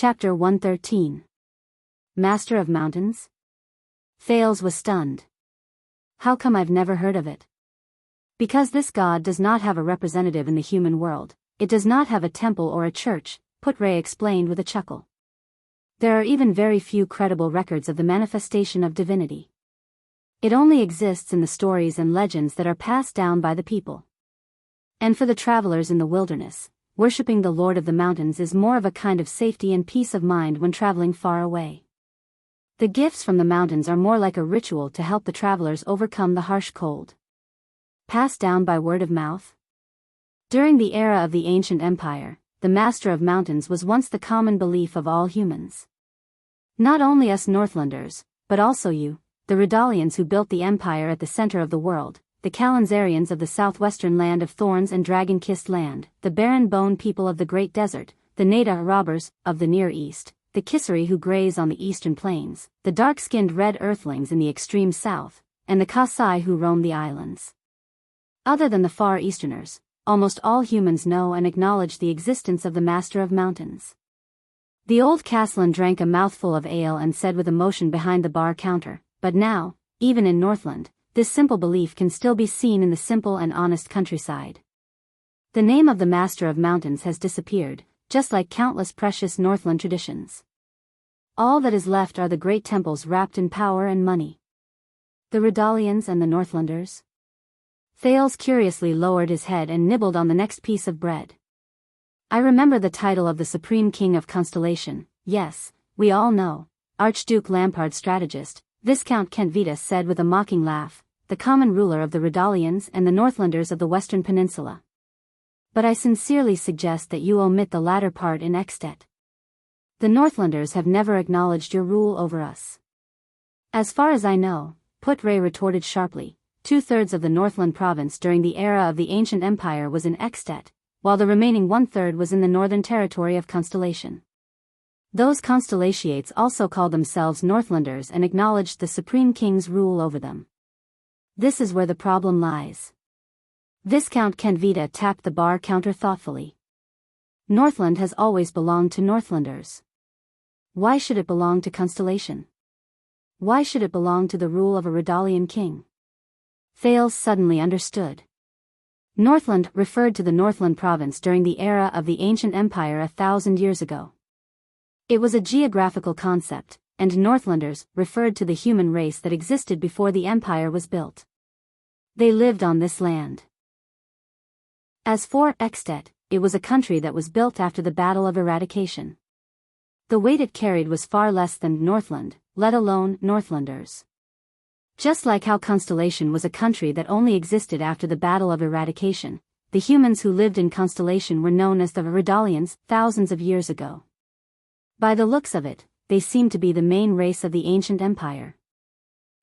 Chapter 113. Master of Mountains? Thales was stunned. How come I've never heard of it? Because this god does not have a representative in the human world. It does not have a temple or a church, Putray explained with a chuckle. There are even very few credible records of the manifestation of divinity. It only exists in the stories and legends that are passed down by the people. And for the travelers in the wilderness, worshipping the Lord of the Mountains is more of a kind of safety and peace of mind when traveling far away. The gifts from the mountains are more like a ritual to help the travelers overcome the harsh cold. Passed down by word of mouth? During the era of the ancient empire, the Master of Mountains was once the common belief of all humans. Not only us Northlanders, but also you, the Redalians who built the empire at the center of the world, the Kalanzarians of the southwestern land of thorns and dragon-kissed land, the barren bone people of the great desert, the Neda robbers of the Near East, the Kisari who graze on the eastern plains, the dark-skinned red earthlings in the extreme south, and the Kasai who roam the islands. Other than the Far Easterners, almost all humans know and acknowledge the existence of the Master of Mountains. The old Castellan drank a mouthful of ale and said with emotion behind the bar counter, but now, even in Northland, this simple belief can still be seen in the simple and honest countryside. The name of the Master of Mountains has disappeared, just like countless precious Northland traditions. All that is left are the great temples wrapped in power and money. The Redalians and the Northlanders? Thales curiously lowered his head and nibbled on the next piece of bread. I remember the title of the Supreme King of Constellation, yes, we all know, Archduke Lampard strategist, Viscount Kentvita said with a mocking laugh, the common ruler of the Redalians and the Northlanders of the Western Peninsula. But I sincerely suggest that you omit the latter part in Extet. The Northlanders have never acknowledged your rule over us. As far as I know, Putray retorted sharply, 2/3 of the Northland province during the era of the ancient empire was in Extet, while the remaining 1/3 was in the northern territory of Constellation. Those Constellatiates also called themselves Northlanders and acknowledged the Supreme King's rule over them. This is where the problem lies. Viscount Kentvita tapped the bar counter thoughtfully. Northland has always belonged to Northlanders. Why should it belong to Constellation? Why should it belong to the rule of a Redalian king? Thales suddenly understood. Northland referred to the Northland province during the era of the ancient empire 1,000 years ago. It was a geographical concept, and Northlanders referred to the human race that existed before the empire was built. They lived on this land. As for Extet, it was a country that was built after the Battle of Eradication. The weight it carried was far less than Northland, let alone Northlanders. Just like how Constellation was a country that only existed after the Battle of Eradication, the humans who lived in Constellation were known as the Redalians thousands of years ago. By the looks of it, they seemed to be the main race of the ancient empire.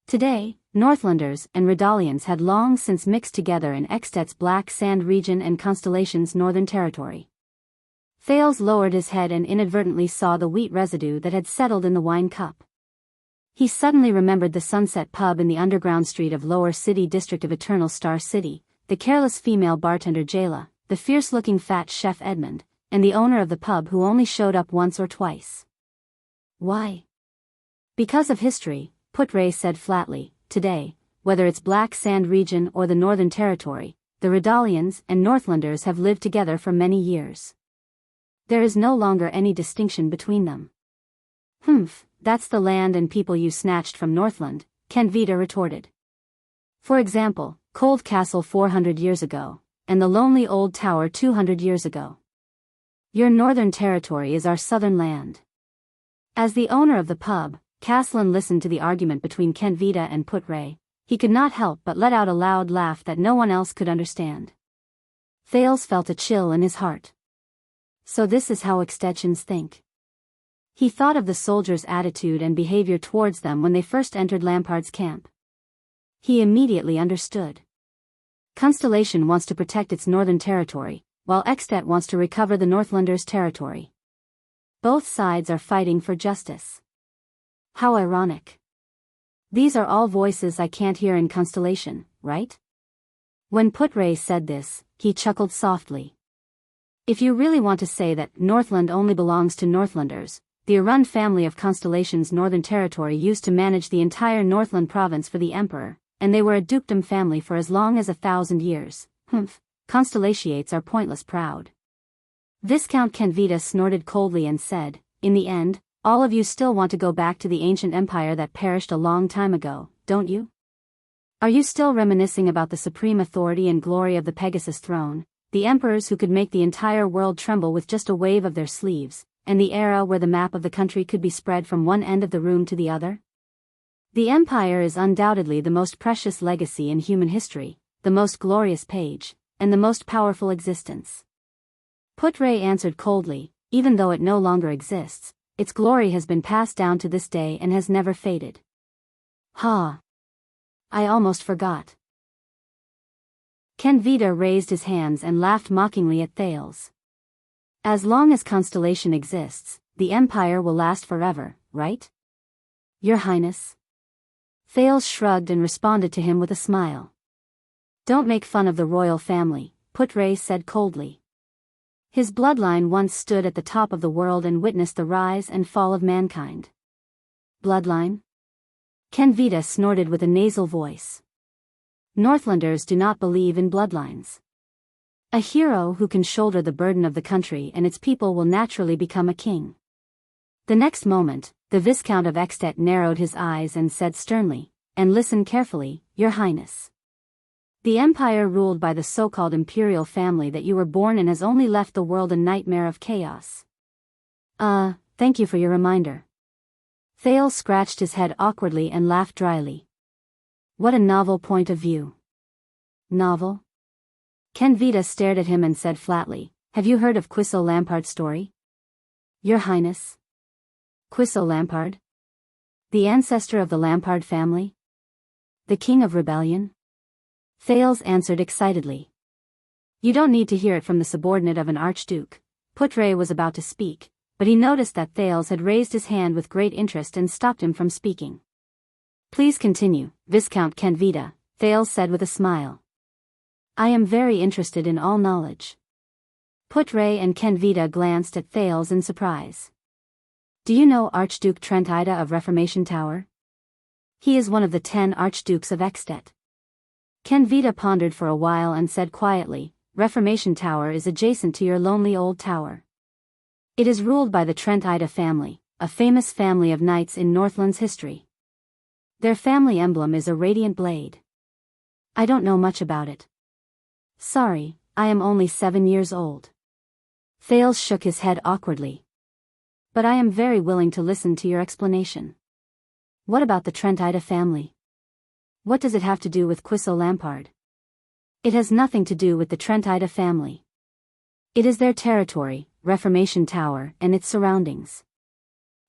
Today, Northlanders and Redalians had long since mixed together in Extet's Black Sand region and Constellation's northern territory. Thales lowered his head and inadvertently saw the wheat residue that had settled in the wine cup. He suddenly remembered the Sunset Pub in the underground street of Lower City district of Eternal Star City, the careless female bartender Jayla, the fierce-looking fat chef Edmund, and the owner of the pub who only showed up once or twice. Why? Because of history, Putray said flatly. Today, whether it's Black Sand region or the Northern Territory, the Redalians and Northlanders have lived together for many years. There is no longer any distinction between them. That's the land and people you snatched from Northland, Kentvita retorted. For example, Cold Castle 400 years ago, and the lonely old tower 200 years ago. Your Northern Territory is our southern land. As the owner of the pub, Castellan listened to the argument between Kentvita and Putray. He could not help but let out a loud laugh that no one else could understand. Thales felt a chill in his heart. So this is how Extetians think. He thought of the soldiers' attitude and behavior towards them when they first entered Lampard's camp. He immediately understood. Constellation wants to protect its northern territory, while Extet wants to recover the Northlanders' territory. Both sides are fighting for justice. How ironic. These are all voices I can't hear in Constellation, right? When Putray said this, he chuckled softly. If you really want to say that Northland only belongs to Northlanders, the Arun family of Constellation's northern territory used to manage the entire Northland province for the emperor, and they were a dukedom family for as long as 1,000 years. Humph, Constellations are pointless proud. Viscount Kenvita snorted coldly and said, in the end, all of you still want to go back to the ancient empire that perished a long time ago, don't you? Are you still reminiscing about the supreme authority and glory of the Pegasus throne, the emperors who could make the entire world tremble with just a wave of their sleeves, and the era where the map of the country could be spread from one end of the room to the other? The empire is undoubtedly the most precious legacy in human history, the most glorious page, and the most powerful existence. Putre answered coldly, even though it no longer exists, its glory has been passed down to this day and has never faded. Ha! I almost forgot. Kenvita raised his hands and laughed mockingly at Thales. As long as Constellation exists, the empire will last forever, right? Your Highness? Thales shrugged and responded to him with a smile. Don't make fun of the royal family, Putre said coldly. His bloodline once stood at the top of the world and witnessed the rise and fall of mankind. Bloodline? Kenvita snorted with a nasal voice. Northlanders do not believe in bloodlines. A hero who can shoulder the burden of the country and its people will naturally become a king. The next moment, the Viscount of Extet narrowed his eyes and said sternly, and listen carefully, Your Highness. The empire ruled by the so-called imperial family that you were born in has only left the world a nightmare of chaos. Thank you for your reminder. Thales scratched his head awkwardly and laughed dryly. What a novel point of view. Novel? Kenvita stared at him and said flatly, Have you heard of Quiso Lampard's story? Your Highness. Quiso Lampard? The ancestor of the Lampard family? The king of rebellion? Thales answered excitedly. You don't need to hear it from the subordinate of an archduke. Putre was about to speak, but he noticed that Thales had raised his hand with great interest and stopped him from speaking. Please continue, Viscount Kenvita, Thales said with a smile. I am very interested in all knowledge. Putre and Kenvita glanced at Thales in surprise. Do you know Archduke Trentida of Reformation Tower? He is one of the 10 archdukes of Extet. Kenvita pondered for a while and said quietly, Reformation Tower is adjacent to your lonely old tower. It is ruled by the Trentida family, a famous family of knights in Northland's history. Their family emblem is a radiant blade. I don't know much about it. Sorry, I am only 7 years old. Thales shook his head awkwardly. But I am very willing to listen to your explanation. What about the Trentida family? What does it have to do with Quiso Lampard? It has nothing to do with the Trentida family. It is their territory, Reformation Tower, and its surroundings.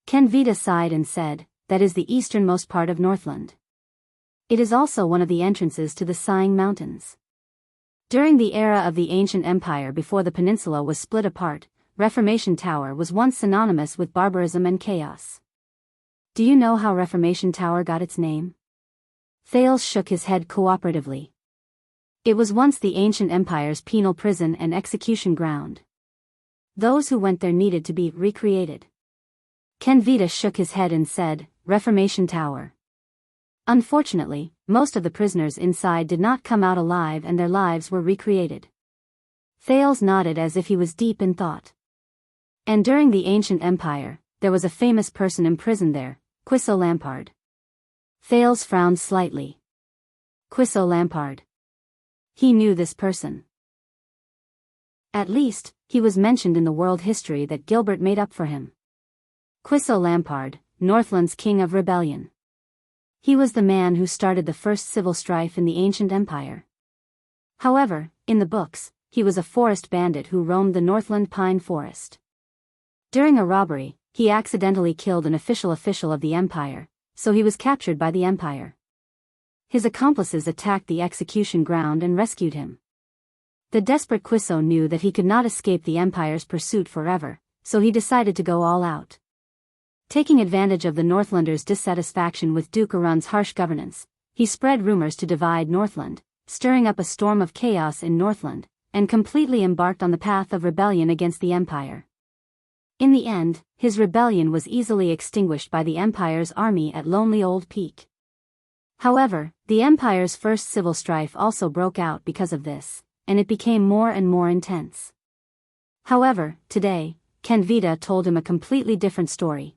Kenvita sighed and said, That is the easternmost part of Northland. It is also one of the entrances to the Sighing Mountains. During the era of the ancient empire before the peninsula was split apart, Reformation Tower was once synonymous with barbarism and chaos. Do you know how Reformation Tower got its name? Thales shook his head cooperatively. It was once the ancient empire's penal prison and execution ground. Those who went there needed to be recreated. Kenvita shook his head and said, Reformation Tower. Unfortunately, most of the prisoners inside did not come out alive and their lives were recreated. Thales nodded as if he was deep in thought. And during the ancient empire, there was a famous person imprisoned there, Quiso Lampard. Thales frowned slightly. Quiso Lampard. He knew this person. At least, he was mentioned in the world history that Gilbert made up for him. Quiso Lampard, Northland's king of rebellion. He was the man who started the first civil strife in the ancient empire. However, in the books, he was a forest bandit who roamed the Northland pine forest. During a robbery, he accidentally killed an official of the empire, so he was captured by the empire. His accomplices attacked the execution ground and rescued him. The desperate Quiso knew that he could not escape the empire's pursuit forever, so he decided to go all out. Taking advantage of the Northlanders' dissatisfaction with Duke Arun's harsh governance, he spread rumors to divide Northland, stirring up a storm of chaos in Northland, and completely embarked on the path of rebellion against the empire. In the end, his rebellion was easily extinguished by the empire's army at Lonely Old Peak. However, the empire's first civil strife also broke out because of this, and it became more and more intense. However, today, Kenvita told him a completely different story.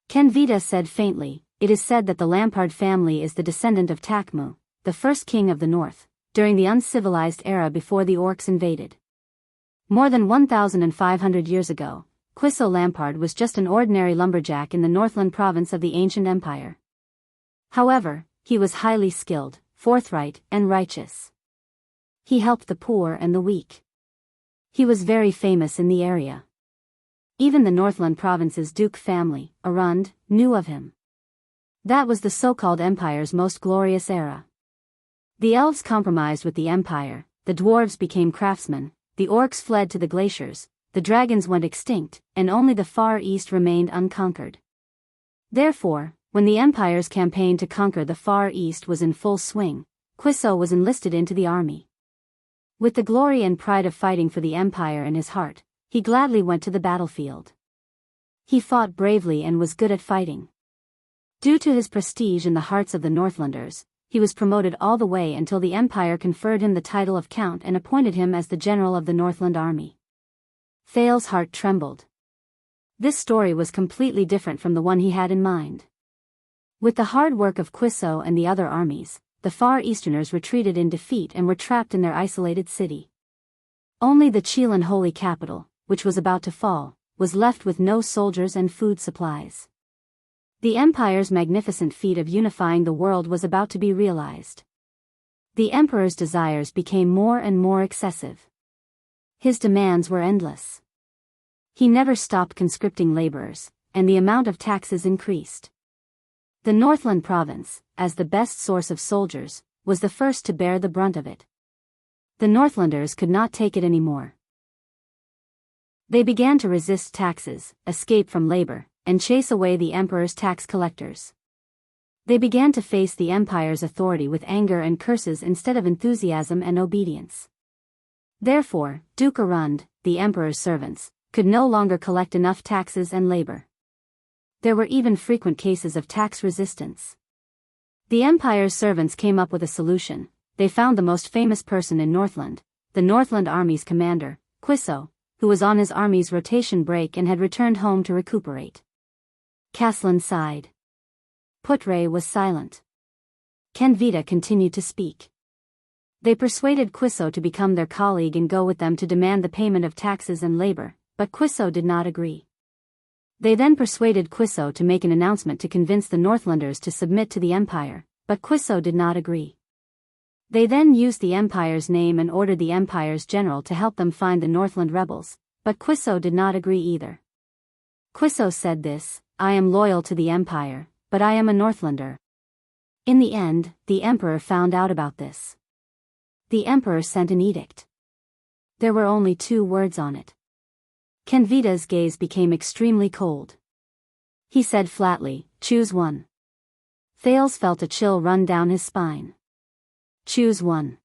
Kenvita said faintly, "It is said that the Lampard family is the descendant of Takmu, the first king of the north, during the uncivilized era before the orcs invaded. More than 1,500 years ago, Quiso Lampard was just an ordinary lumberjack in the Northland province of the ancient empire. However, he was highly skilled, forthright, and righteous. He helped the poor and the weak. He was very famous in the area. Even the Northland province's Duke family, Arund, knew of him. That was the so-called empire's most glorious era. The elves compromised with the empire, the dwarves became craftsmen, the orcs fled to the glaciers, the dragons went extinct, and only the Far East remained unconquered. Therefore, when the empire's campaign to conquer the Far East was in full swing, Quiso was enlisted into the army. With the glory and pride of fighting for the empire in his heart, he gladly went to the battlefield. He fought bravely and was good at fighting. Due to his prestige in the hearts of the Northlanders, he was promoted all the way until the empire conferred him the title of Count and appointed him as the general of the Northland army. Thal's heart trembled. This story was completely different from the one he had in mind. With the hard work of Quiso and the other armies, the Far Easterners retreated in defeat and were trapped in their isolated city. Only the Chilan holy capital, which was about to fall, was left with no soldiers and food supplies. The empire's magnificent feat of unifying the world was about to be realized. The emperor's desires became more and more excessive. His demands were endless. He never stopped conscripting laborers, and the amount of taxes increased. The Northland province, as the best source of soldiers, was the first to bear the brunt of it. The Northlanders could not take it anymore. They began to resist taxes, escape from labor, and chase away the emperor's tax collectors. They began to face the empire's authority with anger and curses instead of enthusiasm and obedience. Therefore, Duke Arund, the emperor's servants, could no longer collect enough taxes and labor. There were even frequent cases of tax resistance. The empire's servants came up with a solution. They found the most famous person in Northland, the Northland army's commander, Quiso, who was on his army's rotation break and had returned home to recuperate. Caslan sighed. Putre was silent. Kenvita continued to speak. They persuaded Quiso to become their colleague and go with them to demand the payment of taxes and labor, but Quiso did not agree. They then persuaded Quiso to make an announcement to convince the Northlanders to submit to the empire, but Quiso did not agree. They then used the empire's name and ordered the empire's general to help them find the Northland rebels, but Quiso did not agree either. Quiso said this, "I am loyal to the empire, but I am a Northlander." In the end, the emperor found out about this. The emperor sent an edict. There were only 2 words on it. Kenvita's gaze became extremely cold. He said flatly, "Choose one." Thales felt a chill run down his spine. Choose one.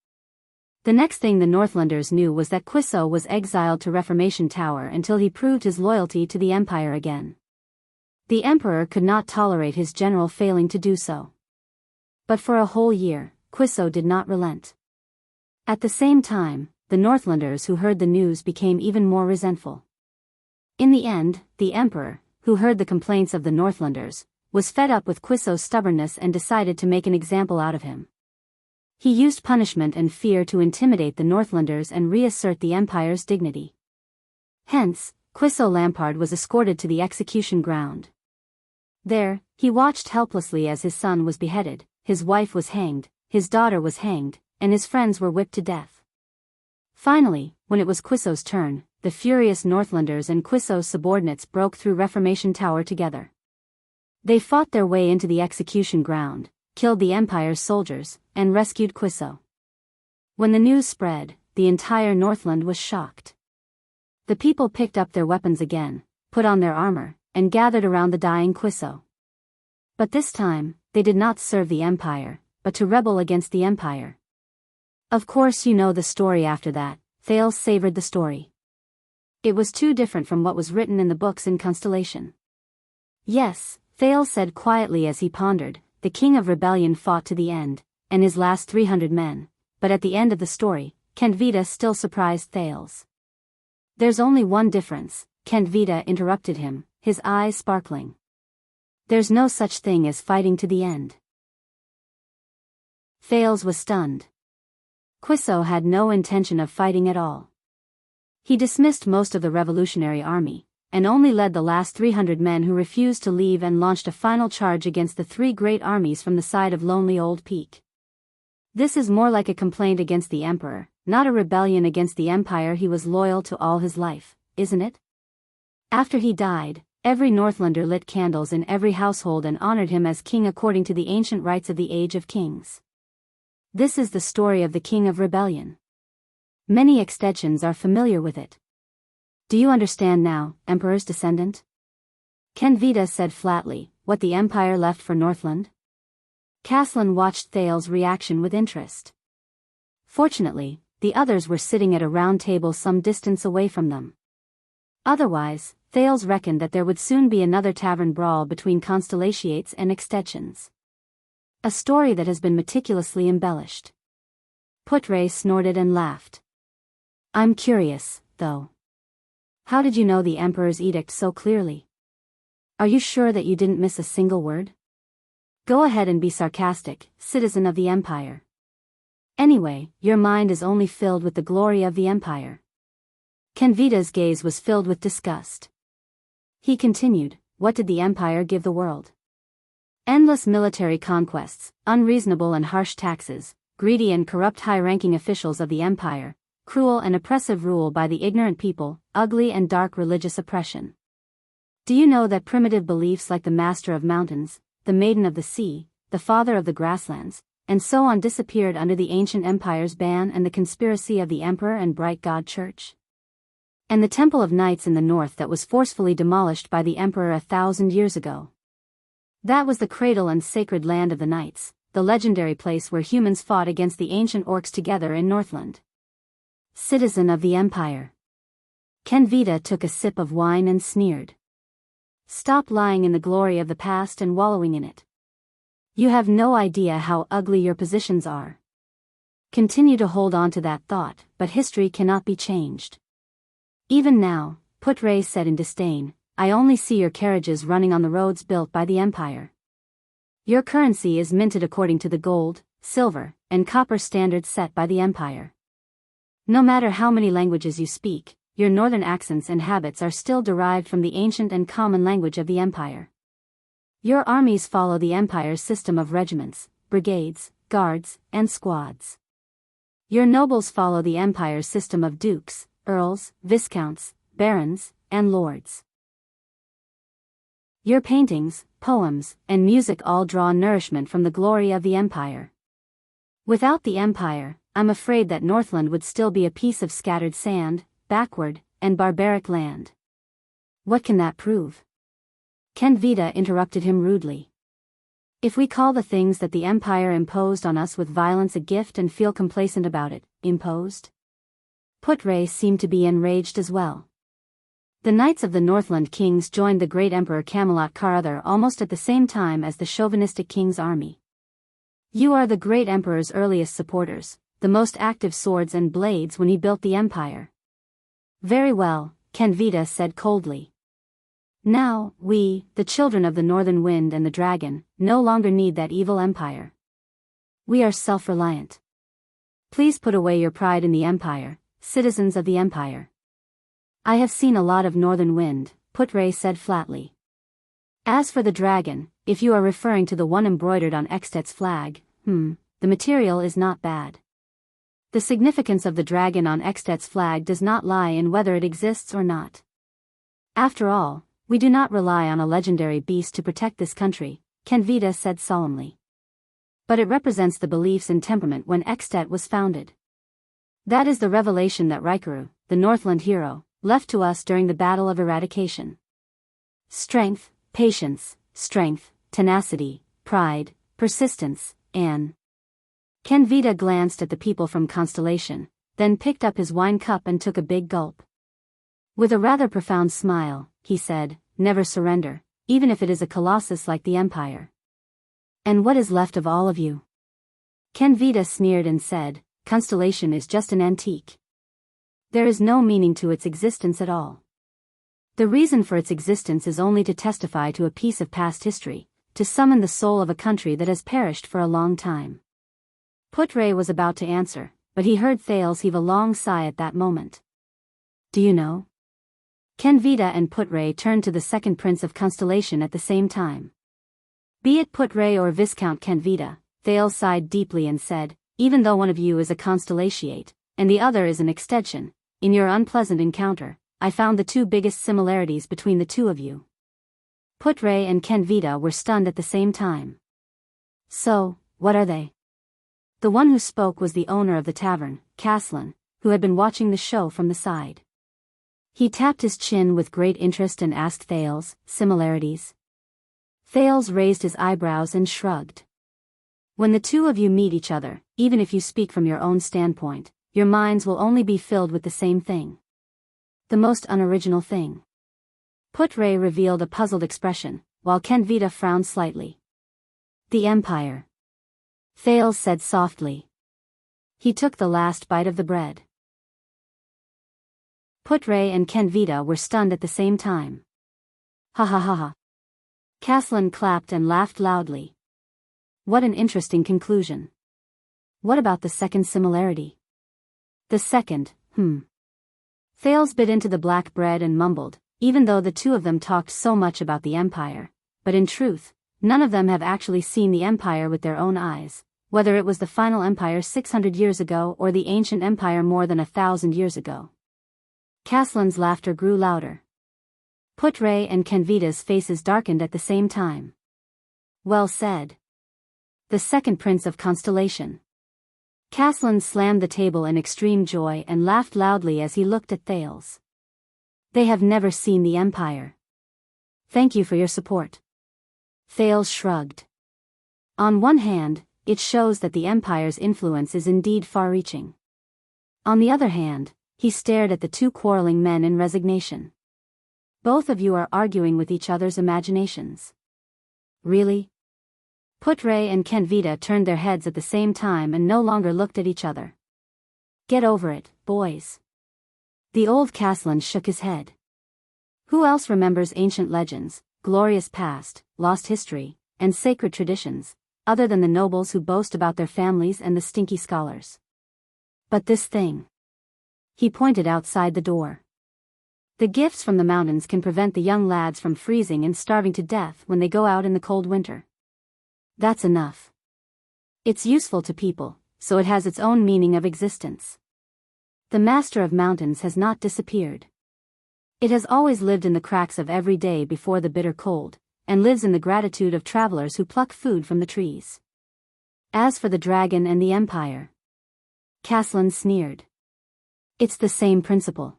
The next thing the Northlanders knew was that Quiso was exiled to Reformation Tower until he proved his loyalty to the empire again. The emperor could not tolerate his general failing to do so. But for a whole year, Quiso did not relent. At the same time, the Northlanders who heard the news became even more resentful. In the end, the emperor, who heard the complaints of the Northlanders, was fed up with Quiso's stubbornness and decided to make an example out of him. He used punishment and fear to intimidate the Northlanders and reassert the empire's dignity. Hence, Quiso Lampard was escorted to the execution ground. There, he watched helplessly as his son was beheaded, his wife was hanged, his daughter was hanged, and his friends were whipped to death. Finally, when it was Quiso's turn, the furious Northlanders and Quiso's subordinates broke through Reformation Tower together. They fought their way into the execution ground, killed the empire's soldiers, and rescued Quiso. When the news spread, the entire Northland was shocked. The people picked up their weapons again, put on their armor, and gathered around the dying Quiso. But this time, they did not serve the empire, but to rebel against the empire. Of course you know the story after that. Thales savored the story. It was too different from what was written in the books in Constellation. Yes, Thales said quietly as he pondered, the king of rebellion fought to the end, and his last 300 men, but at the end of the story, Kenvita still surprised Thales. There's only one difference, Kenvita interrupted him, his eyes sparkling. There's no such thing as fighting to the end. Thales was stunned. Quiso had no intention of fighting at all. He dismissed most of the revolutionary army, and only led the last 300 men who refused to leave and launched a final charge against the three great armies from the side of Lonely Old Peak. This is more like a complaint against the emperor, not a rebellion against the empire he was loyal to all his life, isn't it? After he died, every Northlander lit candles in every household and honored him as king according to the ancient rites of the Age of Kings. This is the story of the king of rebellion. Many extensions are familiar with it. Do you understand now, emperor's descendant? Kenvita said flatly, what the empire left for Northland? Caslin watched Thales' reaction with interest. Fortunately, the others were sitting at a round table some distance away from them. Otherwise, Thales reckoned that there would soon be another tavern brawl between Constellations and extensions. A story that has been meticulously embellished. Putre snorted and laughed. I'm curious, though. How did you know the emperor's edict so clearly? Are you sure that you didn't miss a single word? Go ahead and be sarcastic, citizen of the empire. Anyway, your mind is only filled with the glory of the empire. Kenvita's gaze was filled with disgust. He continued, what did the empire give the world? Endless military conquests, unreasonable and harsh taxes, greedy and corrupt high-ranking officials of the empire, cruel and oppressive rule by the ignorant people, ugly and dark religious oppression. Do you know that primitive beliefs like the Master of Mountains, the Maiden of the Sea, the Father of the Grasslands, and so on disappeared under the ancient empire's ban and the conspiracy of the Emperor and Bright God Church? And the Temple of Knights in the north that was forcefully demolished by the Emperor 1,000 years ago. That was the cradle and sacred land of the Knights, the legendary place where humans fought against the ancient orcs together in Northland. Citizen of the Empire. Kenvita took a sip of wine and sneered. Stop lying in the glory of the past and wallowing in it. You have no idea how ugly your positions are. Continue to hold on to that thought, but history cannot be changed. Even now, Putre said in disdain, I only see your carriages running on the roads built by the empire. Your currency is minted according to the gold, silver, and copper standards set by the empire. No matter how many languages you speak, your northern accents and habits are still derived from the ancient and common language of the empire. Your armies follow the empire's system of regiments, brigades, guards, and squads. Your nobles follow the empire's system of dukes, earls, viscounts, barons, and lords. Your paintings, poems, and music all draw nourishment from the glory of the empire. Without the empire, I'm afraid that Northland would still be a piece of scattered sand, backward, and barbaric land. What can that prove? Kenvita interrupted him rudely. If we call the things that the empire imposed on us with violence a gift and feel complacent about it, imposed? Putre seemed to be enraged as well. The Knights of the Northland Kings joined the great Emperor Camelot Caruther almost at the same time as the chauvinistic king's army. You are the great emperor's earliest supporters, the most active swords and blades when he built the empire. Very well, Kenvita said coldly. Now, we, the children of the Northern Wind and the Dragon, no longer need that evil empire. We are self-reliant. Please put away your pride in the empire, citizens of the empire. I have seen a lot of Northern Wind, Putre said flatly. As for the dragon, if you are referring to the one embroidered on Extet's flag, the material is not bad. The significance of the dragon on Extet's flag does not lie in whether it exists or not. After all, we do not rely on a legendary beast to protect this country, Kenvita said solemnly. But it represents the beliefs and temperament when Extet was founded. That is the revelation that Rikaru, the Northland hero, left to us during the Battle of Eradication. Strength, patience, tenacity, pride, persistence, and... Kenvita glanced at the people from Constellation, then picked up his wine cup and took a big gulp. With a rather profound smile, he said, "Never surrender, even if it is a colossus like the Empire." "And what is left of all of you?" Kenvita sneered and said, "Constellation is just an antique. There is no meaning to its existence at all. The reason for its existence is only to testify to a piece of past history, to summon the soul of a country that has perished for a long time." Putre was about to answer, but he heard Thales heave a long sigh at that moment. "Do you know?" Kenvita and Putre turned to the second prince of Constellation at the same time. "Be it Putre or Viscount Kenvita," Thales sighed deeply and said, "even though one of you is a constellatiate, and the other is an extension, in your unpleasant encounter, I found the two biggest similarities between the two of you." Putre and Kenvita were stunned at the same time. "So, what are they?" The one who spoke was the owner of the tavern, Caslin, who had been watching the show from the side. He tapped his chin with great interest and asked Thales, "Similarities?" Thales raised his eyebrows and shrugged. "When the two of you meet each other, even if you speak from your own standpoint, your minds will only be filled with the same thing. The most unoriginal thing." Putre revealed a puzzled expression, while Kenvita frowned slightly. "The Empire," Thales said softly. He took the last bite of the bread. Putre and Kenvita were stunned at the same time. "Ha ha ha ha." Caslin clapped and laughed loudly. "What an interesting conclusion. What about the second similarity?" "The second, Thales bit into the black bread and mumbled, even though the two of them talked so much about the Empire, but in truth, none of them have actually seen the Empire with their own eyes, whether it was the final Empire 600 years ago or the ancient Empire more than 1,000 years ago." Caslin's laughter grew louder. Putre and Kenvita's faces darkened at the same time. "Well said. The second prince of Constellation." Caslin slammed the table in extreme joy and laughed loudly as he looked at Thales. "They have never seen the Empire. Thank you for your support." Thales shrugged. "On one hand, it shows that the Empire's influence is indeed far-reaching. On the other hand," he stared at the two quarreling men in resignation, "both of you are arguing with each other's imaginations." "Really?" Putre and Kenvita turned their heads at the same time and no longer looked at each other. "Get over it, boys." The old Caslin shook his head. "Who else remembers ancient legends, glorious past, lost history, and sacred traditions, other than the nobles who boast about their families and the stinky scholars? But this thing." He pointed outside the door. "The gifts from the mountains can prevent the young lads from freezing and starving to death when they go out in the cold winter. That's enough. It's useful to people, so it has its own meaning of existence. The Master of Mountains has not disappeared. It has always lived in the cracks of every day before the bitter cold, and lives in the gratitude of travelers who pluck food from the trees. As for the dragon and the Empire," Caslin sneered, "it's the same principle."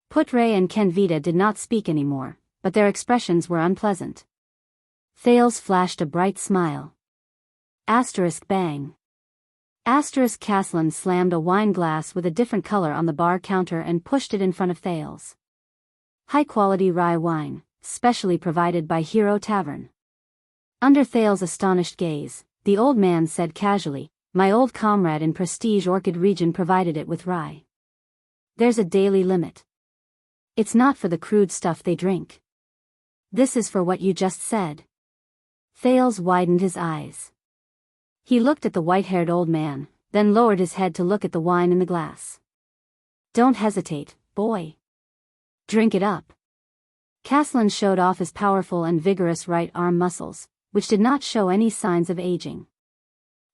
Putre and Kenvita did not speak anymore, but their expressions were unpleasant. Thales flashed a bright smile. Asterisk bang. Asterisk Caslin slammed a wine glass with a different color on the bar counter and pushed it in front of Thales. High-quality rye wine, specially provided by Hero Tavern. Under Thales' astonished gaze, the old man said casually, "My old comrade in Prestige Orchid region provided it with rye. There's a daily limit. It's not for the crude stuff they drink. This is for what you just said." Thales widened his eyes. He looked at the white-haired old man, then lowered his head to look at the wine in the glass. "Don't hesitate, boy. Drink it up." Caslin showed off his powerful and vigorous right arm muscles, which did not show any signs of aging.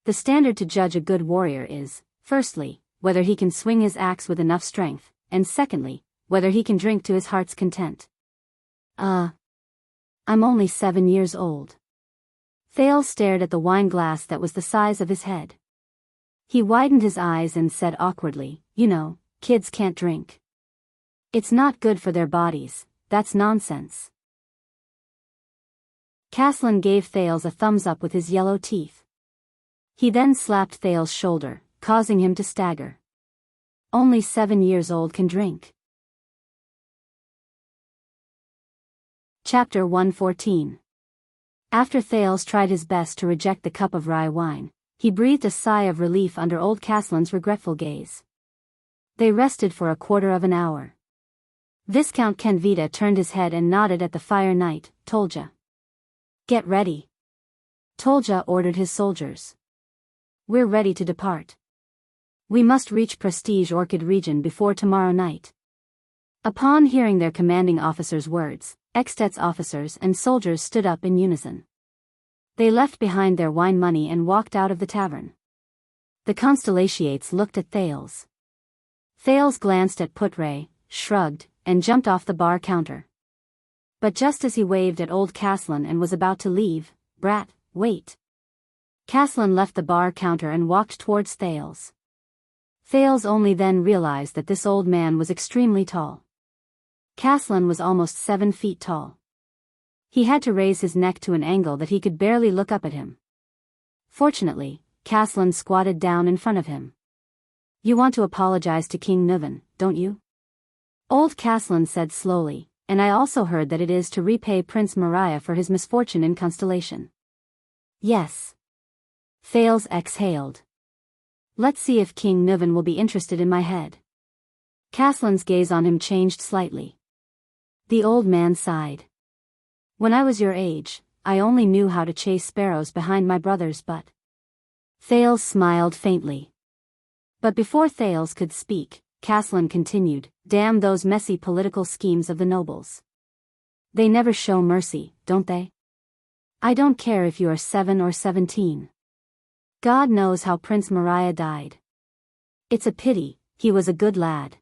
The standard to judge a good warrior is, firstly, whether he can swing his axe with enough strength, and secondly, whether he can drink to his heart's content. I'm only 7 years old." Thales stared at the wine glass that was the size of his head. He widened his eyes and said awkwardly, "You know, kids can't drink. It's not good for their bodies, that's nonsense." Caslin gave Thales a thumbs up with his yellow teeth. He then slapped Thales' shoulder, causing him to stagger. "Only 7 years old can drink." Chapter 114. After Thales tried his best to reject the cup of rye wine, he breathed a sigh of relief under old Castellan's regretful gaze. They rested for a quarter of an hour. Viscount Kenvita turned his head and nodded at the fire. Knight, Tolja. Get ready. Tolja ordered his soldiers. We're ready to depart. We must reach Prestige Orchid region before tomorrow night. Upon hearing their commanding officer's words, Extet's officers and soldiers stood up in unison. They left behind their wine money and walked out of the tavern. The Constellations looked at Thales. Thales glanced at Putre, shrugged, and jumped off the bar counter. But just as he waved at old Castellan and was about to leave, "Brat, wait." Castellan left the bar counter and walked towards Thales. Thales only then realized that this old man was extremely tall. Castellan was almost 7 feet tall. He had to raise his neck to an angle that he could barely look up at him. Fortunately, Castellan squatted down in front of him. "You want to apologize to King Nuvan, don't you?" Old Castellan said slowly, "And I also heard that it is to repay Prince Maria for his misfortune in Constellation." "Yes." Thales exhaled. "Let's see if King Nuvan will be interested in my head." Castellan's gaze on him changed slightly. The old man sighed. "When I was your age, I only knew how to chase sparrows behind my brothers, but..." Thales smiled faintly. But before Thales could speak, Castellan continued, "Damn those messy political schemes of the nobles. They never show mercy, don't they? I don't care if you are 7 or 17. God knows how Prince Maria died. It's a pity, he was a good lad."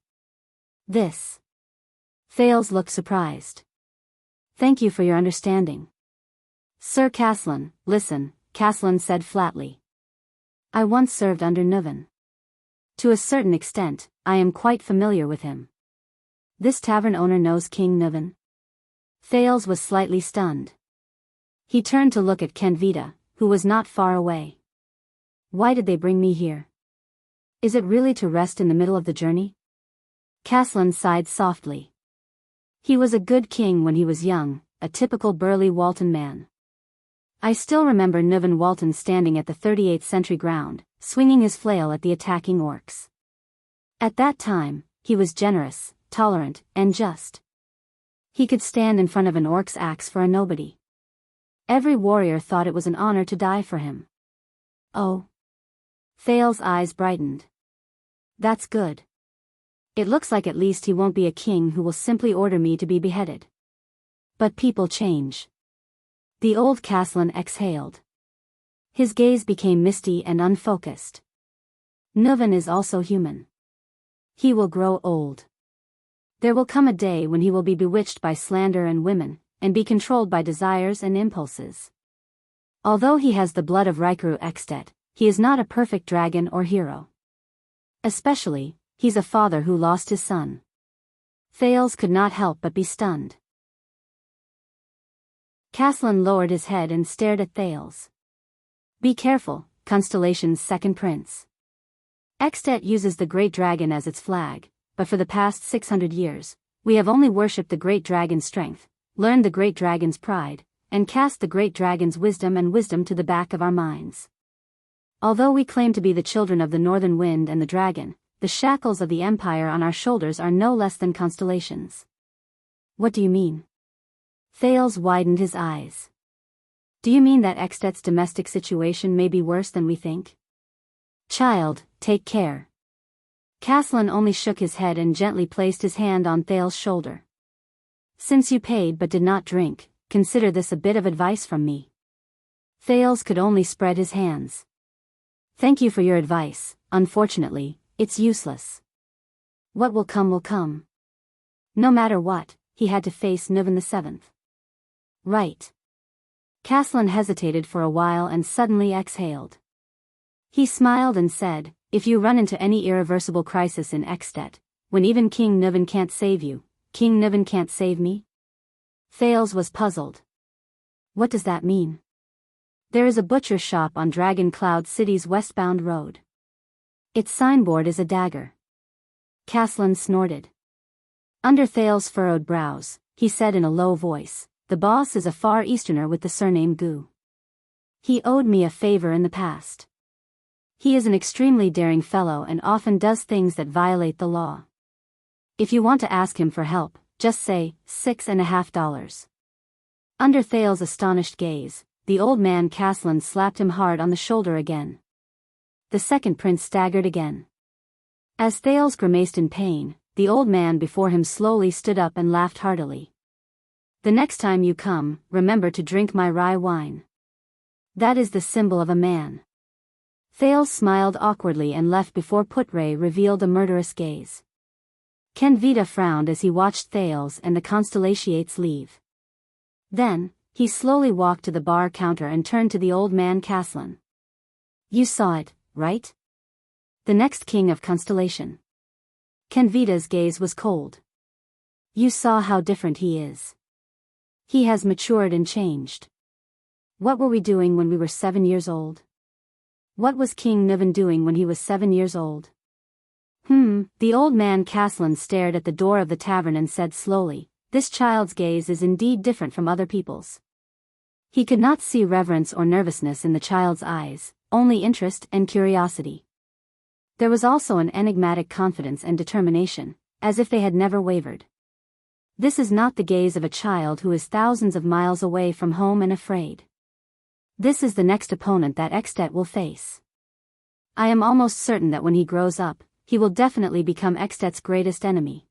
This. Thales looked surprised. "Thank you for your understanding." "Sir Castellan, listen," Castellan said flatly. "I once served under Nuvan. To a certain extent, I am quite familiar with him. This tavern owner knows King Nuvan?" Thales was slightly stunned. He turned to look at Kenvita, who was not far away. "Why did they bring me here? Is it really to rest in the middle of the journey?" Castellan sighed softly. He was a good king when he was young, a typical burly Walton man. I still remember Nuvan Walton standing at the 38th sentry ground, swinging his flail at the attacking orcs. At that time, he was generous, tolerant, and just. He could stand in front of an orc's axe for a nobody. Every warrior thought it was an honor to die for him. "Oh." Thales' eyes brightened. "That's good. It looks like at least he won't be a king who will simply order me to be beheaded. But people change." The old Castellan exhaled. His gaze became misty and unfocused. "Nuvan is also human. He will grow old. There will come a day when he will be bewitched by slander and women, and be controlled by desires and impulses. Although he has the blood of Rykuru Extet, he is not a perfect dragon or hero. Especially, he's a father who lost his son." Thales could not help but be stunned. Castellan lowered his head and stared at Thales. "Be careful, Constellation's second prince. Extet uses the Great Dragon as its flag, but for the past 600 years, we have only worshipped the Great Dragon's strength, learned the Great Dragon's pride, and cast the Great Dragon's wisdom to the back of our minds. Although we claim to be the children of the Northern Wind and the Dragon, the shackles of the Empire on our shoulders are no less than constellations." "What do you mean?" Thales widened his eyes. "Do you mean that Extet's domestic situation may be worse than we think?" "Child, take care." Castellan only shook his head and gently placed his hand on Thales' shoulder. "Since you paid but did not drink, consider this a bit of advice from me." Thales could only spread his hands. "Thank you for your advice, unfortunately, it's useless. What will come will come." No matter what, he had to face Nuvan VII. "Right." Castellan hesitated for a while and suddenly exhaled. He smiled and said, "If you run into any irreversible crisis in Extet, when even King Nuvan can't save you, King Nuvan can't save me?" Thales was puzzled. "What does that mean?" "There is a butcher shop on Dragon Cloud City's westbound road. Its signboard is a dagger." Castellan snorted. Under Thales' furrowed brows, he said in a low voice, the boss is a Far Easterner with the surname Gu. He owed me a favor in the past. He is an extremely daring fellow and often does things that violate the law. If you want to ask him for help, just say, $6.50. Under Thale's astonished gaze, the old man Caslan slapped him hard on the shoulder again. The second prince staggered again. As Thales grimaced in pain, the old man before him slowly stood up and laughed heartily. The next time you come, remember to drink my rye wine. That is the symbol of a man. Thales smiled awkwardly and left before Putre revealed a murderous gaze. Kenvita frowned as he watched Thales and the Constellations leave. Then, he slowly walked to the bar counter and turned to the old man Caslan. You saw it, right? The next king of Constellation. Kenvita's gaze was cold. You saw how different he is. He has matured and changed. What were we doing when we were 7 years old? What was King Niven doing when he was 7 years old? The old man Caslan stared at the door of the tavern and said slowly, this child's gaze is indeed different from other people's. He could not see reverence or nervousness in the child's eyes, only interest and curiosity. There was also an enigmatic confidence and determination, as if they had never wavered. This is not the gaze of a child who is thousands of miles away from home and afraid. This is the next opponent that Extet will face. I am almost certain that when he grows up, he will definitely become Extet's greatest enemy.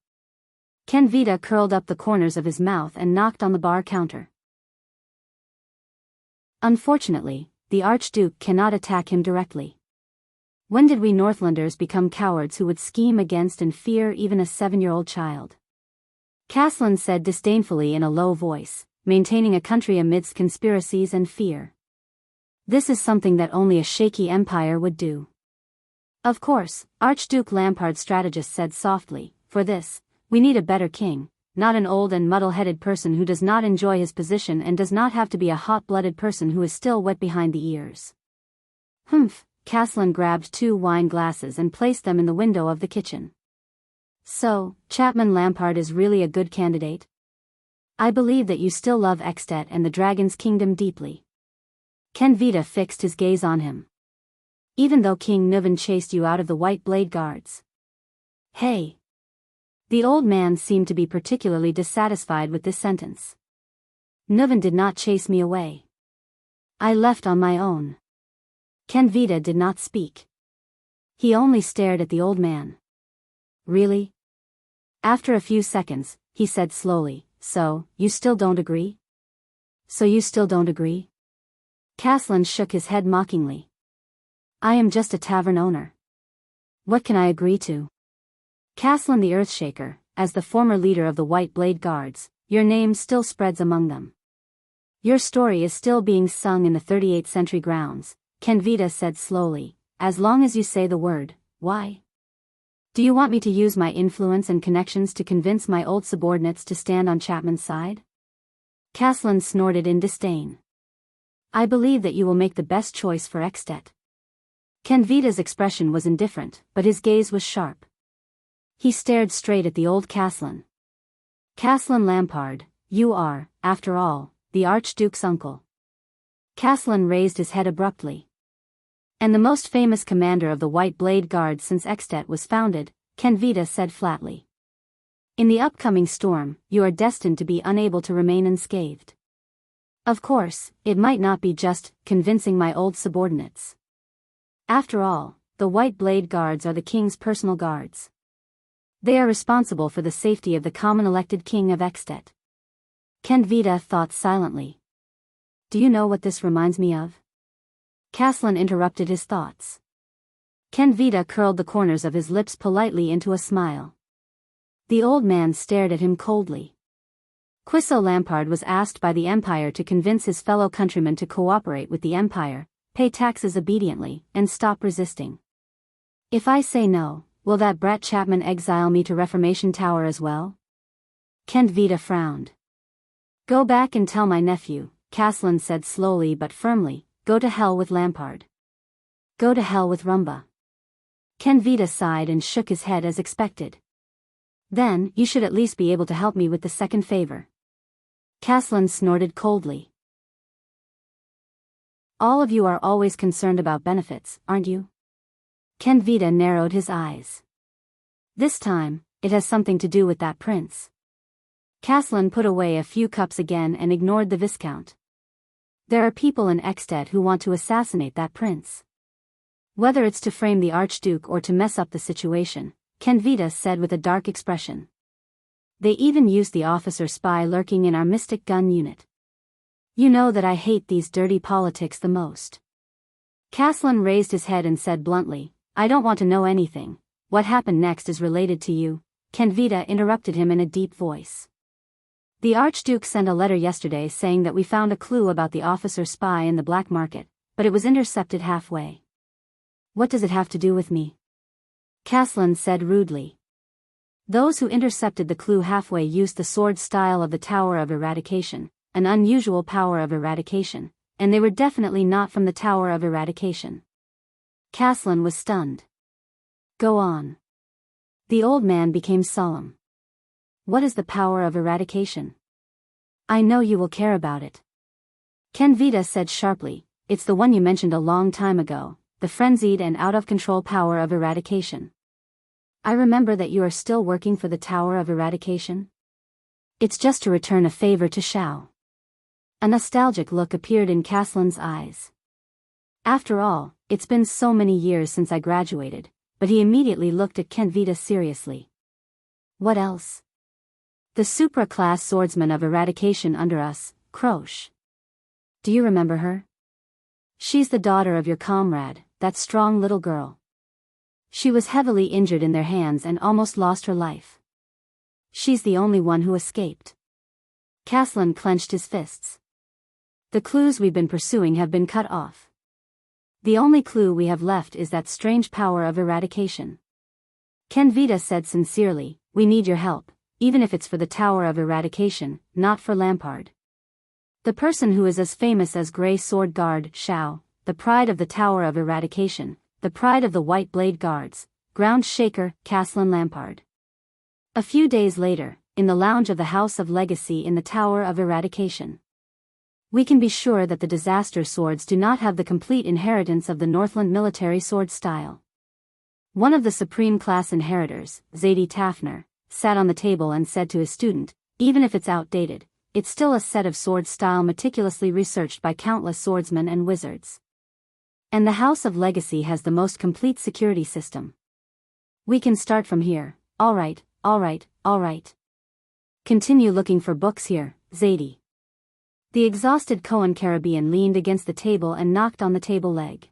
Kenvita curled up the corners of his mouth and knocked on the bar counter. Unfortunately, the Archduke cannot attack him directly. When did we Northlanders become cowards who would scheme against and fear even a 7-year-old child? Caslan said disdainfully in a low voice, maintaining a country amidst conspiracies and fear. This is something that only a shaky empire would do. Of course, Archduke Lampard strategist said softly, for this, we need a better king, not an old and muddle-headed person who does not enjoy his position and does not have to be a hot-blooded person who is still wet behind the ears. Caslan grabbed 2 wine glasses and placed them in the window of the kitchen. So, Chapman Lampard is really a good candidate? I believe that you still love Extet and the Dragon's Kingdom deeply. Kenvita fixed his gaze on him. Even though King Niven chased you out of the White Blade Guards. Hey! The old man seemed to be particularly dissatisfied with this sentence. Niven did not chase me away. I left on my own. Kenvita did not speak. He only stared at the old man. Really? After a few seconds, he said slowly, so, you still don't agree? So you still don't agree? Caslan shook his head mockingly. I am just a tavern owner. What can I agree to? Caslan the Earthshaker, as the former leader of the White Blade Guards, your name still spreads among them. Your story is still being sung in the 38th century grounds, Kenvita said slowly, as long as you say the word, why? Do you want me to use my influence and connections to convince my old subordinates to stand on Chapman's side? Caslan snorted in disdain. I believe that you will make the best choice for Extet. Kenvita's expression was indifferent, but his gaze was sharp. He stared straight at the old Caslan. Caslan Lampard, you are, after all, the Archduke's uncle. Caslan raised his head abruptly. And the most famous commander of the White Blade Guard since Extet was founded, Kenvita said flatly. In the upcoming storm, you are destined to be unable to remain unscathed. Of course, it might not be just convincing my old subordinates. After all, the White Blade Guards are the king's personal guards. They are responsible for the safety of the common elected king of Extet. Kenvita thought silently. Do you know what this reminds me of? Caslan interrupted his thoughts. Kenvita curled the corners of his lips politely into a smile. The old man stared at him coldly. Quisso Lampard was asked by the Empire to convince his fellow countrymen to cooperate with the Empire, pay taxes obediently, and stop resisting. If I say no, will that brat Chapman exile me to Reformation Tower as well? Kenvita frowned. Go back and tell my nephew, Caslan said slowly but firmly, go to hell with Lampard. Go to hell with Rumba. Kenvita sighed and shook his head as expected. Then, you should at least be able to help me with the second favor. Caslin snorted coldly. All of you are always concerned about benefits, aren't you? Kenvita narrowed his eyes. This time, it has something to do with that prince. Caslin put away a few cups again and ignored the Viscount. There are people in Ekstedt who want to assassinate that prince. Whether it's to frame the Archduke or to mess up the situation, Kenvita said with a dark expression. They even used the officer spy lurking in our mystic gun unit. You know that I hate these dirty politics the most. Caslin raised his head and said bluntly, I don't want to know anything. What happened next is related to you. Kenvita interrupted him in a deep voice. The Archduke sent a letter yesterday saying that we found a clue about the officer spy in the black market, but it was intercepted halfway. What does it have to do with me? Caslin said rudely. Those who intercepted the clue halfway used the sword style of the Tower of Eradication, an unusual power of eradication, and they were definitely not from the Tower of Eradication. Caslin was stunned. Go on. The old man became solemn. What is the power of eradication? I know you will care about it. Kenvita said sharply, it's the one you mentioned a long time ago, the frenzied and out-of-control power of eradication. I remember that you are still working for the Tower of Eradication. It's just to return a favor to Shao. A nostalgic look appeared in Caslin's eyes. After all, it's been so many years since I graduated, but he immediately looked at Kenvita seriously. What else? The supra-class swordsman of eradication under us, Croche. Do you remember her? She's the daughter of your comrade, that strong little girl. She was heavily injured in their hands and almost lost her life. She's the only one who escaped. Caslin clenched his fists. The clues we've been pursuing have been cut off. The only clue we have left is that strange power of eradication. Kenvita said sincerely, we need your help, even if it's for the Tower of Eradication, not for Lampard. The person who is as famous as Grey Sword Guard, Shao, the pride of the Tower of Eradication, the pride of the White Blade Guards, ground shaker, Caslin Lampard. A few days later, in the lounge of the House of Legacy in the Tower of Eradication. We can be sure that the disaster swords do not have the complete inheritance of the Northland military sword style. One of the supreme class inheritors, Zadie Tafner, sat on the table and said to his student, even if it's outdated, it's still a set of sword style meticulously researched by countless swordsmen and wizards. And the House of Legacy has the most complete security system. We can start from here. All right. Continue looking for books here, Zadie. The exhausted Cohen Caribbean leaned against the table and knocked on the table leg.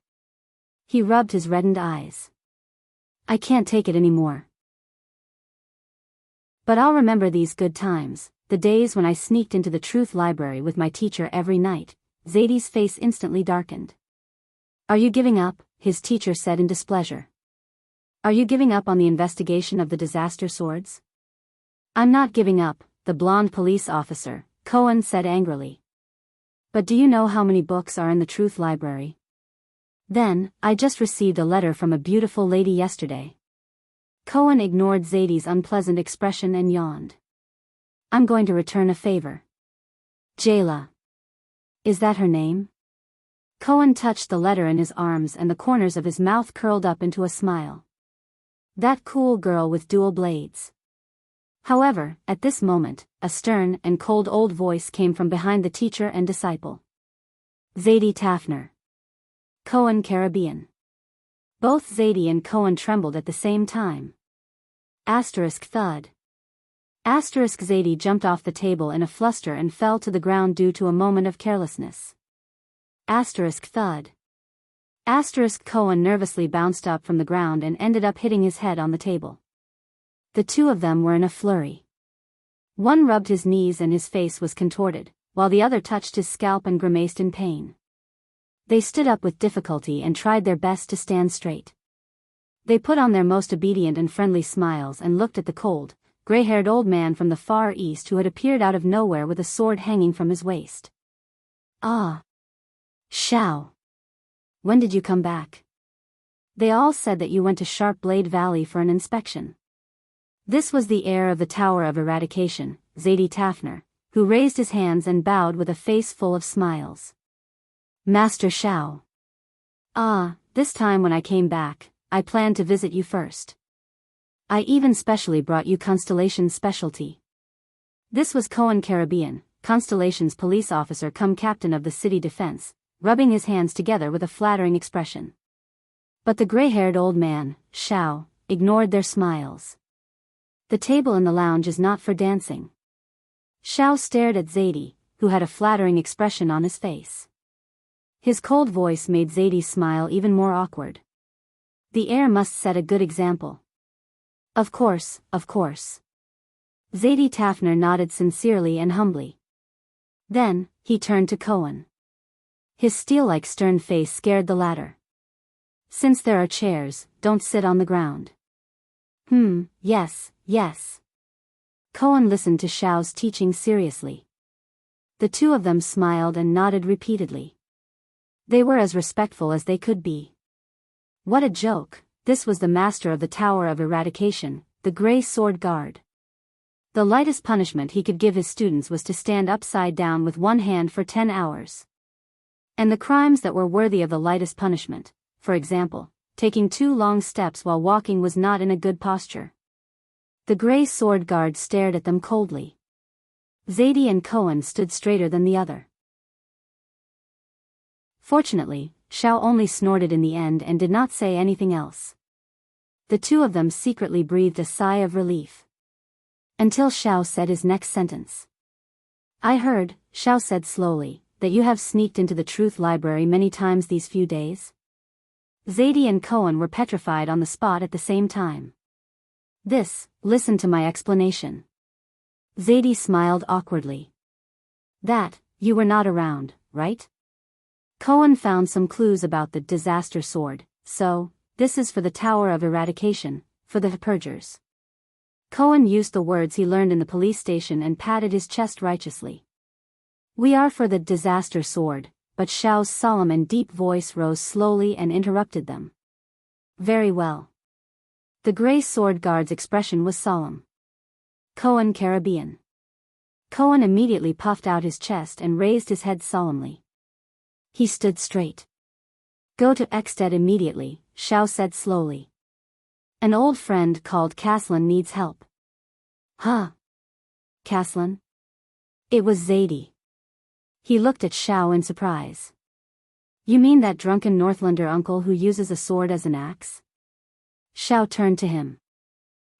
He rubbed his reddened eyes. I can't take it anymore. But I'll remember these good times, the days when I sneaked into the truth library with my teacher every night. Zadie's face instantly darkened. Are you giving up? His teacher said in displeasure. Are you giving up on the investigation of the disaster swords? I'm not giving up, the blonde police officer, Cohen said angrily. But do you know how many books are in the truth library? Then, I just received a letter from a beautiful lady yesterday. Cohen ignored Zadie's unpleasant expression and yawned. I'm going to return a favor. Jayla. Is that her name? Cohen touched the letter in his arms and the corners of his mouth curled up into a smile. That cool girl with dual blades. However, at this moment, a stern and cold old voice came from behind the teacher and disciple. Zadie Tafner. Cohen Caribbean. Both Zadie and Cohen trembled at the same time. Thud. Zadie jumped off the table in a fluster and fell to the ground due to a moment of carelessness. Thud. Cohen nervously bounced up from the ground and ended up hitting his head on the table. The two of them were in a flurry. One rubbed his knees and his face was contorted, while the other touched his scalp and grimaced in pain. They stood up with difficulty and tried their best to stand straight. They put on their most obedient and friendly smiles and looked at the cold, gray-haired old man from the Far East who had appeared out of nowhere with a sword hanging from his waist. Ah. Shao. When did you come back? They all said that you went to Sharp Blade Valley for an inspection. This was the heir of the Tower of Eradication, Zadie Tafner, who raised his hands and bowed with a face full of smiles. Master Xiao. Ah, this time when I came back, I planned to visit you first. I even specially brought you Constellation's specialty. This was Cohen Caribbean, Constellation's police officer come captain of the city defense, rubbing his hands together with a flattering expression. But the gray-haired old man, Xiao, ignored their smiles. The table in the lounge is not for dancing. Xiao stared at Zadie, who had a flattering expression on his face. His cold voice made Zadie's smile even more awkward. The heir must set a good example. Of course, of course. Zadie Tafner nodded sincerely and humbly. Then, he turned to Cohen. His steel-like stern face scared the latter. Since there are chairs, don't sit on the ground. Yes, yes. Cohen listened to Xiao's teaching seriously. The two of them smiled and nodded repeatedly. They were as respectful as they could be. What a joke, this was the master of the Tower of Eradication, the Grey Sword Guard. The lightest punishment he could give his students was to stand upside down with one hand for 10 hours. And the crimes that were worthy of the lightest punishment, for example, taking 2 long steps while walking, was not in a good posture. The Grey Sword Guard stared at them coldly. Zadie and Cohen stood straighter than the other. Fortunately, Xiao only snorted in the end and did not say anything else. The two of them secretly breathed a sigh of relief. Until Xiao said his next sentence. I heard, Xiao said slowly, that you have sneaked into the Truth Library many times these few days. Zadie and Cohen were petrified on the spot at the same time. Listen to my explanation. Zadie smiled awkwardly. That, you were not around, right? Cohen found some clues about the disaster sword, so, this is for the Tower of Eradication, for the purgers. Cohen used the words he learned in the police station and patted his chest righteously. We are for the disaster sword, but Xiao's solemn and deep voice rose slowly and interrupted them. Very well. The Grey Sword Guard's expression was solemn. Cohen Caribbean. Cohen immediately puffed out his chest and raised his head solemnly. He stood straight. Go to Exted immediately, Xiao said slowly. An old friend called Caslin needs help. Huh? Caslin? It was Zadie. He looked at Xiao in surprise. You mean that drunken Northlander uncle who uses a sword as an axe? Xiao turned to him.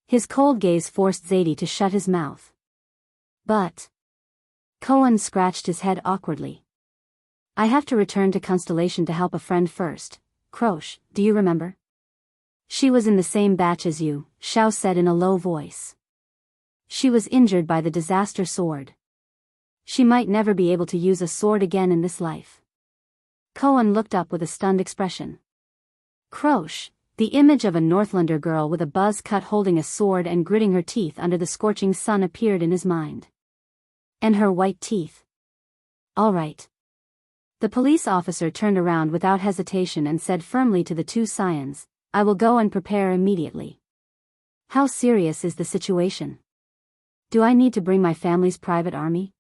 His cold gaze forced Zadie to shut his mouth. But... Cohen scratched his head awkwardly. I have to return to Constellation to help a friend first. Croche, do you remember? She was in the same batch as you, Xiao said in a low voice. She was injured by the disaster sword. She might never be able to use a sword again in this life. Cohen looked up with a stunned expression. Croche, the image of a Northlander girl with a buzz cut holding a sword and gritting her teeth under the scorching sun appeared in his mind. And her white teeth. All right. The police officer turned around without hesitation and said firmly to the two scions, I will go and prepare immediately. How serious is the situation? Do I need to bring my family's private army?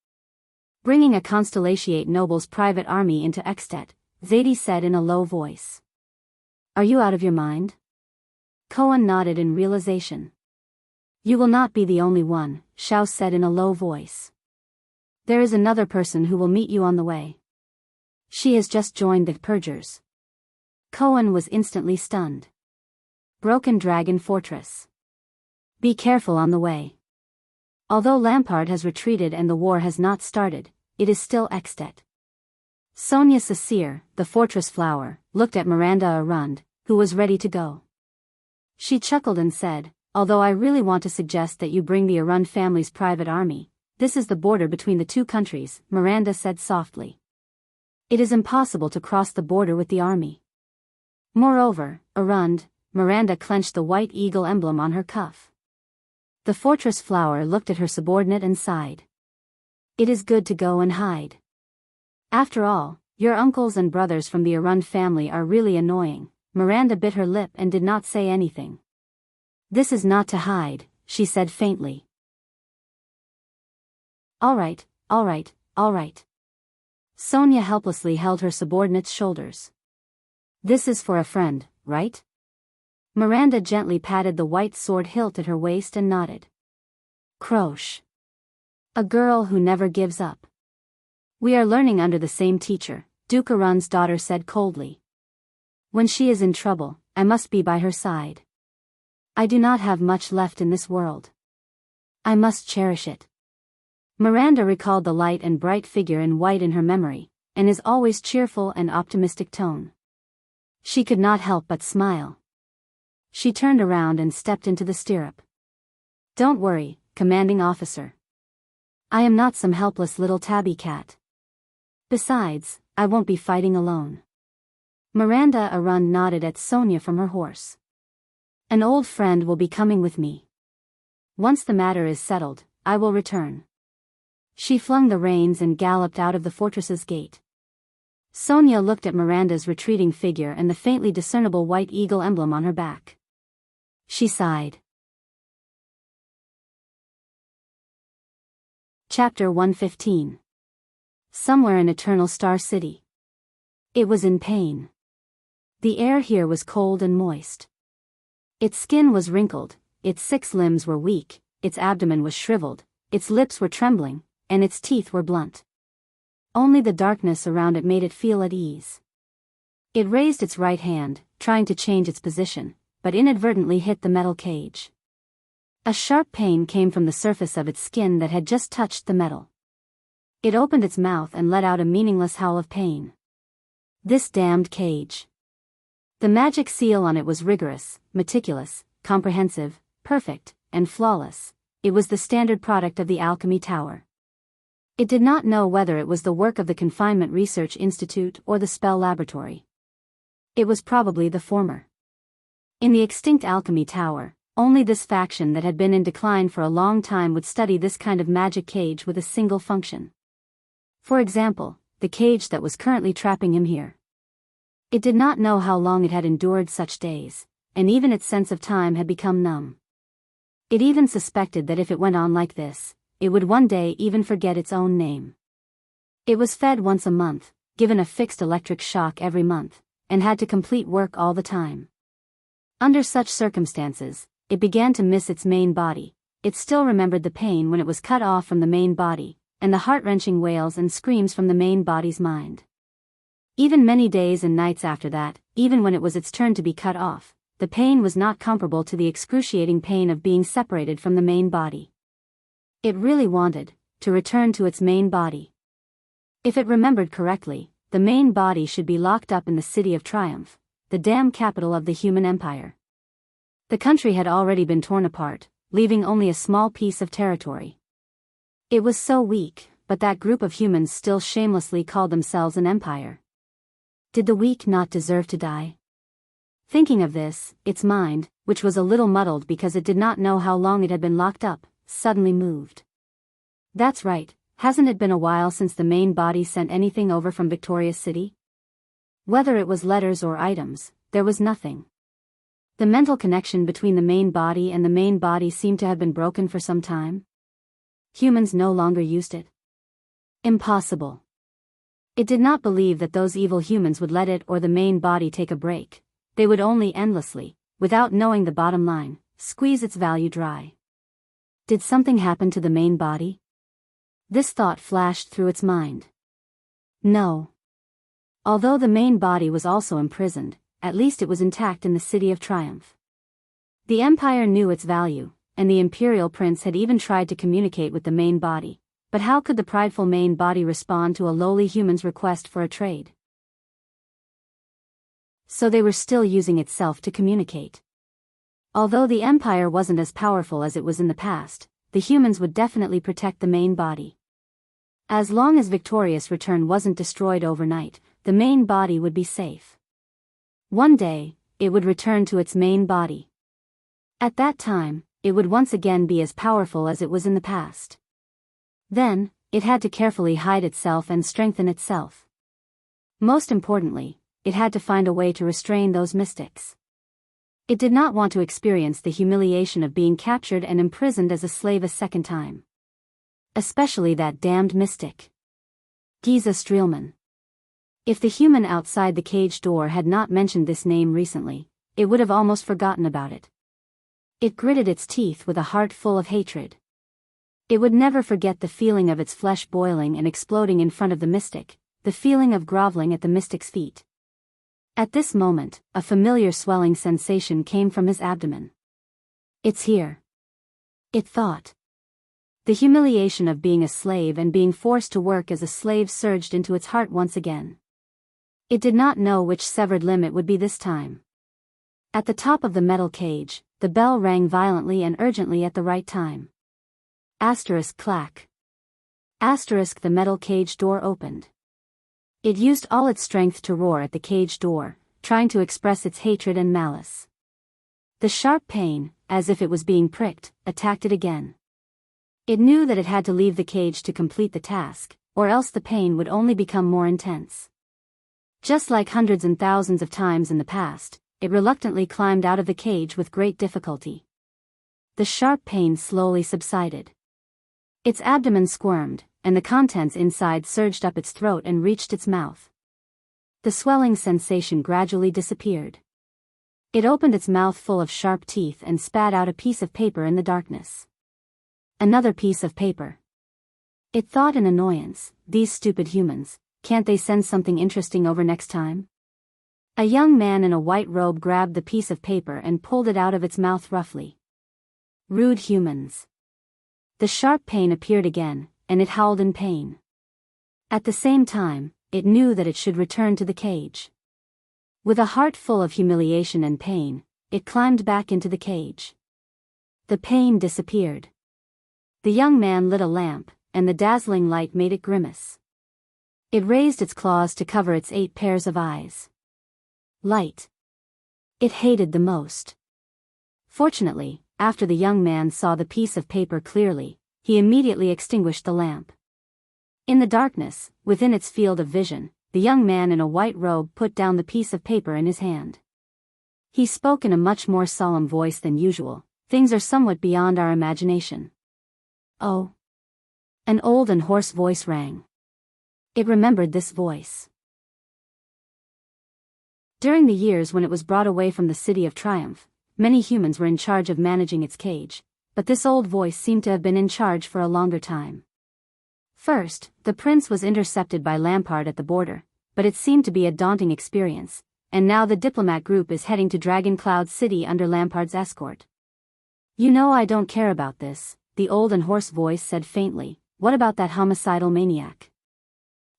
Bringing a Constellatiate noble's private army into Extet, Zadie said in a low voice. Are you out of your mind? Cohen nodded in realization. You will not be the only one, Xiao said in a low voice. There is another person who will meet you on the way. She has just joined the purgers. Cohen was instantly stunned. Broken Dragon Fortress. Be careful on the way. Although Lampard has retreated and the war has not started, it is still Extet. Sonia Sassir, the fortress flower, looked at Miranda Arund, who was ready to go. She chuckled and said, although I really want to suggest that you bring the Arund family's private army, this is the border between the two countries, Miranda said softly. It is impossible to cross the border with the army. Moreover, Arund, Miranda clenched the white eagle emblem on her cuff. The fortress flower looked at her subordinate and sighed. It is good to go and hide. After all, your uncles and brothers from the Arund family are really annoying. Miranda bit her lip and did not say anything. This is not to hide, she said faintly. All right, all right, all right. Sonia helplessly held her subordinate's shoulders. This is for a friend, right? Miranda gently patted the white sword hilt at her waist and nodded. Croche. A girl who never gives up. We are learning under the same teacher, Dukarun's daughter said coldly. When she is in trouble, I must be by her side. I do not have much left in this world. I must cherish it. Miranda recalled the light and bright figure in white in her memory, and his always cheerful and optimistic tone. She could not help but smile. She turned around and stepped into the stirrup. Don't worry, commanding officer. I am not some helpless little tabby cat. Besides, I won't be fighting alone. Miranda Arund nodded at Sonia from her horse. An old friend will be coming with me. Once the matter is settled, I will return. She flung the reins and galloped out of the fortress's gate. Sonia looked at Miranda's retreating figure and the faintly discernible white eagle emblem on her back. She sighed. Chapter 115. Somewhere in Eternal Star City. It was in pain. The air here was cold and moist. Its skin was wrinkled, its 6 limbs were weak, its abdomen was shriveled, its lips were trembling, and its teeth were blunt. Only the darkness around it made it feel at ease. It raised its right hand, trying to change its position, but inadvertently hit the metal cage. A sharp pain came from the surface of its skin that had just touched the metal. It opened its mouth and let out a meaningless howl of pain. This damned cage. The magic seal on it was rigorous, meticulous, comprehensive, perfect, and flawless. It was the standard product of the Alchemy Tower. It did not know whether it was the work of the Confinement Research Institute or the Spell Laboratory. It was probably the former. In the extinct Alchemy Tower, only this faction that had been in decline for a long time would study this kind of magic cage with a single function. For example, the cage that was currently trapping him here. It did not know how long it had endured such days, and even its sense of time had become numb. It even suspected that if it went on like this, it would one day even forget its own name. It was fed once a month, given a fixed electric shock every month, and had to complete work all the time. Under such circumstances, it began to miss its main body. It still remembered the pain when it was cut off from the main body, and the heart-wrenching wails and screams from the main body's mind. Even many days and nights after that, even when it was its turn to be cut off, the pain was not comparable to the excruciating pain of being separated from the main body. It really wanted to return to its main body. If it remembered correctly, the main body should be locked up in the City of Triumph, the damn capital of the human empire. The country had already been torn apart, leaving only a small piece of territory. It was so weak, but that group of humans still shamelessly called themselves an empire. Did the weak not deserve to die? Thinking of this, its mind, which was a little muddled because it did not know how long it had been locked up, suddenly moved. That's right, hasn't it been a while since the main body sent anything over from Victoria's City? Whether it was letters or items, there was nothing. The mental connection between the main body and the main body seemed to have been broken for some time. Humans no longer used it. Impossible. It did not believe that those evil humans would let it or the main body take a break. They would only endlessly, without knowing the bottom line, squeeze its value dry. Did something happen to the main body? This thought flashed through its mind. No. Although the main body was also imprisoned, at least it was intact in the City of Triumph. The Empire knew its value, and the Imperial Prince had even tried to communicate with the main body, but how could the prideful main body respond to a lowly human's request for a trade? So they were still using itself to communicate. Although the Empire wasn't as powerful as it was in the past, the humans would definitely protect the main body. As long as Victorious Return wasn't destroyed overnight, the main body would be safe. One day, it would return to its main body. At that time, it would once again be as powerful as it was in the past. Then, it had to carefully hide itself and strengthen itself. Most importantly, it had to find a way to restrain those mystics. It did not want to experience the humiliation of being captured and imprisoned as a slave a second time. Especially that damned mystic. Giza Streelman. If the human outside the cage door had not mentioned this name recently, it would have almost forgotten about it. It gritted its teeth with a heart full of hatred. It would never forget the feeling of its flesh boiling and exploding in front of the mystic, the feeling of groveling at the mystic's feet. At this moment, a familiar swelling sensation came from his abdomen. It's here. It thought. The humiliation of being a slave and being forced to work as a slave surged into its heart once again. It did not know which severed limb it would be this time. At the top of the metal cage, the bell rang violently and urgently at the right time. Asterisk clack. Asterisk the metal cage door opened. It used all its strength to roar at the cage door, trying to express its hatred and malice. The sharp pain, as if it was being pricked, attacked it again. It knew that it had to leave the cage to complete the task, or else the pain would only become more intense. Just like hundreds and thousands of times in the past, it reluctantly climbed out of the cage with great difficulty. The sharp pain slowly subsided. Its abdomen squirmed, and the contents inside surged up its throat and reached its mouth. The swelling sensation gradually disappeared. It opened its mouth full of sharp teeth and spat out a piece of paper in the darkness. Another piece of paper. It thought in annoyance, these stupid humans, can't they send something interesting over next time? A young man in a white robe grabbed the piece of paper and pulled it out of its mouth roughly. Rude humans. The sharp pain appeared again, and it howled in pain. At the same time, it knew that it should return to the cage. With a heart full of humiliation and pain, it climbed back into the cage. The pain disappeared. The young man lit a lamp, and the dazzling light made it grimace. It raised its claws to cover its 8 pairs of eyes. Light. It hated the most. Fortunately, after the young man saw the piece of paper clearly, he immediately extinguished the lamp. In the darkness, within its field of vision, the young man in a white robe put down the piece of paper in his hand. He spoke in a much more solemn voice than usual. Things are somewhat beyond our imagination. Oh. An old and hoarse voice rang. It remembered this voice. During the years when it was brought away from the City of Triumph, many humans were in charge of managing its cage, but this old voice seemed to have been in charge for a longer time. First, the prince was intercepted by Lampard at the border, but it seemed to be a daunting experience, and now the diplomat group is heading to Dragon Cloud City under Lampard's escort. You know I don't care about this, the old and hoarse voice said faintly. What about that homicidal maniac?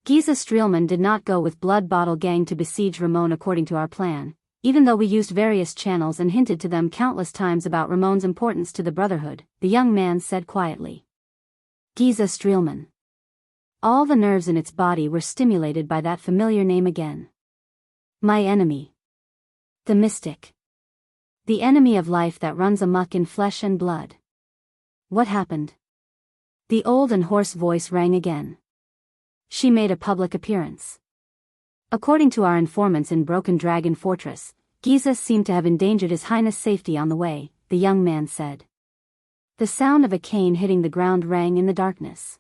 Giza Streelman did not go with Blood Bottle Gang to besiege Ramon according to our plan, even though we used various channels and hinted to them countless times about Ramon's importance to the Brotherhood, the young man said quietly. Giza Streelman. All the nerves in its body were stimulated by that familiar name again. My enemy. The mystic. The enemy of life that runs amok in flesh and blood. What happened? The old and hoarse voice rang again. She made a public appearance. According to our informants in Broken Dragon Fortress, Giza seemed to have endangered His Highness' safety on the way, the young man said. The sound of a cane hitting the ground rang in the darkness.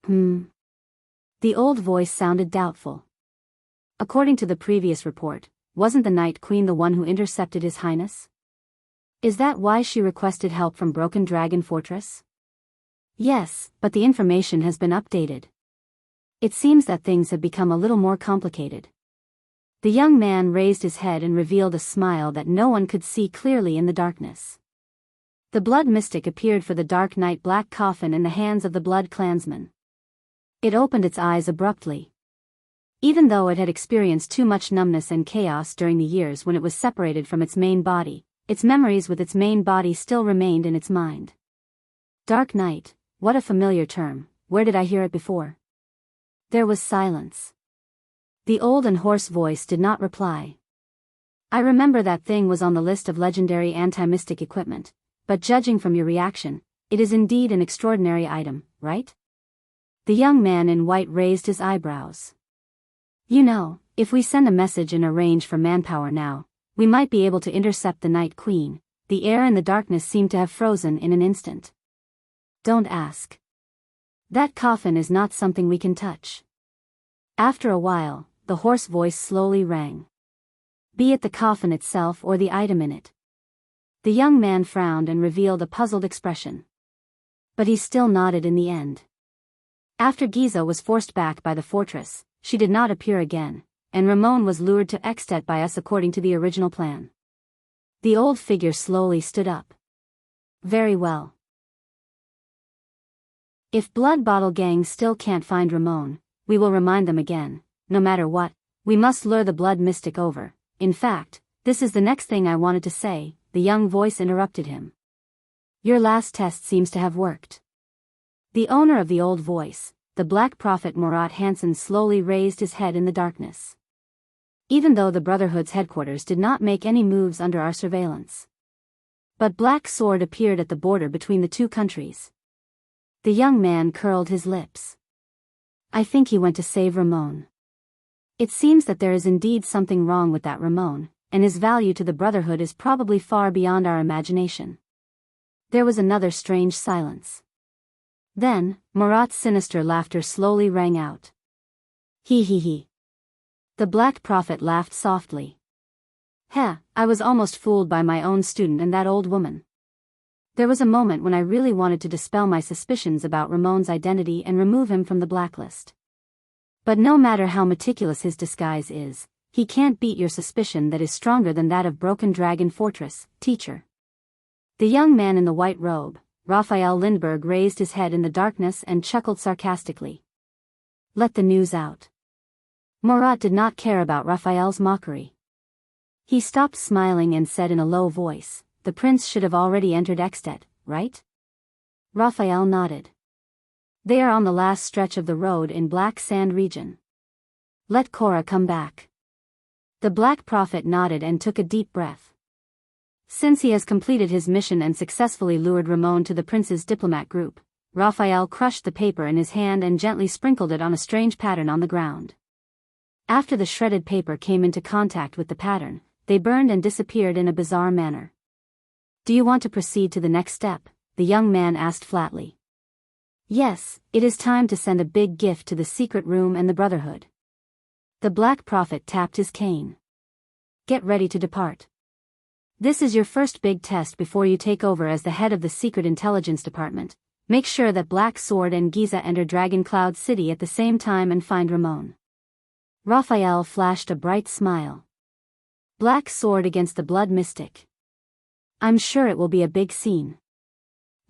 The old voice sounded doubtful. According to the previous report, wasn't the Night Queen the one who intercepted His Highness? Is that why she requested help from Broken Dragon Fortress? Yes, but the information has been updated. It seems that things have become a little more complicated. The young man raised his head and revealed a smile that no one could see clearly in the darkness. The blood mystic appeared for the Dark Knight Black Coffin in the hands of the Blood Clansman. It opened its eyes abruptly. Even though it had experienced too much numbness and chaos during the years when it was separated from its main body, its memories with its main body still remained in its mind. Dark Knight, what a familiar term, where did I hear it before? There was silence. The old and hoarse voice did not reply. I remember that thing was on the list of legendary anti-mystic equipment, but judging from your reaction, it is indeed an extraordinary item, right? The young man in white raised his eyebrows. You know, if we send a message and arrange for manpower now, we might be able to intercept the Night Queen. The air and the darkness seemed to have frozen in an instant. Don't ask. That coffin is not something we can touch. After a while, the hoarse voice slowly rang. Be it the coffin itself or the item in it. The young man frowned and revealed a puzzled expression. But he still nodded in the end. After Giza was forced back by the fortress, she did not appear again, and Ramon was lured to Extet by us according to the original plan. The old figure slowly stood up. Very well. If Blood Bottle Gang still can't find Ramon, we will remind them again, no matter what, we must lure the Blood Mystic over. In fact, this is the next thing I wanted to say, the young voice interrupted him. Your last test seems to have worked. The owner of the old voice, the Black Prophet Murat Hansen, slowly raised his head in the darkness. Even though the Brotherhood's headquarters did not make any moves under our surveillance. But Black Sword appeared at the border between the two countries. The young man curled his lips. I think he went to save Ramon. It seems that there is indeed something wrong with that Ramon, and his value to the Brotherhood is probably far beyond our imagination. There was another strange silence. Then, Murat's sinister laughter slowly rang out. He he he. The Black Prophet laughed softly. Heh, I was almost fooled by my own student and that old woman. There was a moment when I really wanted to dispel my suspicions about Ramon's identity and remove him from the blacklist. But no matter how meticulous his disguise is, he can't beat your suspicion that is stronger than that of Broken Dragon Fortress, teacher. The young man in the white robe, Raphael Lindbergh, raised his head in the darkness and chuckled sarcastically. Let the news out. Murat did not care about Raphael's mockery. He stopped smiling and said in a low voice, the prince should have already entered Extet, right? Raphael nodded. They are on the last stretch of the road in Black Sand region. Let Cora come back. The Black Prophet nodded and took a deep breath. Since he has completed his mission and successfully lured Ramon to the prince's diplomat group, Raphael crushed the paper in his hand and gently sprinkled it on a strange pattern on the ground. After the shredded paper came into contact with the pattern, they burned and disappeared in a bizarre manner. Do you want to proceed to the next step? The young man asked flatly. Yes, it is time to send a big gift to the secret room and the Brotherhood. The Black Prophet tapped his cane. Get ready to depart. This is your first big test before you take over as the head of the Secret Intelligence Department. Make sure that Black Sword and Giza enter Dragon Cloud City at the same time and find Ramon. Raphael flashed a bright smile. Black Sword against the Blood Mystic. I'm sure it will be a big scene.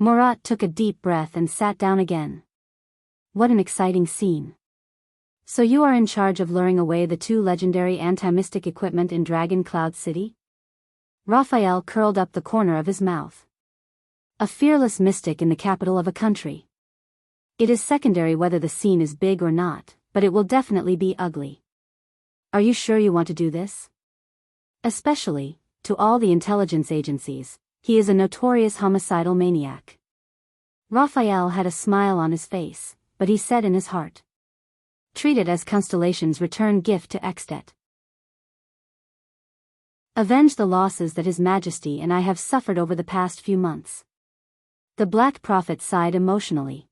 Murat took a deep breath and sat down again. What an exciting scene. So you are in charge of luring away the two legendary anti-mystic equipment in Dragon Cloud City? Raphael curled up the corner of his mouth. A fearless mystic in the capital of a country. It is secondary whether the scene is big or not, but it will definitely be ugly. Are you sure you want to do this? Especially, to all the intelligence agencies, he is a notorious homicidal maniac. Raphael had a smile on his face, but he said in his heart. Treat it as Constellation's return gift to Extet. Avenge the losses that His Majesty and I have suffered over the past few months. The Black Prophet sighed emotionally.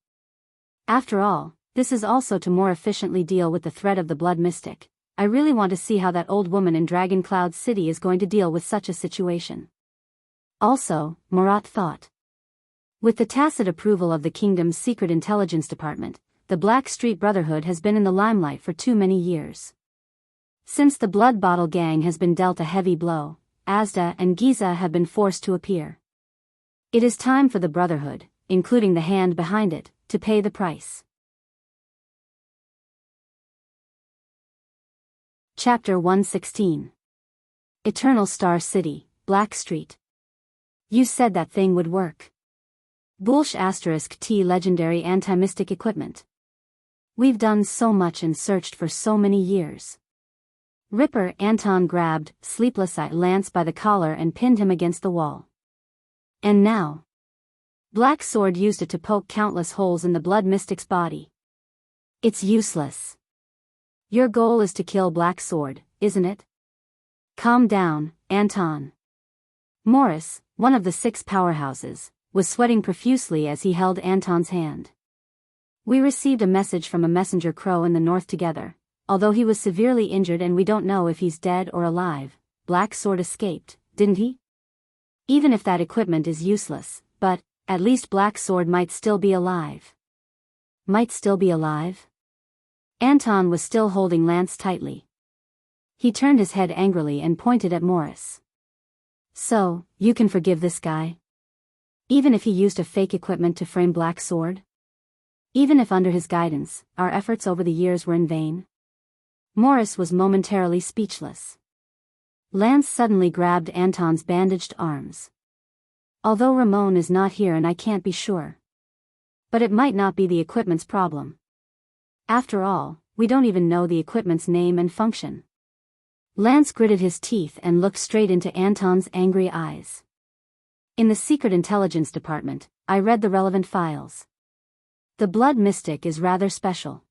After all, this is also to more efficiently deal with the threat of the Blood Mystic. I really want to see how that old woman in Dragon Cloud City is going to deal with such a situation. Also, Murat thought. With the tacit approval of the kingdom's secret intelligence department, the Black Street Brotherhood has been in the limelight for too many years. Since the Blood Bottle Gang has been dealt a heavy blow, Asda and Giza have been forced to appear. It is time for the Brotherhood, including the hand behind it, to pay the price. Chapter 116. Eternal Star City, Black Street. You said that thing would work. Bullsh *T legendary anti-mystic equipment. We've done so much and searched for so many years. Ripper Anton grabbed Sleepless Eye Lance by the collar and pinned him against the wall. And now? Black Sword used it to poke countless holes in the Blood Mystic's body. It's useless. Your goal is to kill Black Sword, isn't it? Calm down, Anton. Morris, one of the 6 powerhouses, was sweating profusely as he held Anton's hand. We received a message from a messenger crow in the north together. Although he was severely injured and we don't know if he's dead or alive, Black Sword escaped, didn't he? Even if that equipment is useless, but, at least Black Sword might still be alive. Might still be alive? Anton was still holding Lance tightly. He turned his head angrily and pointed at Morris. So, you can forgive this guy? Even if he used a fake equipment to frame Black Sword? Even if under his guidance, our efforts over the years were in vain? Morris was momentarily speechless. Lance suddenly grabbed Anton's bandaged arms. Although Ramon is not here and I can't be sure. But it might not be the equipment's problem. After all, we don't even know the equipment's name and function. Lance gritted his teeth and looked straight into Anton's angry eyes. In the Secret Intelligence Department, I read the relevant files. The Blood Mystic is rather special.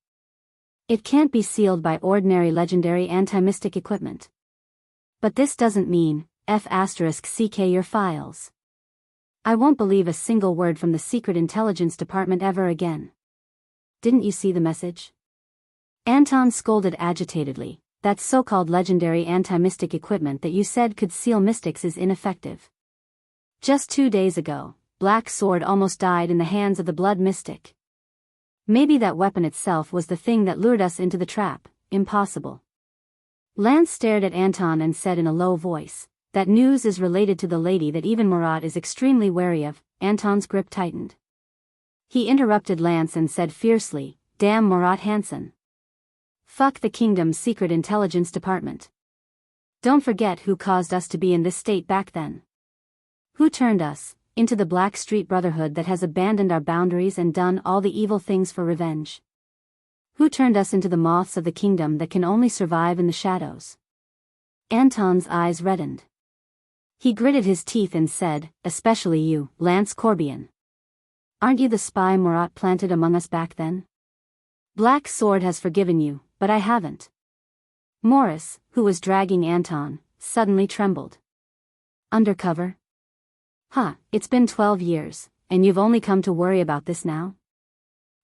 It can't be sealed by ordinary legendary anti-mystic equipment. But this doesn't mean, F***ck your files. I won't believe a single word from the Secret Intelligence Department ever again. Didn't you see the message? Anton scolded agitatedly. That so-called legendary anti-mystic equipment that you said could seal mystics is ineffective. Just 2 days ago, Black Sword almost died in the hands of the Blood Mystic. Maybe that weapon itself was the thing that lured us into the trap. Impossible. Lance stared at Anton and said in a low voice, that news is related to the lady that even Murat is extremely wary of. Anton's grip tightened. He interrupted Lance and said fiercely, damn Murat Hansen. Fuck the Kingdom's Secret Intelligence Department. Don't forget who caused us to be in this state back then. Who turned us into the Black Street Brotherhood that has abandoned our boundaries and done all the evil things for revenge? Who turned us into the moths of the kingdom that can only survive in the shadows? Anton's eyes reddened. He gritted his teeth and said, especially you, Lance Corbian. Aren't you the spy Murat planted among us back then? Black Sword has forgiven you, but I haven't. Morris, who was dragging Anton, suddenly trembled. Undercover? It's been 12 years, and you've only come to worry about this now?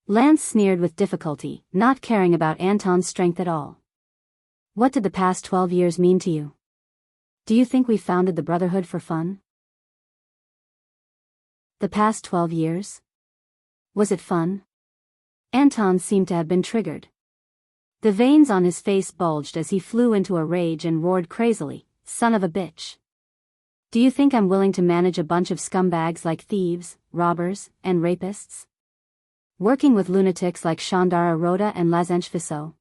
Lance sneered with difficulty, not caring about Anton's strength at all. What did the past 12 years mean to you? Do you think we founded the Brotherhood for fun? The past 12 years? Was it fun? Anton seemed to have been triggered. The veins on his face bulged as he flew into a rage and roared crazily, son of a bitch. Do you think I'm willing to manage a bunch of scumbags like thieves, robbers, and rapists? Working with lunatics like Chandara Rhoda and Lazench Fisso?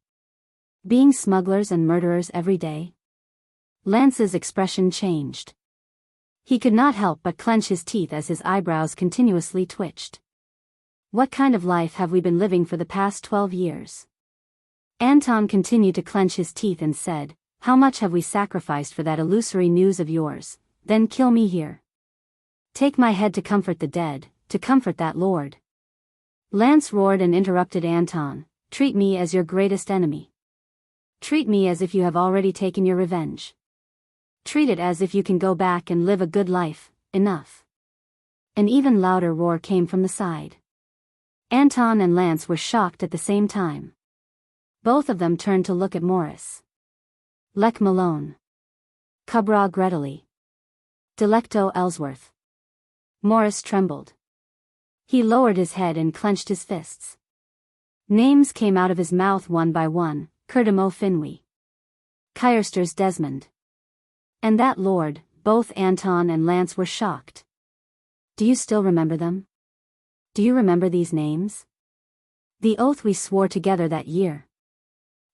Being smugglers and murderers every day? Lance's expression changed. He could not help but clench his teeth as his eyebrows continuously twitched. What kind of life have we been living for the past 12 years? Anton continued to clench his teeth and said, how much have we sacrificed for that illusory news of yours? Then kill me here. Take my head to comfort the dead, to comfort that lord. Lance roared and interrupted Anton, treat me as your greatest enemy. Treat me as if you have already taken your revenge. Treat it as if you can go back and live a good life, enough. An even louder roar came from the side. Anton and Lance were shocked at the same time. Both of them turned to look at Morris. Lech Malone. Cubra Greteley. Delecto Ellsworth. Morris trembled. He lowered his head and clenched his fists. Names came out of his mouth one by one, Curdimo Finwy. Kyrsters Desmond. And that lord. Both Anton and Lance were shocked. Do you still remember them? Do you remember these names? The oath we swore together that year.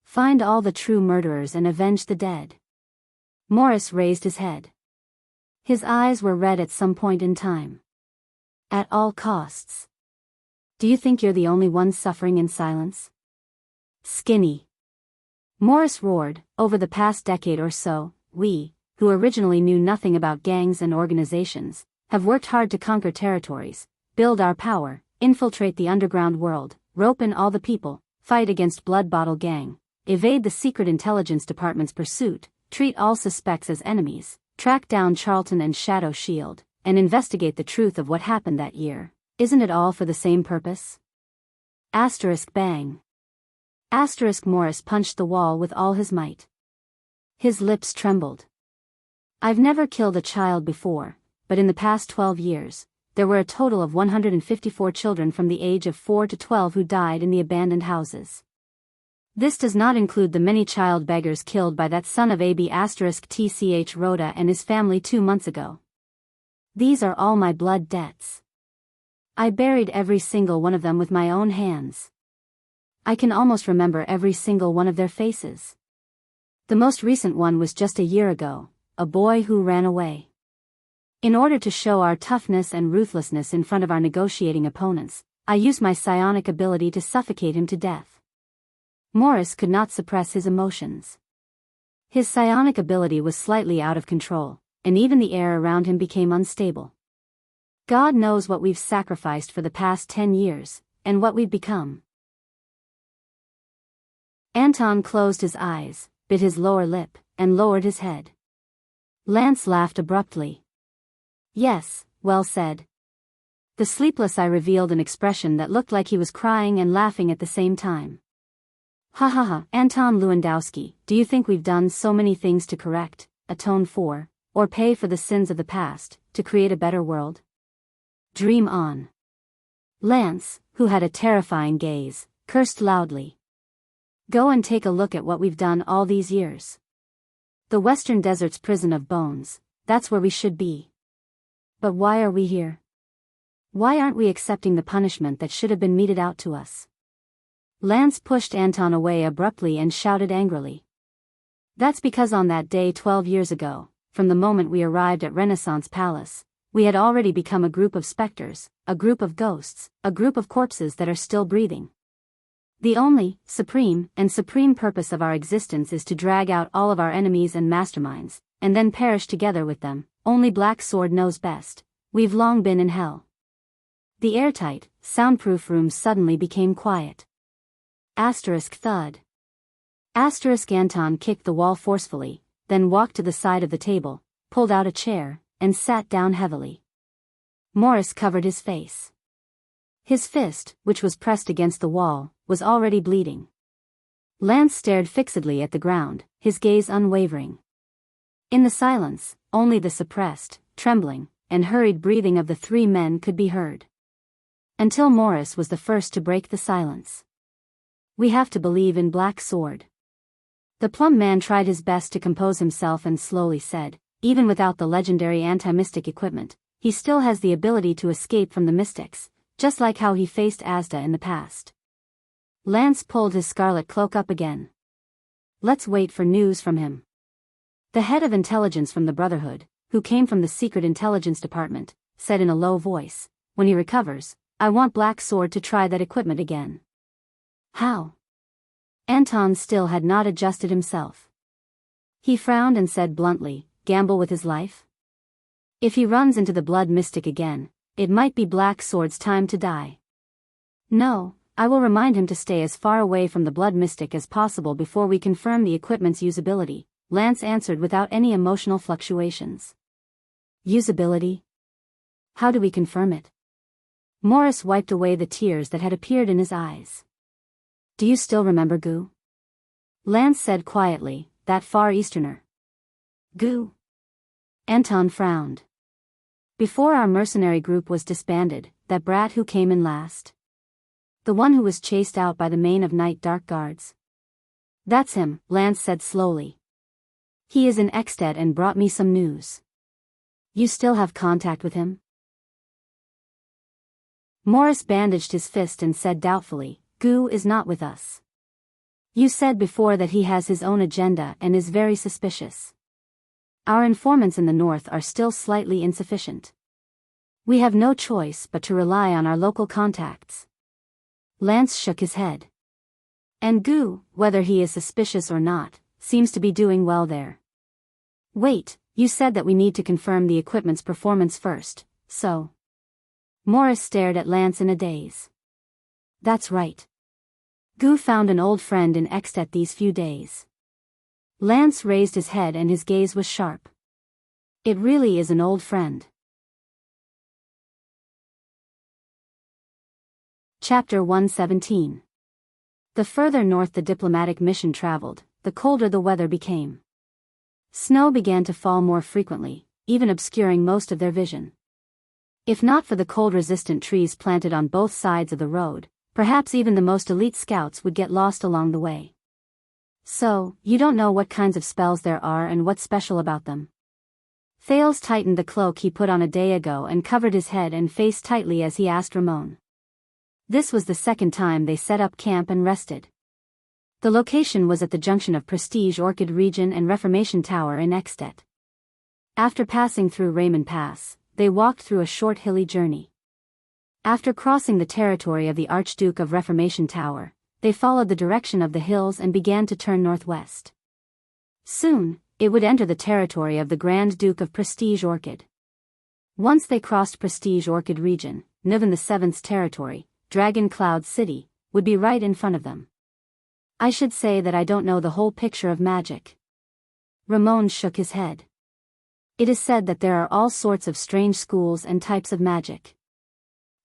Find all the true murderers and avenge the dead. Morris raised his head. His eyes were red at some point in time. At all costs. Do you think you're the only one suffering in silence? Skinny. Morris roared, over the past decade or so, we, who originally knew nothing about gangs and organizations, have worked hard to conquer territories, build our power, infiltrate the underground world, rope in all the people, fight against Blood Bottle Gang, evade the Secret Intelligence Department's pursuit, treat all suspects as enemies, track down Charlton and Shadow Shield, and investigate the truth of what happened that year. Isn't it all for the same purpose? Asterisk bang. Asterisk Morris punched the wall with all his might. His lips trembled. I've never killed a child before, but in the past 12 years, there were a total of 154 children from the age of 4 to 12 who died in the abandoned houses. This does not include the many child beggars killed by that son of AB *TCH Rhoda and his family 2 months ago. These are all my blood debts. I buried every single one of them with my own hands. I can almost remember every single one of their faces. The most recent one was just a year ago, a boy who ran away. In order to show our toughness and ruthlessness in front of our negotiating opponents, I used my psionic ability to suffocate him to death. Morris could not suppress his emotions. His psionic ability was slightly out of control, and even the air around him became unstable. God knows what we've sacrificed for the past 10 years, and what we've become. Anton closed his eyes, bit his lower lip, and lowered his head. Lance laughed abruptly. Yes, well said. The sleepless eye revealed an expression that looked like he was crying and laughing at the same time. Ha ha ha, Anton Lewandowski, do you think we've done so many things to correct, atone for, or pay for the sins of the past, to create a better world? Dream on. Lance, who had a terrifying gaze, cursed loudly. Go and take a look at what we've done all these years. The Western Desert's prison of bones, that's where we should be. But why are we here? Why aren't we accepting the punishment that should have been meted out to us? Lance pushed Anton away abruptly and shouted angrily. That's because on that day 12 years ago, from the moment we arrived at Renaissance Palace, we had already become a group of specters, a group of ghosts, a group of corpses that are still breathing. The only, supreme purpose of our existence is to drag out all of our enemies and masterminds, and then perish together with them. Only Black Sword knows best. We've long been in hell. The airtight, soundproof room suddenly became quiet. Asterisk thud. Asterisk Anton kicked the wall forcefully, then walked to the side of the table, pulled out a chair, and sat down heavily. Morris covered his face. His fist, which was pressed against the wall, was already bleeding. Lance stared fixedly at the ground, his gaze unwavering. In the silence, only the suppressed, trembling, and hurried breathing of the 3 men could be heard. Until Morris was the first to break the silence. We have to believe in Black Sword. The plump man tried his best to compose himself and slowly said, even without the legendary anti-mystic equipment, he still has the ability to escape from the mystics, just like how he faced Asda in the past. Lance pulled his scarlet cloak up again. Let's wait for news from him. The head of intelligence from the Brotherhood, who came from the Secret Intelligence Department, said in a low voice, when he recovers, I want Black Sword to try that equipment again. How? Anton still had not adjusted himself. He frowned and said bluntly, gamble with his life? If he runs into the blood mystic again, it might be Black Sword's time to die. No, I will remind him to stay as far away from the blood mystic as possible before we confirm the equipment's usability, Lance answered without any emotional fluctuations. Usability? How do we confirm it? Morris wiped away the tears that had appeared in his eyes. Do you still remember Gu? Lance said quietly, that Far Easterner. Gu? Anton frowned. Before our mercenary group was disbanded, that brat who came in last. The one who was chased out by the mane of night dark guards. That's him, Lance said slowly. He is in Ekstedt and brought me some news. You still have contact with him? Morris bandaged his fist and said doubtfully, Gu is not with us. You said before that he has his own agenda and is very suspicious. Our informants in the north are still slightly insufficient. We have no choice but to rely on our local contacts. Lance shook his head. And Gu, whether he is suspicious or not, seems to be doing well there. Wait, you said that we need to confirm the equipment's performance first, so... Morris stared at Lance in a daze. That's right. Gu found an old friend in Ekstedt these few days. Lance raised his head and his gaze was sharp. It really is an old friend. Chapter 117. The further north the diplomatic mission traveled, the colder the weather became. Snow began to fall more frequently, even obscuring most of their vision. If not for the cold-resistant trees planted on both sides of the road, perhaps even the most elite scouts would get lost along the way. So, you don't know what kinds of spells there are and what's special about them. Thales tightened the cloak he put on a day ago and covered his head and face tightly as he asked Ramon. This was the second time they set up camp and rested. The location was at the junction of Prestige Orchid Region and Reformation Tower in Extet. After passing through Raymond Pass, they walked through a short hilly journey. After crossing the territory of the Archduke of Reformation Tower, they followed the direction of the hills and began to turn northwest. Soon, it would enter the territory of the Grand Duke of Prestige Orchid. Once they crossed Prestige Orchid Region, Niven VII's territory, Dragon Cloud City, would be right in front of them. I should say that I don't know the whole picture of magic. Ramon shook his head. It is said that there are all sorts of strange schools and types of magic.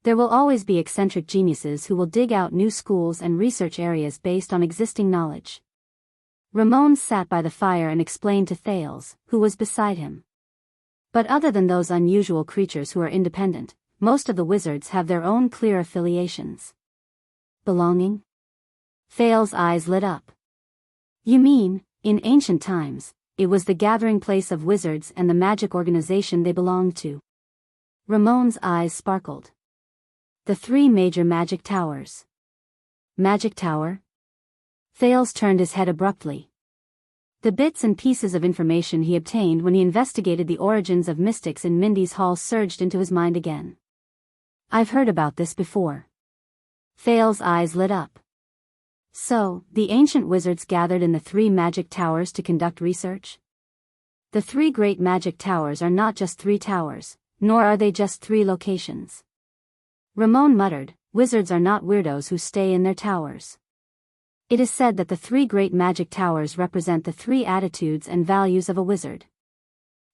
There will always be eccentric geniuses who will dig out new schools and research areas based on existing knowledge. Ramon sat by the fire and explained to Thales, who was beside him. But other than those unusual creatures who are independent, most of the wizards have their own clear affiliations. Belonging? Thales' eyes lit up. You mean, in ancient times, it was the gathering place of wizards and the magic organization they belonged to? Ramon's eyes sparkled. The 3 major magic towers. Magic tower? Thales turned his head abruptly. The bits and pieces of information he obtained when he investigated the origins of mystics in Mindy's Hall surged into his mind again. I've heard about this before. Thales' eyes lit up. So, the ancient wizards gathered in the 3 magic towers to conduct research? The 3 great magic towers are not just 3 towers, nor are they just 3 locations. Ramon muttered, wizards are not weirdos who stay in their towers. It is said that the 3 great magic towers represent the 3 attitudes and values of a wizard.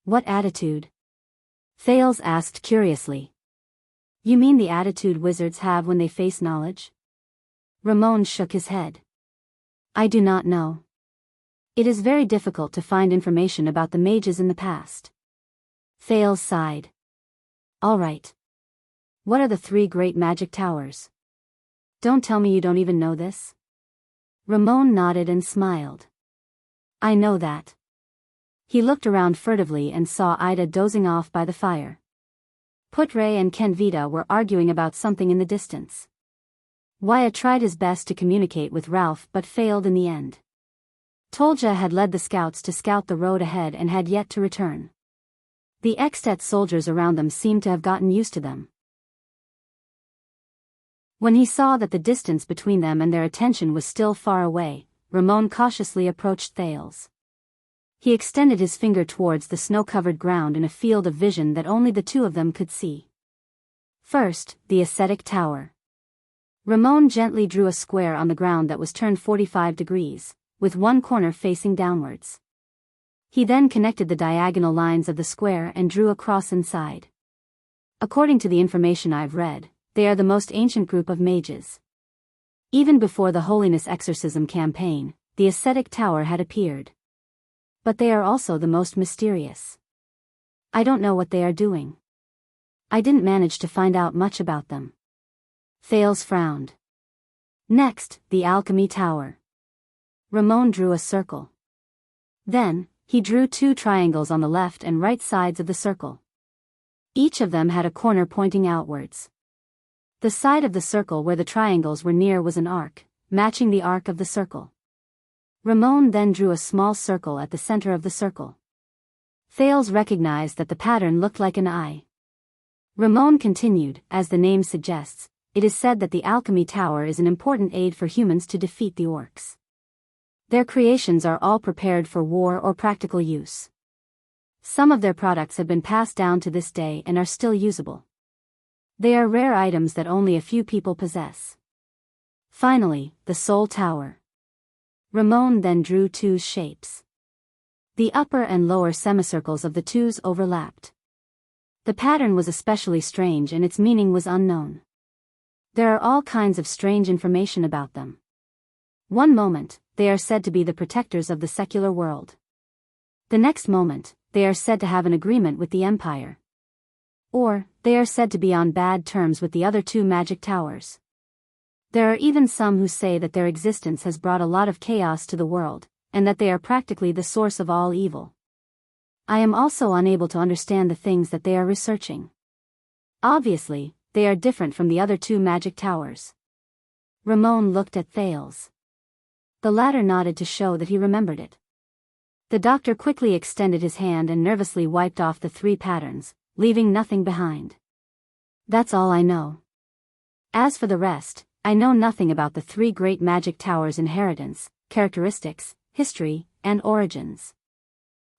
What attitude? Thales asked curiously. You mean the attitude wizards have when they face knowledge? Ramon shook his head. I do not know. It is very difficult to find information about the mages in the past. Thales sighed. All right. What are the 3 great magic towers? Don't tell me you don't even know this. Ramon nodded and smiled. I know that. He looked around furtively and saw Ida dozing off by the fire. Putre and Kenvita were arguing about something in the distance. Wyatt tried his best to communicate with Ralph but failed in the end. Tolja had led the scouts to scout the road ahead and had yet to return. The Extet soldiers around them seemed to have gotten used to them. When he saw that the distance between them and their attention was still far away, Ramon cautiously approached Thales. He extended his finger towards the snow-covered ground in a field of vision that only the 2 of them could see. First, the ascetic tower. Ramon gently drew a square on the ground that was turned 45 degrees, with one corner facing downwards. He then connected the diagonal lines of the square and drew a cross inside. According to the information I've read, they are the most ancient group of mages. Even before the Holiness Exorcism campaign, the ascetic tower had appeared. But they are also the most mysterious. I don't know what they are doing. I didn't manage to find out much about them. Thales frowned. Next, the alchemy tower. Ramon drew a circle. Then, he drew 2 triangles on the left and right sides of the circle. Each of them had a corner pointing outwards. The side of the circle where the triangles were near was an arc, matching the arc of the circle. Ramon then drew a small circle at the center of the circle. Thales recognized that the pattern looked like an eye. Ramon continued, as the name suggests, it is said that the alchemy tower is an important aid for humans to defeat the orcs. Their creations are all prepared for war or practical use. Some of their products have been passed down to this day and are still usable. They are rare items that only a few people possess. Finally, the soul tower. Ramon then drew 2 shapes. The upper and lower semicircles of the 2s overlapped. The pattern was especially strange and its meaning was unknown. There are all kinds of strange information about them. One moment, they are said to be the protectors of the secular world. The next moment, they are said to have an agreement with the empire. Or, they are said to be on bad terms with the other two magic towers. There are even some who say that their existence has brought a lot of chaos to the world, and that they are practically the source of all evil. I am also unable to understand the things that they are researching. Obviously, they are different from the other two magic towers. Ramon looked at Thales. The latter nodded to show that he remembered it. The doctor quickly extended his hand and nervously wiped off the 3 patterns, leaving nothing behind. That's all I know. As for the rest, I know nothing about the 3 great magic towers' inheritance, characteristics, history, and origins.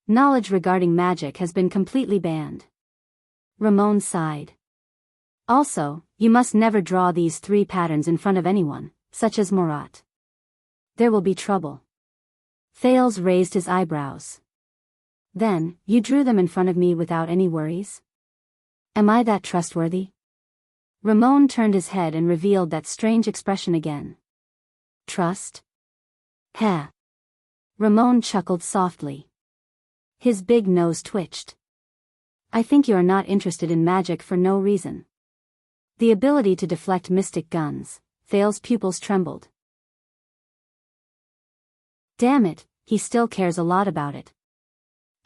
Knowledge regarding magic has been completely banned. Ramon sighed. Also, you must never draw these 3 patterns in front of anyone, such as Murat. There will be trouble. Thales raised his eyebrows. Then, you drew them in front of me without any worries? Am I that trustworthy? Ramon turned his head and revealed that strange expression again. Trust? Heh. Ramon chuckled softly. His big nose twitched. I think you are not interested in magic for no reason. The ability to deflect mystic guns. Thales' pupils trembled. Damn it, he still cares a lot about it.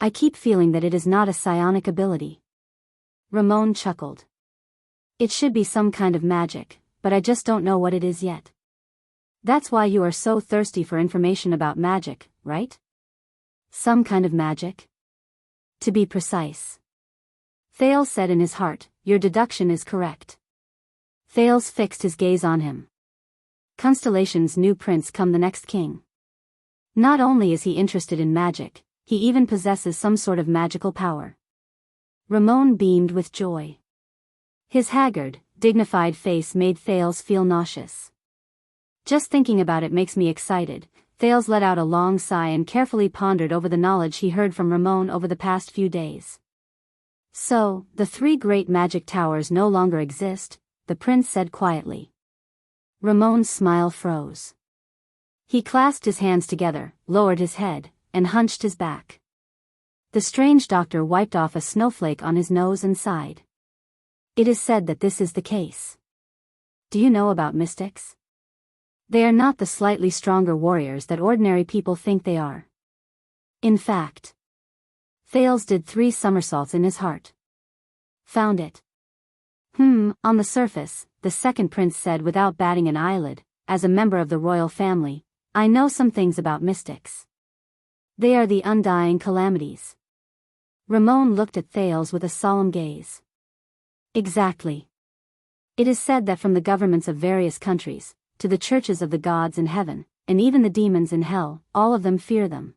I keep feeling that it is not a psionic ability. Ramon chuckled. It should be some kind of magic, but I just don't know what it is yet. That's why you are so thirsty for information about magic, right? Some kind of magic? To be precise. Thales said in his heart, your deduction is correct. Thales fixed his gaze on him. Constellation's new prince come the next king. Not only is he interested in magic, he even possesses some sort of magical power. Ramon beamed with joy. His haggard, dignified face made Thales feel nauseous. Just thinking about it makes me excited. Thales let out a long sigh and carefully pondered over the knowledge he heard from Ramon over the past few days. So, the 3 great magic towers no longer exist, the prince said quietly. Ramon's smile froze. He clasped his hands together, lowered his head, and hunched his back. The strange doctor wiped off a snowflake on his nose and sighed. It is said that this is the case. Do you know about mystics? They are not the slightly stronger warriors that ordinary people think they are. In fact, Thales did 3 somersaults in his heart. Found it. On the surface, the second prince said without batting an eyelid, as a member of the royal family, I know some things about mystics. They are the undying calamities. Ramon looked at Thales with a solemn gaze. Exactly. It is said that from the governments of various countries, to the churches of the gods in heaven, and even the demons in hell, all of them fear them.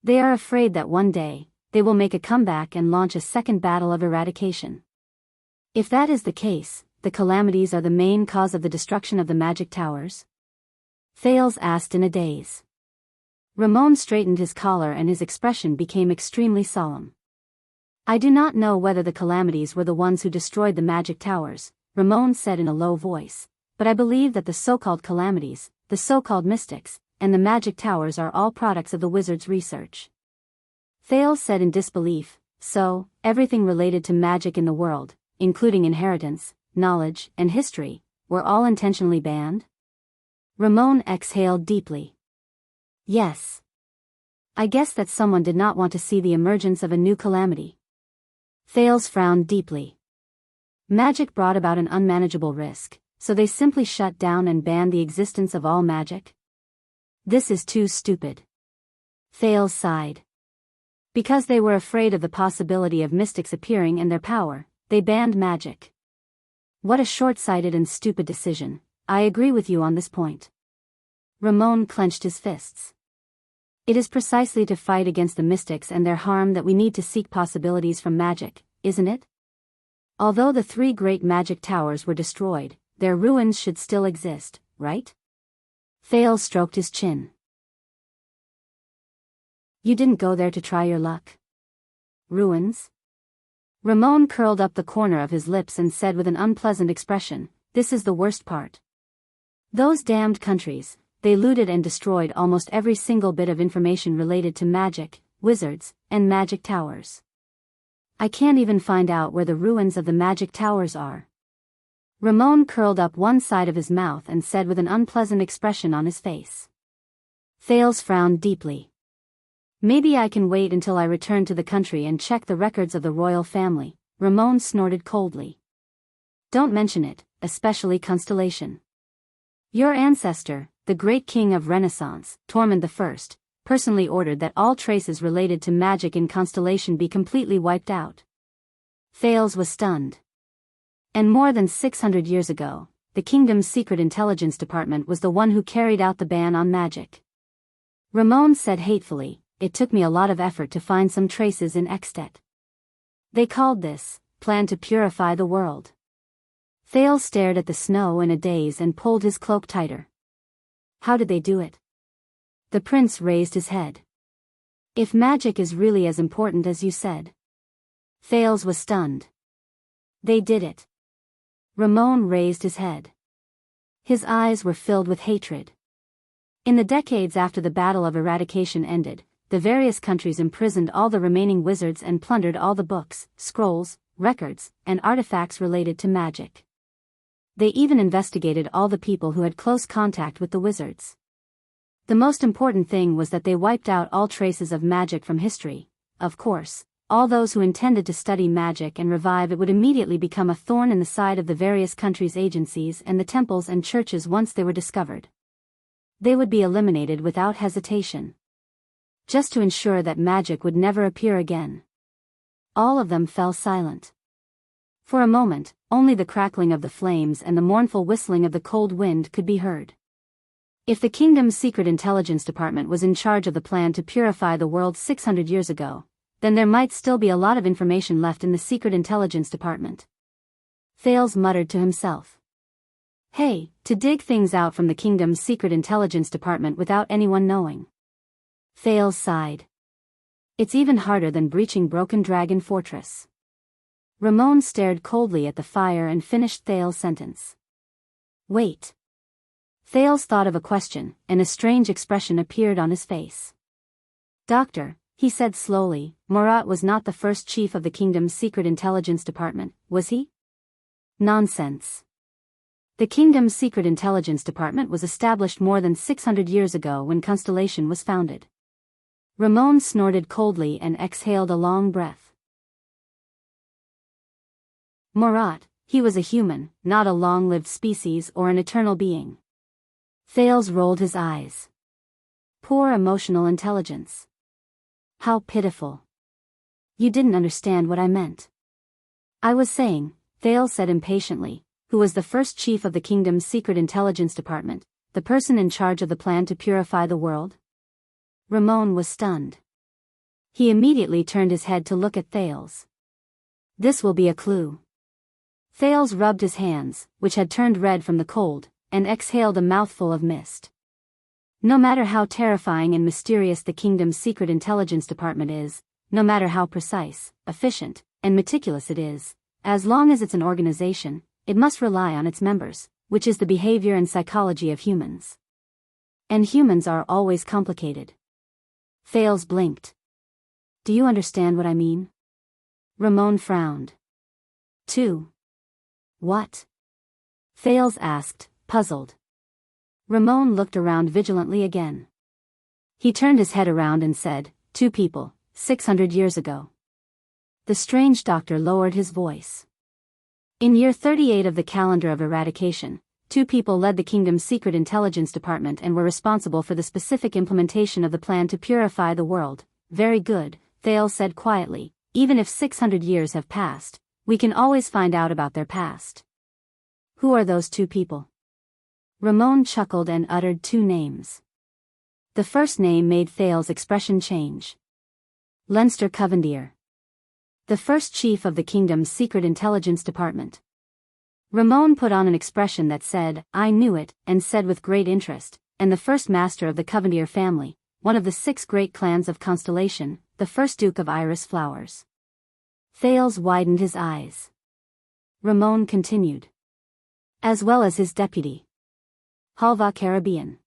They are afraid that one day, they will make a comeback and launch a second battle of eradication. If that is the case, the calamities are the main cause of the destruction of the magic towers? Thales asked in a daze. Ramon straightened his collar and his expression became extremely solemn. I do not know whether the calamities were the ones who destroyed the magic towers, Ramon said in a low voice, but I believe that the so-called calamities, the so-called mystics, and the magic towers are all products of the wizard's research. Thales said in disbelief, so, everything related to magic in the world, including inheritance, knowledge, and history, were all intentionally banned? Ramon exhaled deeply. Yes. I guess that someone did not want to see the emergence of a new calamity. Thales frowned deeply. Magic brought about an unmanageable risk, so they simply shut down and banned the existence of all magic? This is too stupid. Thales sighed. Because they were afraid of the possibility of mystics appearing and their power, they banned magic. What a short-sighted and stupid decision. I agree with you on this point. Ramon clenched his fists. It is precisely to fight against the mystics and their harm that we need to seek possibilities from magic, isn't it? Although the 3 great magic towers were destroyed, their ruins should still exist, right? Thales stroked his chin. You didn't go there to try your luck? Ruins? Ramon curled up the corner of his lips and said with an unpleasant expression, this is the worst part. Those damned countries, they looted and destroyed almost every single bit of information related to magic, wizards, and magic towers. I can't even find out where the ruins of the magic towers are. Ramon curled up one side of his mouth and said with an unpleasant expression on his face. Thales frowned deeply. Maybe I can wait until I return to the country and check the records of the royal family, Ramon snorted coldly. Don't mention it, especially Constellation. Your ancestor, the great king of Renaissance, Tormund I, personally ordered that all traces related to magic in Constellation be completely wiped out. Thales was stunned. And more than 600 years ago, the kingdom's secret intelligence department was the one who carried out the ban on magic. Ramon said hatefully, it took me a lot of effort to find some traces in Extet. They called this, plan to purify the world. Thales stared at the snow in a daze and pulled his cloak tighter. How did they do it? The prince raised his head. If magic is really as important as you said. Thales was stunned. They did it. Ramon raised his head. His eyes were filled with hatred. In the decades after the Battle of Eradication ended, the various countries imprisoned all the remaining wizards and plundered all the books, scrolls, records, and artifacts related to magic. They even investigated all the people who had close contact with the wizards. The most important thing was that they wiped out all traces of magic from history. Of course, all those who intended to study magic and revive it would immediately become a thorn in the side of the various countries' agencies and the temples and churches once they were discovered. They would be eliminated without hesitation. Just to ensure that magic would never appear again. All of them fell silent. For a moment, only the crackling of the flames and the mournful whistling of the cold wind could be heard. If the kingdom's secret intelligence department was in charge of the plan to purify the world 600 years ago, then there might still be a lot of information left in the secret intelligence department. Thales muttered to himself. Hey, to dig things out from the kingdom's secret intelligence department without anyone knowing. Thales sighed. It's even harder than breaching Broken Dragon Fortress. Ramon stared coldly at the fire and finished Thales' sentence. Wait. Thales thought of a question, and a strange expression appeared on his face. Doctor, he said slowly, Murat was not the first chief of the kingdom's secret intelligence department, was he? Nonsense. The kingdom's secret intelligence department was established more than 600 years ago when Constellation was founded. Ramon snorted coldly and exhaled a long breath. Murat, he was a human, not a long-lived species or an eternal being. Thales rolled his eyes. Poor emotional intelligence. How pitiful. You didn't understand what I meant. I was saying, Thales said impatiently, who was the first chief of the kingdom's secret intelligence department, the person in charge of the plan to purify the world? Ramon was stunned. He immediately turned his head to look at Thales. This will be a clue. Thales rubbed his hands, which had turned red from the cold, and exhaled a mouthful of mist. No matter how terrifying and mysterious the kingdom's secret intelligence department is, no matter how precise, efficient, and meticulous it is, as long as it's an organization, it must rely on its members, which is the behavior and psychology of humans. And humans are always complicated. Thales blinked. Do you understand what I mean? Ramon frowned. 2. What? Thales asked, puzzled. Ramon looked around vigilantly again. He turned his head around and said, 2 people, 600 years ago. The strange doctor lowered his voice. In year 38 of the calendar of eradication, 2 people led the kingdom's secret intelligence department and were responsible for the specific implementation of the plan to purify the world. Very good, Thales said quietly, even if 600 years have passed, we can always find out about their past. Who are those 2 people? Ramon chuckled and uttered 2 names. The first name made Thales' expression change. Leinster Covendier. The first chief of the kingdom's secret intelligence department. Ramon put on an expression that said, I knew it, and said with great interest, and the first master of the Covendier family, one of the 6 great clans of Constellation, the first Duke of Iris Flowers. Thales widened his eyes. Ramon continued. as well as his deputy. Halva Caribbean.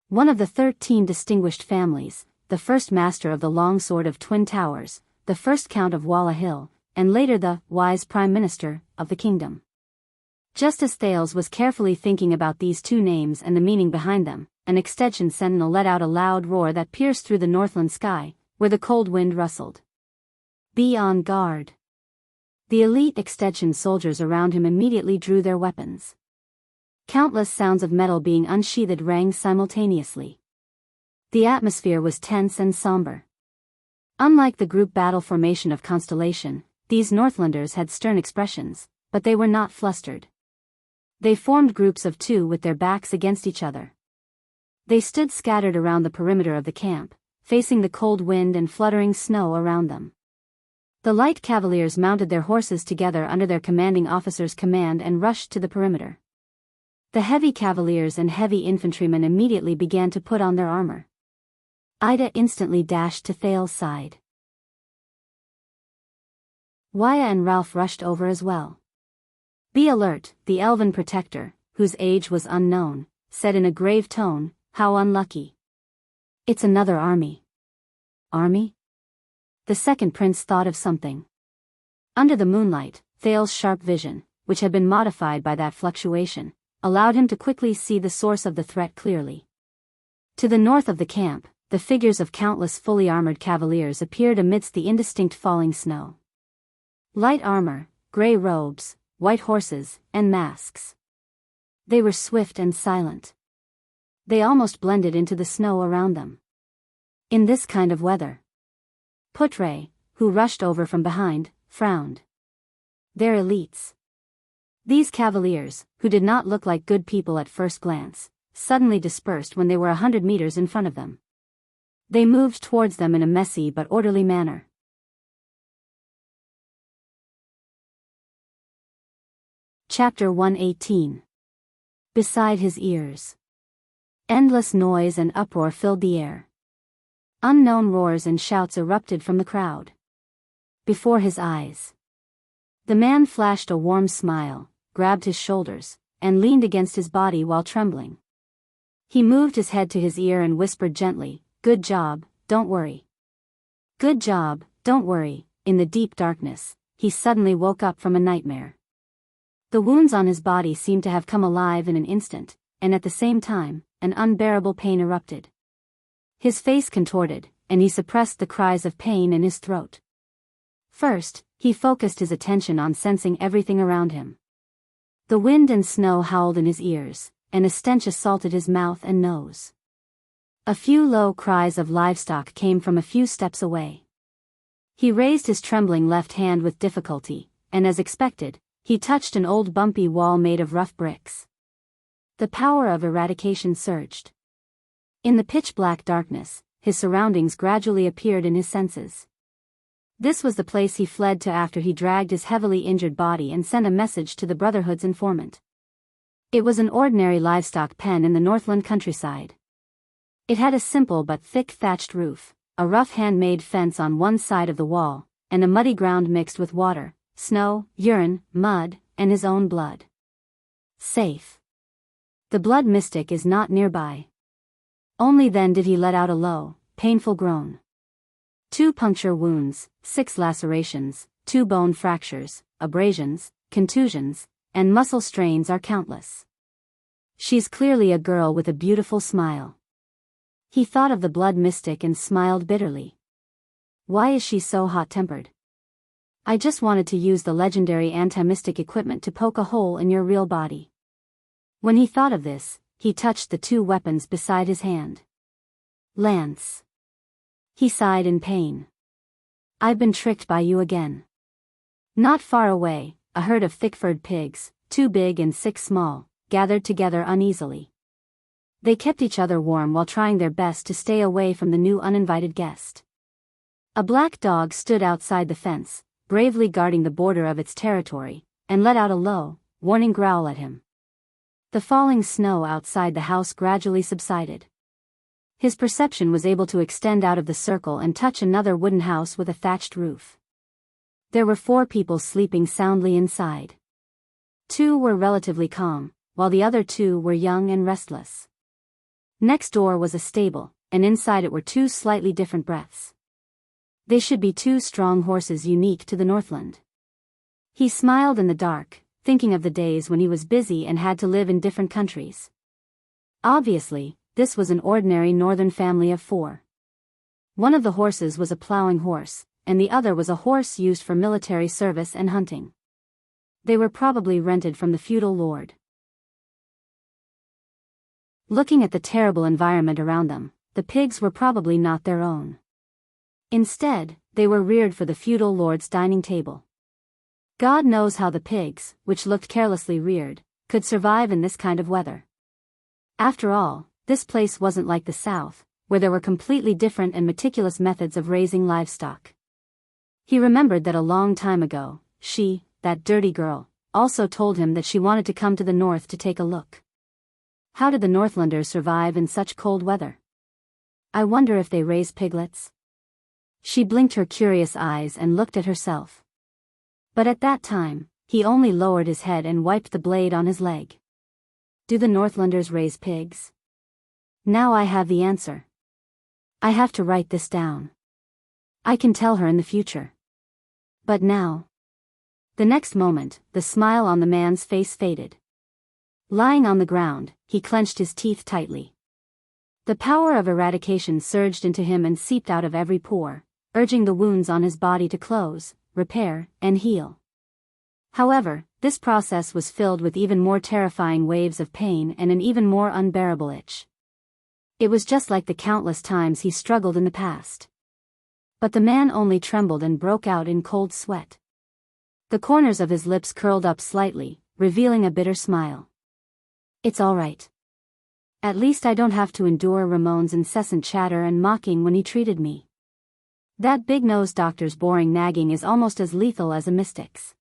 One of the 13 distinguished families, the first master of the Long Sword of Twin Towers, the first Count of Walla Hill, and later the wise Prime Minister of the kingdom. Just as Thales was carefully thinking about these two names and the meaning behind them, an extension sentinel let out a loud roar that pierced through the northland sky, where the cold wind rustled. "Be on guard." The elite extension soldiers around him immediately drew their weapons. Countless sounds of metal being unsheathed rang simultaneously. The atmosphere was tense and somber. Unlike the group battle formation of Constellation, these Northlanders had stern expressions, but they were not flustered. They formed groups of two with their backs against each other. They stood scattered around the perimeter of the camp, facing the cold wind and fluttering snow around them. The light cavaliers mounted their horses together under their commanding officer's command and rushed to the perimeter. The heavy cavaliers and heavy infantrymen immediately began to put on their armor. Ida instantly dashed to Thales' side. Waya and Ralph rushed over as well. "Be alert," the elven protector, whose age was unknown, said in a grave tone. "How unlucky. It's another army." "Army?" The second prince thought of something. Under the moonlight, Thales' sharp vision, which had been modified by that fluctuation, allowed him to quickly see the source of the threat clearly. To the north of the camp, the figures of countless fully armored cavaliers appeared amidst the indistinct falling snow. Light armor, gray robes, white horses, and masks. They were swift and silent. They almost blended into the snow around them. In this kind of weather. Putre, who rushed over from behind, frowned. "They're elites." These cavaliers, who did not look like good people at first glance, suddenly dispersed when they were 100 meters in front of them. They moved towards them in a messy but orderly manner. Chapter 118. Beside his ears. Endless noise and uproar filled the air. Unknown roars and shouts erupted from the crowd. Before his eyes. The man flashed a warm smile, grabbed his shoulders, and leaned against his body while trembling. He moved his head to his ear and whispered gently, "Good job, don't worry." Good job, don't worry. In the deep darkness, he suddenly woke up from a nightmare. The wounds on his body seemed to have come alive in an instant, and at the same time, an unbearable pain erupted. His face contorted, and he suppressed the cries of pain in his throat. First, he focused his attention on sensing everything around him. The wind and snow howled in his ears, and a stench assaulted his mouth and nose. A few low cries of livestock came from a few steps away. He raised his trembling left hand with difficulty, and as expected, he touched an old bumpy wall made of rough bricks. The power of eradication surged. In the pitch-black darkness, his surroundings gradually appeared in his senses. This was the place he fled to after he dragged his heavily injured body and sent a message to the Brotherhood's informant. It was an ordinary livestock pen in the Northland countryside. It had a simple but thick thatched roof, a rough handmade fence on one side of the wall, and a muddy ground mixed with water, snow, urine, mud, and his own blood. Safe. The blood mystic is not nearby. Only then did he let out a low, painful groan. 2 puncture wounds, 6 lacerations, 2 bone fractures, abrasions, contusions, and muscle strains are countless. She's clearly a girl with a beautiful smile. He thought of the blood mystic and smiled bitterly. Why is she so hot-tempered? I just wanted to use the legendary anti-mystic equipment to poke a hole in your real body. When he thought of this, he touched the 2 weapons beside his hand. Lance. He sighed in pain. I've been tricked by you again. Not far away, a herd of thick-furred pigs, 2 big and 6 small, gathered together uneasily. They kept each other warm while trying their best to stay away from the new uninvited guest. A black dog stood outside the fence, bravely guarding the border of its territory, and let out a low, warning growl at him. The falling snow outside the house gradually subsided. His perception was able to extend out of the circle and touch another wooden house with a thatched roof. There were 4 people sleeping soundly inside. Two were relatively calm, while the other two were young and restless. Next door was a stable, and inside it were two slightly different breaths. They should be two strong horses unique to the Northland. He smiled in the dark, thinking of the days when he was busy and had to live in different countries. Obviously, this was an ordinary northern family of four. One of the horses was a plowing horse, and the other was a horse used for military service and hunting. They were probably rented from the feudal lord. Looking at the terrible environment around them, the pigs were probably not their own. Instead, they were reared for the feudal lord's dining table. God knows how the pigs, which looked carelessly reared, could survive in this kind of weather. After all, this place wasn't like the South, where there were completely different and meticulous methods of raising livestock. He remembered that a long time ago, she, that dirty girl, also told him that she wanted to come to the north to take a look. How did the Northlanders survive in such cold weather? I wonder if they raise piglets? She blinked her curious eyes and looked at herself. But at that time, he only lowered his head and wiped the blade on his leg. Do the Northlanders raise pigs? Now I have the answer. I have to write this down. I can tell her in the future. But now. The next moment, the smile on the man's face faded. Lying on the ground, he clenched his teeth tightly. The power of eradication surged into him and seeped out of every pore, urging the wounds on his body to close, repair, and heal. However, this process was filled with even more terrifying waves of pain and an even more unbearable itch. It was just like the countless times he struggled in the past. But the man only trembled and broke out in cold sweat. The corners of his lips curled up slightly, revealing a bitter smile. It's all right. At least I don't have to endure Ramon's incessant chatter and mocking when he treated me. That big-nosed doctor's boring nagging is almost as lethal as a mystic's.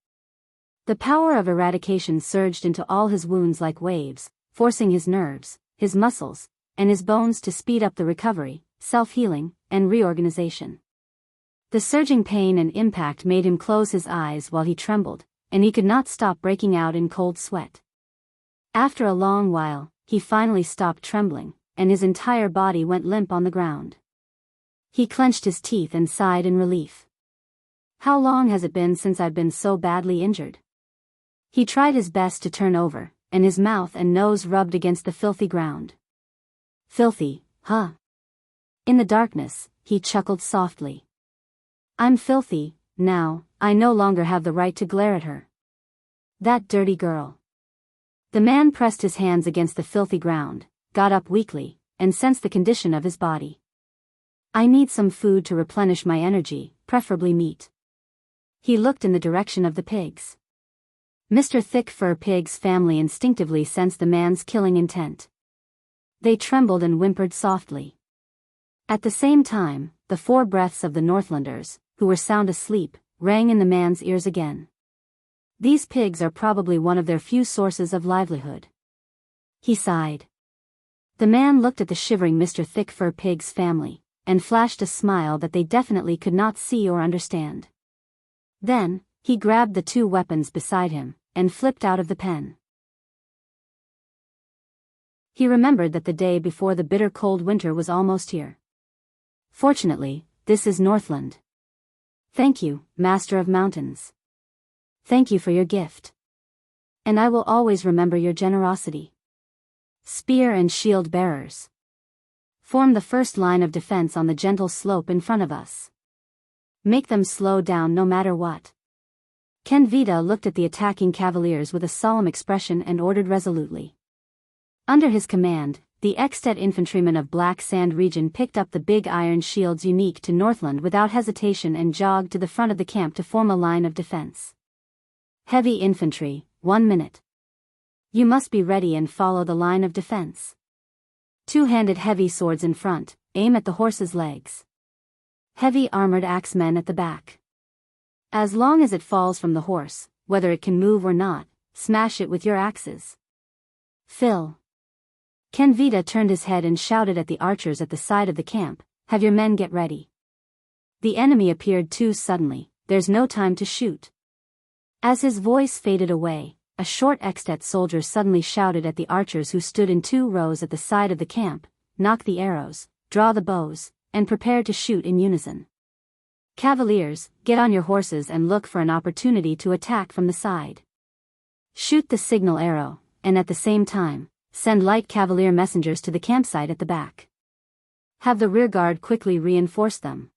The power of eradication surged into all his wounds like waves, forcing his nerves, his muscles, and his bones to speed up the recovery, self-healing, and reorganization. The surging pain and impact made him close his eyes while he trembled, and he could not stop breaking out in cold sweat. After a long while, he finally stopped trembling, and his entire body went limp on the ground. He clenched his teeth and sighed in relief. How long has it been since I've been so badly injured? He tried his best to turn over, and his mouth and nose rubbed against the filthy ground. Filthy, huh? In the darkness, he chuckled softly. I'm filthy, now, I no longer have the right to glare at her. That dirty girl. The man pressed his hands against the filthy ground, got up weakly, and sensed the condition of his body. I need some food to replenish my energy, preferably meat. He looked in the direction of the pigs. Mr. Thick Fur Pig's family instinctively sensed the man's killing intent. They trembled and whimpered softly. At the same time, the four breaths of the Northlanders, who were sound asleep, rang in the man's ears again. These pigs are probably one of their few sources of livelihood. He sighed. The man looked at the shivering Mr. Thick Fur Pig's family, and flashed a smile that they definitely could not see or understand. Then, he grabbed the two weapons beside him, and flipped out of the pen. He remembered that the day before the bitter cold winter was almost here. Fortunately, this is Northland. Thank you, Master of Mountains. Thank you for your gift. And I will always remember your generosity. Spear and shield bearers. Form the first line of defense on the gentle slope in front of us. Make them slow down no matter what. Ken Vita looked at the attacking cavaliers with a solemn expression and ordered resolutely. Under his command, the Extet infantrymen of Black Sand region picked up the big iron shields unique to Northland without hesitation and jogged to the front of the camp to form a line of defense. Heavy infantry, 1 minute. You must be ready and follow the line of defense. Two-handed heavy swords in front, aim at the horse's legs. Heavy armored axemen at the back. As long as it falls from the horse, whether it can move or not, smash it with your axes. Phil. Ken Vita turned his head and shouted at the archers at the side of the camp, have your men get ready. The enemy appeared too suddenly, there's no time to shoot. As his voice faded away, a short Extet soldier suddenly shouted at the archers who stood in 2 rows at the side of the camp, "Knock the arrows, draw the bows, and prepare to shoot in unison. Cavaliers, get on your horses and look for an opportunity to attack from the side. Shoot the signal arrow, and at the same time, send light cavalier messengers to the campsite at the back. Have the rearguard quickly reinforce them."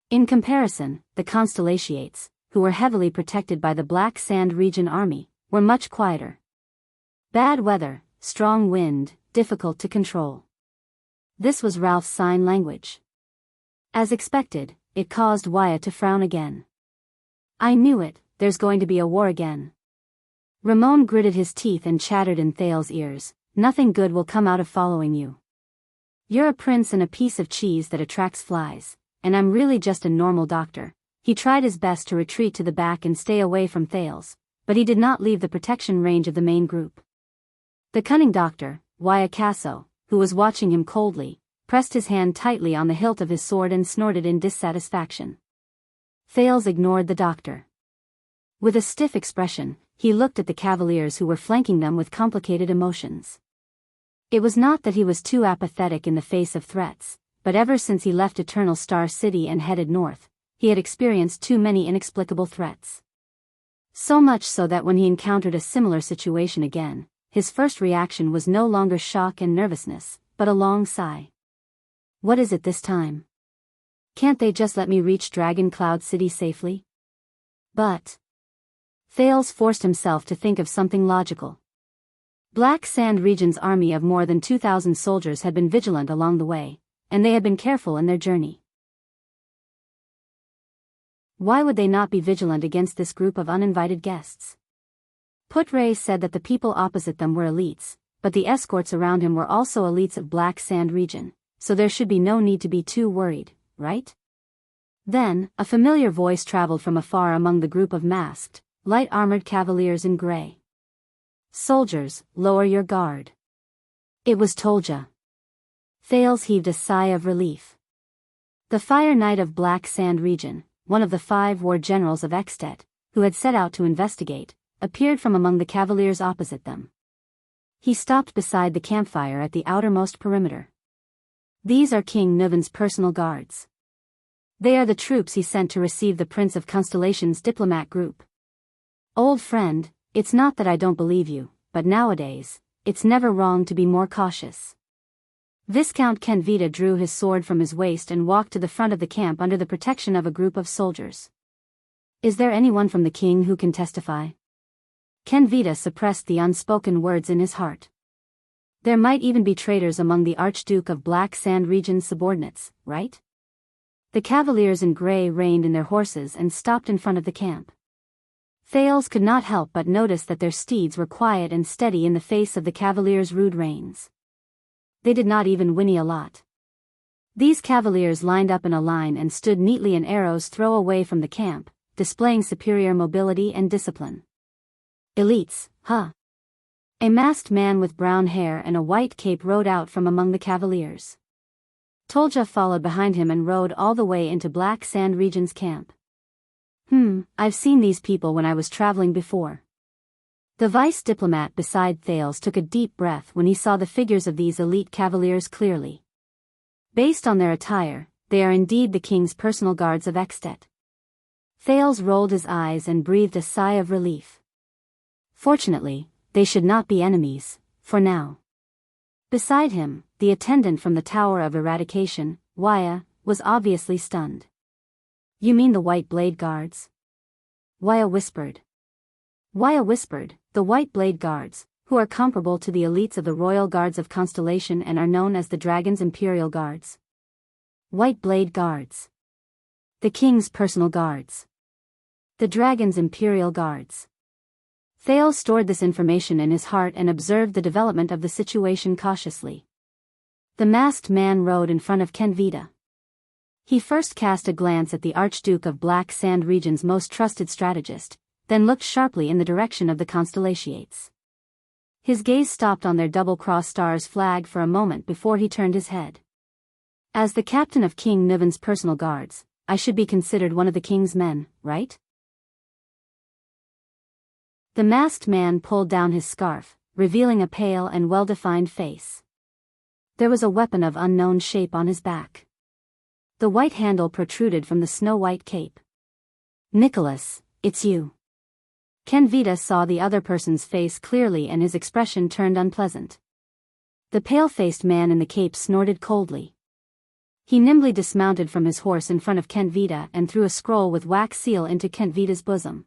In comparison, the Constellatiates, who were heavily protected by the Black Sand Region army, were much quieter. Bad weather, strong wind, difficult to control. This was Ralph's sign language. As expected, it caused Wyatt to frown again. "I knew it, there's going to be a war again." Ramon gritted his teeth and chattered in Thales's ears, "Nothing good will come out of following you. You're a prince and a piece of cheese that attracts flies, and I'm really just a normal doctor." He tried his best to retreat to the back and stay away from Thales, but he did not leave the protection range of the main group. The cunning doctor, Wyatt, who was watching him coldly, pressed his hand tightly on the hilt of his sword and snorted in dissatisfaction. Thales ignored the doctor. With a stiff expression, he looked at the cavaliers who were flanking them with complicated emotions. It was not that he was too apathetic in the face of threats, but ever since he left Eternal Star City and headed north, he had experienced too many inexplicable threats. So much so that when he encountered a similar situation again, his first reaction was no longer shock and nervousness, but a long sigh. What is it this time? Can't they just let me reach Dragon Cloud City safely? But Thales forced himself to think of something logical. Black Sand Region's army of more than 2,000 soldiers had been vigilant along the way, and they had been careful in their journey. Why would they not be vigilant against this group of uninvited guests? Putre said that the people opposite them were elites, but the escorts around him were also elites of Black Sand Region, so there should be no need to be too worried, right? Then, a familiar voice traveled from afar among the group of masked, light-armored cavaliers in gray. "Soldiers, lower your guard." It was Tolja. Thales heaved a sigh of relief. The Fire Knight of Black Sand Region, one of the 5 war generals of Extet, who had set out to investigate, appeared from among the cavaliers opposite them. He stopped beside the campfire at the outermost perimeter. "These are King Nuven's personal guards. They are the troops he sent to receive the Prince of Constellation's diplomat group. Old friend, it's not that I don't believe you, but nowadays, it's never wrong to be more cautious." Viscount Kenvita drew his sword from his waist and walked to the front of the camp under the protection of a group of soldiers. "Is there anyone from the king who can testify?" Kenvita suppressed the unspoken words in his heart. There might even be traitors among the Archduke of Black Sand Region's subordinates, right? The cavaliers in gray reined in their horses and stopped in front of the camp. Thales could not help but notice that their steeds were quiet and steady in the face of the cavaliers' rude reins. They did not even whinny a lot. These cavaliers lined up in a line and stood neatly an arrow's throw away from the camp, displaying superior mobility and discipline. "Elites, huh?" A masked man with brown hair and a white cape rode out from among the cavaliers. Tolja followed behind him and rode all the way into Black Sand Region's camp. I've seen these people when I was traveling before." The vice diplomat beside Thales took a deep breath when he saw the figures of these elite cavaliers clearly. Based on their attire, they are indeed the king's personal guards of Extet. Thales rolled his eyes and breathed a sigh of relief. Fortunately, they should not be enemies, for now. Beside him, the attendant from the Tower of Eradication, Waya, was obviously stunned. "You mean the White Blade Guards?" Waya whispered. The White Blade Guards, who are comparable to the elites of the Royal Guards of Constellation and are known as the Dragon's Imperial Guards. White Blade Guards. The King's personal guards. The Dragon's Imperial Guards. Thales stored this information in his heart and observed the development of the situation cautiously. The masked man rode in front of Kenvita. He first cast a glance at the Archduke of Black Sand Region's most trusted strategist, then looked sharply in the direction of the Constellatiates. His gaze stopped on their double-cross stars flag for a moment before he turned his head. "As the captain of King Nuven's personal guards, I should be considered one of the king's men, right?" The masked man pulled down his scarf, revealing a pale and well-defined face. There was a weapon of unknown shape on his back. The white handle protruded from the snow-white cape. "Nicholas, it's you." Kenvita saw the other person's face clearly and his expression turned unpleasant. The pale-faced man in the cape snorted coldly. He nimbly dismounted from his horse in front of Kenvita and threw a scroll with wax seal into Kenvita's bosom.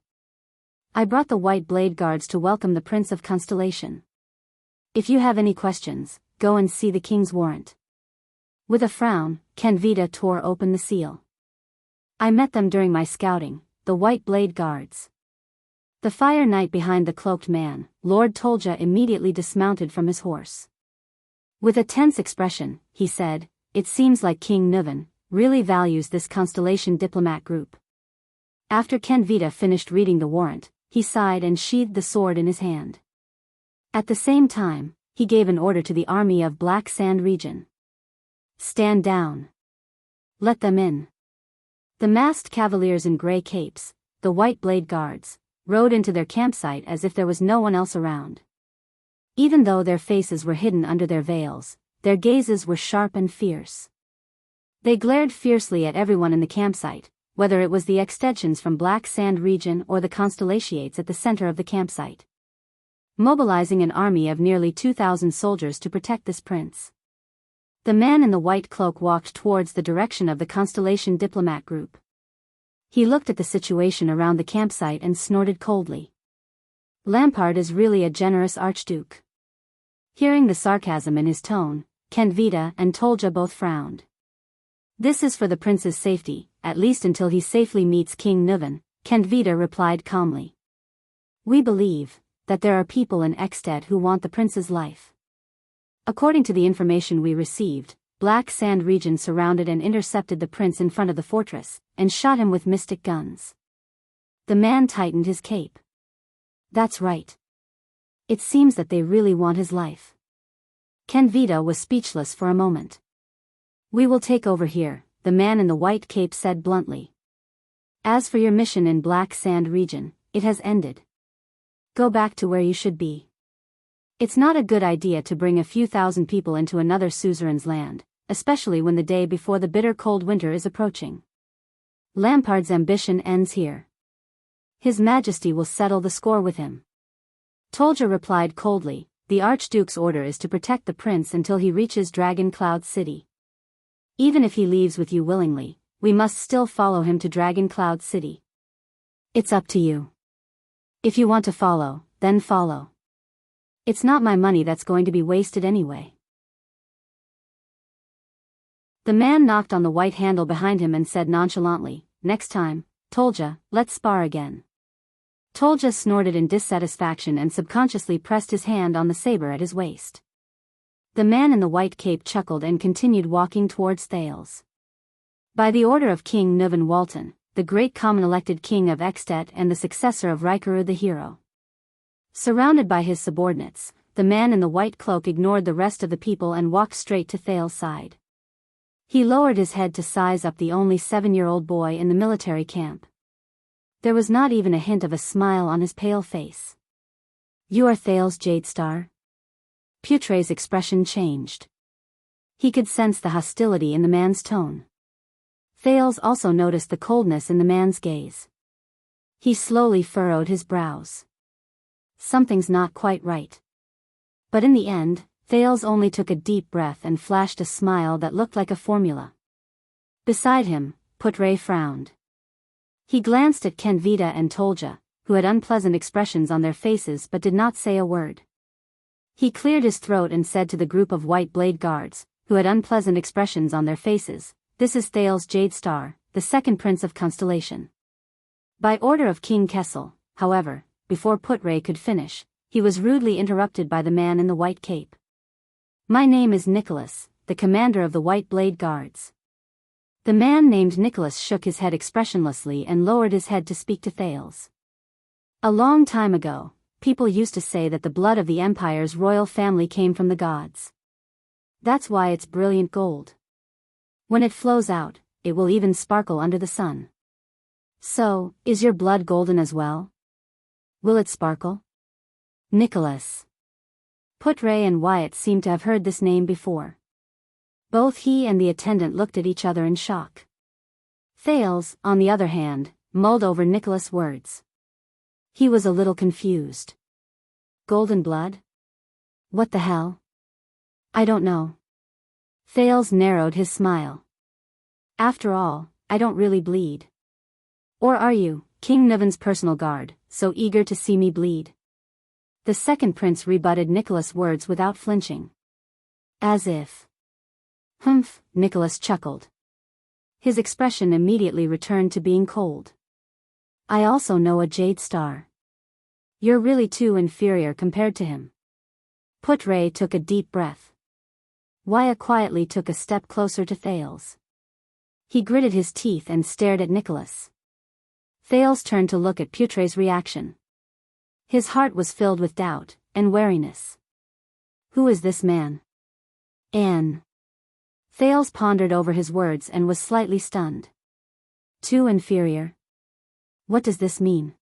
"I brought the white blade guards to welcome the Prince of Constellation. If you have any questions, go and see the king's warrant." With a frown, Kenvita tore open the seal. "I met them during my scouting, the white blade guards." The fire knight behind the cloaked man, Lord Tolja, immediately dismounted from his horse. With a tense expression, he said, "It seems like King Nuvan really values this Constellation diplomat group." After Kenvita finished reading the warrant, he sighed and sheathed the sword in his hand. At the same time, he gave an order to the army of Black Sand region. "Stand down. Let them in." The masked cavaliers in grey capes, the white blade guards, rode into their campsite as if there was no one else around. Even though their faces were hidden under their veils, their gazes were sharp and fierce. They glared fiercely at everyone in the campsite, whether it was the extensions from Black Sand region or the Constellations at the center of the campsite, mobilizing an army of nearly 2,000 soldiers to protect this prince. The man in the white cloak walked towards the direction of the Constellation diplomat group. He looked at the situation around the campsite and snorted coldly. "Lampard is really a generous archduke." Hearing the sarcasm in his tone, Kenvita and Tolja both frowned. "This is for the prince's safety, at least until he safely meets King Nuvan," Kenvita replied calmly. "We believe that there are people in Ekstedt who want the prince's life. According to the information we received, Black Sand region surrounded and intercepted the prince in front of the fortress, and shot him with mystic guns." The man tightened his cape. "That's right. It seems that they really want his life." Kenvita was speechless for a moment. "We will take over here," the man in the white cape said bluntly. "As for your mission in Black Sand region, it has ended. Go back to where you should be. It's not a good idea to bring a few thousand people into another suzerain's land, especially when the day before the bitter cold winter is approaching. Lampard's ambition ends here. His Majesty will settle the score with him." Tolja replied coldly, "The Archduke's order is to protect the prince until he reaches Dragon Cloud City. Even if he leaves with you willingly, we must still follow him to Dragon Cloud City. It's up to you. If you want to follow, then follow. It's not my money that's going to be wasted anyway." The man knocked on the white handle behind him and said nonchalantly, "Next time, Tolja, let's spar again." Tolja snorted in dissatisfaction and subconsciously pressed his hand on the saber at his waist. The man in the white cape chuckled and continued walking towards Thales. By the order of King Nuvan Walton, the great common-elected king of Ekstedt and the successor of Rikaru the hero. Surrounded by his subordinates, the man in the white cloak ignored the rest of the people and walked straight to Thales' side. He lowered his head to size up the only 7-year-old boy in the military camp. There was not even a hint of a smile on his pale face. "You are Thales Jadestar?" Putre's expression changed. He could sense the hostility in the man's tone. Thales also noticed the coldness in the man's gaze. He slowly furrowed his brows. Something's not quite right. But in the end, Thales only took a deep breath and flashed a smile that looked like a formula. Beside him, Putre frowned. He glanced at Kenvita and Tolja, who had unpleasant expressions on their faces but did not say a word. He cleared his throat and said to the group of white blade guards, who had unpleasant expressions on their faces, "This is Thales Jadestar, the second prince of Constellation." By order of King Kessel, however, before Putre could finish, he was rudely interrupted by the man in the white cape. "My name is Nicholas, the commander of the white blade guards." The man named Nicholas shook his head expressionlessly and lowered his head to speak to Thales. "A long time ago, people used to say that the blood of the Empire's royal family came from the gods. That's why it's brilliant gold. When it flows out, it will even sparkle under the sun. So, is your blood golden as well?" Will it sparkle? Nicholas. Putre and Wyatt seemed to have heard this name before. Both he and the attendant looked at each other in shock. Thales, on the other hand, mulled over Nicholas' words. He was a little confused. Golden blood? What the hell? I don't know. Thales narrowed his smile. After all, I don't really bleed. Or are you, King Niven's personal guard, so eager to see me bleed? The second prince rebutted Nicholas' words without flinching. As if. Humph, Nicholas chuckled. His expression immediately returned to being cold. I also know a jade star. You're really too inferior compared to him. Putre took a deep breath. Wyatt quietly took a step closer to Thales. He gritted his teeth and stared at Nicholas. Thales turned to look at Putre's reaction. His heart was filled with doubt and wariness. Who is this man? Anne. Thales pondered over his words and was slightly stunned. Too inferior? What does this mean?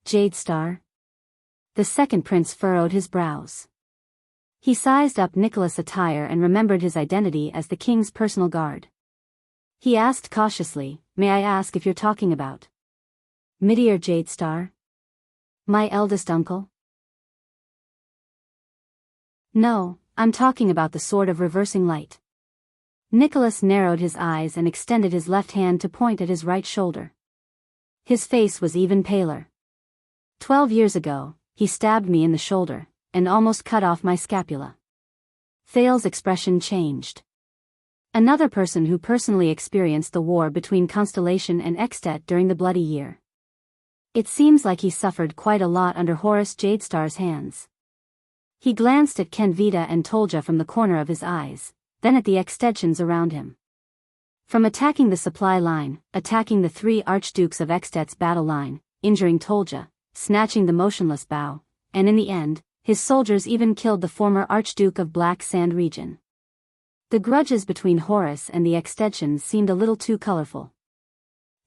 Jade star? The second prince furrowed his brows. He sized up Nicholas' attire and remembered his identity as the king's personal guard. He asked cautiously, May I ask if you're talking about Midir Jade Star? My eldest uncle? No, I'm talking about the sword of reversing light. Nicholas narrowed his eyes and extended his left hand to point at his right shoulder. His face was even paler. 12 years ago, he stabbed me in the shoulder, and almost cut off my scapula. Thales' expression changed. Another person who personally experienced the war between Constellation and Extet during the Bloody Year. It seems like he suffered quite a lot under Horus Jadestar's hands. He glanced at Kenvita and Tolja from the corner of his eyes, then at the extensions around him. From attacking the supply line, attacking the 3 archdukes of Extet's battle line, injuring Tolja, snatching the motionless bow, and in the end, his soldiers even killed the former Archduke of Black Sand region. The grudges between Horus and the extensions seemed a little too colorful.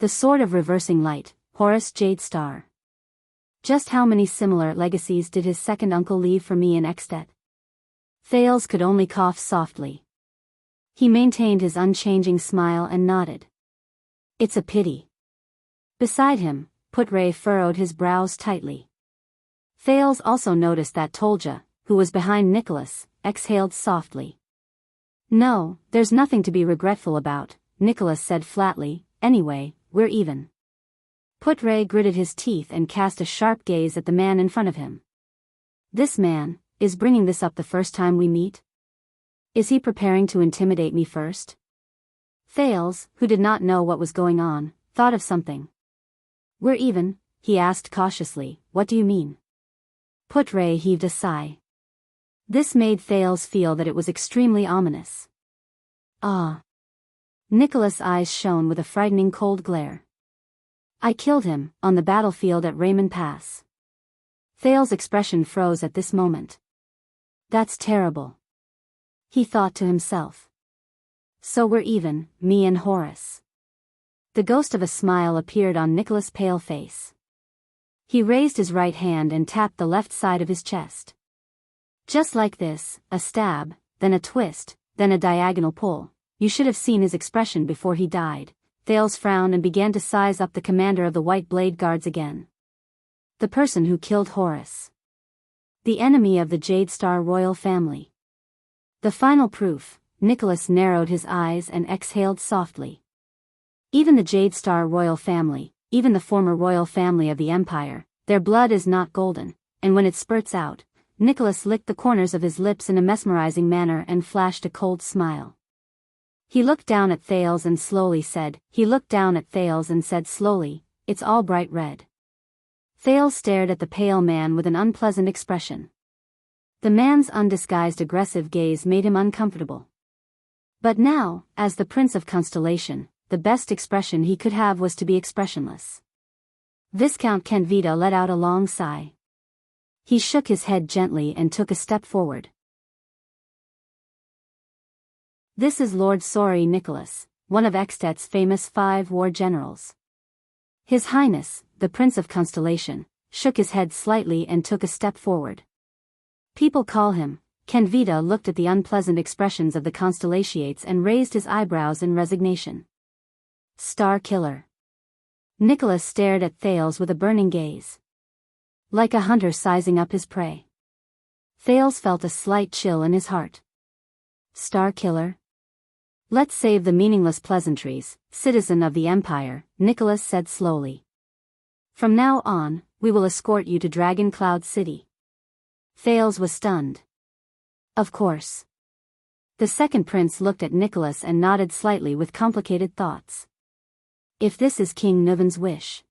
The sword of reversing light, Horus Jadestar. Just how many similar legacies did his second uncle leave for me in Extet? Thales could only cough softly. He maintained his unchanging smile and nodded. It's a pity. Beside him, Putre furrowed his brows tightly. Thales also noticed that Tolja, who was behind Nicholas, exhaled softly. No, there's nothing to be regretful about, Nicholas said flatly, anyway, we're even. Putre gritted his teeth and cast a sharp gaze at the man in front of him. This man, is bringing this up the first time we meet? Is he preparing to intimidate me first? Thales, who did not know what was going on, thought of something. We're even, he asked cautiously, what do you mean? Putre heaved a sigh. This made Thales feel that it was extremely ominous. Ah. Nicholas' eyes shone with a frightening cold glare. I killed him, on the battlefield at Raymond Pass. Thales' expression froze at this moment. That's terrible. He thought to himself. So we're even, me and Horus. The ghost of a smile appeared on Nicholas' pale face. He raised his right hand and tapped the left side of his chest. Just like this, a stab, then a twist, then a diagonal pull. You should have seen his expression before he died. Thales frowned and began to size up the commander of the White Blade Guards again. The person who killed Horus. The enemy of the Jadestar royal family. The final proof, Nicholas narrowed his eyes and exhaled softly. Even the Jadestar royal family, even the former royal family of the Empire, their blood is not golden, and when it spurts out, Nicholas licked the corners of his lips in a mesmerizing manner and flashed a cold smile. He looked down at Thales and said slowly, it's all bright red. Thales stared at the pale man with an unpleasant expression. The man's undisguised aggressive gaze made him uncomfortable. But now, as the Prince of Constellation, the best expression he could have was to be expressionless. Viscount Kenvita let out a long sigh. He shook his head gently and took a step forward. This is Lord Sori Nicholas, one of Extet's famous 5 war generals. His Highness, the Prince of Constellation, shook his head slightly and took a step forward. People call him. Kenvita looked at the unpleasant expressions of the constellations and raised his eyebrows in resignation. Star Killer. Nicholas stared at Thales with a burning gaze. Like a hunter sizing up his prey. Thales felt a slight chill in his heart. Star Killer? Let's save the meaningless pleasantries, citizen of the Empire, Nicholas said slowly. From now on, we will escort you to Dragon Cloud City. Thales was stunned. Of course. The second prince looked at Nicholas and nodded slightly with complicated thoughts. If this is King Nuven's wish.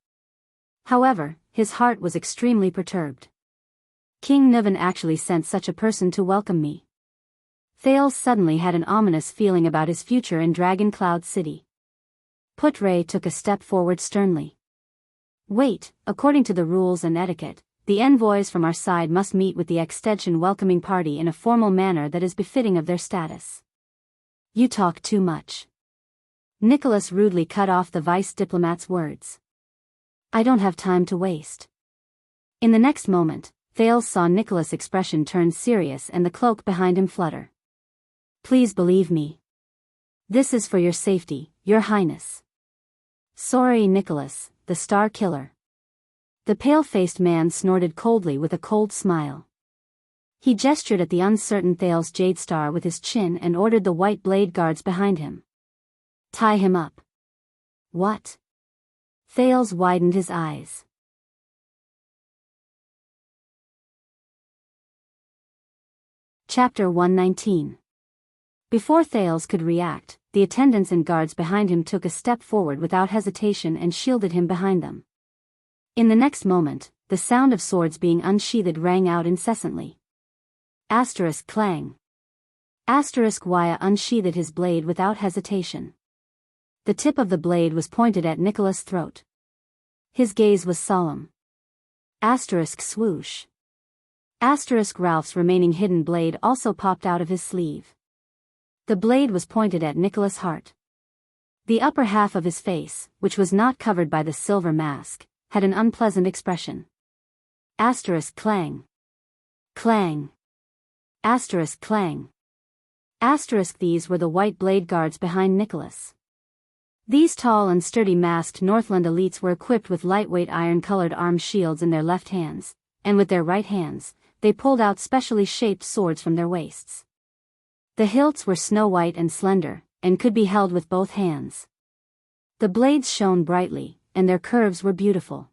However, his heart was extremely perturbed. King Nuven actually sent such a person to welcome me. Thales suddenly had an ominous feeling about his future in Dragon Cloud City. Putre took a step forward sternly. Wait, according to the rules and etiquette, the envoys from our side must meet with the extension welcoming party in a formal manner that is befitting of their status. You talk too much. Nicholas rudely cut off the vice diplomat's words. I don't have time to waste. In the next moment, Thales saw Nicholas' expression turn serious and the cloak behind him flutter. Please believe me. This is for your safety, Your Highness. Sorry, Nicholas, the Star Killer. The pale-faced man snorted coldly with a cold smile. He gestured at the uncertain Thales Jadestar with his chin and ordered the white blade guards behind him. Tie him up. What? Thales widened his eyes. Chapter 119. Before Thales could react, the attendants and guards behind him took a step forward without hesitation and shielded him behind them. In the next moment, the sound of swords being unsheathed rang out incessantly. Asterisk clang. Asterisk Waya unsheathed his blade without hesitation. The tip of the blade was pointed at Nicholas' throat. His gaze was solemn. Asterisk swoosh. Asterisk Ralph's remaining hidden blade also popped out of his sleeve. The blade was pointed at Nicholas' heart. The upper half of his face, which was not covered by the silver mask, had an unpleasant expression. Asterisk clang. Clang. Asterisk clang. Asterisk These were the white blade guards behind Nicholas. These tall and sturdy masked Northland elites were equipped with lightweight iron-colored arm shields in their left hands, and with their right hands, they pulled out specially shaped swords from their waists. The hilts were snow-white and slender, and could be held with both hands. The blades shone brightly, and their curves were beautiful.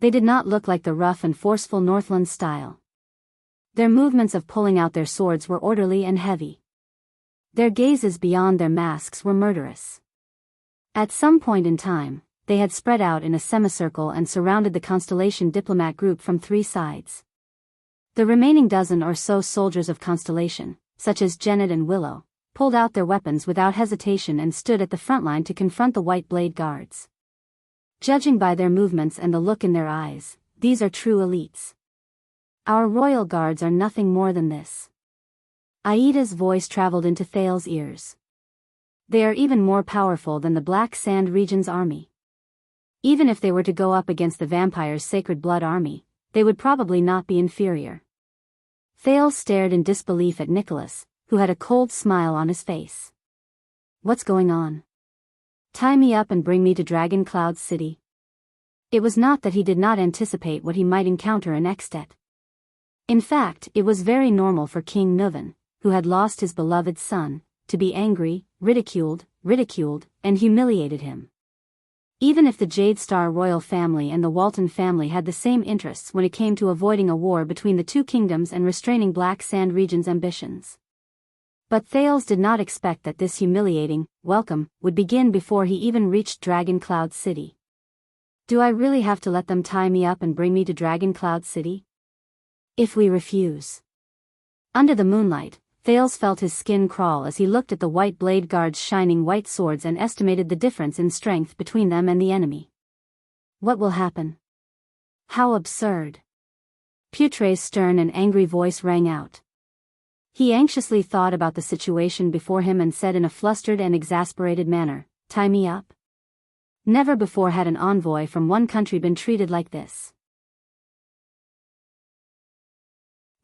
They did not look like the rough and forceful Northland style. Their movements of pulling out their swords were orderly and heavy. Their gazes beyond their masks were murderous. At some point in time, they had spread out in a semicircle and surrounded the Constellation diplomat group from three sides. The remaining dozen or so soldiers of Constellation, such as Janet and Willow, pulled out their weapons without hesitation and stood at the front line to confront the white blade guards. Judging by their movements and the look in their eyes, these are true elites. Our royal guards are nothing more than this. Aida's voice traveled into Thales' ears. They are even more powerful than the Black Sand Region's army. Even if they were to go up against the vampire's Sacred Blood army, they would probably not be inferior. Thales stared in disbelief at Nicholas, who had a cold smile on his face. What's going on? Tie me up and bring me to Dragon Cloud City. It was not that he did not anticipate what he might encounter in Extet. In fact, it was very normal for King Nuven, who had lost his beloved son, to be angry, ridiculed, and humiliated him. Even if the Jadestar royal family and the Walton family had the same interests when it came to avoiding a war between the two kingdoms and restraining Black Sand Region's ambitions. But Thales did not expect that this humiliating welcome would begin before he even reached Dragon Cloud City. Do I really have to let them tie me up and bring me to Dragon Cloud City? If we refuse. Under the moonlight, Thales felt his skin crawl as he looked at the white blade guards' shining white swords and estimated the difference in strength between them and the enemy. What will happen? How absurd. Putre's stern and angry voice rang out. He anxiously thought about the situation before him and said in a flustered and exasperated manner, "Tie me up?" Never before had an envoy from one country been treated like this.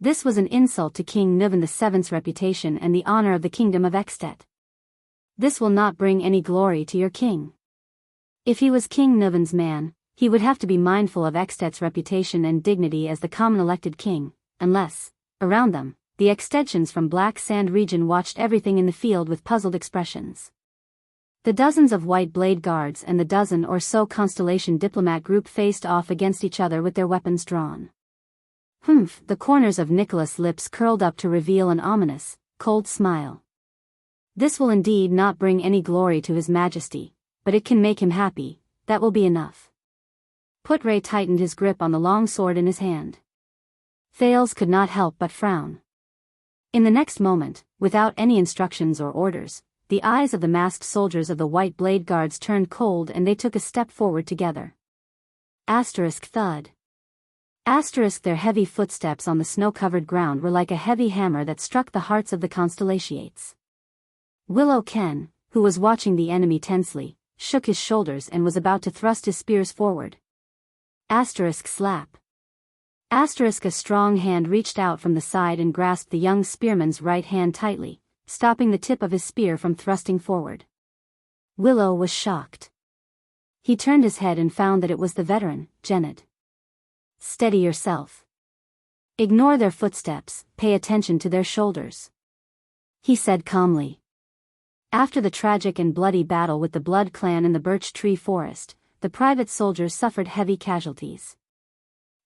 This was an insult to King Nuvan VII's reputation and the honor of the kingdom of Extet. This will not bring any glory to your king. If he was King Nuvan's man, he would have to be mindful of Extet's reputation and dignity as the common elected king, unless, around them, the extensions from Black Sand region watched everything in the field with puzzled expressions. The dozens of white blade guards and the dozen or so Constellation diplomat group faced off against each other with their weapons drawn. The corners of Nicholas' lips curled up to reveal an ominous, cold smile. This will indeed not bring any glory to His Majesty, but it can make him happy, that will be enough. Putray tightened his grip on the long sword in his hand. Thales could not help but frown. In the next moment, without any instructions or orders, the eyes of the masked soldiers of the White Blade Guards turned cold and they took a step forward together. Thud. Their heavy footsteps on the snow-covered ground were like a heavy hammer that struck the hearts of the Constellations. Willow Ken, who was watching the enemy tensely, shook his shoulders and was about to thrust his spears forward. Slap. A strong hand reached out from the side and grasped the young spearman's right hand tightly, stopping the tip of his spear from thrusting forward. Willow was shocked. He turned his head and found that it was the veteran, Gened. Steady yourself. Ignore their footsteps, pay attention to their shoulders, he said calmly. After the tragic and bloody battle with the Blood Clan in the Birch Tree Forest, the private soldiers suffered heavy casualties.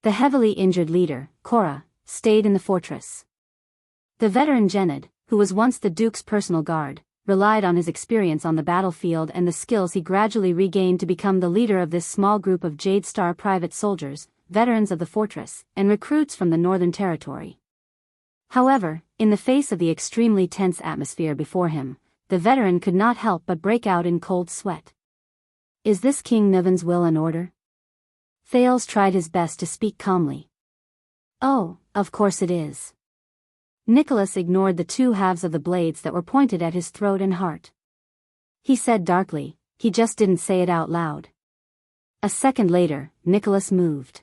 The heavily injured leader, Cora, stayed in the fortress. The veteran Gened, who was once the Duke's personal guard, relied on his experience on the battlefield and the skills he gradually regained to become the leader of this small group of Jade Star private soldiers, veterans of the fortress, and recruits from the Northern Territory. However, in the face of the extremely tense atmosphere before him, the veteran could not help but break out in cold sweat. Is this King Nuvan's will and order? Thales tried his best to speak calmly. Oh, of course it is. Nicholas ignored the two halves of the blades that were pointed at his throat and heart. He said darkly, he just didn't say it out loud. A second later, Nicholas moved.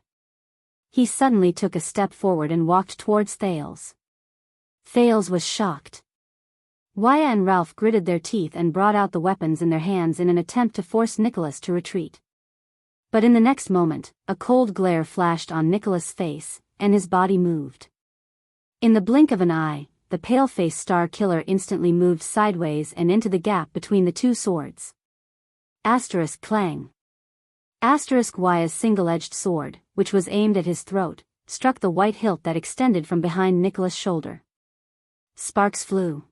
He suddenly took a step forward and walked towards Thales. Thales was shocked. Waya and Ralph gritted their teeth and brought out the weapons in their hands in an attempt to force Nicholas to retreat. But in the next moment, a cold glare flashed on Nicholas' face, and his body moved. In the blink of an eye, the pale-faced Star Killer instantly moved sideways and into the gap between the two swords. Clang. Waya's single-edged sword, which was aimed at his throat, struck the white hilt that extended from behind Nicholas' shoulder. Sparks flew.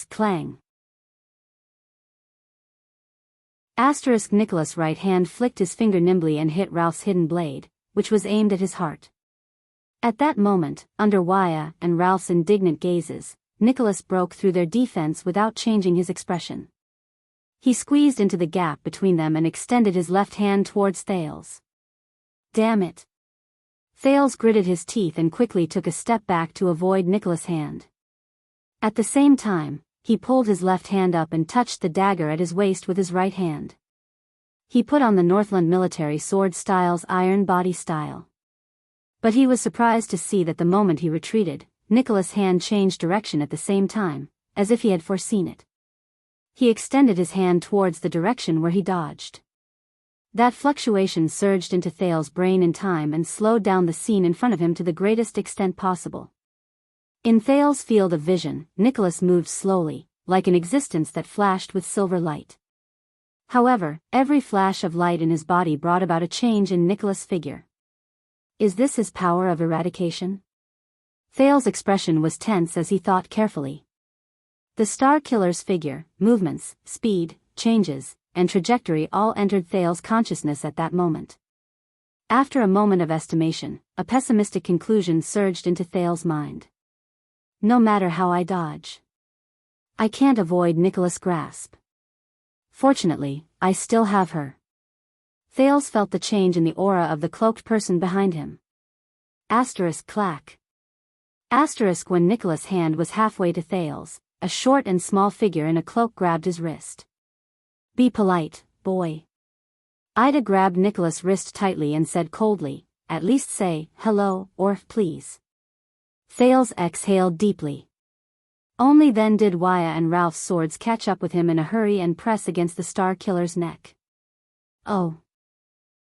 Clang. Nicholas' right hand flicked his finger nimbly and hit Ralph's hidden blade, which was aimed at his heart. At that moment, under Waya and Ralph's indignant gazes, Nicholas broke through their defense without changing his expression. He squeezed into the gap between them and extended his left hand towards Thales. Damn it. Thales gritted his teeth and quickly took a step back to avoid Nicholas' hand. At the same time, he pulled his left hand up and touched the dagger at his waist with his right hand. He put on the Northland military sword style's iron body style. But he was surprised to see that the moment he retreated, Nicholas' hand changed direction at the same time, as if he had foreseen it. He extended his hand towards the direction where he dodged. That fluctuation surged into Thales' brain in time and slowed down the scene in front of him to the greatest extent possible. In Thales' field of vision, Nicholas moved slowly, like an existence that flashed with silver light. However, every flash of light in his body brought about a change in Nicholas' figure. Is this his power of eradication? Thales' expression was tense as he thought carefully. The Star Killer's figure, movements, speed, changes, and trajectory all entered Thales' consciousness at that moment. After a moment of estimation, a pessimistic conclusion surged into Thales' mind. No matter how I dodge, I can't avoid Nicholas' grasp. Fortunately, I still have her. Thales felt the change in the aura of the cloaked person behind him. Clack. When Nicholas' hand was halfway to Thales, a short and small figure in a cloak grabbed his wrist. Be polite, boy. Ida grabbed Nicholas' wrist tightly and said coldly, at least say, hello, or please. Thales exhaled deeply. Only then did Waya and Ralph's swords catch up with him in a hurry and press against the Star Killer's neck. Oh.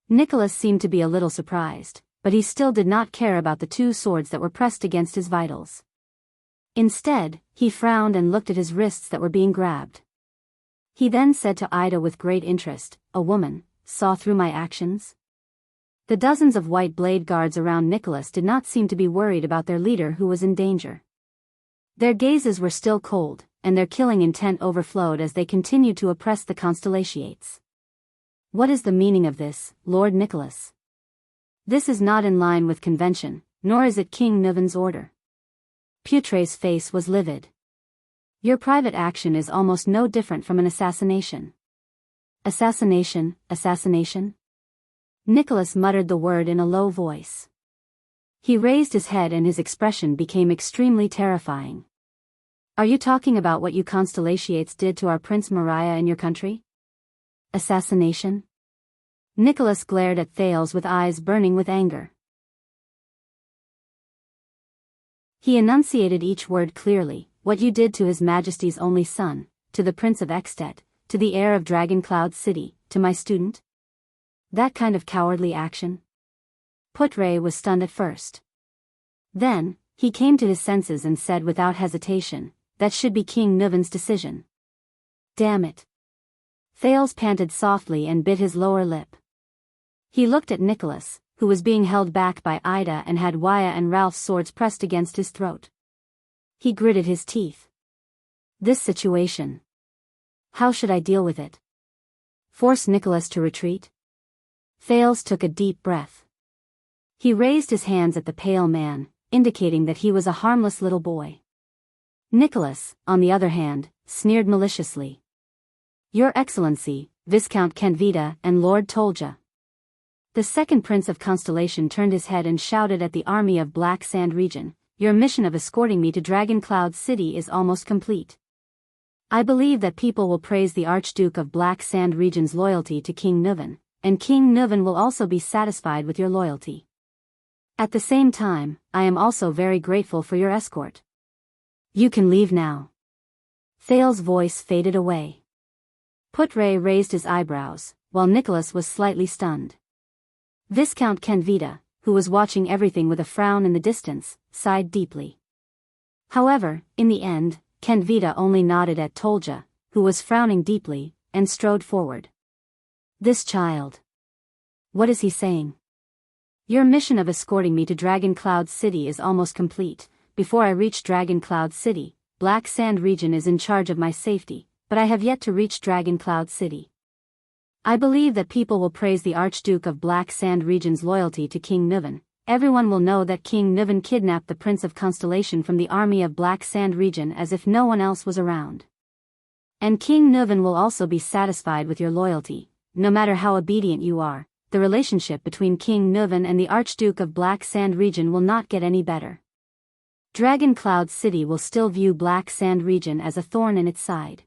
Nicholas seemed to be a little surprised, but he still did not care about the two swords that were pressed against his vitals. Instead, he frowned and looked at his wrists that were being grabbed. He then said to Ida with great interest, "A woman saw through my actions?" The dozens of white blade guards around Nicholas did not seem to be worried about their leader who was in danger. Their gazes were still cold, and their killing intent overflowed as they continued to oppress the Constellatiates. What is the meaning of this, Lord Nicholas? This is not in line with convention, nor is it King Nuven's order. Putre's face was livid. Your private action is almost no different from an assassination. Assassination, assassination? Nicholas muttered the word in a low voice. He raised his head and his expression became extremely terrifying. Are you talking about what you Constellatiates did to our Prince Mariah in your country? Assassination? Nicholas glared at Thales with eyes burning with anger. He enunciated each word clearly, what you did to His Majesty's only son, to the Prince of Extet, to the heir of Dragoncloud City, to my student? That kind of cowardly action? Putre was stunned at first. Then, he came to his senses and said without hesitation, that should be King Nuven's decision. Damn it. Thales panted softly and bit his lower lip. He looked at Nicholas, who was being held back by Ida and had Waya and Ralph's swords pressed against his throat. He gritted his teeth. This situation. How should I deal with it? Force Nicholas to retreat? Thales took a deep breath. He raised his hands at the pale man, indicating that he was a harmless little boy. Nicholas, on the other hand, sneered maliciously. Your Excellency, Viscount Kenvita and Lord Tolja. The second Prince of Constellation turned his head and shouted at the army of Black Sand region, your mission of escorting me to Dragoncloud City is almost complete. I believe that people will praise the Archduke of Black Sand region's loyalty to King Nuven, and King Nuven will also be satisfied with your loyalty. At the same time, I am also very grateful for your escort. You can leave now. Thales' voice faded away. Putre raised his eyebrows, while Nicholas was slightly stunned. Viscount Kenvita, who was watching everything with a frown in the distance, sighed deeply. However, in the end, Kenvita only nodded at Tolja, who was frowning deeply, and strode forward. This child. What is he saying? Your mission of escorting me to Dragoncloud City is almost complete. Before I reach Dragoncloud City, Black Sand region is in charge of my safety, but I have yet to reach Dragoncloud City. I believe that people will praise the Archduke of Black Sand region's loyalty to King Nuven. Everyone will know that King Nuven kidnapped the Prince of Constellation from the army of Black Sand region as if no one else was around. And King Nuven will also be satisfied with your loyalty, no matter how obedient you are. The relationship between King Nuven and the Archduke of Black Sand region will not get any better. Dragoncloud City will still view Black Sand region as a thorn in its side.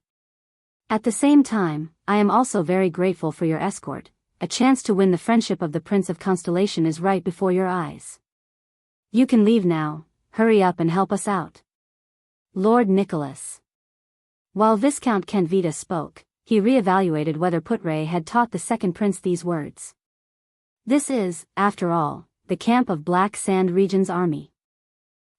At the same time, I am also very grateful for your escort. A chance to win the friendship of the Prince of Constellation is right before your eyes. You can leave now, hurry up and help us out. Lord Nicholas. While Viscount Kenvita spoke, he re-evaluated whether Putre had taught the second prince these words. This is, after all, the camp of Black Sand region's army.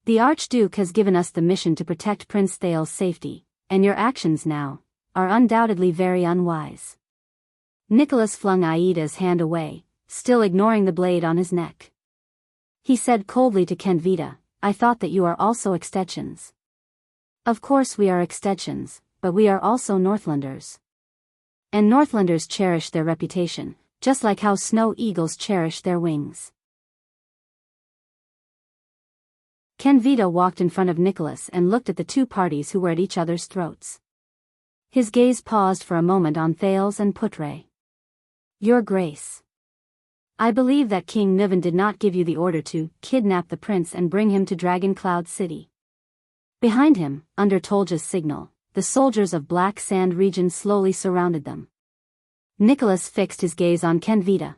The Archduke has given us the mission to protect Prince Thales' safety, and your actions now are undoubtedly very unwise. Nicholas flung Aida's hand away, still ignoring the blade on his neck. He said coldly to Kenvita, I thought that you are also Extensions. Of course we are Extensions, but we are also Northlanders. And Northlanders cherish their reputation, just like how snow eagles cherish their wings. Kenvita walked in front of Nicholas and looked at the two parties who were at each other's throats. His gaze paused for a moment on Thales and Putre. Your Grace. I believe that King Nuven did not give you the order to kidnap the prince and bring him to Dragoncloud City. Behind him, under Tolja's signal, the soldiers of Black Sand region slowly surrounded them. Nicholas fixed his gaze on Kenvita.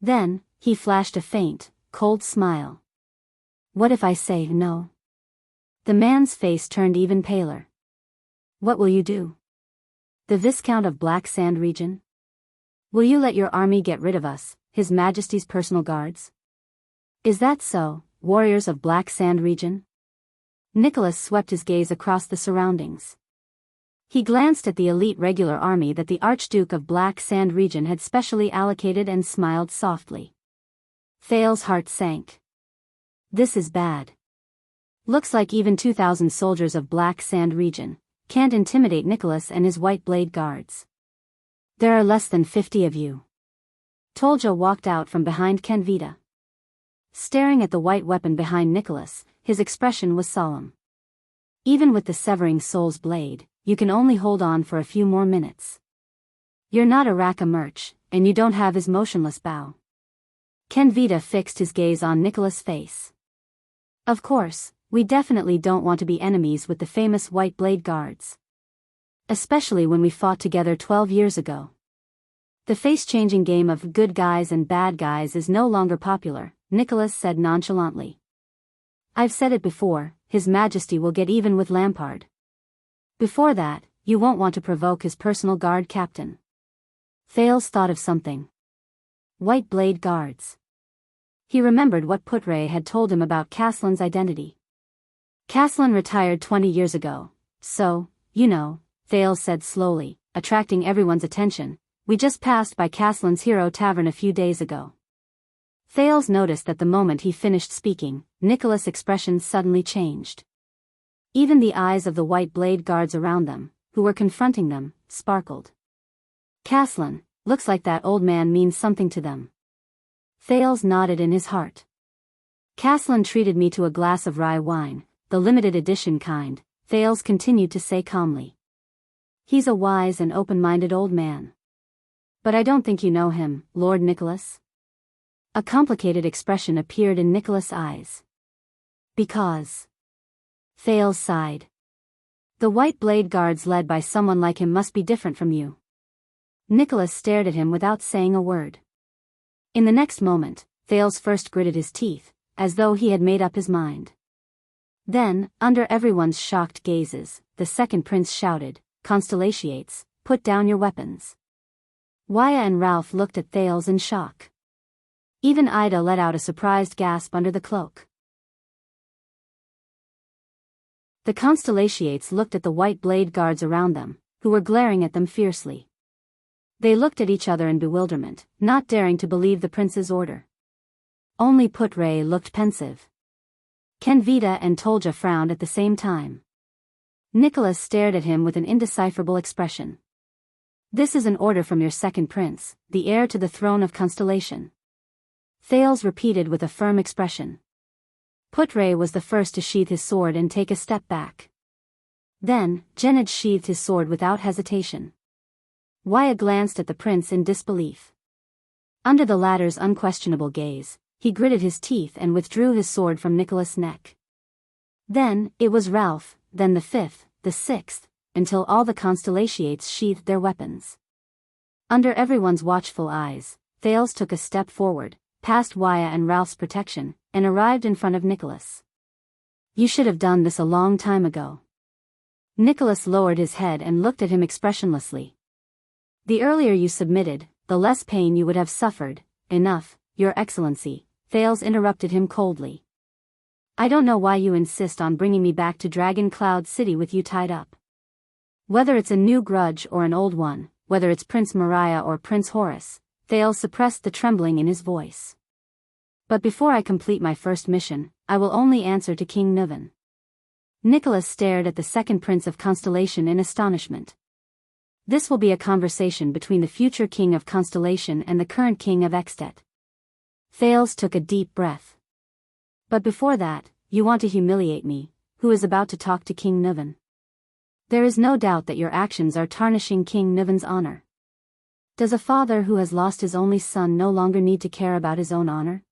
Then, he flashed a faint, cold smile. What if I say no? The man's face turned even paler. What will you do? The Viscount of Black Sand region? Will you let your army get rid of us, His Majesty's personal guards? Is that so, warriors of Black Sand region? Nicholas swept his gaze across the surroundings. He glanced at the elite regular army that the Archduke of Black Sand region had specially allocated and smiled softly. Thales's heart sank. This is bad. Looks like even 2,000 soldiers of Black Sand region can't intimidate Nicholas and his White Blade guards. There are less than 50 of you. Tolja walked out from behind Kenvita. Staring at the white weapon behind Nicholas, his expression was solemn. Even with the severing soul's blade, you can only hold on for a few more minutes. You're not a Raka merch, and you don't have his motionless bow. Kenvita fixed his gaze on Nicholas' face. Of course, we definitely don't want to be enemies with the famous White Blade guards. Especially when we fought together 12 years ago. The face-changing game of good guys and bad guys is no longer popular, Nicholas said nonchalantly. I've said it before, His Majesty will get even with Lampard. Before that, you won't want to provoke his personal guard captain. Thales thought of something. White Blade guards. He remembered what Putre had told him about Caslin's identity. Caslin retired 20 years ago, so, you know, Thales said slowly, attracting everyone's attention, we just passed by Caslin's Hero Tavern a few days ago. Thales noticed that the moment he finished speaking, Nicholas' expression suddenly changed. Even the eyes of the White Blade guards around them, who were confronting them, sparkled. Caslin, looks like that old man means something to them. Thales nodded in his heart. Caslin treated me to a glass of rye wine, the limited edition kind, Thales continued to say calmly. He's a wise and open-minded old man. But I don't think you know him, Lord Nicholas. A complicated expression appeared in Nicholas' eyes. Because. Thales sighed. The White Blade guards led by someone like him must be different from you. Nicholas stared at him without saying a word. In the next moment, Thales first gritted his teeth, as though he had made up his mind. Then, under everyone's shocked gazes, the second prince shouted, Constellations, put down your weapons. Waya and Ralph looked at Thales in shock. Even Ida let out a surprised gasp under the cloak. The Constellations looked at the White Blade guards around them, who were glaring at them fiercely. They looked at each other in bewilderment, not daring to believe the prince's order. Only Putre looked pensive. Kenvita and Tolja frowned at the same time. Nicholas stared at him with an indecipherable expression. This is an order from your second prince, the heir to the throne of Constellation. Thales repeated with a firm expression. Putre was the first to sheath his sword and take a step back. Then, Genid sheathed his sword without hesitation. Waya glanced at the prince in disbelief. Under the latter's unquestionable gaze, he gritted his teeth and withdrew his sword from Nicholas' neck. Then, it was Ralph, then the fifth, the sixth, until all the Constellations sheathed their weapons. Under everyone's watchful eyes, Thales took a step forward, past Waya and Ralph's protection, and arrived in front of Nicholas. You should have done this a long time ago. Nicholas lowered his head and looked at him expressionlessly. The earlier you submitted, the less pain you would have suffered. Enough, Your Excellency, Thales interrupted him coldly. I don't know why you insist on bringing me back to Dragon Cloud City with you tied up. Whether it's a new grudge or an old one, whether it's Prince Mariah or Prince Horace, Thales suppressed the trembling in his voice. But before I complete my first mission, I will only answer to King Nuvan. Nicholas stared at the second prince of Constellation in astonishment. This will be a conversation between the future king of Constellation and the current king of Extet. Thales took a deep breath. But before that, you want to humiliate me, who is about to talk to King Nuvan. There is no doubt that your actions are tarnishing King Nuvan's honor. Does a father who has lost his only son no longer need to care about his own honor?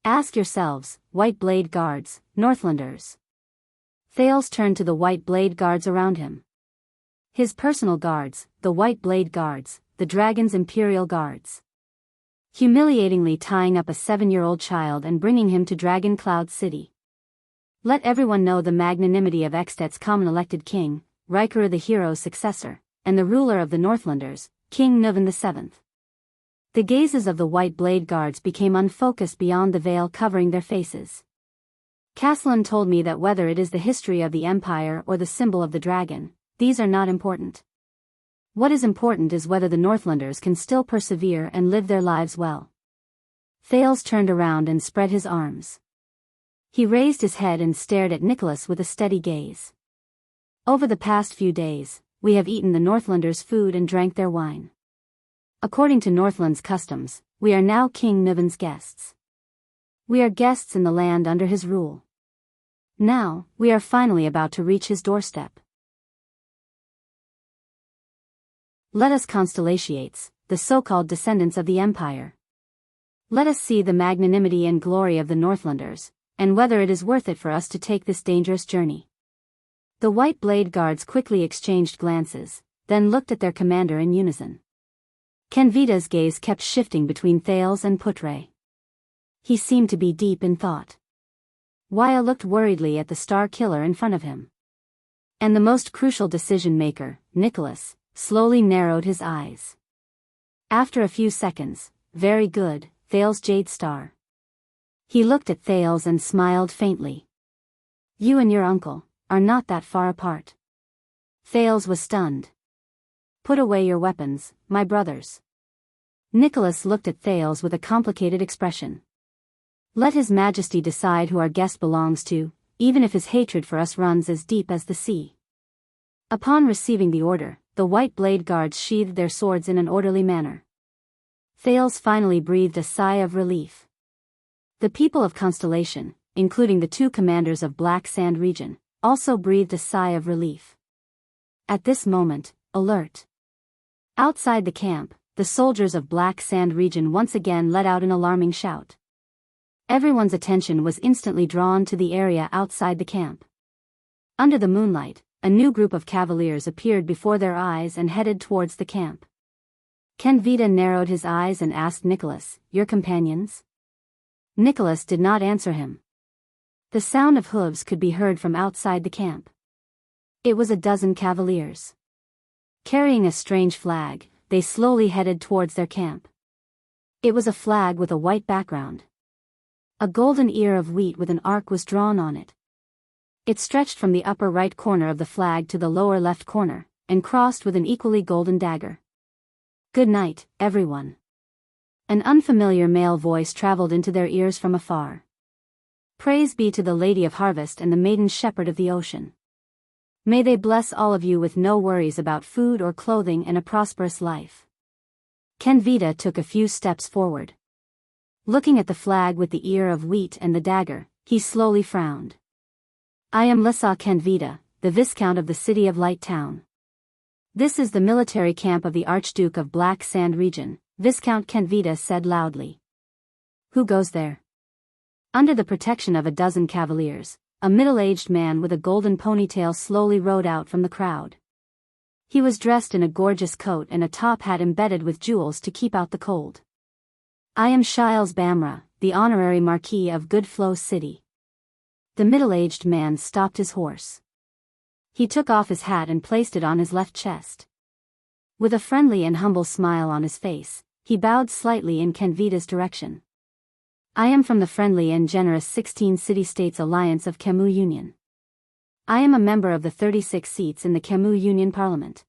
Ask yourselves, White Blade guards, Northlanders. Thales turned to the White Blade guards around him. His personal guards, the White Blade guards, the Dragon's Imperial guards. Humiliatingly tying up a 7-year-old child and bringing him to Dragon Cloud City. Let everyone know the magnanimity of Extet's common elected king, Rikuru the hero's successor, and the ruler of the Northlanders, King Nuvan VII. The gazes of the white blade guards became unfocused beyond the veil covering their faces. Castellan told me that whether it is the history of the empire or the symbol of the dragon, these are not important. What is important is whether the Northlanders can still persevere and live their lives well. Thales turned around and spread his arms. He raised his head and stared at Nicholas with a steady gaze. Over the past few days, we have eaten the Northlanders' food and drank their wine. According to Northland's customs, we are now King Nuvan's guests. We are guests in the land under his rule. Now, we are finally about to reach his doorstep. Let us constellations, the so-called descendants of the empire. Let us see the magnanimity and glory of the Northlanders, and whether it is worth it for us to take this dangerous journey. The white blade guards quickly exchanged glances, then looked at their commander in unison. Kenvita's gaze kept shifting between Thales and Putre. He seemed to be deep in thought. Waya looked worriedly at the star killer in front of him. And the most crucial decision-maker, Nicholas, slowly narrowed his eyes. After a few seconds, very good, Thales Jade Star. He looked at Thales and smiled faintly. You and your uncle are not that far apart. Thales was stunned. Put away your weapons, my brothers. Nicholas looked at Thales with a complicated expression. Let His Majesty decide who our guest belongs to, even if his hatred for us runs as deep as the sea. Upon receiving the order, the white blade guards sheathed their swords in an orderly manner. Thales finally breathed a sigh of relief. The people of Constellation, including the two commanders of Black Sand region, also breathed a sigh of relief. At this moment, alert. Outside the camp, the soldiers of Black Sand region once again let out an alarming shout. Everyone's attention was instantly drawn to the area outside the camp. Under the moonlight, a new group of cavaliers appeared before their eyes and headed towards the camp. Kenvita narrowed his eyes and asked Nicholas, your companions? Nicholas did not answer him. The sound of hooves could be heard from outside the camp. It was a dozen cavaliers. Carrying a strange flag, they slowly headed towards their camp. It was a flag with a white background. A golden ear of wheat with an arc was drawn on it. It stretched from the upper right corner of the flag to the lower left corner, and crossed with an equally golden dagger. Good night, everyone. An unfamiliar male voice traveled into their ears from afar. Praise be to the Lady of Harvest and the Maiden Shepherd of the Ocean. May they bless all of you with no worries about food or clothing and a prosperous life. Kenvita took a few steps forward. Looking at the flag with the ear of wheat and the dagger, he slowly frowned. I am Lissa Kenvita, the Viscount of the City of Light Town. This is the military camp of the Archduke of Black Sand region, Viscount Kenvita said loudly. Who goes there? Under the protection of a dozen cavaliers, a middle-aged man with a golden ponytail slowly rode out from the crowd. He was dressed in a gorgeous coat and a top hat embedded with jewels to keep out the cold. I am Shiles Bamra, the honorary Marquis of Goodflow City. The middle-aged man stopped his horse. He took off his hat and placed it on his left chest. With a friendly and humble smile on his face, he bowed slightly in Kenvita's direction. I am from the friendly and generous 16 City-States Alliance of Kemu Union. I am a member of the 36 seats in the Kemu Union Parliament.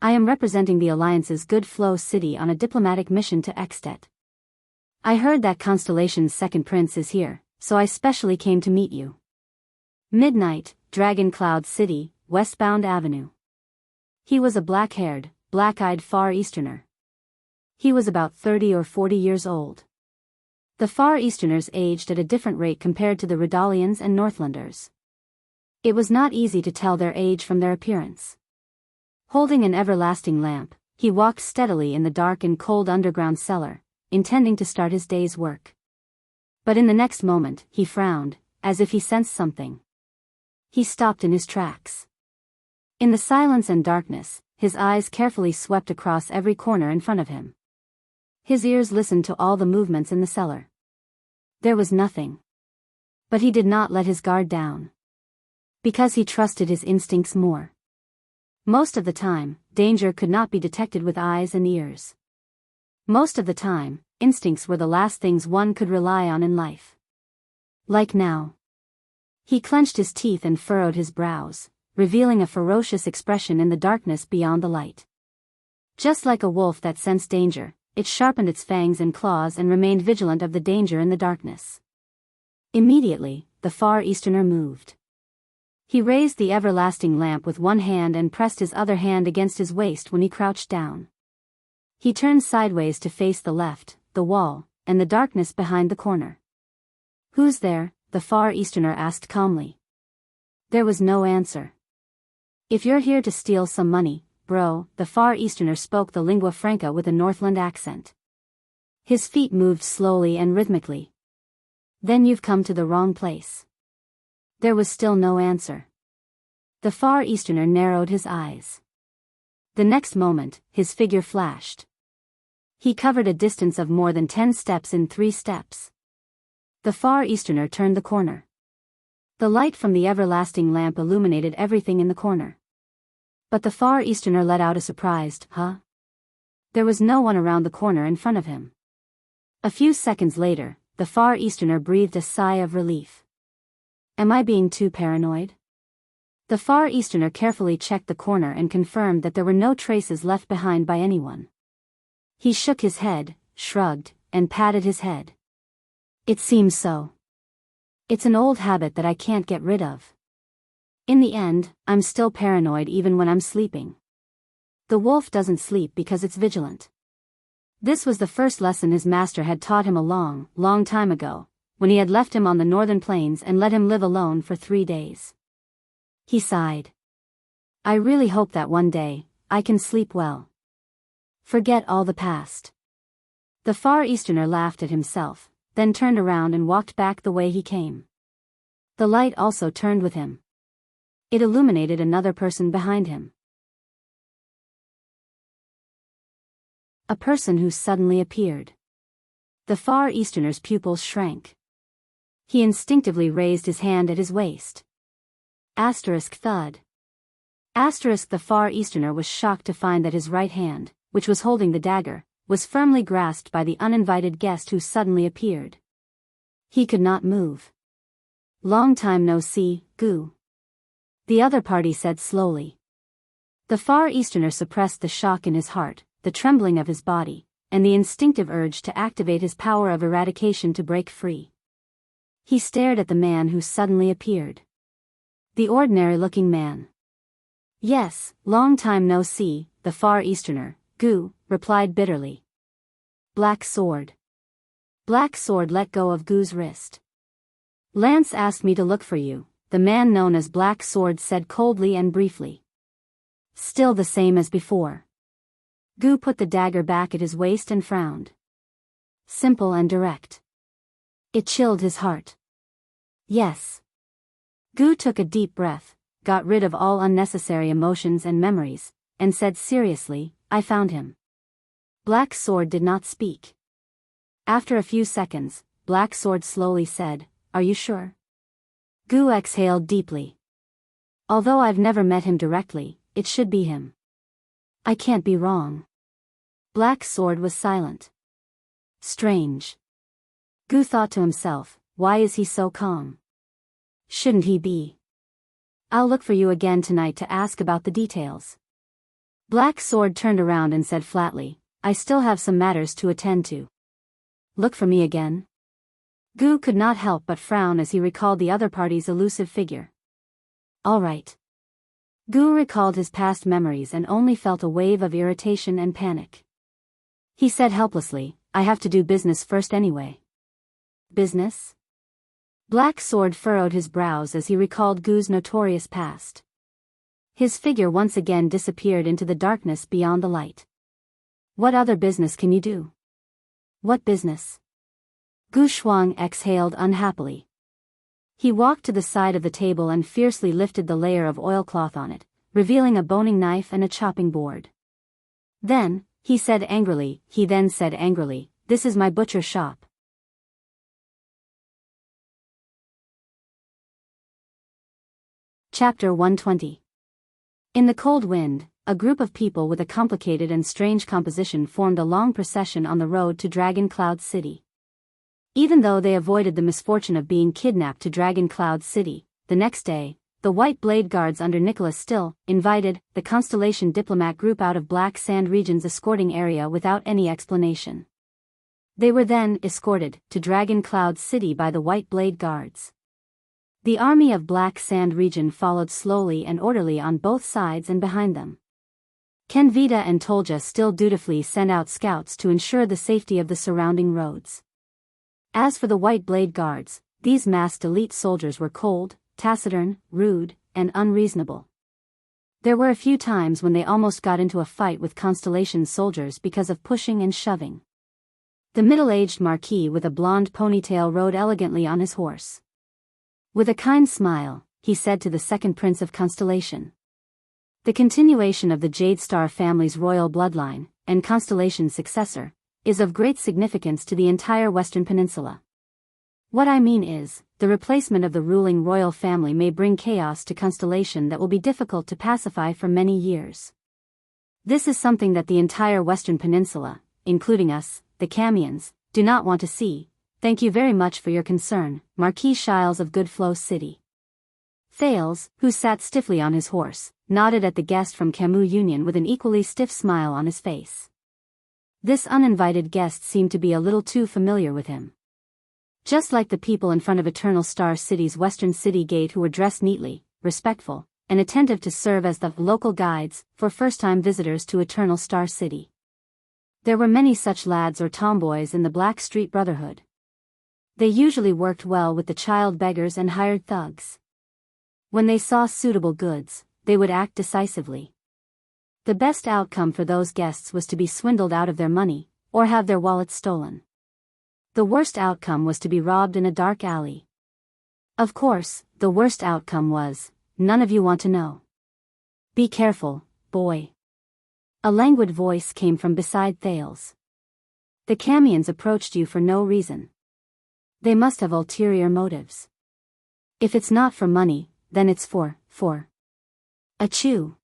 I am representing the Alliance's Goodflow City on a diplomatic mission to Extet. I heard that Constellation's second prince is here, so I specially came to meet you. Midnight, Dragon Cloud City, Westbound Avenue. He was a black-haired, black-eyed Far Easterner. He was about 30 or 40 years old. The Far Easterners aged at a different rate compared to the Redalians and Northlanders. It was not easy to tell their age from their appearance. Holding an everlasting lamp, he walked steadily in the dark and cold underground cellar, intending to start his day's work. But in the next moment, he frowned, as if he sensed something. He stopped in his tracks. In the silence and darkness, his eyes carefully swept across every corner in front of him. His ears listened to all the movements in the cellar. There was nothing. But he did not let his guard down. Because he trusted his instincts more. Most of the time, danger could not be detected with eyes and ears. Most of the time, instincts were the last things one could rely on in life. Like now. He clenched his teeth and furrowed his brows, revealing a ferocious expression in the darkness beyond the light. Just like a wolf that sensed danger, it sharpened its fangs and claws and remained vigilant of the danger in the darkness. Immediately, the Far Easterner moved. He raised the everlasting lamp with one hand and pressed his other hand against his waist when he crouched down. He turned sideways to face the left, the wall, and the darkness behind the corner. "Who's there?" the Far Easterner asked calmly. There was no answer. "If you're here to steal some money, bro," the Far Easterner spoke the lingua franca with a Northland accent. His feet moved slowly and rhythmically. "Then you've come to the wrong place." There was still no answer. The Far Easterner narrowed his eyes. The next moment, his figure flashed. He covered a distance of more than 10 steps in 3 steps. The Far Easterner turned the corner. The light from the everlasting lamp illuminated everything in the corner. But the Far Easterner let out a surprised, "Huh?" There was no one around the corner in front of him. A few seconds later, the Far Easterner breathed a sigh of relief. "Am I being too paranoid?" The Far Easterner carefully checked the corner and confirmed that there were no traces left behind by anyone. He shook his head, shrugged, and patted his head. "It seems so. It's an old habit that I can't get rid of. In the end, I'm still paranoid even when I'm sleeping. The wolf doesn't sleep because it's vigilant." This was the first lesson his master had taught him a long, long time ago, when he had left him on the northern plains and let him live alone for 3 days. He sighed. "I really hope that one day, I can sleep well. Forget all the past." The Far Easterner laughed at himself, then turned around and walked back the way he came. The light also turned with him. It illuminated another person behind him. A person who suddenly appeared. The Far Easterner's pupils shrank. He instinctively raised his hand at his waist. Thud. The Far Easterner was shocked to find that his right hand, which was holding the dagger, was firmly grasped by the uninvited guest who suddenly appeared. He could not move. "Long time no see, Gu," the other party said slowly. The Far Easterner suppressed the shock in his heart, the trembling of his body, and the instinctive urge to activate his power of eradication to break free. He stared at the man who suddenly appeared. The ordinary-looking man. "Yes, long time no see," the Far Easterner, Gu, replied bitterly. "Black Sword." Black Sword let go of Gu's wrist. "Lance asked me to look for you," the man known as Black Sword said coldly and briefly. Still the same as before. Gu put the dagger back at his waist and frowned. Simple and direct. It chilled his heart. "Yes." Gu took a deep breath, got rid of all unnecessary emotions and memories, and said seriously, "I found him." Black Sword did not speak. After a few seconds, Black Sword slowly said, "Are you sure?" Gu exhaled deeply. "Although I've never met him directly, it should be him. I can't be wrong." Black Sword was silent. Strange. Gu thought to himself, why is he so calm? Shouldn't he be? "I'll look for you again tonight to ask about the details." Black Sword turned around and said flatly, "I still have some matters to attend to." "Look for me again?" Gu could not help but frown as he recalled the other party's elusive figure. "All right." Gu recalled his past memories and only felt a wave of irritation and panic. He said helplessly, "I have to do business first anyway." "Business?" Black Sword furrowed his brows as he recalled Gu's notorious past. His figure once again disappeared into the darkness beyond the light. "What other business can you do?" "What business?" Gu Shuang exhaled unhappily. He walked to the side of the table and fiercely lifted the layer of oilcloth on it, revealing a boning knife and a chopping board. Then he said angrily, "This is my butcher shop. Chapter 120. In the cold wind, a group of people with a complicated and strange composition formed a long procession on the road to Dragon Cloud City. Even though they avoided the misfortune of being kidnapped to Dragon Cloud City, the next day, the White Blade Guards under Nicholas Still invited the Constellation diplomat group out of Black Sand Region's escorting area without any explanation. They were then escorted to Dragon Cloud City by the White Blade Guards. The army of Black Sand Region followed slowly and orderly on both sides and behind them. Kenvita and Tolja still dutifully sent out scouts to ensure the safety of the surrounding roads. As for the White Blade Guards, these masked elite soldiers were cold, taciturn, rude, and unreasonable. There were a few times when they almost got into a fight with Constellation soldiers because of pushing and shoving. The middle-aged marquis with a blonde ponytail rode elegantly on his horse. With a kind smile, he said to the second prince of Constellation. The continuation of the Jade Star family's royal bloodline, and Constellation's successor, is of great significance to the entire Western Peninsula. What I mean is, the replacement of the ruling royal family may bring chaos to Constellation that will be difficult to pacify for many years. This is something that the entire Western Peninsula, including us, the Camions, do not want to see. Thank you very much for your concern, Marquis Shiles of Goodflow City. Thales, who sat stiffly on his horse, nodded at the guest from Camus Union with an equally stiff smile on his face. This uninvited guest seemed to be a little too familiar with him. Just like the people in front of Eternal Star City's western city gate who were dressed neatly, respectful, and attentive to serve as the local guides for first-time visitors to Eternal Star City. There were many such lads or tomboys in the Black Street Brotherhood. They usually worked well with the child beggars and hired thugs. When they saw suitable goods, they would act decisively. The best outcome for those guests was to be swindled out of their money, or have their wallets stolen. The worst outcome was to be robbed in a dark alley. Of course, the worst outcome was, none of you want to know. Be careful, boy. A languid voice came from beside Thales. The Camions approached you for no reason. They must have ulterior motives. If it's not for money, then it's for. Achoo.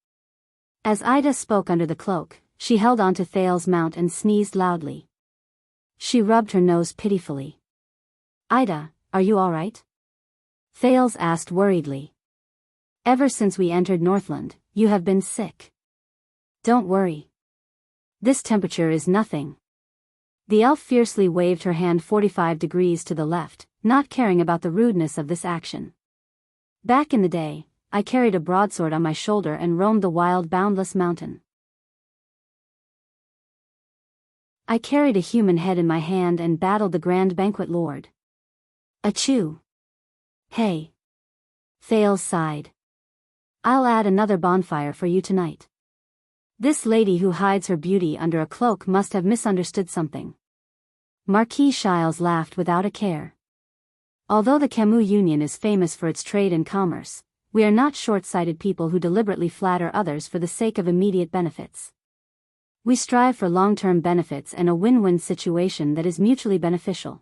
As Ida spoke under the cloak, she held onto Thales' mount and sneezed loudly. She rubbed her nose pitifully. Ida, are you all right? Thales asked worriedly. Ever since we entered Northland, you have been sick. Don't worry. This temperature is nothing. The elf fiercely waved her hand 45 degrees to the left, not caring about the rudeness of this action. Back in the day, I carried a broadsword on my shoulder and roamed the wild boundless mountain. I carried a human head in my hand and battled the Grand Banquet Lord. Achoo. Hey. Thales sighed. I'll add another bonfire for you tonight. This lady who hides her beauty under a cloak must have misunderstood something. Marquis Shiles laughed without a care. Although the Camus Union is famous for its trade and commerce, we are not short-sighted people who deliberately flatter others for the sake of immediate benefits. We strive for long-term benefits and a win-win situation that is mutually beneficial.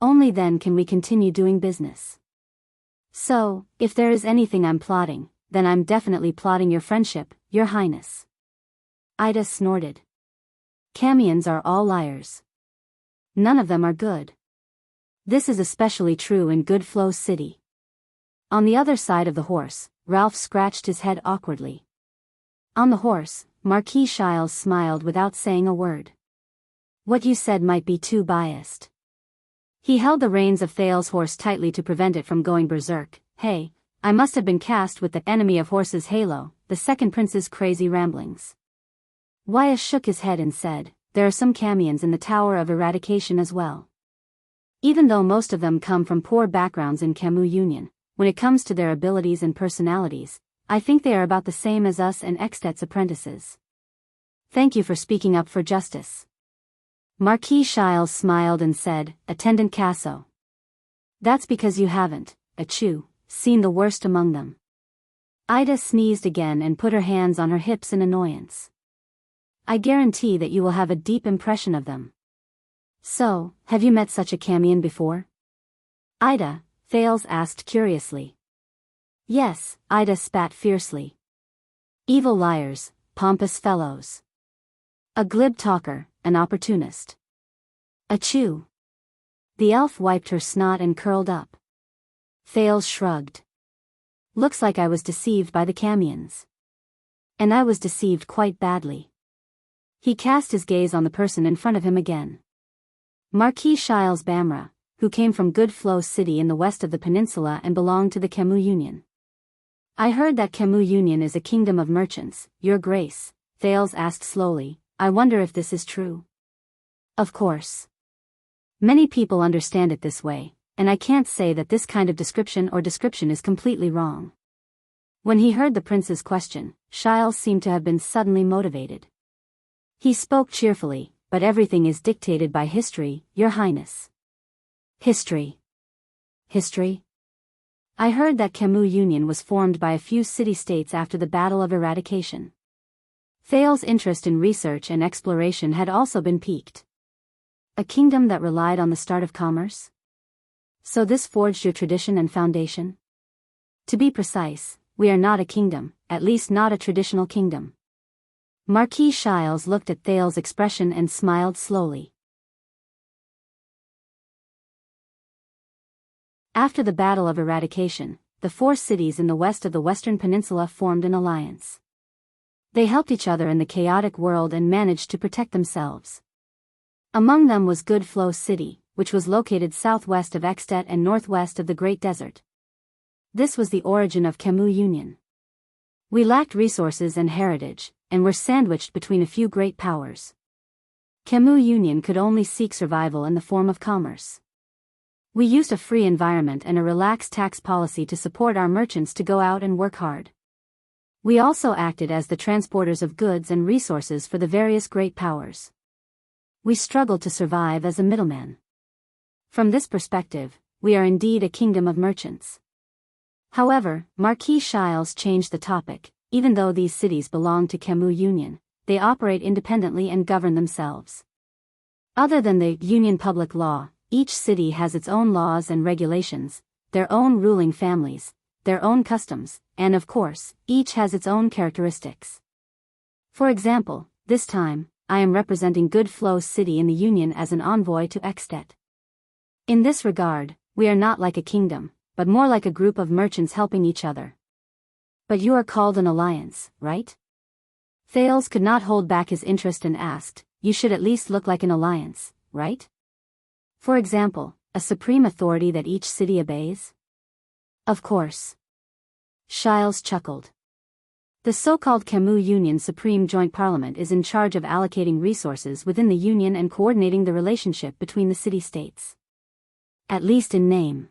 Only then can we continue doing business. So, if there is anything I'm plotting, then I'm definitely plotting your friendship, Your Highness. Ida snorted. Camions are all liars. None of them are good. This is especially true in Goodflow City. On the other side of the horse, Ralph scratched his head awkwardly. On the horse, Marquis Shiles smiled without saying a word. What you said might be too biased. He held the reins of Thales' horse tightly to prevent it from going berserk. Hey, I must have been cast with the enemy of horses halo, the second prince's crazy ramblings. Wyatt shook his head and said, there are some Camions in the Tower of Eradication as well. Even though most of them come from poor backgrounds in Camus Union, when it comes to their abilities and personalities, I think they are about the same as us and Extet's apprentices. Thank you for speaking up for justice. Marquis Shiles smiled and said, Attendant Casso. That's because you haven't, achoo, seen the worst among them. Ida sneezed again and put her hands on her hips in annoyance. I guarantee that you will have a deep impression of them. So, have you met such a Camion before? Ida, Thales asked curiously. Yes, Ida spat fiercely. Evil liars, pompous fellows. A glib talker, an opportunist. Achoo. The elf wiped her snot and curled up. Thales shrugged. Looks like I was deceived by the Camions. And I was deceived quite badly. He cast his gaze on the person in front of him again. Marquis Shiles Bamra, who came from Good Flow City in the west of the peninsula and belonged to the Kemu Union. I heard that Kemu Union is a kingdom of merchants, Your Grace, Thales asked slowly. I wonder if this is true. Of course. Many people understand it this way, and I can't say that this kind of description is completely wrong. When he heard the prince's question, Shiles seemed to have been suddenly motivated. He spoke cheerfully, but everything is dictated by history, Your Highness. History. History? I heard that Kemu Union was formed by a few city-states after the Battle of Eradication. Thales' interest in research and exploration had also been piqued. A kingdom that relied on the start of commerce? So this forged your tradition and foundation? To be precise, we are not a kingdom, at least not a traditional kingdom. Marquis Shiles looked at Thales' expression and smiled slowly. After the Battle of Eradication, the 4 cities in the west of the Western Peninsula formed an alliance. They helped each other in the chaotic world and managed to protect themselves. Among them was Good Flow City, which was located southwest of Extet and northwest of the Great Desert. This was the origin of Kemu Union. We lacked resources and heritage, and were sandwiched between a few great powers. Kemu Union could only seek survival in the form of commerce. We used a free environment and a relaxed tax policy to support our merchants to go out and work hard. We also acted as the transporters of goods and resources for the various great powers. We struggled to survive as a middleman. From this perspective, we are indeed a kingdom of merchants. However, Marquis Shiles changed the topic. Even though these cities belong to Kemu Union, they operate independently and govern themselves. Other than the Union public law, each city has its own laws and regulations, their own ruling families, their own customs, and of course, each has its own characteristics. For example, this time, I am representing Good Flow City in the Union as an envoy to Extet. In this regard, we are not like a kingdom, but more like a group of merchants helping each other. But you are called an alliance, right? Thales could not hold back his interest and asked, you should at least look like an alliance, right? For example, a supreme authority that each city obeys? Of course. Shiles chuckled. The so-called Kemu Union Supreme Joint Parliament is in charge of allocating resources within the Union and coordinating the relationship between the city-states. At least in name.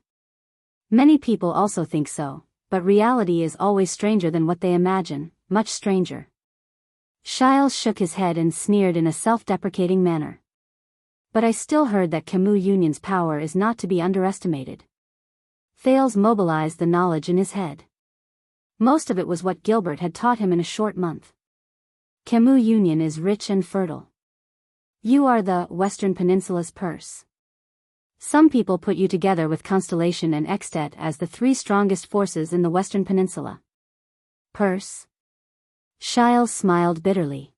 Many people also think so, but reality is always stranger than what they imagine, much stranger. Shiles shook his head and sneered in a self-deprecating manner. But I still heard that Kemu Union's power is not to be underestimated. Thales mobilized the knowledge in his head. Most of it was what Gilbert had taught him in a short month. Kemu Union is rich and fertile. You are the Western Peninsula's purse. Some people put you together with Constellation and Extet as the 3 strongest forces in the Western Peninsula. Purse? Shiles smiled bitterly.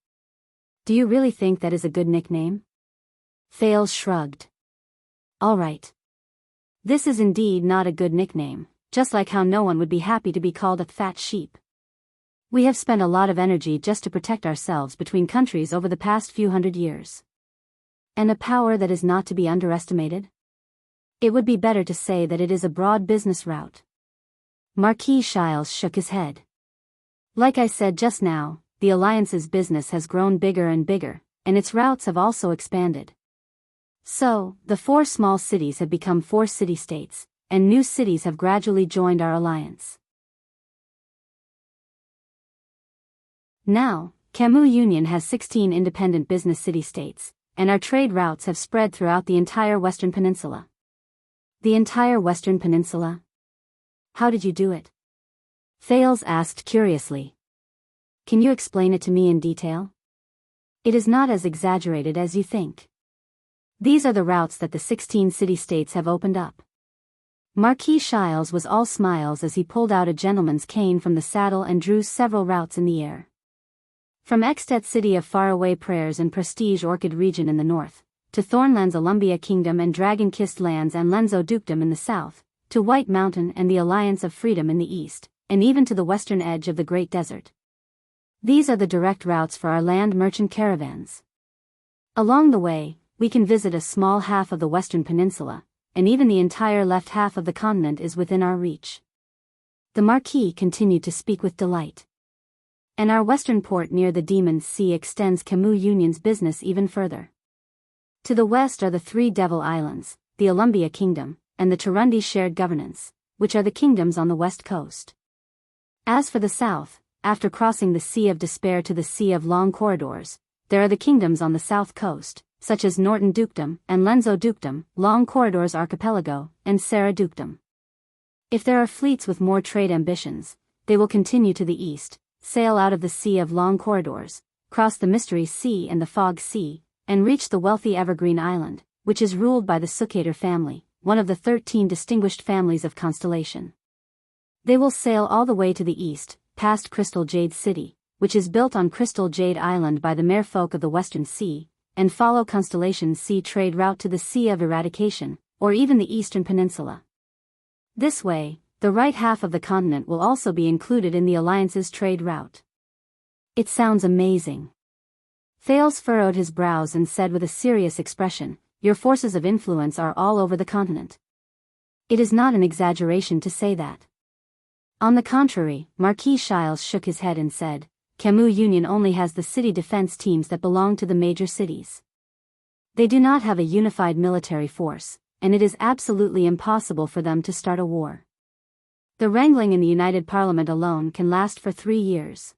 Do you really think that is a good nickname? Thales shrugged. All right. This is indeed not a good nickname, just like how no one would be happy to be called a fat sheep. We have spent a lot of energy just to protect ourselves between countries over the past few hundred years. And a power that is not to be underestimated? It would be better to say that it is a broad business route. Marquis Shiles shook his head. Like I said just now, the Alliance's business has grown bigger and bigger, and its routes have also expanded. So, the 4 small cities have become 4 city-states, and new cities have gradually joined our alliance. Now, Kemu Union has 16 independent business city-states, and our trade routes have spread throughout the entire Western Peninsula. The entire Western Peninsula? How did you do it? Thales asked curiously. Can you explain it to me in detail? It is not as exaggerated as you think. These are the routes that the 16 city-states have opened up. Marquis Shiles was all smiles as he pulled out a gentleman's cane from the saddle and drew several routes in the air. From Extet city of faraway prayers and prestige orchid region in the north, to Thornland's Olumbia Kingdom and dragon-kissed lands and Lenzo Dukedom in the south, to White Mountain and the Alliance of Freedom in the east, and even to the western edge of the Great Desert. These are the direct routes for our land merchant caravans. Along the way, we can visit a small half of the western peninsula, and even the entire left half of the continent is within our reach. The Marquis continued to speak with delight. And our western port near the Demon's Sea extends Camus Union's business even further. To the west are the Three Devil Islands, the Olumbia Kingdom, and the Turundi Shared Governance, which are the kingdoms on the west coast. As for the south, after crossing the Sea of Despair to the Sea of Long Corridors, there are the kingdoms on the south coast, such as Norton Dukedom and Lenzo Dukedom, Long Corridors Archipelago, and Sarah Dukedom. If there are fleets with more trade ambitions, they will continue to the east, sail out of the Sea of Long Corridors, cross the Mystery Sea and the Fog Sea, and reach the wealthy Evergreen Island, which is ruled by the Sukater family, one of the 13 distinguished families of Constellation. They will sail all the way to the east, past Crystal Jade City, which is built on Crystal Jade Island by the merfolk of the Western Sea, and follow Constellation's sea trade route to the Sea of Eradication, or even the Eastern Peninsula. This way, the right half of the continent will also be included in the Alliance's trade route. It sounds amazing. Thales furrowed his brows and said with a serious expression, "Your forces of influence are all over the continent." It is not an exaggeration to say that. On the contrary, Marquis Shiles shook his head and said, Camus Union only has the city defense teams that belong to the major cities. They do not have a unified military force, and it is absolutely impossible for them to start a war. The wrangling in the United Parliament alone can last for 3 years.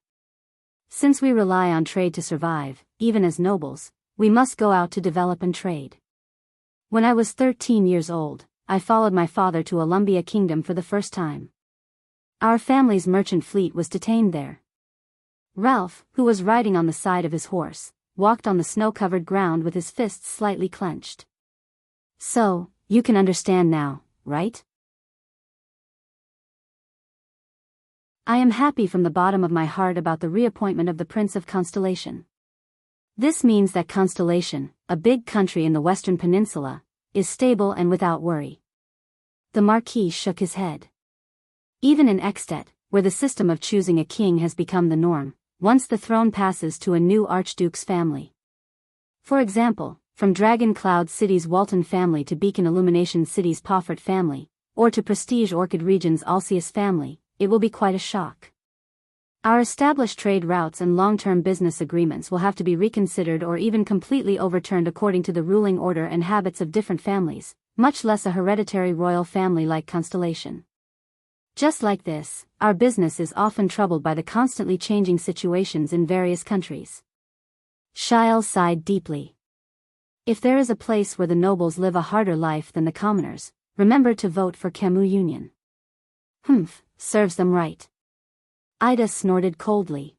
Since we rely on trade to survive, even as nobles, we must go out to develop and trade. When I was 13 years old, I followed my father to Olumbia Kingdom for the first time. Our family's merchant fleet was detained there. Ralph, who was riding on the side of his horse, walked on the snow-covered ground with his fists slightly clenched. So, you can understand now, right? I am happy from the bottom of my heart about the reappointment of the Prince of Constellation. This means that Constellation, a big country in the Western Peninsula, is stable and without worry. The Marquis shook his head. Even in Extet, where the system of choosing a king has become the norm, once the throne passes to a new Archduke's family. For example, from Dragon Cloud City's Walton family to Beacon Illumination City's Poffert family, or to Prestige Orchid Region's Alcius family, it will be quite a shock. Our established trade routes and long-term business agreements will have to be reconsidered or even completely overturned according to the ruling order and habits of different families, much less a hereditary royal family like Constellation. Just like this, our business is often troubled by the constantly changing situations in various countries. Shiles sighed deeply. If there is a place where the nobles live a harder life than the commoners, remember to vote for Camus Union. Humph, serves them right. Ida snorted coldly.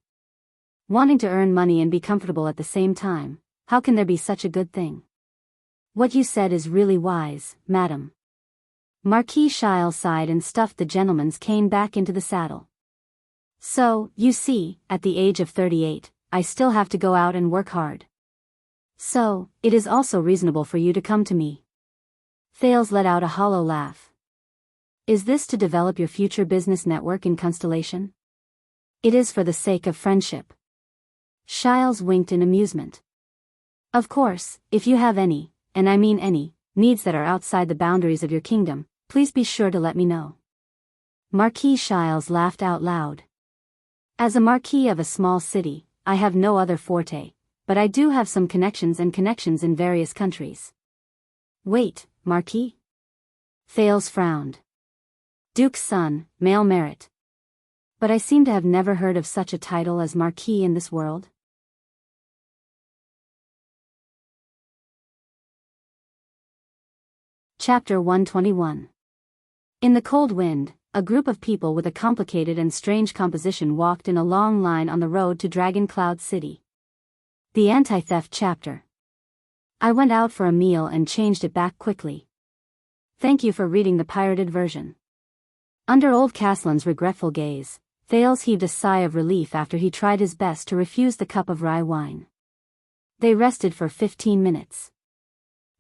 Wanting to earn money and be comfortable at the same time, how can there be such a good thing? What you said is really wise, madam. Marquis Shiles sighed and stuffed the gentleman's cane back into the saddle. So, you see, at the age of 38, I still have to go out and work hard. So, it is also reasonable for you to come to me. Thales let out a hollow laugh. Is this to develop your future business network in Constellation? It is for the sake of friendship. Shiles winked in amusement. Of course, if you have any, and I mean any, needs that are outside the boundaries of your kingdom, please be sure to let me know. Marquis Shiles laughed out loud. As a marquis of a small city, I have no other forte, but I do have some connections in various countries. Wait, Marquis? Thales frowned. Duke's son, male merit. But I seem to have never heard of such a title as Marquis in this world. Chapter 121. In the cold wind, a group of people with a complicated and strange composition walked in a long line on the road to Dragon Cloud City. The Anti-Theft Chapter. I went out for a meal and changed it back quickly. Thank you for reading the pirated version. Under old Caslin's regretful gaze, Thales heaved a sigh of relief after he tried his best to refuse the cup of rye wine. They rested for 15 minutes.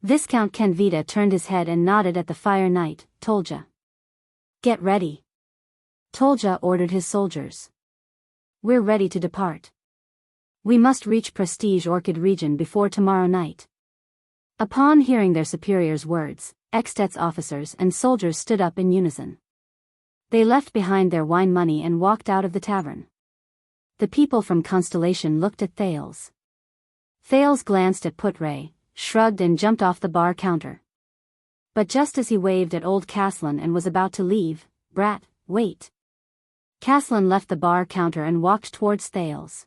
Viscount Kenvita turned his head and nodded at the fire. Knight, Tolja. Get ready. Tolja ordered his soldiers. We're ready to depart. We must reach Prestige Orchid region before tomorrow night. Upon hearing their superior's words, Extet's officers and soldiers stood up in unison. They left behind their wine money and walked out of the tavern. The people from Constellation looked at Thales. Thales glanced at Putre, shrugged and jumped off the bar counter. But just as he waved at old Caslin and was about to leave, "Brat, wait." Caslin left the bar counter and walked towards Thales.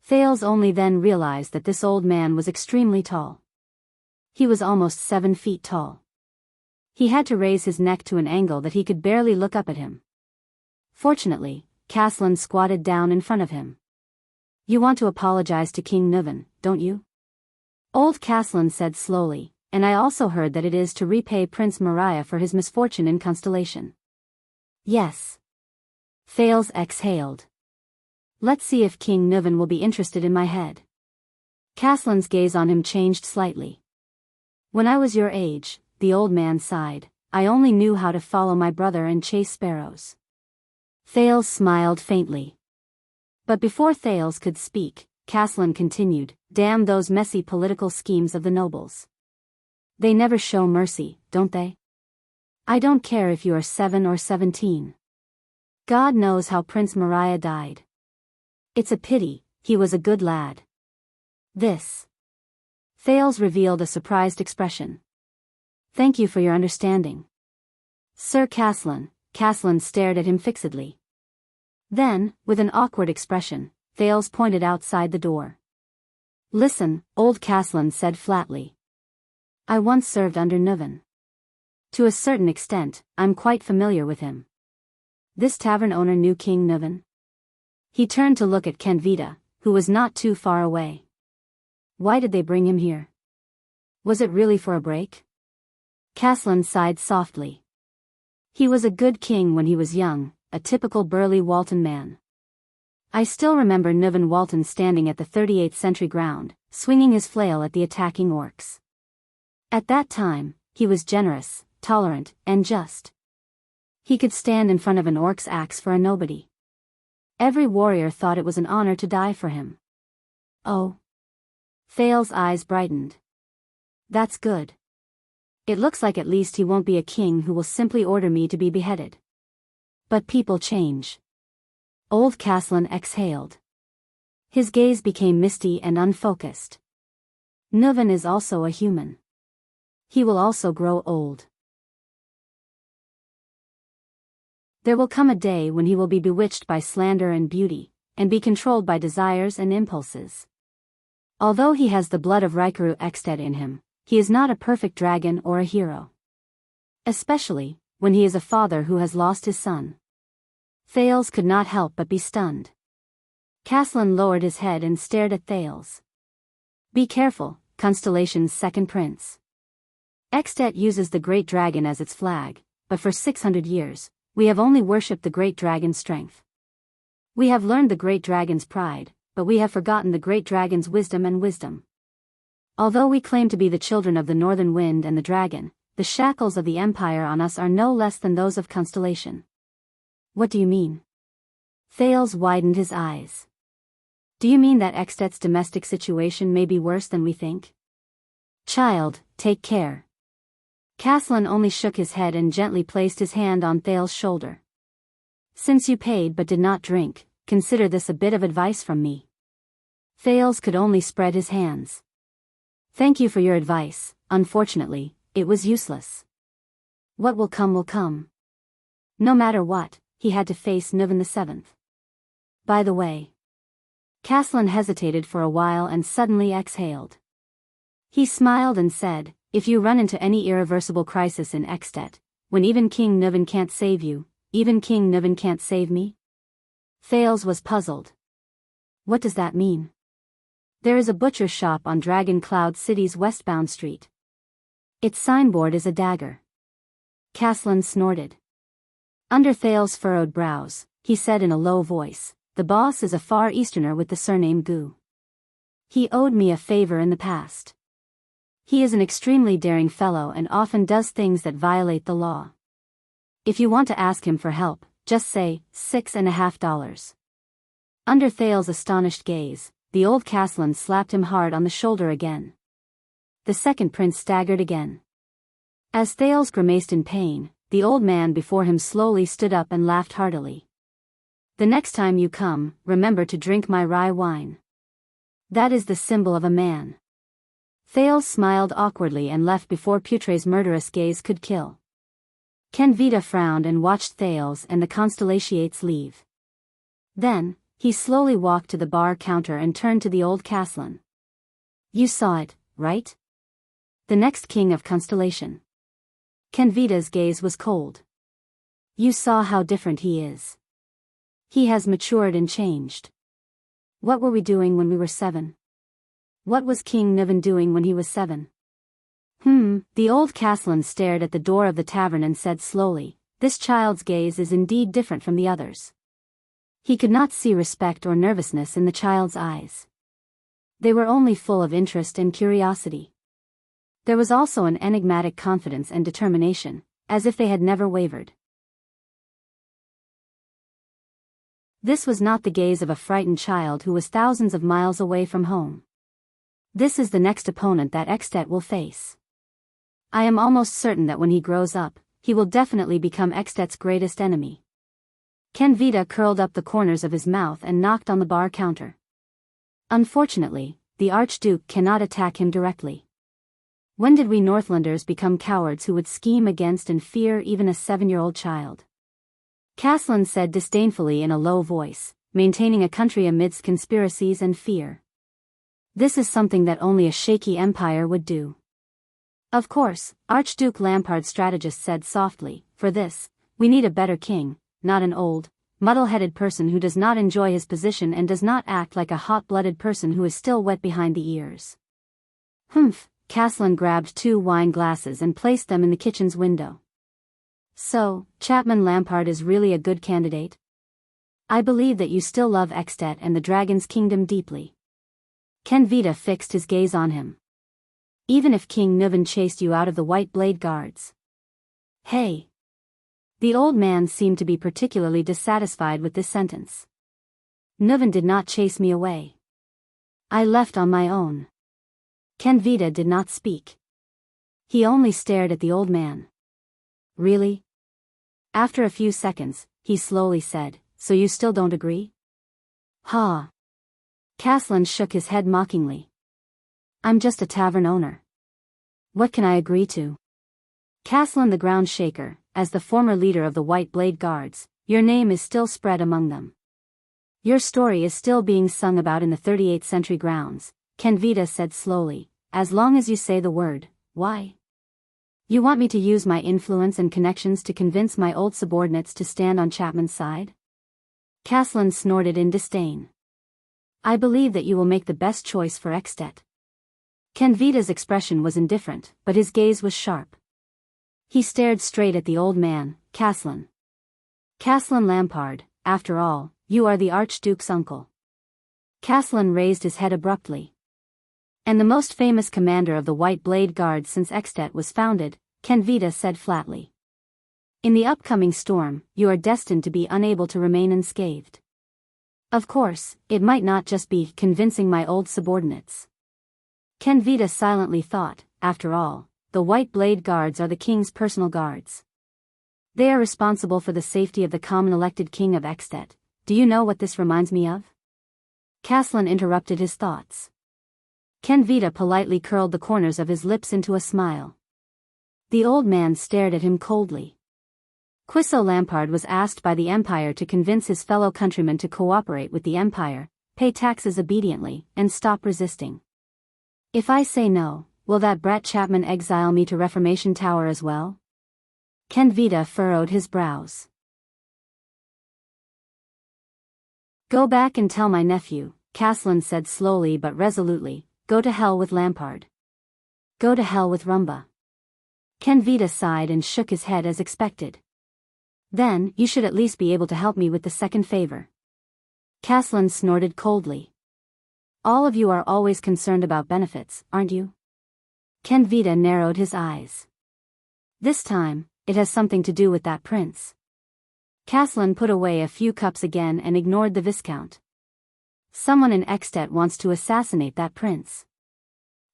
Thales only then realized that this old man was extremely tall. He was almost 7 feet tall. He had to raise his neck to an angle that he could barely look up at him. Fortunately, Caslin squatted down in front of him. You want to apologize to King Nuvan, don't you? Old Caslin said slowly, and I also heard that it is to repay Prince Mariah for his misfortune in Constellation. Yes. Thales exhaled. Let's see if King Nuvan will be interested in my head. Caslin's gaze on him changed slightly. When I was your age, the old man sighed, I only knew how to follow my brother and chase sparrows. Thales smiled faintly. But before Thales could speak, Caslin continued, damn those messy political schemes of the nobles. They never show mercy, don't they? I don't care if you are 7 or 17. God knows how Prince Mariah died. It's a pity, he was a good lad. This. Thales revealed a surprised expression. Thank you for your understanding. Sir Caslin. Caslin stared at him fixedly. Then, with an awkward expression, Thales pointed outside the door. Listen, old Caslin said flatly. I once served under Nuvan. To a certain extent, I'm quite familiar with him. This tavern owner knew King Nuvan. He turned to look at Kenvita, who was not too far away. Why did they bring him here? Was it really for a break? Caslin sighed softly. He was a good king when he was young, a typical burly Walton man. I still remember Nuvan Walton standing at the 38th century ground, swinging his flail at the attacking orcs. At that time, he was generous, tolerant, and just. He could stand in front of an orc's axe for a nobody. Every warrior thought it was an honor to die for him. Oh. Thales' eyes brightened. That's good. It looks like at least he won't be a king who will simply order me to be beheaded. But people change. Old Caslin exhaled. His gaze became misty and unfocused. Nuvan is also a human. He will also grow old. There will come a day when he will be bewitched by slander and beauty, and be controlled by desires and impulses. Although he has the blood of Raikaru Extet in him, he is not a perfect dragon or a hero. Especially, when he is a father who has lost his son. Thales could not help but be stunned. Caslin lowered his head and stared at Thales. Be careful, Constellation's second prince. Extet uses the great dragon as its flag, but for 600 years, we have only worshipped the great dragon's strength. We have learned the great dragon's pride, but we have forgotten the great dragon's wisdom. Although we claim to be the children of the northern wind and the dragon, the shackles of the empire on us are no less than those of Constellation. What do you mean? Thales widened his eyes. Do you mean that Extet's domestic situation may be worse than we think? Child, take care. Caslin only shook his head and gently placed his hand on Thales' shoulder. Since you paid but did not drink, consider this a bit of advice from me. Thales could only spread his hands. Thank you for your advice, unfortunately, it was useless. What will come will come. No matter what, he had to face Nuvan VII. By the way. Caslin hesitated for a while and suddenly exhaled. He smiled and said, if you run into any irreversible crisis in Extet, when even King Nuvan can't save you, even King Nuvan can't save me? Thales was puzzled. What does that mean? There is a butcher shop on Dragon Cloud City's westbound street. Its signboard is a dagger. Caslin snorted. Under Thale's furrowed brows, he said in a low voice, "The boss is a Far Easterner with the surname Gu. He owed me a favor in the past. He is an extremely daring fellow and often does things that violate the law. If you want to ask him for help, just say, $6.50. Under Thale's astonished gaze, the old Caslin slapped him hard on the shoulder again. The second prince staggered again. As Thales grimaced in pain, the old man before him slowly stood up and laughed heartily. "The next time you come, remember to drink my rye wine. That is the symbol of a man." Thales smiled awkwardly and left before Putre's murderous gaze could kill. Kenvita frowned and watched Thales and the Constellations leave. Then, he slowly walked to the bar counter and turned to the old Caslin. "You saw it, right? The next king of Constellation." Kenvita's gaze was cold. "You saw how different he is. He has matured and changed. What were we doing when we were 7? What was King Niven doing when he was 7? The old Caslin stared at the door of the tavern and said slowly, "This child's gaze is indeed different from the others." He could not see respect or nervousness in the child's eyes. They were only full of interest and curiosity. There was also an enigmatic confidence and determination, as if they had never wavered. This was not the gaze of a frightened child who was thousands of miles away from home. This is the next opponent that Extet will face. I am almost certain that when he grows up, he will definitely become Extet's greatest enemy. Kenvita curled up the corners of his mouth and knocked on the bar counter. Unfortunately, the Archduke cannot attack him directly. When did we Northlanders become cowards who would scheme against and fear even a 7-year-old child? Caslin said disdainfully in a low voice, maintaining a country amidst conspiracies and fear. This is something that only a shaky empire would do. Of course, Archduke Lampard strategist said softly, for this, we need a better king, not an old, muddle-headed person who does not enjoy his position and does not act like a hot-blooded person who is still wet behind the ears. Caslin grabbed 2 wine glasses and placed them in the kitchen's window. So, Chapman Lampard is really a good candidate? I believe that you still love Extet and the Dragon's Kingdom deeply. Kenvita fixed his gaze on him. Even if King Niven chased you out of the White Blade Guards. Hey! The old man seemed to be particularly dissatisfied with this sentence. Niven did not chase me away. I left on my own. Kenvita did not speak. He only stared at the old man. Really? After a few seconds, he slowly said, "So you still don't agree?" Ha! Caslin shook his head mockingly. "I'm just a tavern owner. What can I agree to?" Caslin the Ground Shaker, as the former leader of the White Blade Guards, your name is still spread among them. Your story is still being sung about in the 38th century grounds, Kenvita said slowly, as long as you say the word, why? You want me to use my influence and connections to convince my old subordinates to stand on Chapman's side? Caslin snorted in disdain. I believe that you will make the best choice for Extet. Kenvita's expression was indifferent, but his gaze was sharp. He stared straight at the old man, Caslin. Caslin Lampard, after all, you are the Archduke's uncle. Caslin raised his head abruptly. And the most famous commander of the White Blade Guards since Extet was founded, Kenvita said flatly. In the upcoming storm, you are destined to be unable to remain unscathed. Of course, it might not just be convincing my old subordinates. Kenvita silently thought, after all, the White Blade Guards are the king's personal guards. They are responsible for the safety of the common elected king of Extet. Do you know what this reminds me of? Caslin interrupted his thoughts. Kenvita politely curled the corners of his lips into a smile. The old man stared at him coldly. Quisso Lampard was asked by the Empire to convince his fellow countrymen to cooperate with the Empire, pay taxes obediently, and stop resisting. If I say no, will that brat Chapman exile me to Reformation Tower as well? Kenvita furrowed his brows. Go back and tell my nephew, Caslin said slowly but resolutely, go to hell with Lampard. Go to hell with Rumba. Ken Vita sighed and shook his head as expected. Then, you should at least be able to help me with the second favor. Caslin snorted coldly. All of you are always concerned about benefits, aren't you? Ken Vita narrowed his eyes. This time, it has something to do with that prince. Caslin put away a few cups again and ignored the Viscount. Someone in Extet wants to assassinate that prince.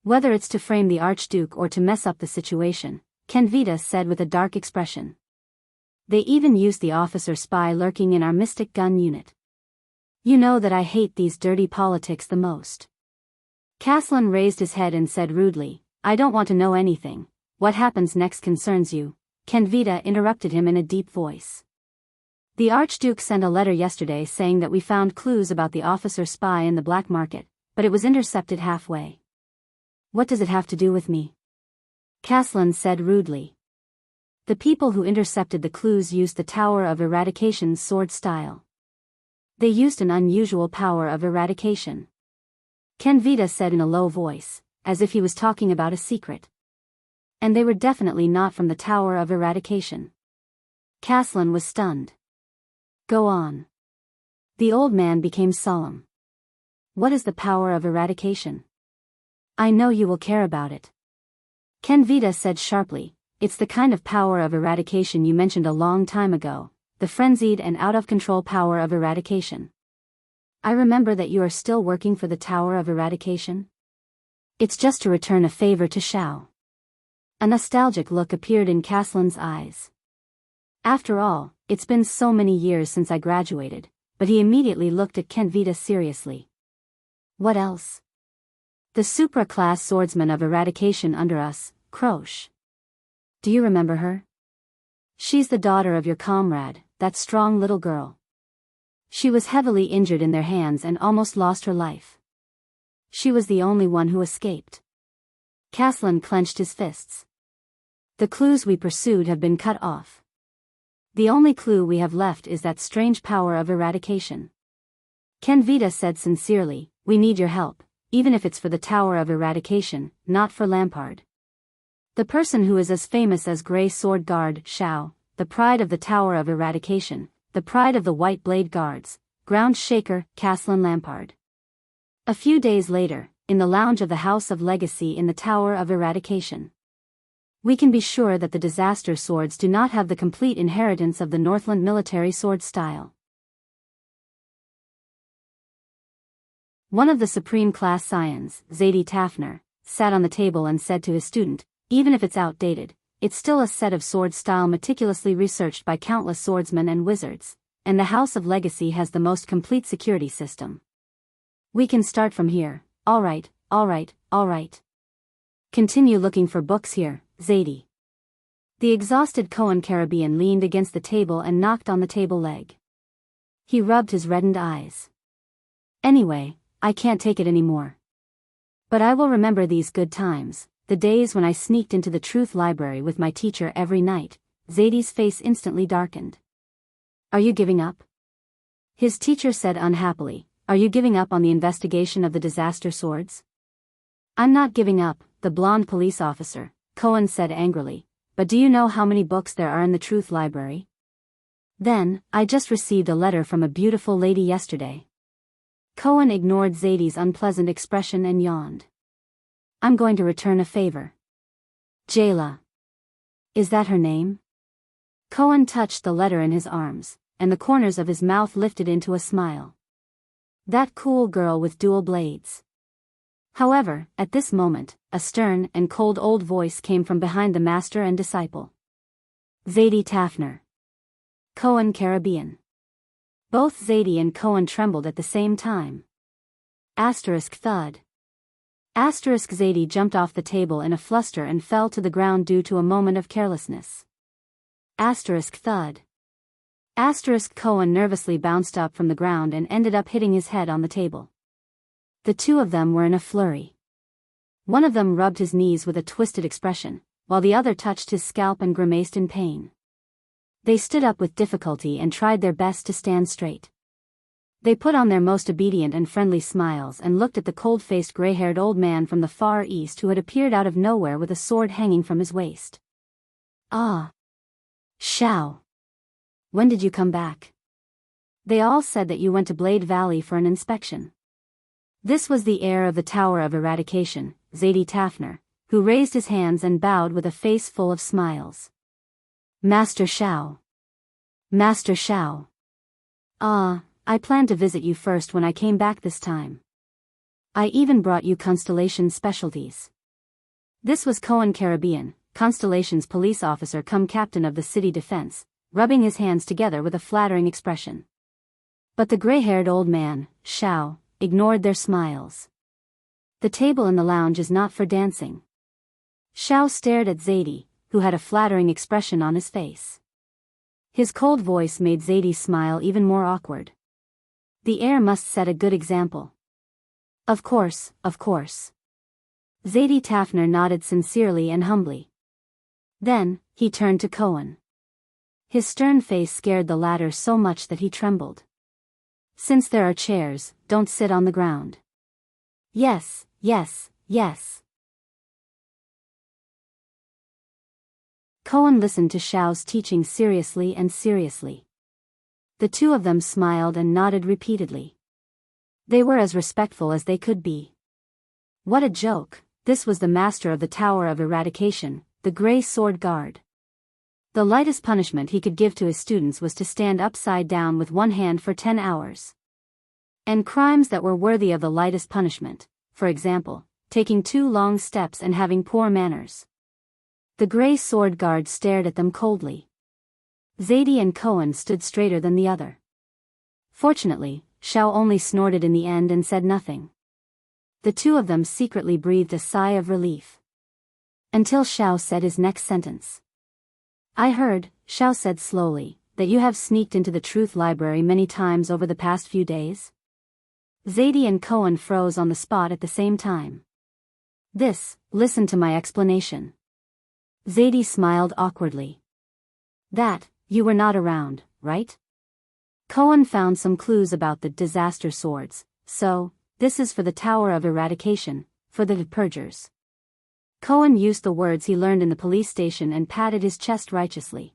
Whether it's to frame the Archduke or to mess up the situation, Ken Vita said with a dark expression. They even used the officer spy lurking in our mystic gun unit. You know that I hate these dirty politics the most. Caslin raised his head and said rudely, I don't want to know anything. What happens next concerns you. Ken Vita interrupted him in a deep voice. The Archduke sent a letter yesterday saying that we found clues about the officer spy in the black market, but it was intercepted halfway. What does it have to do with me? Caslin said rudely. The people who intercepted the clues used the Tower of Eradication's sword style. They used an unusual power of eradication. Ken Vita said in a low voice, as if he was talking about a secret. And they were definitely not from the Tower of Eradication. Caslin was stunned. Go on. The old man became solemn. What is the power of eradication? I know you will care about it. Ken Vita said sharply, it's the kind of power of eradication you mentioned a long time ago, the frenzied and out-of-control power of eradication. I remember that you are still working for the Tower of Eradication. It's just to return a favor to Shao. A nostalgic look appeared in Caslin's eyes. After all, it's been so many years since I graduated, but he immediately looked at Ken Vita seriously. What else? The supra-class swordsman of eradication under us, Croche. Do you remember her? She's the daughter of your comrade, that strong little girl. She was heavily injured in their hands and almost lost her life. She was the only one who escaped. Caslin clenched his fists. The clues we pursued have been cut off. The only clue we have left is that strange power of eradication. Ken Vita said sincerely, we need your help, even if it's for the Tower of Eradication, not for Lampard. The person who is as famous as Grey Sword Guard, Shao, the pride of the Tower of Eradication, the pride of the White Blade Guards, ground shaker, Caslin Lampard. A few days later, in the lounge of the House of Legacy in the Tower of Eradication. We can be sure that the disaster swords do not have the complete inheritance of the Northland military sword style. One of the supreme class scions, Zadie Tafner, sat on the table and said to his student, even if it's outdated, it's still a set of sword style meticulously researched by countless swordsmen and wizards, and the House of Legacy has the most complete security system. We can start from here. All right. Continue looking for books here, Zadie. The exhausted Cohen Caribbean leaned against the table and knocked on the table leg. He rubbed his reddened eyes. Anyway, I can't take it anymore. But I will remember these good times, the days when I sneaked into the truth library with my teacher every night. Zadie's face instantly darkened. Are you giving up? His teacher said unhappily, are you giving up on the investigation of the disaster swords? I'm not giving up, the blonde police officer, Cohen said angrily, but do you know how many books there are in the truth library? Then, I just received a letter from a beautiful lady yesterday. Cohen ignored Zadie's unpleasant expression and yawned. I'm going to return a favor. Jayla. Is that her name? Cohen touched the letter in his arms, and the corners of his mouth lifted into a smile. That cool girl with dual blades. However, at this moment, a stern and cold old voice came from behind the master and disciple. Zadie Tafner. Cohen Caribbean. Both Zadie and Cohen trembled at the same time. Thud. Zadie jumped off the table in a fluster and fell to the ground due to a moment of carelessness. Thud. Cohen nervously bounced up from the ground and ended up hitting his head on the table. The two of them were in a flurry. One of them rubbed his knees with a twisted expression, while the other touched his scalp and grimaced in pain. They stood up with difficulty and tried their best to stand straight. They put on their most obedient and friendly smiles and looked at the cold-faced gray-haired old man from the Far East who had appeared out of nowhere with a sword hanging from his waist. Ah. Shao. When did you come back? They all said that you went to Blade Valley for an inspection. This was the heir of the Tower of Eradication, Zadie Tafner, who raised his hands and bowed with a face full of smiles. Master Shao. Master Shao. Ah, I planned to visit you first when I came back this time. I even brought you Constellation specialties. This was Cohen Caribbean, Constellation's police officer come captain of the city defense, rubbing his hands together with a flattering expression. But the gray-haired old man, Shao, ignored their smiles. The table in the lounge is not for dancing. Shao stared at Zadie, who had a flattering expression on his face. His cold voice made Zadie smile even more awkward. The heir must set a good example. Of course, of course. Zadie Tafner nodded sincerely and humbly. Then, he turned to Cohen. His stern face scared the latter so much that he trembled. Since there are chairs, don't sit on the ground. Yes, yes, yes. Cohen listened to Shao's teaching seriously and seriously. The two of them smiled and nodded repeatedly. They were as respectful as they could be. What a joke, this was the master of the Tower of Eradication, the Grey Sword Guard. The lightest punishment he could give to his students was to stand upside down with one hand for 10 hours. And crimes that were worthy of the lightest punishment, for example, taking 2 long steps and having poor manners. The Grey Sword Guard stared at them coldly. Zadie and Cohen stood straighter than the other. Fortunately, Shao only snorted in the end and said nothing. The two of them secretly breathed a sigh of relief. Until Shao said his next sentence. I heard, Shao said slowly, that you have sneaked into the Truth Library many times over the past few days? Zadie and Cohen froze on the spot at the same time. Listen to my explanation. Zadie smiled awkwardly. That, you were not around, right? Cohen found some clues about the disaster swords, so, this is for the Tower of Eradication, for the purgers. Cohen used the words he learned in the police station and patted his chest righteously.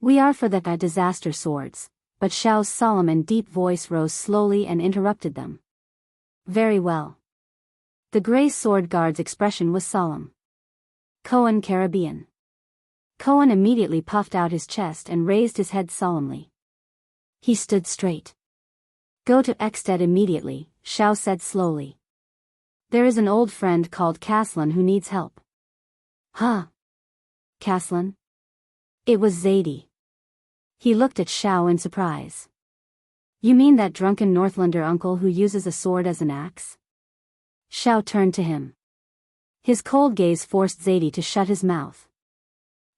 We are for the disaster swords, but Shao's solemn and deep voice rose slowly and interrupted them. Very well. The Grey Sword Guard's expression was solemn. Cohen Caribbean. Cohen immediately puffed out his chest and raised his head solemnly. He stood straight. Go to Exted immediately, Shao said slowly. There is an old friend called Caslin who needs help. Huh? Caslin? It was Zadie. He looked at Shao in surprise. You mean that drunken Northlander uncle who uses a sword as an axe? Shao turned to him. His cold gaze forced Zadie to shut his mouth.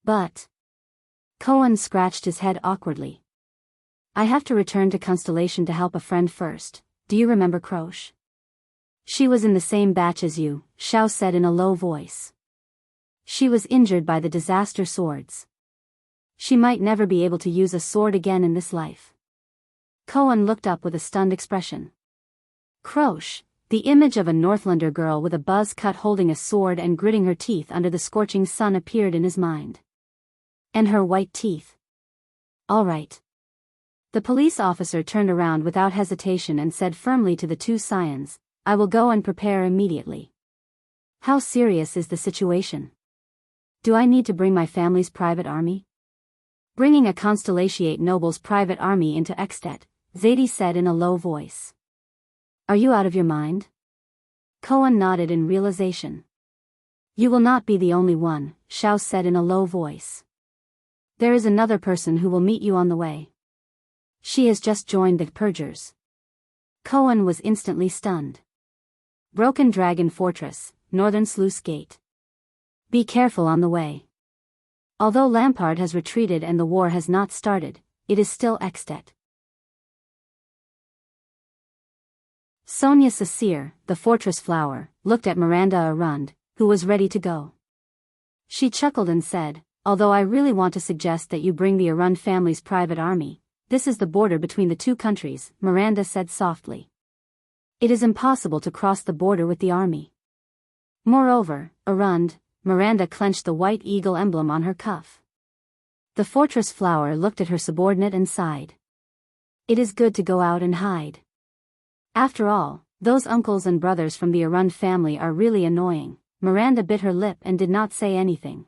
But... Cohen scratched his head awkwardly. I have to return to Constellation to help a friend first. Do you remember Croche? She was in the same batch as you, Shao said in a low voice. She was injured by the disaster swords. She might never be able to use a sword again in this life. Cohen looked up with a stunned expression. Croche, the image of a Northlander girl with a buzz cut holding a sword and gritting her teeth under the scorching sun appeared in his mind. And her white teeth. All right. The police officer turned around without hesitation and said firmly to the two scions, I will go and prepare immediately. How serious is the situation? Do I need to bring my family's private army? Bringing a Constellation noble's private army into Exted, Zadie said in a low voice. Are you out of your mind? Cohen nodded in realization. You will not be the only one, Shao said in a low voice. There is another person who will meet you on the way. She has just joined the purgers. Cohen was instantly stunned. Broken Dragon Fortress, Northern Sluice Gate. Be careful on the way. Although Lampard has retreated and the war has not started, it is still Exted. Sonia Sassir, the fortress flower, looked at Miranda Arund, who was ready to go. She chuckled and said, although I really want to suggest that you bring the Arund family's private army, this is the border between the two countries, Miranda said softly. It is impossible to cross the border with the army. Moreover, Arund, Miranda clenched the white eagle emblem on her cuff. The fortress flower looked at her subordinate and sighed. It is good to go out and hide. After all, those uncles and brothers from the Arund family are really annoying. Miranda bit her lip and did not say anything.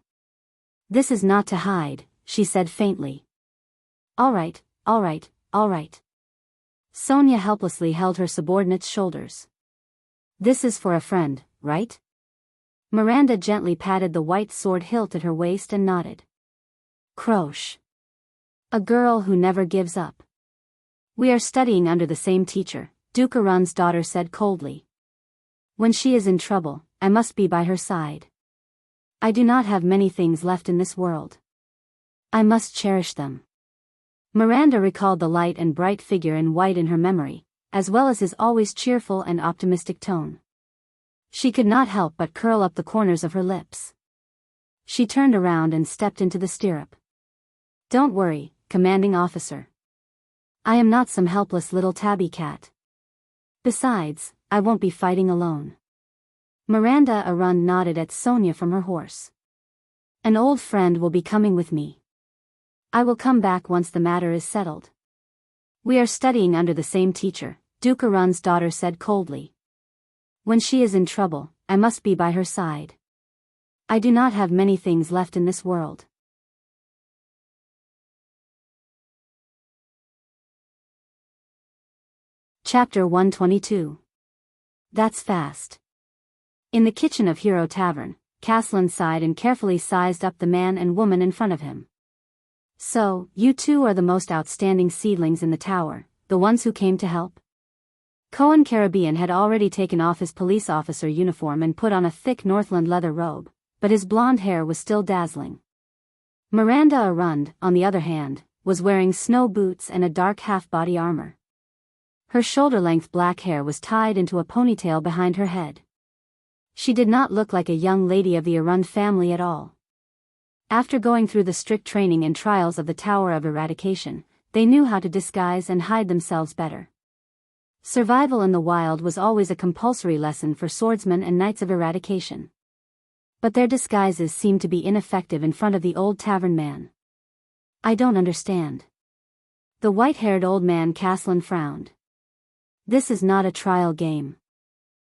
This is not to hide, she said faintly. All right, all right, all right. Sonia helplessly held her subordinate's shoulders. This is for a friend, right? Miranda gently patted the white sword hilt at her waist and nodded. Croche. A girl who never gives up. We are studying under the same teacher, Duke Arund's daughter said coldly. When she is in trouble, I must be by her side. I do not have many things left in this world. I must cherish them. Miranda recalled the light and bright figure in white in her memory, as well as his always cheerful and optimistic tone. She could not help but curl up the corners of her lips. She turned around and stepped into the stirrup. Don't worry, commanding officer. I am not some helpless little tabby cat. Besides, I won't be fighting alone. Miranda Arund nodded at Sonia from her horse. An old friend will be coming with me. I will come back once the matter is settled. We are studying under the same teacher, Duke Arund's daughter said coldly. When she is in trouble, I must be by her side. I do not have many things left in this world. Chapter 122. That's fast. In the kitchen of Hero Tavern, Caslin sighed and carefully sized up the man and woman in front of him. So, you two are the most outstanding seedlings in the tower, the ones who came to help? Cohen Caribbean had already taken off his police officer uniform and put on a thick Northland leather robe, but his blonde hair was still dazzling. Miranda Arund, on the other hand, was wearing snow boots and a dark half-body armor. Her shoulder-length black hair was tied into a ponytail behind her head. She did not look like a young lady of the Arund family at all. After going through the strict training and trials of the Tower of Eradication, they knew how to disguise and hide themselves better. Survival in the wild was always a compulsory lesson for swordsmen and knights of eradication. But their disguises seemed to be ineffective in front of the old tavern man. I don't understand. The white-haired old man Caslin frowned. This is not a trial game.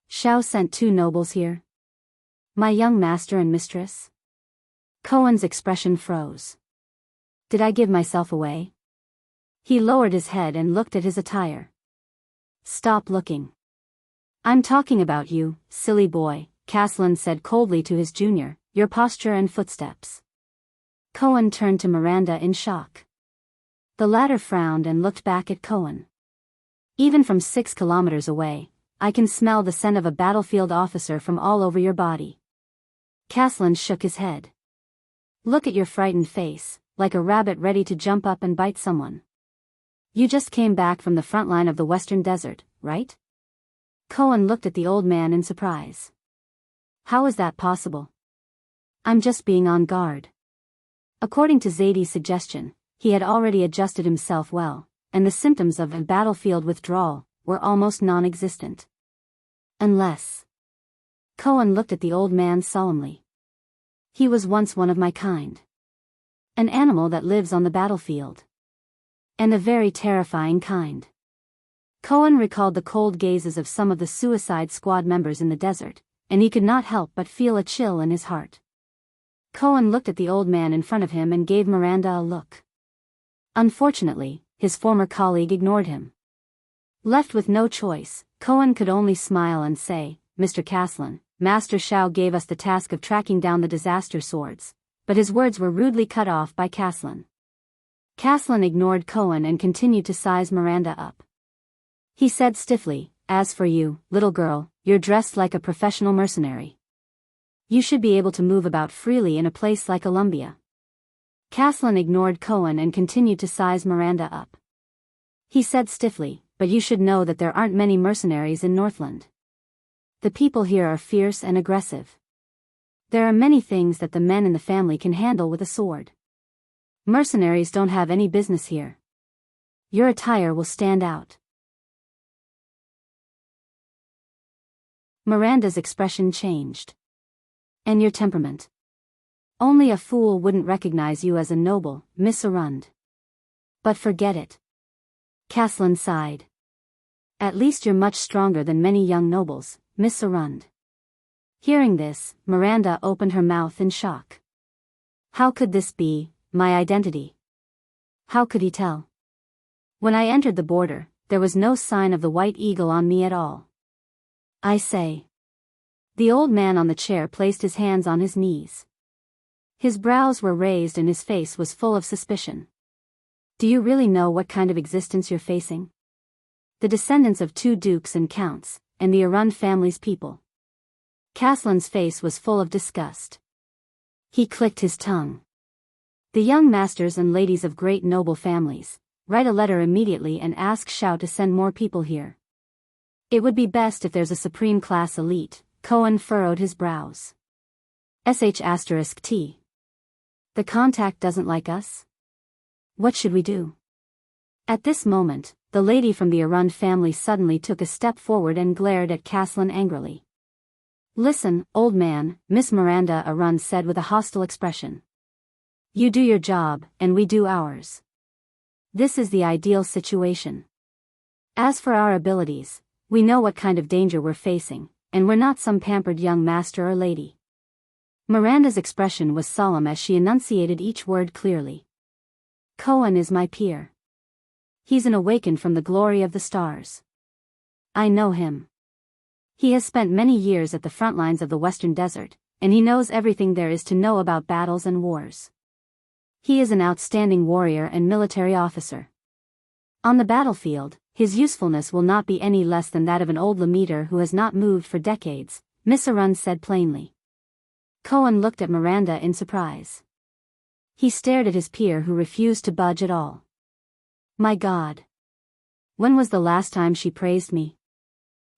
Shao sent two nobles here? My young master and mistress? Cohen's expression froze. Did I give myself away? He lowered his head and looked at his attire. Stop looking. I'm talking about you, silly boy, Caslin said coldly to his junior, your posture and footsteps. Cohen turned to Miranda in shock. The latter frowned and looked back at Cohen. Even from 6 kilometers away, I can smell the scent of a battlefield officer from all over your body. Caslin shook his head. Look at your frightened face, like a rabbit ready to jump up and bite someone. You just came back from the front line of the Western Desert, right? Cohen looked at the old man in surprise. How is that possible? I'm just being on guard. According to Zadie's suggestion, he had already adjusted himself well, and the symptoms of a battlefield withdrawal were almost non-existent. Unless... Cohen looked at the old man solemnly. He was once one of my kind. An animal that lives on the battlefield. And a very terrifying kind. Cohen recalled the cold gazes of some of the Suicide Squad members in the desert, and he could not help but feel a chill in his heart. Cohen looked at the old man in front of him and gave Miranda a look. Unfortunately, his former colleague ignored him. Left with no choice, Cohen could only smile and say, Mr. Caslin, Master Shao gave us the task of tracking down the disaster swords, but his words were rudely cut off by Caslin. Caslin ignored Cohen and continued to size Miranda up. He said stiffly, as for you, little girl, you're dressed like a professional mercenary. You should be able to move about freely in a place like Columbia. Caslin ignored Cohen and continued to size Miranda up. He said stiffly, but you should know that there aren't many mercenaries in Northland. The people here are fierce and aggressive. There are many things that the men in the family can handle with a sword. Mercenaries don't have any business here. Your attire will stand out. Miranda's expression changed. And your temperament. Only a fool wouldn't recognize you as a noble, Miss Arund. But forget it. Caslin sighed. At least you're much stronger than many young nobles, Miss Arund. Hearing this, Miranda opened her mouth in shock. How could this be, my identity? How could he tell? When I entered the border, there was no sign of the white eagle on me at all. I say. The old man on the chair placed his hands on his knees. His brows were raised and his face was full of suspicion. Do you really know what kind of existence you're facing? The descendants of 2 dukes and counts, and the Arund family's people. Caslin's face was full of disgust. He clicked his tongue. The young masters and ladies of great noble families, write a letter immediately and ask Xiao to send more people here. It would be best if there's a supreme class elite. Cohen furrowed his brows. *T. The contact doesn't like us? What should we do? At this moment, the lady from the Arund family suddenly took a step forward and glared at Caslin angrily. Listen, old man, Miss Miranda Arund said with a hostile expression. You do your job, and we do ours. This is the ideal situation. As for our abilities, we know what kind of danger we're facing, and we're not some pampered young master or lady. Miranda's expression was solemn as she enunciated each word clearly. Cohen is my peer. He's an awakened from the glory of the stars. I know him. He has spent many years at the front lines of the Western Desert, and he knows everything there is to know about battles and wars. He is an outstanding warrior and military officer. On the battlefield, his usefulness will not be any less than that of an old Lemeter who has not moved for decades, Miss Arund said plainly. Cohen looked at Miranda in surprise. He stared at his peer who refused to budge at all. My God! When was the last time she praised me?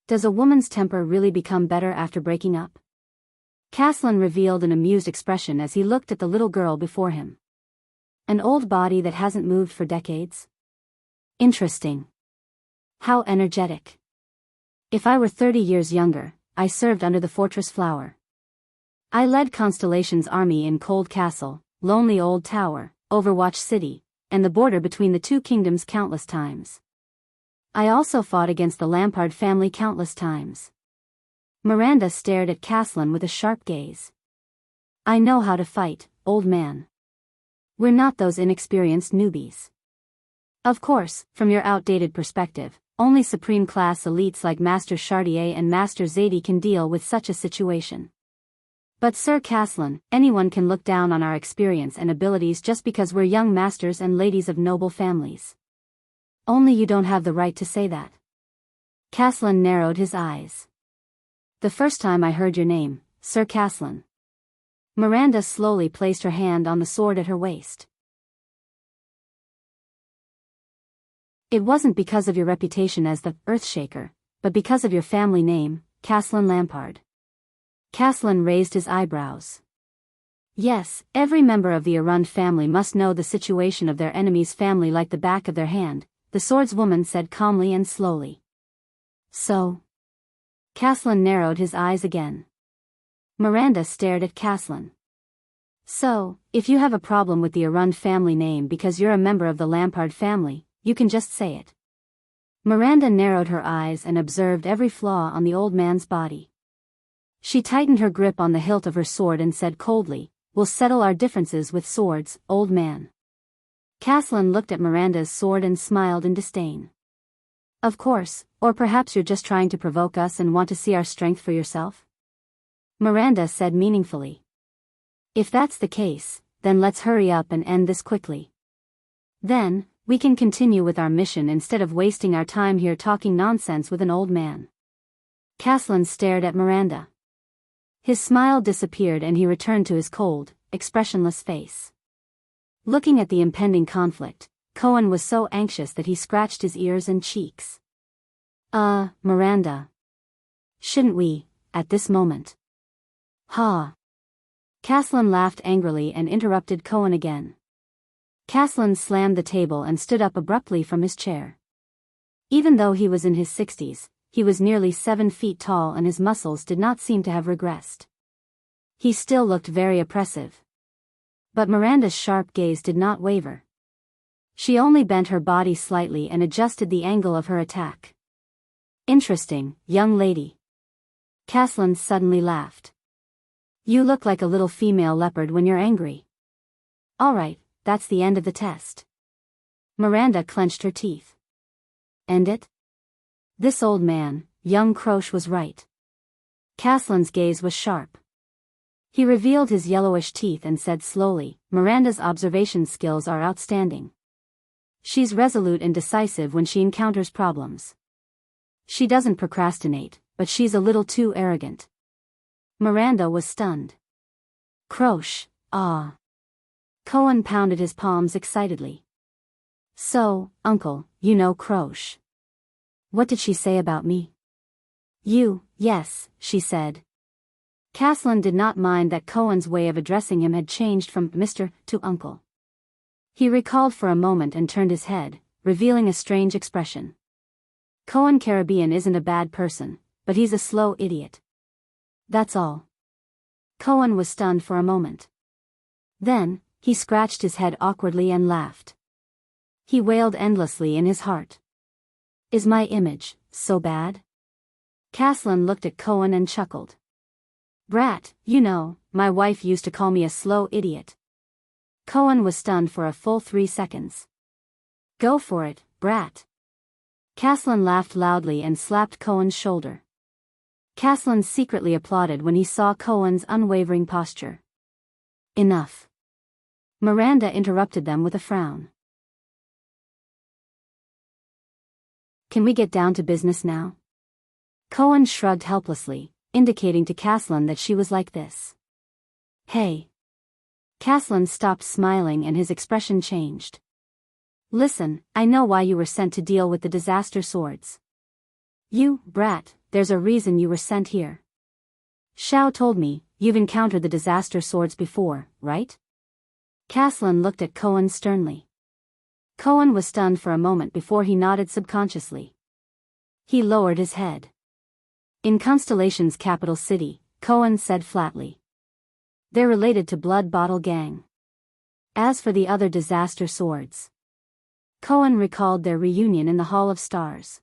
Does a woman's temper really become better after breaking up? Caslin revealed an amused expression as he looked at the little girl before him. An old body that hasn't moved for decades? Interesting. How energetic. If I were 30 years younger, I served under the fortress flower. I led Constellation's army in Cold Castle, Lonely Old Tower, Overwatch City, and the border between the 2 kingdoms countless times. I also fought against the Lampard family countless times. Miranda stared at Caslin with a sharp gaze. I know how to fight, old man. We're not those inexperienced newbies. Of course, from your outdated perspective, only supreme class elites like Master Chartier and Master Zadie can deal with such a situation. But Sir Caslin, anyone can look down on our experience and abilities just because we're young masters and ladies of noble families. Only you don't have the right to say that. Caslin narrowed his eyes. The first time I heard your name, Sir Caslin. Miranda slowly placed her hand on the sword at her waist. It wasn't because of your reputation as the Earthshaker, but because of your family name, Caslin Lampard. Caslin raised his eyebrows. Yes, every member of the Arund family must know the situation of their enemy's family like the back of their hand, the swordswoman said calmly and slowly. So? Caslin narrowed his eyes again. Miranda stared at Caslin. So, if you have a problem with the Arund family name because you're a member of the Lampard family, you can just say it. Miranda narrowed her eyes and observed every flaw on the old man's body. She tightened her grip on the hilt of her sword and said coldly, We'll settle our differences with swords, old man. Caslin looked at Miranda's sword and smiled in disdain. Of course, or perhaps you're just trying to provoke us and want to see our strength for yourself? Miranda said meaningfully. If that's the case, then let's hurry up and end this quickly. Then, we can continue with our mission instead of wasting our time here talking nonsense with an old man. Caslin stared at Miranda. His smile disappeared and he returned to his cold, expressionless face. Looking at the impending conflict, Cohen was so anxious that he scratched his ears and cheeks. Miranda. Shouldn't we, at this moment? Ha! Caslin laughed angrily and interrupted Cohen again. Caslin slammed the table and stood up abruptly from his chair. Even though he was in his 60s, he was nearly 7 feet tall and his muscles did not seem to have regressed. He still looked very oppressive. But Miranda's sharp gaze did not waver. She only bent her body slightly and adjusted the angle of her attack. Interesting, young lady. Caslin suddenly laughed. You look like a little female leopard when you're angry. All right, that's the end of the test. Miranda clenched her teeth. End it? This old man, young Croche, was right. Caslin's gaze was sharp. He revealed his yellowish teeth and said slowly, Miranda's observation skills are outstanding. She's resolute and decisive when she encounters problems. She doesn't procrastinate, but she's a little too arrogant. Miranda was stunned. Croche, ah. Cohen pounded his palms excitedly. So, uncle, you know Croche. What did she say about me? Yes, she said. Caslin did not mind that Cohen's way of addressing him had changed from Mr. to uncle. He recalled for a moment and turned his head, revealing a strange expression. Cohen Caribbean isn't a bad person, but he's a slow idiot. That's all. Cohen was stunned for a moment. Then, he scratched his head awkwardly and laughed. He wailed endlessly in his heart. Is my image so bad? Caslin looked at Cohen and chuckled. Brat, you know, my wife used to call me a slow idiot. Cohen was stunned for a full 3 seconds. Go for it, brat. Caslin laughed loudly and slapped Cohen's shoulder. Caslin secretly applauded when he saw Cohen's unwavering posture. Enough. Miranda interrupted them with a frown. Can we get down to business now? Cohen shrugged helplessly, indicating to Caslin that she was like this. Hey. Caslin stopped smiling and his expression changed. Listen, I know why you were sent to deal with the disaster swords. You, brat, there's a reason you were sent here. Xiao told me, you've encountered the disaster swords before, right? Caslin looked at Cohen sternly. Cohen was stunned for a moment before he nodded subconsciously. He lowered his head. In Constellation's capital city, Cohen said flatly. They're related to Blood Bottle Gang. As for the other disaster swords. Cohen recalled their reunion in the Hall of Stars.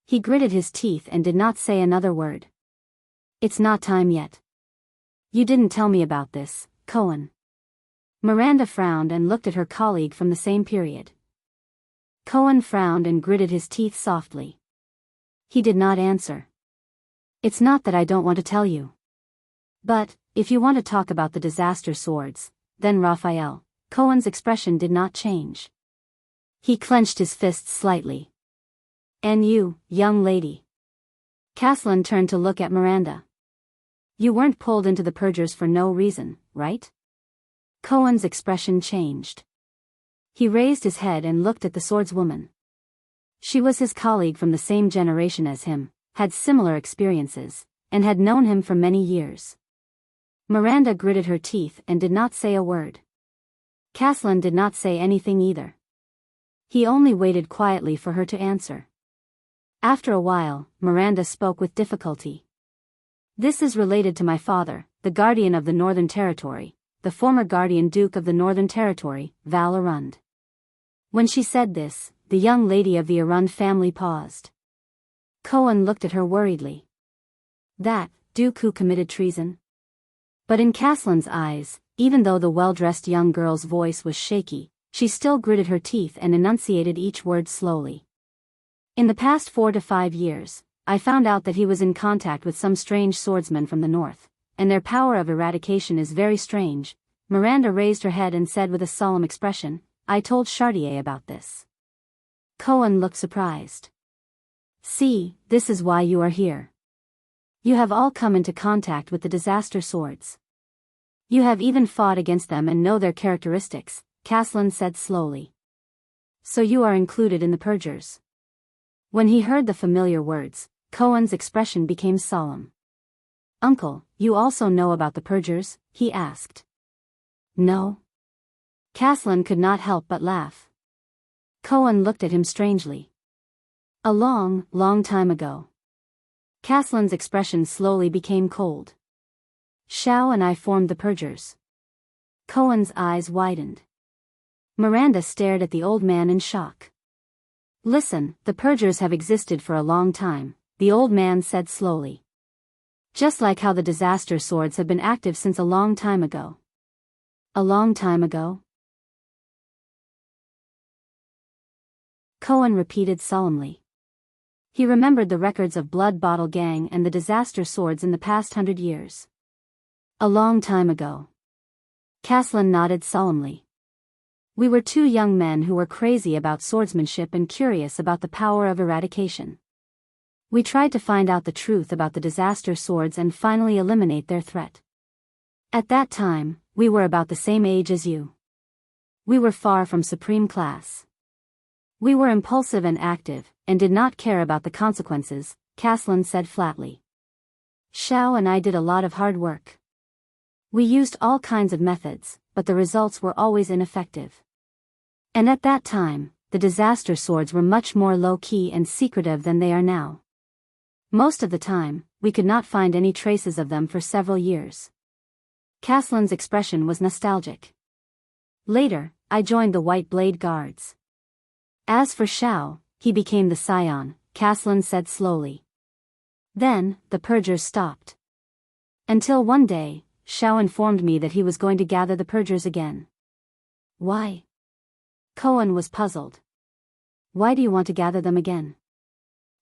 He gritted his teeth and did not say another word. It's not time yet. You didn't tell me about this, Cohen. Miranda frowned and looked at her colleague from the same period. Cohen frowned and gritted his teeth softly. He did not answer. It's not that I don't want to tell you. But, if you want to talk about the disaster swords, then Raphael. Cohen's expression did not change. He clenched his fists slightly. And you, young lady. Caslin turned to look at Miranda. You weren't pulled into the purgers for no reason, right? Cohen's expression changed. He raised his head and looked at the swordswoman. She was his colleague from the same generation as him, had similar experiences, and had known him for many years. Miranda gritted her teeth and did not say a word. Caslin did not say anything either. He only waited quietly for her to answer. After a while, Miranda spoke with difficulty. This is related to my father, the guardian of the Northern Territory, the former guardian duke of the Northern Territory, Val Arund. When she said this, the young lady of the Arund family paused. Cohen looked at her worriedly. That duke who committed treason? But in Caslin's eyes, even though the well-dressed young girl's voice was shaky, she still gritted her teeth and enunciated each word slowly. In the past 4 to 5 years, I found out that he was in contact with some strange swordsmen from the north, and their power of eradication is very strange. Miranda raised her head and said with a solemn expression, I told Chartier about this. Cohen looked surprised. See, this is why you are here. You have all come into contact with the disaster swords. You have even fought against them and know their characteristics, Caslin said slowly. So you are included in the purgers. When he heard the familiar words, Cohen's expression became solemn. Uncle, you also know about the purgers? He asked. No. Caslin could not help but laugh. Cohen looked at him strangely. A long, long time ago. Caslin's expression slowly became cold. Xiao and I formed the purgers. Cohen's eyes widened. Miranda stared at the old man in shock. Listen, the purgers have existed for a long time, the old man said slowly. Just like how the disaster swords have been active since a long time ago. A long time ago? Cohen repeated solemnly. He remembered the records of Blood Bottle Gang and the disaster swords in the past 100 years. A long time ago. Caslin nodded solemnly. We were two young men who were crazy about swordsmanship and curious about the power of eradication. We tried to find out the truth about the disaster swords and finally eliminate their threat. At that time, we were about the same age as you. We were far from supreme class. We were impulsive and active, and did not care about the consequences, Caslin said flatly. Xiao and I did a lot of hard work. We used all kinds of methods, but the results were always ineffective. And at that time, the disaster swords were much more low-key and secretive than they are now. Most of the time, we could not find any traces of them for several years. Caslin's expression was nostalgic. Later, I joined the White Blade Guards. As for Xiao, he became the scion, Caslin said slowly. Then, the purgers stopped. Until one day, Xiao informed me that he was going to gather the purgers again. Why? Cohen was puzzled. Why do you want to gather them again?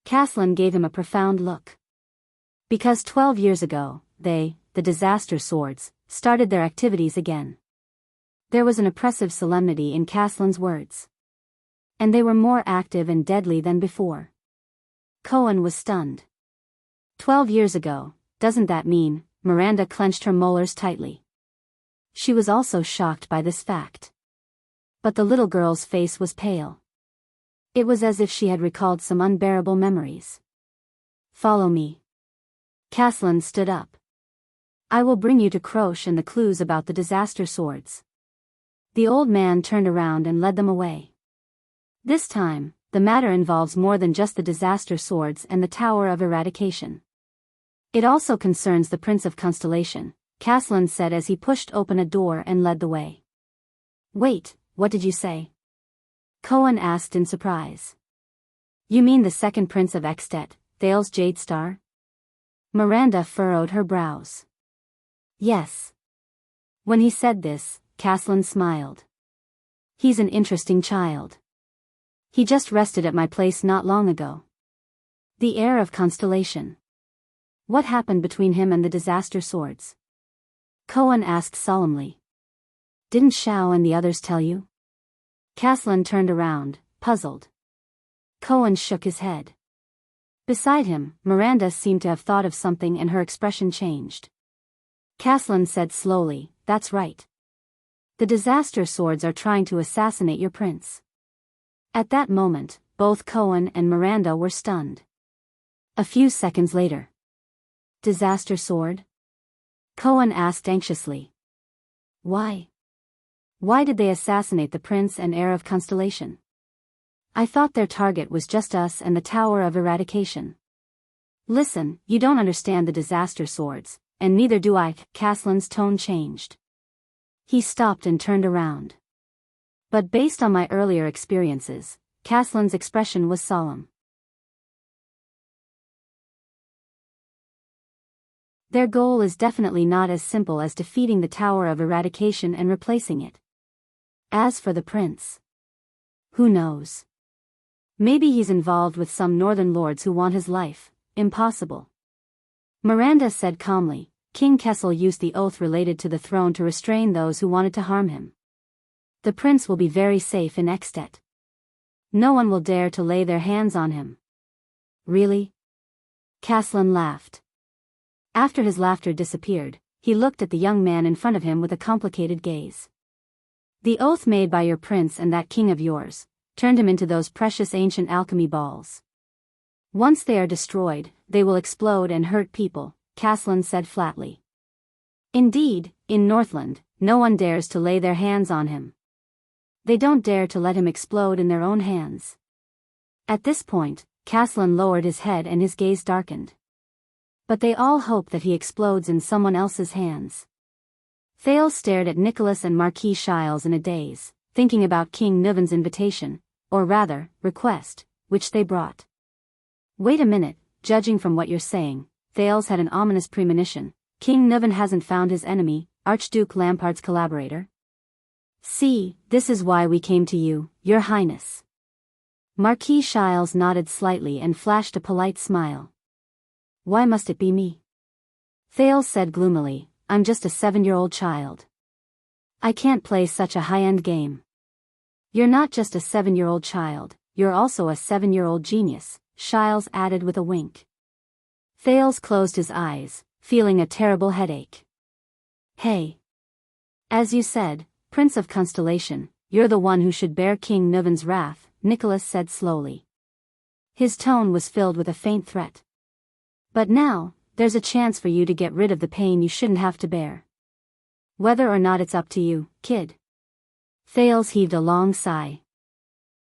Caslin gave him a profound look. Because 12 years ago, the disaster swords, started their activities again. There was an oppressive solemnity in Caslin's words. And they were more active and deadly than before. Cohen was stunned. 12 years ago, doesn't that mean? Miranda clenched her molars tightly. She was also shocked by this fact. But the little girl's face was pale. It was as if she had recalled some unbearable memories. Follow me. Caslin stood up. I will bring you to Croche and the clues about the disaster swords. The old man turned around and led them away. This time, the matter involves more than just the disaster swords and the Tower of Eradication. It also concerns the Prince of Constellation, Caslin said as he pushed open a door and led the way. Wait, what did you say? Cohen asked in surprise. You mean the second Prince of Extet, Thales Jade Star? Miranda furrowed her brows. Yes. When he said this, Caslin smiled. He's an interesting child. He just rested at my place not long ago. The heir of Constellation. What happened between him and the disaster swords? Cohen asked solemnly. Didn't Xiao and the others tell you? Caslin turned around, puzzled. Cohen shook his head. Beside him, Miranda seemed to have thought of something and her expression changed. Caslin said slowly, That's right. The disaster swords are trying to assassinate your prince. At that moment, both Cohen and Miranda were stunned. A few seconds later. Disaster sword? Cohen asked anxiously. Why? Why did they assassinate the prince and heir of Constellation? I thought their target was just us and the Tower of Eradication. Listen, you don't understand the disaster swords, and neither do I. Caslin's tone changed. He stopped and turned around. But based on my earlier experiences, Caslin's expression was solemn. Their goal is definitely not as simple as defeating the Tower of Eradication and replacing it. As for the prince, who knows? Maybe he's involved with some northern lords who want his life. Impossible. Miranda said calmly, King Kessel used the oath related to the throne to restrain those who wanted to harm him. The prince will be very safe in Extet. No one will dare to lay their hands on him. Really? Caslin laughed. After his laughter disappeared, he looked at the young man in front of him with a complicated gaze. The oath made by your prince and that king of yours turned him into those precious ancient alchemy balls. Once they are destroyed, they will explode and hurt people, Caslin said flatly. Indeed, in Northland, no one dares to lay their hands on him. They don't dare to let him explode in their own hands. At this point, Caslin lowered his head and his gaze darkened. But they all hope that he explodes in someone else's hands. Thales stared at Nicholas and Marquis Shiles in a daze, thinking about King Nuven's invitation, or rather, request, which they brought. Wait a minute, judging from what you're saying, Thales had an ominous premonition. King Nuven hasn't found his enemy, Archduke Lampard's collaborator. See, this is why we came to you, Your Highness. Marquis Shiles nodded slightly and flashed a polite smile. Why must it be me? Thales said gloomily, I'm just a 7-year-old child. I can't play such a high-end game. You're not just a 7-year-old child, you're also a 7-year-old genius, Shiles added with a wink. Thales closed his eyes, feeling a terrible headache. Hey. As you said, Prince of Constellation, you're the one who should bear King Nuven's wrath, Nicholas said slowly. His tone was filled with a faint threat. But now, there's a chance for you to get rid of the pain you shouldn't have to bear. Whether or not it's up to you, kid. Thales heaved a long sigh.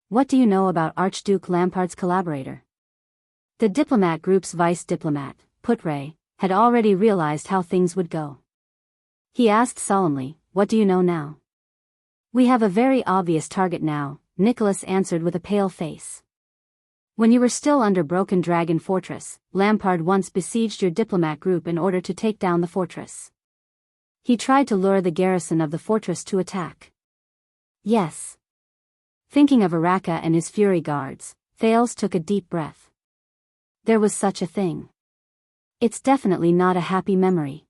What do you know about Archduke Lampard's collaborator? The diplomat group's vice diplomat, Putre, had already realized how things would go. He asked solemnly, what do you know now? We have a very obvious target now, Nicholas answered with a pale face. When you were still under Broken Dragon Fortress, Lampard once besieged your diplomat group in order to take down the fortress. He tried to lure the garrison of the fortress to attack. Yes. Thinking of Araka and his Fury Guards, Thales took a deep breath. There was such a thing. It's definitely not a happy memory.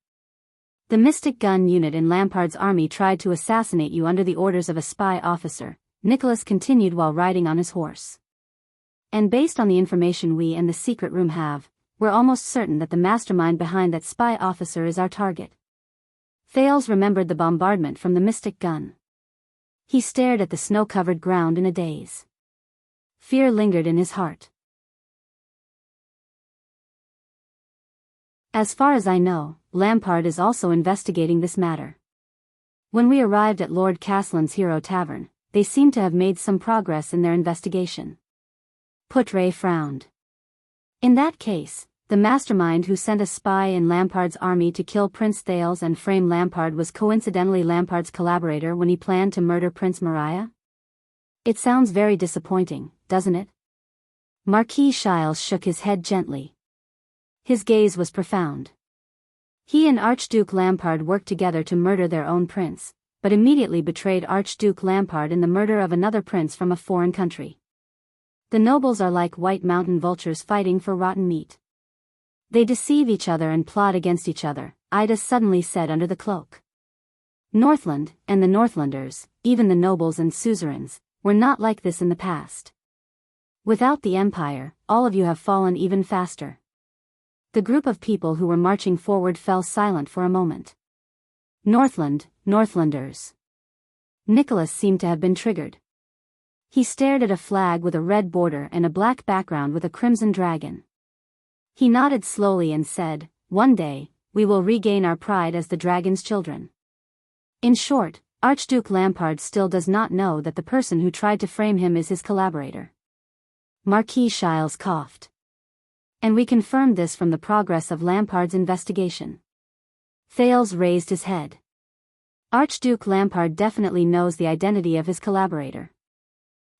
The Mystic Gun unit in Lampard's army tried to assassinate you under the orders of a spy officer, Nicholas continued while riding on his horse. And based on the information we and the secret room have, we're almost certain that the mastermind behind that spy officer is our target. Thales remembered the bombardment from the Mystic Gun. He stared at the snow-covered ground in a daze. Fear lingered in his heart. As far as I know, Lampard is also investigating this matter. When we arrived at Lord Castellan's Hero Tavern, they seem to have made some progress in their investigation. Putre frowned. In that case, the mastermind who sent a spy in Lampard's army to kill Prince Thales and frame Lampard was coincidentally Lampard's collaborator when he planned to murder Prince Maria? It sounds very disappointing, doesn't it? Marquis Shiles shook his head gently. His gaze was profound. He and Archduke Lampard worked together to murder their own prince, but immediately betrayed Archduke Lampard in the murder of another prince from a foreign country. The nobles are like white mountain vultures fighting for rotten meat. They deceive each other and plot against each other, Ida suddenly said under the cloak. Northland, and the Northlanders, even the nobles and suzerains, were not like this in the past. Without the Empire, all of you have fallen even faster. The group of people who were marching forward fell silent for a moment. Northland, Northlanders. Nicholas seemed to have been triggered. He stared at a flag with a red border and a black background with a crimson dragon. He nodded slowly and said, one day, we will regain our pride as the dragon's children. In short, Archduke Lampard still does not know that the person who tried to frame him is his collaborator. Marquis Shiles coughed. And we confirmed this from the progress of Lampard's investigation. Thales raised his head. Archduke Lampard definitely knows the identity of his collaborator.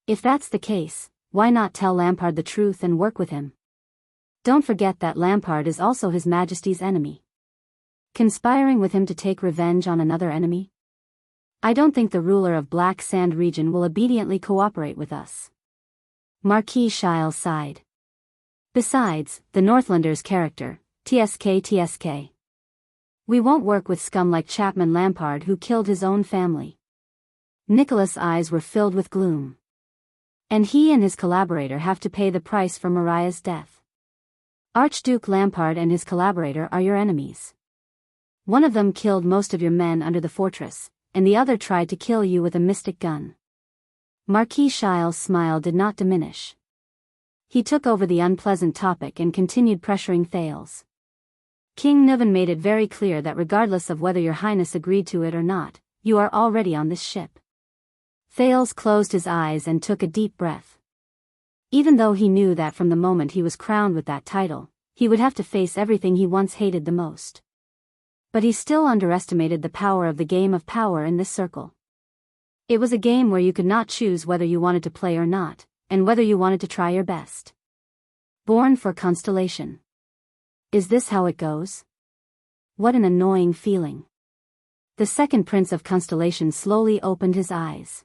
If that's the case, why not tell Lampard the truth and work with him? Don't forget that Lampard is also His Majesty's enemy. Conspiring with him to take revenge on another enemy? I don't think the ruler of Black Sand region will obediently cooperate with us. Marquis Shiles sighed. Besides, the Northlanders' character, TSK. We won't work with scum like Chapman Lampard who killed his own family. Nicholas' eyes were filled with gloom. And he and his collaborator have to pay the price for Maria's death. Archduke Lampard and his collaborator are your enemies. One of them killed most of your men under the fortress, and the other tried to kill you with a mystic gun. Marquis Shiles' smile did not diminish. He took over the unpleasant topic and continued pressuring Thales. King Nuven made it very clear that regardless of whether your highness agreed to it or not, you are already on this ship. Thales closed his eyes and took a deep breath. Even though he knew that from the moment he was crowned with that title, he would have to face everything he once hated the most. But he still underestimated the power of the game of power in this circle. It was a game where you could not choose whether you wanted to play or not, and whether you wanted to try your best. Born for constellation. Is this how it goes? What an annoying feeling. The second prince of constellation slowly opened his eyes.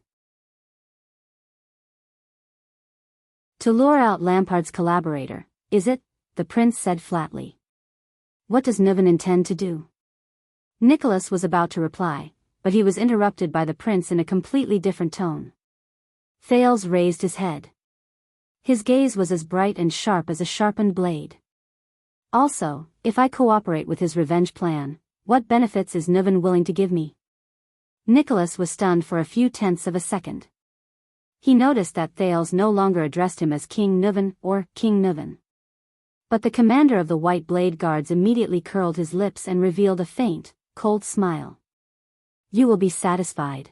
To lure out Lampard's collaborator, is it? The prince said flatly. What does Niven intend to do? Nicholas was about to reply, but he was interrupted by the prince in a completely different tone. Thales raised his head. His gaze was as bright and sharp as a sharpened blade. Also, if I cooperate with his revenge plan, what benefits is Niven willing to give me? Nicholas was stunned for a few tenths of a second. He noticed that Thales no longer addressed him as King Niven or King Niven. But the commander of the White Blade Guards immediately curled his lips and revealed a faint, cold smile. You will be satisfied.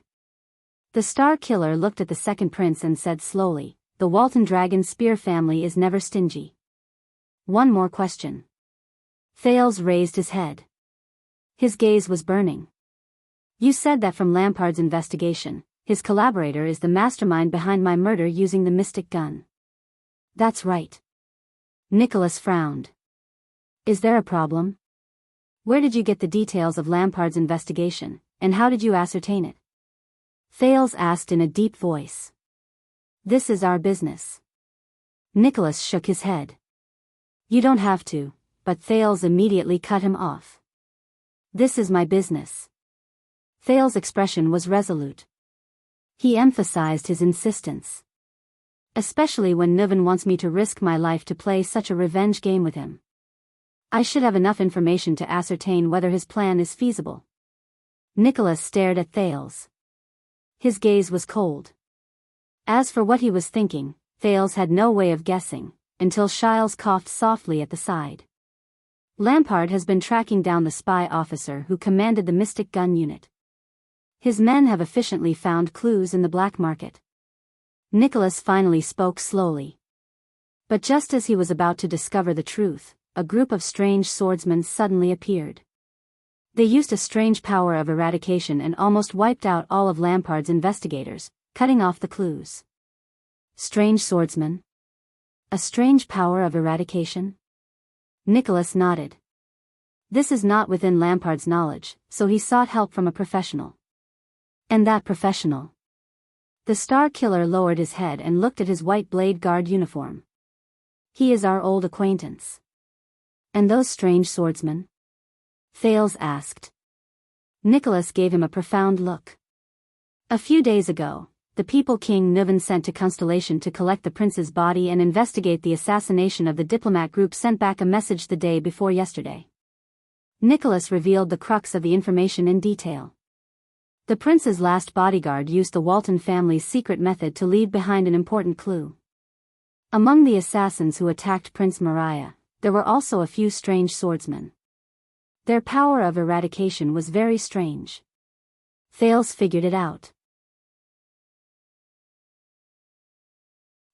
The Star Killer looked at the second prince and said slowly, the Walton Dragon Spear family is never stingy. One more question. Thales raised his head. His gaze was burning. You said that from Lampard's investigation, his collaborator is the mastermind behind my murder using the mystic gun. That's right. Nicholas frowned. Is there a problem? Where did you get the details of Lampard's investigation, and how did you ascertain it? Thales asked in a deep voice. This is our business. Nicholas shook his head. You don't have to, but Thales immediately cut him off. This is my business. Thales' expression was resolute. He emphasized his insistence. Especially when Niven wants me to risk my life to play such a revenge game with him. I should have enough information to ascertain whether his plan is feasible. Nicholas stared at Thales. His gaze was cold. As for what he was thinking, Thales had no way of guessing, until Shiles coughed softly at the side. Lampard has been tracking down the spy officer who commanded the Mystic Gun Unit. His men have efficiently found clues in the black market. Nicholas finally spoke slowly. But just as he was about to discover the truth, a group of strange swordsmen suddenly appeared. They used a strange power of eradication and almost wiped out all of Lampard's investigators, cutting off the clues. Strange swordsmen? A strange power of eradication? Nicholas nodded. This is not within Lampard's knowledge, so he sought help from a professional. And that professional? The Star Killer lowered his head and looked at his White Blade Guard uniform. He is our old acquaintance. And those strange swordsmen? Thales asked. Nicholas gave him a profound look. A few days ago, the people King Niven sent to Constellation to collect the prince's body and investigate the assassination of the diplomat group sent back a message the day before yesterday. Nicholas revealed the crux of the information in detail. The prince's last bodyguard used the Walton family's secret method to leave behind an important clue. Among the assassins who attacked Prince Mariah, there were also a few strange swordsmen. Their power of eradication was very strange. Thales figured it out.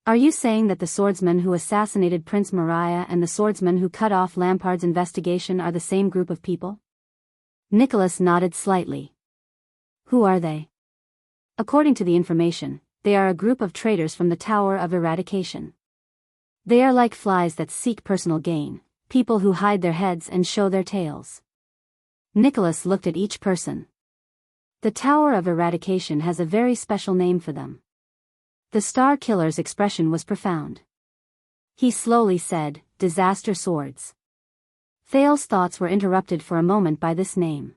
Are you saying that the swordsmen who assassinated Prince Mariah and the swordsmen who cut off Lampard's investigation are the same group of people? Nicholas nodded slightly. Who are they? According to the information, they are a group of traitors from the Tower of Eradication. They are like flies that seek personal gain, people who hide their heads and show their tails. Nicholas looked at each person. The Tower of Eradication has a very special name for them. The Star Killer's expression was profound. He slowly said, Disaster Swords. Thales' thoughts were interrupted for a moment by this name.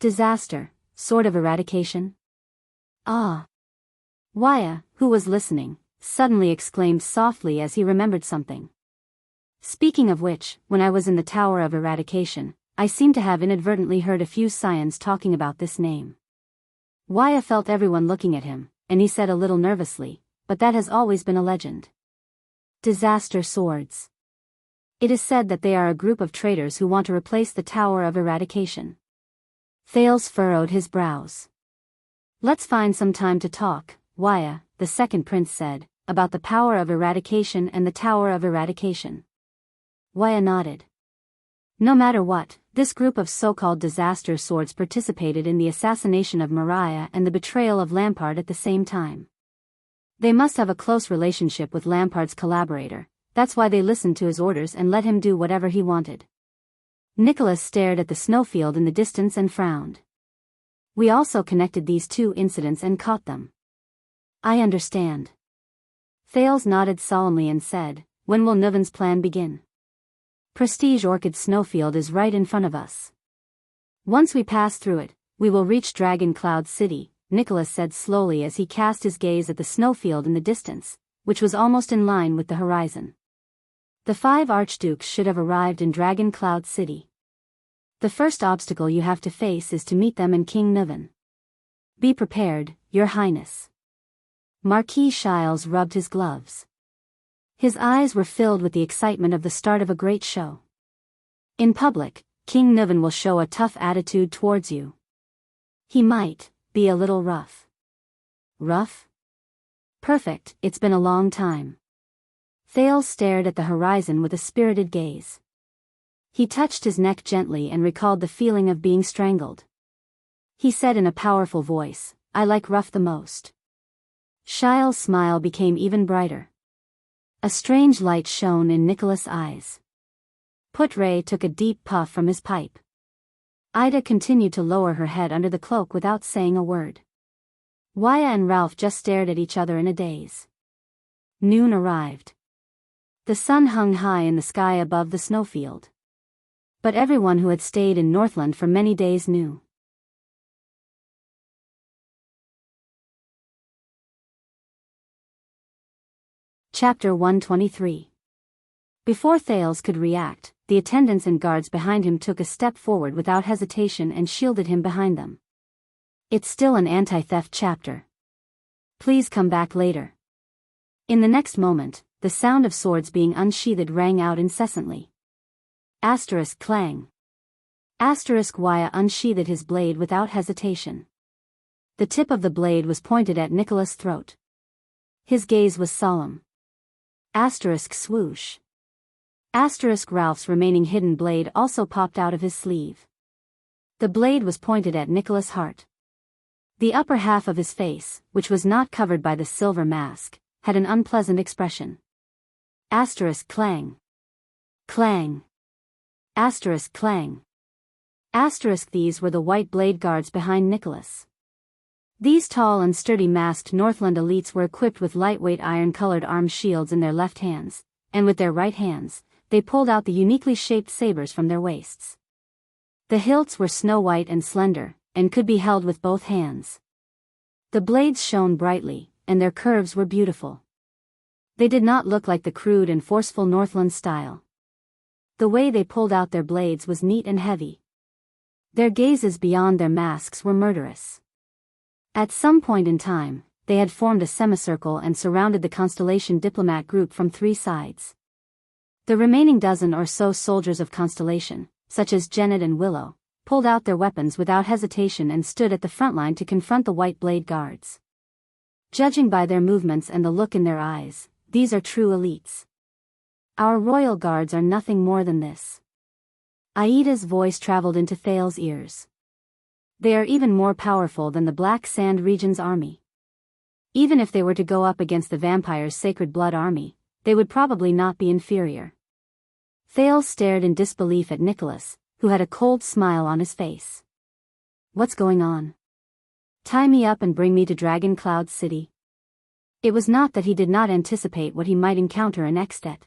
Disaster, Sword of Eradication? Ah. Wuxia, who was listening, suddenly exclaimed softly as he remembered something. Speaking of which, when I was in the Tower of Eradication, I seem to have inadvertently heard a few scions talking about this name. Wuxia felt everyone looking at him, and he said a little nervously, but that has always been a legend. Disaster Swords. It is said that they are a group of traitors who want to replace the Tower of Eradication. Thales furrowed his brows. Let's find some time to talk, Wuxia, the second prince said, about the power of eradication and the Tower of Eradication. Wuxia nodded. No matter what, this group of so-called disaster swords participated in the assassination of Mariah and the betrayal of Lampard at the same time. They must have a close relationship with Lampard's collaborator, that's why they listened to his orders and let him do whatever he wanted. Nicholas stared at the snowfield in the distance and frowned. We also connected these two incidents and caught them. I understand. Thales nodded solemnly and said, when will Nuven's plan begin? Prestige Orchid Snowfield is right in front of us. Once we pass through it, we will reach Dragon Cloud City, Nicholas said slowly as he cast his gaze at the snowfield in the distance, which was almost in line with the horizon. The 5 archdukes should have arrived in Dragon Cloud City. The first obstacle you have to face is to meet them and King Nuven. Be prepared, Your Highness. Marquis Shiles rubbed his gloves. His eyes were filled with the excitement of the start of a great show. In public, King Nuven will show a tough attitude towards you. He might be a little rough. Rough? Perfect, it's been a long time. Thales stared at the horizon with a spirited gaze. He touched his neck gently and recalled the feeling of being strangled. He said in a powerful voice, I like rough the most. Shiles' smile became even brighter. A strange light shone in Nicholas' eyes. Putre took a deep puff from his pipe. Ida continued to lower her head under the cloak without saying a word. Wuxia and Ralph just stared at each other in a daze. Noon arrived. The sun hung high in the sky above the snowfield. But everyone who had stayed in Northland for many days knew. Chapter 123. Before Thales could react, the attendants and guards behind him took a step forward without hesitation and shielded him behind them. It's still an anti-theft chapter. Please come back later. In the next moment, the sound of swords being unsheathed rang out incessantly. Asterisk clang. Asterisk Wuxia unsheathed his blade without hesitation. The tip of the blade was pointed at Nicholas' throat. His gaze was solemn. Asterisk swoosh. Asterisk Ralph's remaining hidden blade also popped out of his sleeve. The blade was pointed at Nicholas' heart. The upper half of his face, which was not covered by the silver mask, had an unpleasant expression. Asterisk clang. Clang. Asterisk clang. Asterisk these were the white blade guards behind Nicholas. These tall and sturdy masked Northland elites were equipped with lightweight iron-colored arm shields in their left hands, and with their right hands, they pulled out the uniquely shaped sabers from their waists. The hilts were snow-white and slender, and could be held with both hands. The blades shone brightly, and their curves were beautiful. They did not look like the crude and forceful Northland style. The way they pulled out their blades was neat and heavy. Their gazes beyond their masks were murderous. At some point in time, they had formed a semicircle and surrounded the Constellation diplomat group from 3 sides. The remaining dozen or so soldiers of Constellation, such as Janet and Willow, pulled out their weapons without hesitation and stood at the front line to confront the white blade guards. Judging by their movements and the look in their eyes, these are true elites. Our royal guards are nothing more than this. Aida's voice traveled into Thales' ears. They are even more powerful than the Black Sand Region's army. Even if they were to go up against the Vampire's Sacred Blood army, they would probably not be inferior. Thales stared in disbelief at Nicholas, who had a cold smile on his face. What's going on? Tie me up and bring me to Dragon Cloud City. It was not that he did not anticipate what he might encounter in Extet.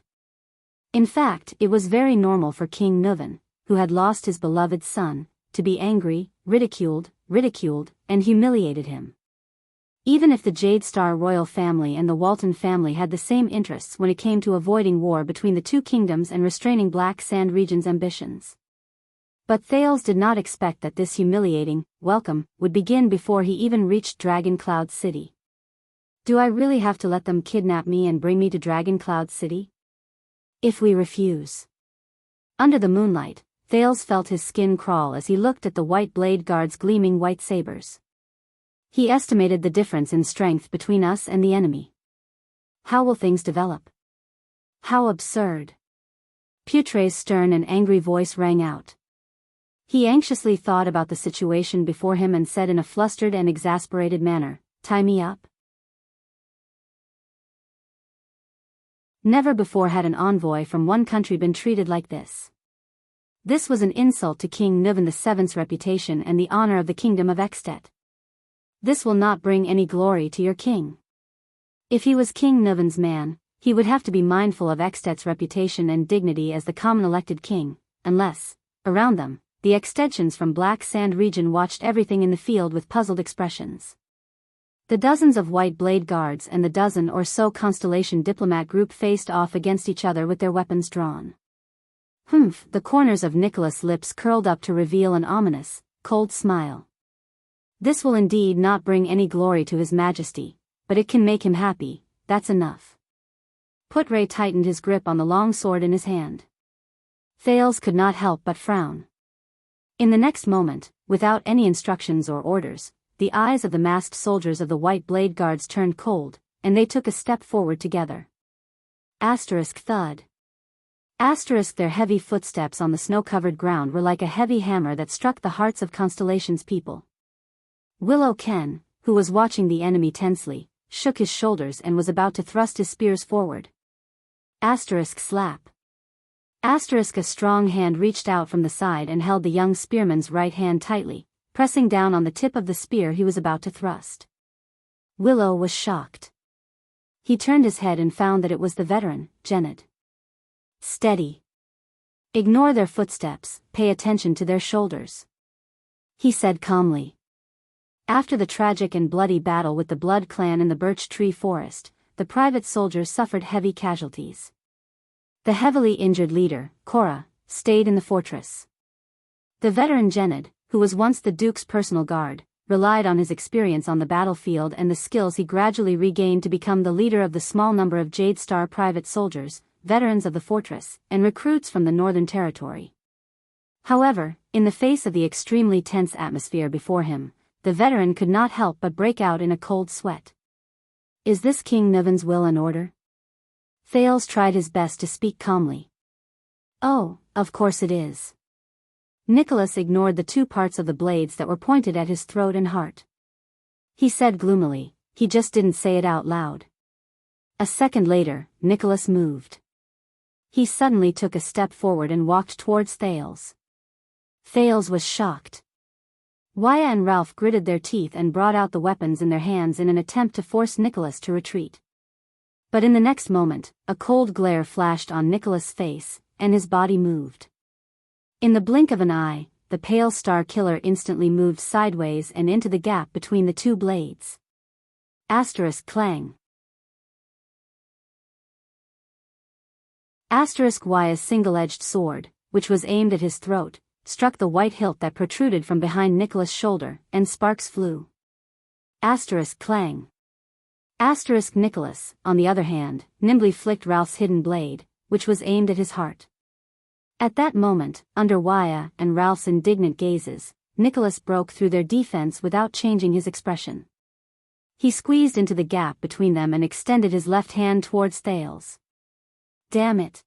In fact, it was very normal for King Nuven, who had lost his beloved son, to be angry, ridiculed, and humiliated him. Even if the Jade Star royal family and the Walton family had the same interests when it came to avoiding war between the 2 kingdoms and restraining Black Sand Region's ambitions. But Thales did not expect that this humiliating welcome would begin before he even reached Dragon Cloud City. Do I really have to let them kidnap me and bring me to Dragon Cloud City? If we refuse. Under the moonlight, Thales felt his skin crawl as he looked at the white blade guards' gleaming white sabers. He estimated the difference in strength between us and the enemy. How will things develop? How absurd. Putre's stern and angry voice rang out. He anxiously thought about the situation before him and said in a flustered and exasperated manner, "Tie me up." Never before had an envoy from one country been treated like this. This was an insult to King Nuvan VII's reputation and the honor of the kingdom of Extet. This will not bring any glory to your king. If he was King Nuvan's man, he would have to be mindful of Extet's reputation and dignity as the common elected king, unless, around them, the extensions from Black Sand region watched everything in the field with puzzled expressions. The dozens of white blade guards and the dozen or so Constellation diplomat group faced off against each other with their weapons drawn. Humph! The corners of Nicholas' lips curled up to reveal an ominous, cold smile. This will indeed not bring any glory to His Majesty, but it can make him happy, that's enough. Putre tightened his grip on the long sword in his hand. Thales could not help but frown. In the next moment, without any instructions or orders, the eyes of the masked soldiers of the White Blade Guards turned cold, and they took a step forward together. Thud. Their heavy footsteps on the snow-covered ground were like a heavy hammer that struck the hearts of Constellation's people. Willow Ken, who was watching the enemy tensely, shook his shoulders and was about to thrust his spears forward. Slap. A strong hand reached out from the side and held the young spearman's right hand tightly, pressing down on the tip of the spear he was about to thrust. Willow was shocked. He turned his head and found that it was the veteran, Gened. Steady. Ignore their footsteps, pay attention to their shoulders, he said calmly. After the tragic and bloody battle with the Blood Clan in the Birch Tree Forest, the private soldiers suffered heavy casualties. The heavily injured leader, Cora, stayed in the fortress. The veteran Gened, who was once the Duke's personal guard, relied on his experience on the battlefield and the skills he gradually regained to become the leader of the small number of Jade Star private soldiers, veterans of the fortress, and recruits from the Northern Territory. However, in the face of the extremely tense atmosphere before him, the veteran could not help but break out in a cold sweat. Is this King Nuvan's will and order? Thales tried his best to speak calmly. Oh, of course it is. Nicholas ignored the 2 parts of the blades that were pointed at his throat and heart. He said gloomily, he just didn't say it out loud. A second later, Nicholas moved. He suddenly took a step forward and walked towards Thales. Thales was shocked. Waya and Ralph gritted their teeth and brought out the weapons in their hands in an attempt to force Nicholas to retreat. But in the next moment, a cold glare flashed on Nicholas' face, and his body moved. In the blink of an eye, the pale star killer instantly moved sideways and into the gap between the 2 blades. Clang. Waya's single-edged sword, which was aimed at his throat, struck the white hilt that protruded from behind Nicholas' shoulder, and sparks flew. Clang. Nicholas, on the other hand, nimbly flicked Ralph's hidden blade, which was aimed at his heart. At that moment, under Waya and Ralph's indignant gazes, Nicholas broke through their defense without changing his expression. He squeezed into the gap between them and extended his left hand towards Thales. Damn it.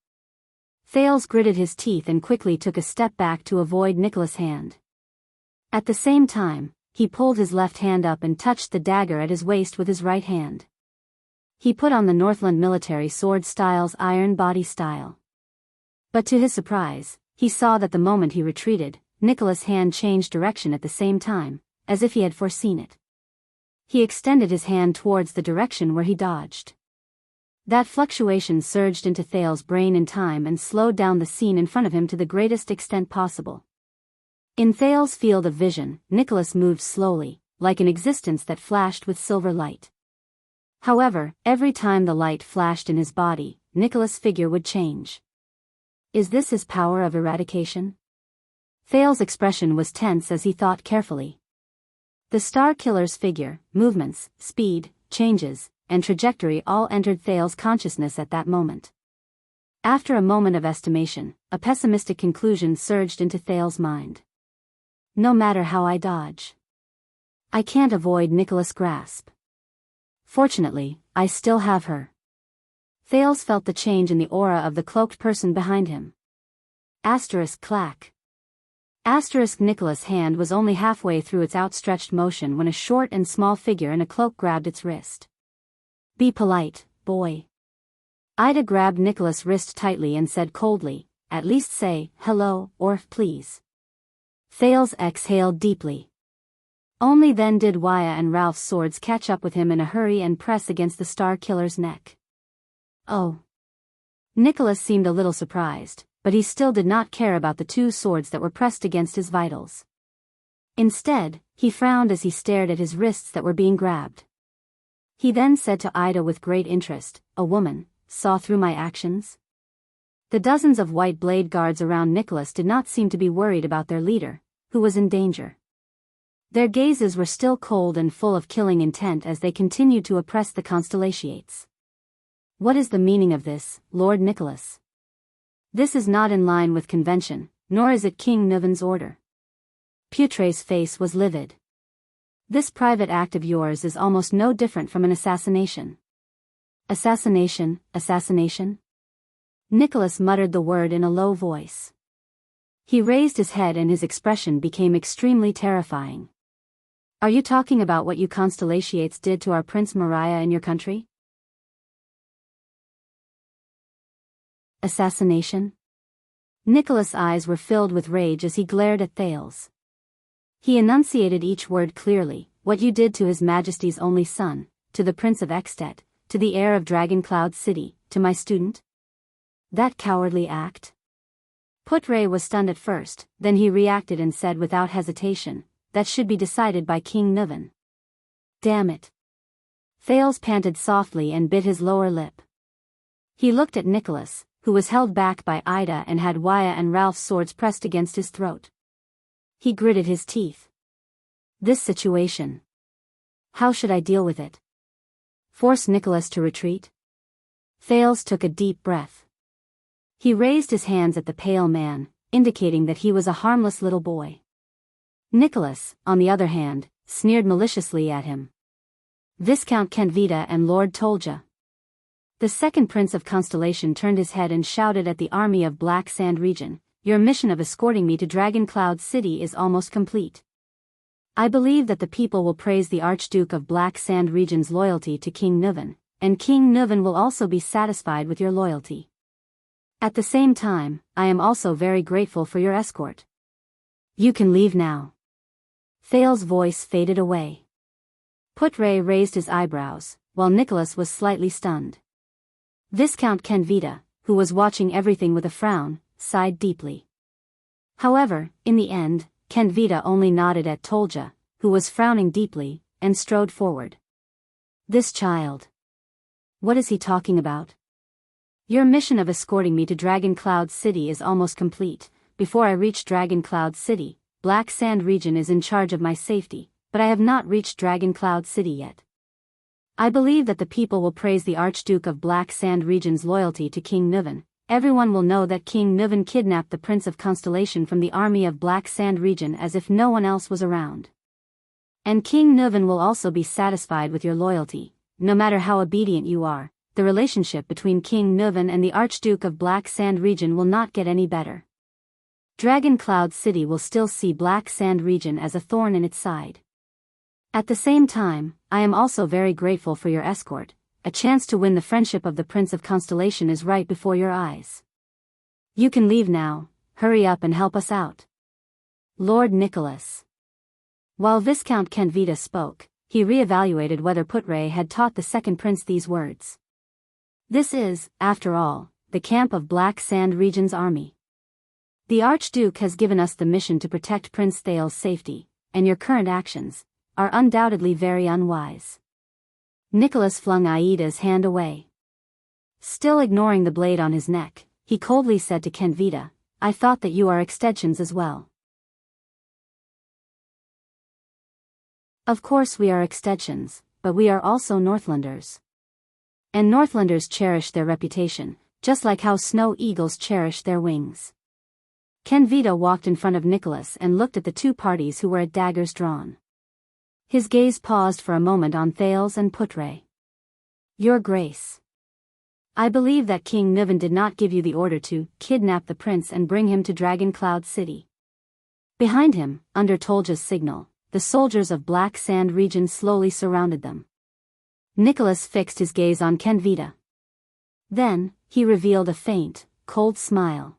Thales gritted his teeth and quickly took a step back to avoid Nicholas' hand. At the same time, he pulled his left hand up and touched the dagger at his waist with his right hand. He put on the Northland military sword style's iron body style. But to his surprise, he saw that the moment he retreated, Nicholas' hand changed direction at the same time, as if he had foreseen it. He extended his hand towards the direction where he dodged. That fluctuation surged into Thales' brain in time and slowed down the scene in front of him to the greatest extent possible. In Thales' field of vision, Nicholas moved slowly, like an existence that flashed with silver light. However, every time the light flashed in his body, Nicholas' figure would change. Is this his power of eradication? Thales' expression was tense as he thought carefully. The Star Killer's figure, movements, speed, changes, and trajectory all entered Thales' consciousness at that moment. After a moment of estimation, a pessimistic conclusion surged into Thales' mind. No matter how I dodge, I can't avoid Nicholas' grasp. Fortunately, I still have her. Thales felt the change in the aura of the cloaked person behind him. Asterisk clack. Asterisk Nicholas' hand was only halfway through its outstretched motion when a short and small figure in a cloak grabbed its wrist. Be polite, boy. Ida grabbed Nicholas' wrist tightly and said coldly, at least say, hello, or, please. Thales exhaled deeply. Only then did Wuxia and Ralph's swords catch up with him in a hurry and press against the Star Killer's neck. Oh. Nicholas seemed a little surprised, but he still did not care about the two swords that were pressed against his vitals. Instead, he frowned as he stared at his wrists that were being grabbed. He then said to Ida with great interest, a woman, saw through my actions? The dozens of white blade guards around Nicholas did not seem to be worried about their leader, who was in danger. Their gazes were still cold and full of killing intent as they continued to oppress the Constellations. What is the meaning of this, Lord Nicholas? This is not in line with convention, nor is it King Nuven's order. Putre's face was livid. This private act of yours is almost no different from an assassination. Assassination, assassination? Nicholas muttered the word in a low voice. He raised his head and his expression became extremely terrifying. Are you talking about what you Constellations did to our Prince Mariah in your country? Assassination? Nicholas' eyes were filled with rage as he glared at Thales. He enunciated each word clearly, what you did to His Majesty's only son, to the Prince of Extet, to the heir of Dragoncloud City, to my student? That cowardly act? Putre was stunned at first, then he reacted and said without hesitation, that should be decided by King Nuven. Damn it. Thales panted softly and bit his lower lip. He looked at Nicholas, who was held back by Ida and had Wuxia and Ralph's swords pressed against his throat. He gritted his teeth. This situation. How should I deal with it? Force Nicholas to retreat? Thales took a deep breath. He raised his hands at the pale man, indicating that he was a harmless little boy. Nicholas, on the other hand, sneered maliciously at him. Viscount Kenvita and Lord Tolja. The second Prince of Constellation turned his head and shouted at the army of Black Sand region, your mission of escorting me to Dragoncloud City is almost complete. I believe that the people will praise the Archduke of Black Sand region's loyalty to King Nuven, and King Nuven will also be satisfied with your loyalty. At the same time, I am also very grateful for your escort. You can leave now. Thales' voice faded away. Putre raised his eyebrows, while Nicholas was slightly stunned. Viscount Kenvita, who was watching everything with a frown, sighed deeply. However, in the end, Kenvita only nodded at Tolja, who was frowning deeply, and strode forward. This child. What is he talking about? Your mission of escorting me to Dragoncloud City is almost complete. Before I reach Dragoncloud City, Black Sand region is in charge of my safety, but I have not reached Dragoncloud City yet. I believe that the people will praise the Archduke of Black Sand region's loyalty to King Nuven. Everyone will know that King Nuven kidnapped the Prince of Constellation from the army of Black Sand region as if no one else was around. And King Nuven will also be satisfied with your loyalty. No matter how obedient you are, the relationship between King Nuven and the Archduke of Black Sand region will not get any better. Dragoncloud City will still see Black Sand region as a thorn in its side. At the same time, I am also very grateful for your escort. A chance to win the friendship of the Prince of Constellation is right before your eyes. You can leave now, hurry up and help us out. Lord Nicholas. While Viscount Kenvita spoke, he re-evaluated whether Putre had taught the second prince these words. This is, after all, the camp of Black Sand region's army. The Archduke has given us the mission to protect Prince Thales' safety, and your current actions are undoubtedly very unwise. Nicholas flung Aida's hand away. Still ignoring the blade on his neck, he coldly said to Kenvita, I thought that you are extensions as well. Of course we are extensions, but we are also Northlanders. And Northlanders cherish their reputation, just like how snow eagles cherish their wings. Kenvita walked in front of Nicholas and looked at the two parties who were at daggers drawn. His gaze paused for a moment on Thales and Putre. Your Grace. I believe that King Niven did not give you the order to kidnap the prince and bring him to Dragon Cloud City. Behind him, under Tolja's signal, the soldiers of Black Sand region slowly surrounded them. Nicholas fixed his gaze on Kenvita. Then, he revealed a faint, cold smile.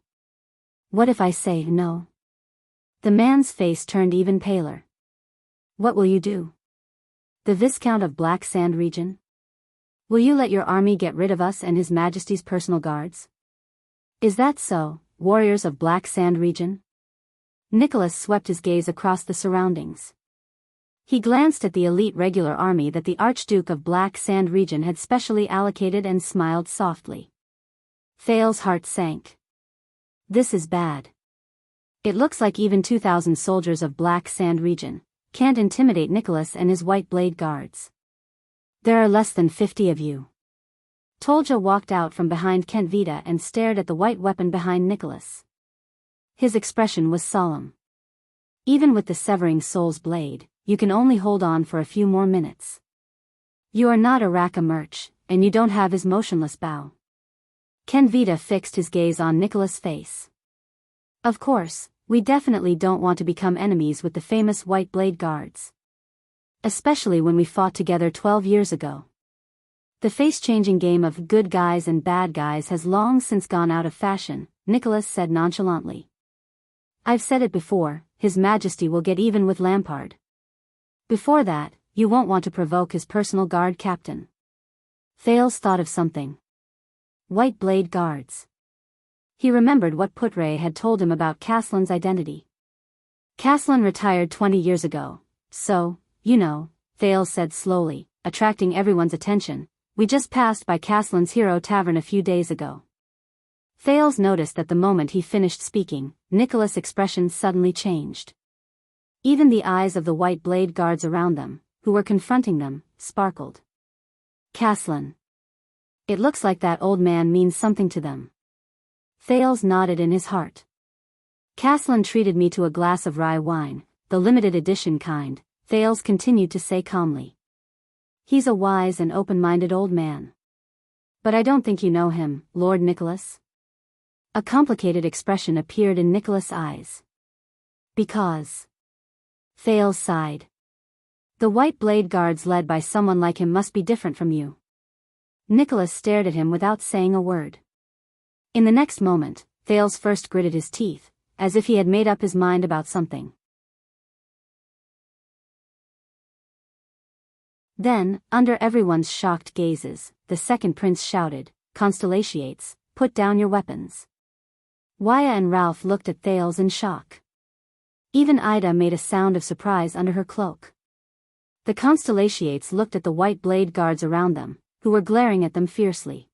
What if I say no? The man's face turned even paler. What will you do? The Viscount of Black Sand region? Will you let your army get rid of us and His Majesty's personal guards? Is that so, warriors of Black Sand region? Nicholas swept his gaze across the surroundings. He glanced at the elite regular army that the Archduke of Black Sand region had specially allocated and smiled softly. Thales's heart sank. This is bad. It looks like even 2,000 soldiers of Black Sand region can't intimidate Nicholas and his White Blade guards. There are less than 50 of you. Tolja walked out from behind Kenvita and stared at the white weapon behind Nicholas. His expression was solemn. Even with the severing soul's blade, you can only hold on for a few more minutes. You are not a Raka merch, and you don't have his motionless bow. Kenvita fixed his gaze on Nicholas' face. Of course, we definitely don't want to become enemies with the famous White Blade guards. Especially when we fought together 12 years ago. The face-changing game of good guys and bad guys has long since gone out of fashion, Nicholas said nonchalantly. I've said it before, His Majesty will get even with Lampard. Before that, you won't want to provoke his personal guard captain. Thales thought of something. White Blade guards. He remembered what Putre had told him about Caslin's identity. Caslin retired 20 years ago, so, you know, Thales said slowly, attracting everyone's attention, we just passed by Caslin's Hero Tavern a few days ago. Thales noticed that the moment he finished speaking, Nicholas' expression suddenly changed. Even the eyes of the White Blade guards around them, who were confronting them, sparkled. Caslin. It looks like that old man means something to them. Thales nodded in his heart. Caslin treated me to a glass of rye wine, the limited edition kind, Thales continued to say calmly. He's a wise and open-minded old man. But I don't think you know him, Lord Nicholas. A complicated expression appeared in Nicholas' eyes. Because. Thales sighed. The White Blade guards led by someone like him must be different from you. Nicholas stared at him without saying a word. In the next moment, Thales first gritted his teeth, as if he had made up his mind about something. Then, under everyone's shocked gazes, the second prince shouted, Constellations, put down your weapons. Waya and Ralph looked at Thales in shock. Even Ida made a sound of surprise under her cloak. The Constellations looked at the White Blade guards around them, who were glaring at them fiercely.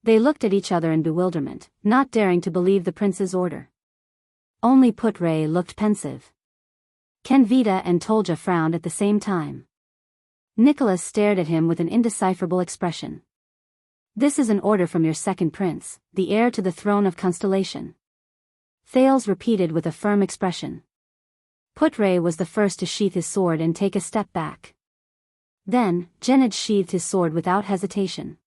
They looked at each other in bewilderment, not daring to believe the prince's order. Only Putre looked pensive. Kenvita and Tolja frowned at the same time. Nicholas stared at him with an indecipherable expression. This is an order from your second prince, the heir to the throne of Constellation. Thales repeated with a firm expression. Putre was the first to sheath his sword and take a step back. Then, Genid sheathed his sword without hesitation.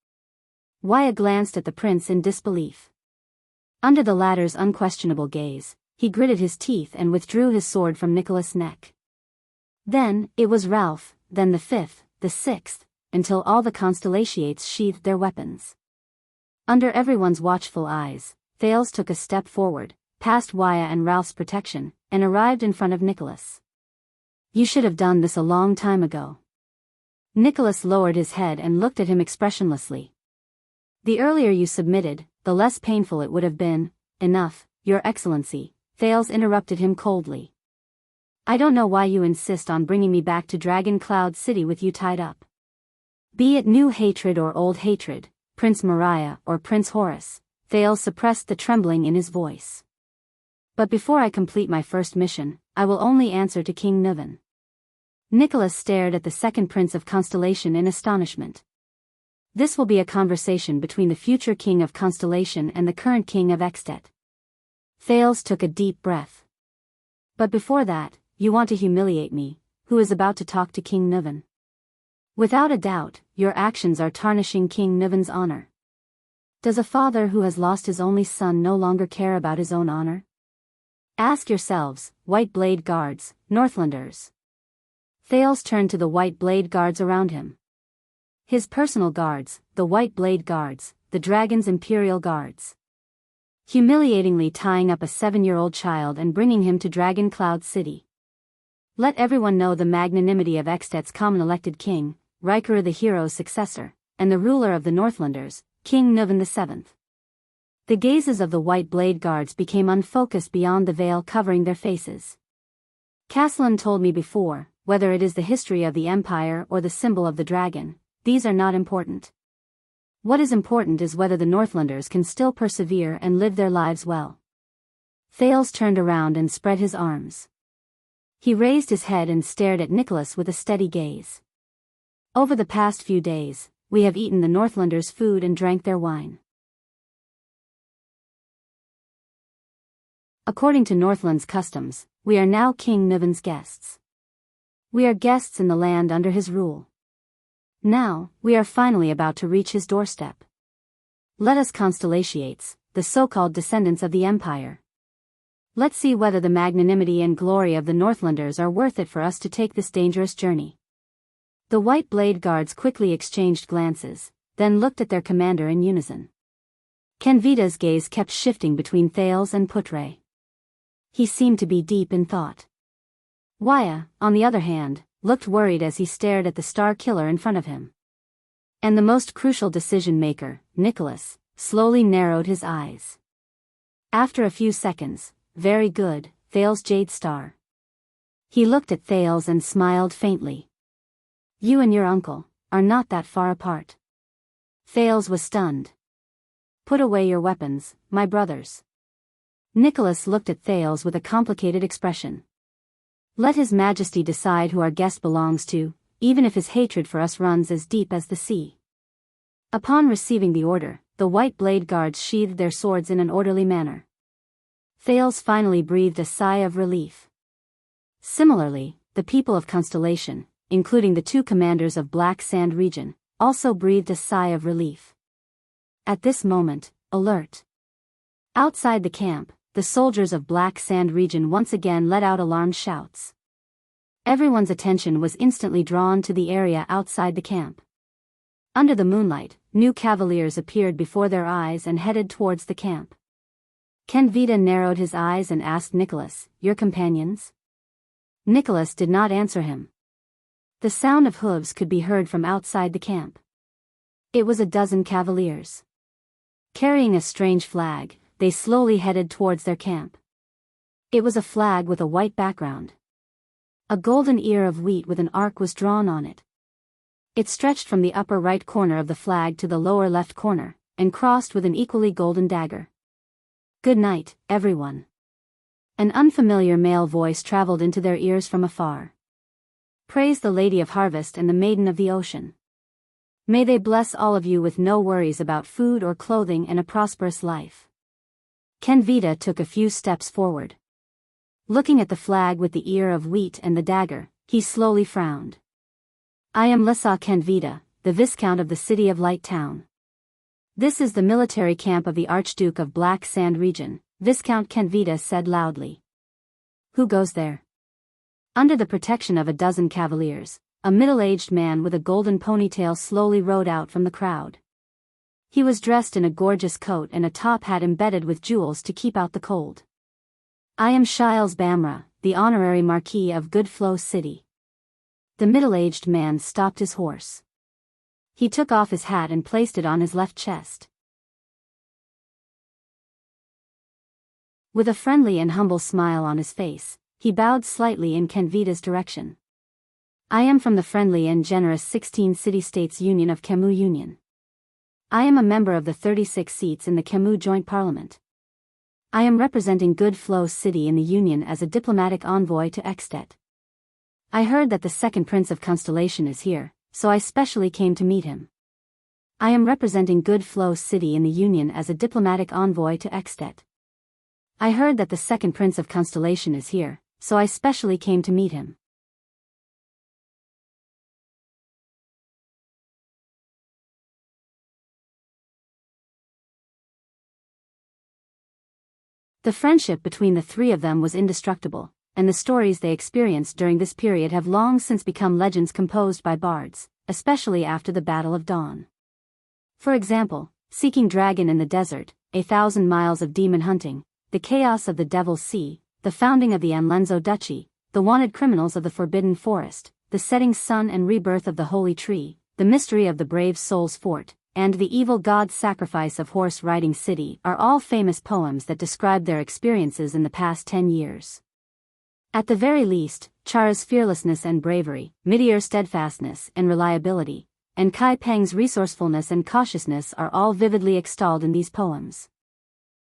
Waya glanced at the prince in disbelief. Under the latter's unquestionable gaze, he gritted his teeth and withdrew his sword from Nicholas' neck. Then, it was Ralph, then the fifth, the sixth, until all the Constellations sheathed their weapons. Under everyone's watchful eyes, Thales took a step forward, past Waya and Ralph's protection, and arrived in front of Nicholas. You should have done this a long time ago. Nicholas lowered his head and looked at him expressionlessly. The earlier you submitted, the less painful it would have been. Enough, Your Excellency, Thales interrupted him coldly. I don't know why you insist on bringing me back to Dragon Cloud City with you tied up. Be it new hatred or old hatred, Prince Mariah or Prince Horace, Thales suppressed the trembling in his voice. But before I complete my first mission, I will only answer to King Niven. Nicholas stared at the second prince of Constellation in astonishment. This will be a conversation between the future king of Constellation and the current king of Extet. Thales took a deep breath. But before that, you want to humiliate me, who is about to talk to King Niven. Without a doubt, your actions are tarnishing King Niven's honor. Does a father who has lost his only son no longer care about his own honor? Ask yourselves, White Blade Guards, Northlanders. Thales turned to the White Blade Guards around him. His personal guards, the White Blade Guards, the dragon's imperial guards. Humiliatingly tying up a 7-year-old child and bringing him to Dragon Cloud City. Let everyone know the magnanimity of Extet's common-elected king, Rikuru the hero's successor, and the ruler of the Northlanders, King Nuvan VII. The gazes of the White Blade Guards became unfocused beyond the veil covering their faces. Castellan told me before, whether it is the history of the Empire or the symbol of the dragon, these are not important. What is important is whether the Northlanders can still persevere and live their lives well. Thales turned around and spread his arms. He raised his head and stared at Nicholas with a steady gaze. Over the past few days, we have eaten the Northlanders' food and drank their wine. According to Northland's customs, we are now King Nuvan's guests. We are guests in the land under his rule. Now, we are finally about to reach his doorstep. Let us constellatiates, the so-called descendants of the Empire. Let's see whether the magnanimity and glory of the Northlanders are worth it for us to take this dangerous journey. The White Blade Guards quickly exchanged glances, then looked at their commander in unison. Kenvita's gaze kept shifting between Thales and Putre. He seemed to be deep in thought. Waya, on the other hand, looked worried as he stared at the star killer in front of him. And the most crucial decision-maker, Nicholas, slowly narrowed his eyes. After a few seconds, very good, Thales Jade Star. He looked at Thales and smiled faintly. You and your uncle are not that far apart. Thales was stunned. Put away your weapons, my brothers. Nicholas looked at Thales with a complicated expression. Let His Majesty decide who our guest belongs to, even if his hatred for us runs as deep as the sea. Upon receiving the order, the White Blade Guards sheathed their swords in an orderly manner. Thales finally breathed a sigh of relief. Similarly, the people of Constellation, including the 2 commanders of Black Sand region, also breathed a sigh of relief. At this moment, alert. Outside the camp, the soldiers of Black Sand region once again let out alarmed shouts. Everyone's attention was instantly drawn to the area outside the camp. Under the moonlight, new cavaliers appeared before their eyes and headed towards the camp. Kenvita narrowed his eyes and asked Nicholas, your companions? Nicholas did not answer him. The sound of hooves could be heard from outside the camp. It was a dozen cavaliers. Carrying a strange flag, they slowly headed towards their camp. It was a flag with a white background. A golden ear of wheat with an arc was drawn on it. It stretched from the upper right corner of the flag to the lower left corner, and crossed with an equally golden dagger. Good night, everyone. An unfamiliar male voice traveled into their ears from afar. Praise the Lady of Harvest and the Maiden of the Ocean. May they bless all of you with no worries about food or clothing and a prosperous life. Kenvita took a few steps forward. Looking at the flag with the ear of wheat and the dagger, he slowly frowned. I am Lissa Kenvita, the Viscount of the City of Light Town. This is the military camp of the Archduke of Black Sand region, Viscount Kenvita said loudly. Who goes there? Under the protection of a dozen cavaliers, a middle-aged man with a golden ponytail slowly rode out from the crowd. He was dressed in a gorgeous coat and a top hat embedded with jewels to keep out the cold. I am Shiles Bamra, the honorary Marquis of Goodflow City. The middle-aged man stopped his horse. He took off his hat and placed it on his left chest. With a friendly and humble smile on his face, he bowed slightly in Kenvita's direction. I am from the friendly and generous 16 City-States Union of Kemu Union. I am a member of the 36 seats in the Kemu Joint Parliament. I am representing Good Flow City in the Union as a diplomatic envoy to Extet. I heard that the second Prince of Constellation is here, so I specially came to meet him. I am representing Good Flow City in the Union as a diplomatic envoy to Extet. I heard that the second Prince of Constellation is here, so I specially came to meet him. The friendship between the three of them was indestructible, and the stories they experienced during this period have long since become legends composed by bards, especially after the Battle of Dawn. For example, Seeking Dragon in the Desert, 1,000 Miles of Demon Hunting, The Chaos of the Devil's Sea, The Founding of the Anlenzo Duchy, The Wanted Criminals of the Forbidden Forest, The Setting Sun and Rebirth of the Holy Tree, The Mystery of the Brave Soul's Fort, and The Evil God's Sacrifice of Horse Riding City are all famous poems that describe their experiences in the past 10 years. At the very least, Chara's fearlessness and bravery, Meteor's steadfastness and reliability, and Kai Peng's resourcefulness and cautiousness are all vividly extolled in these poems.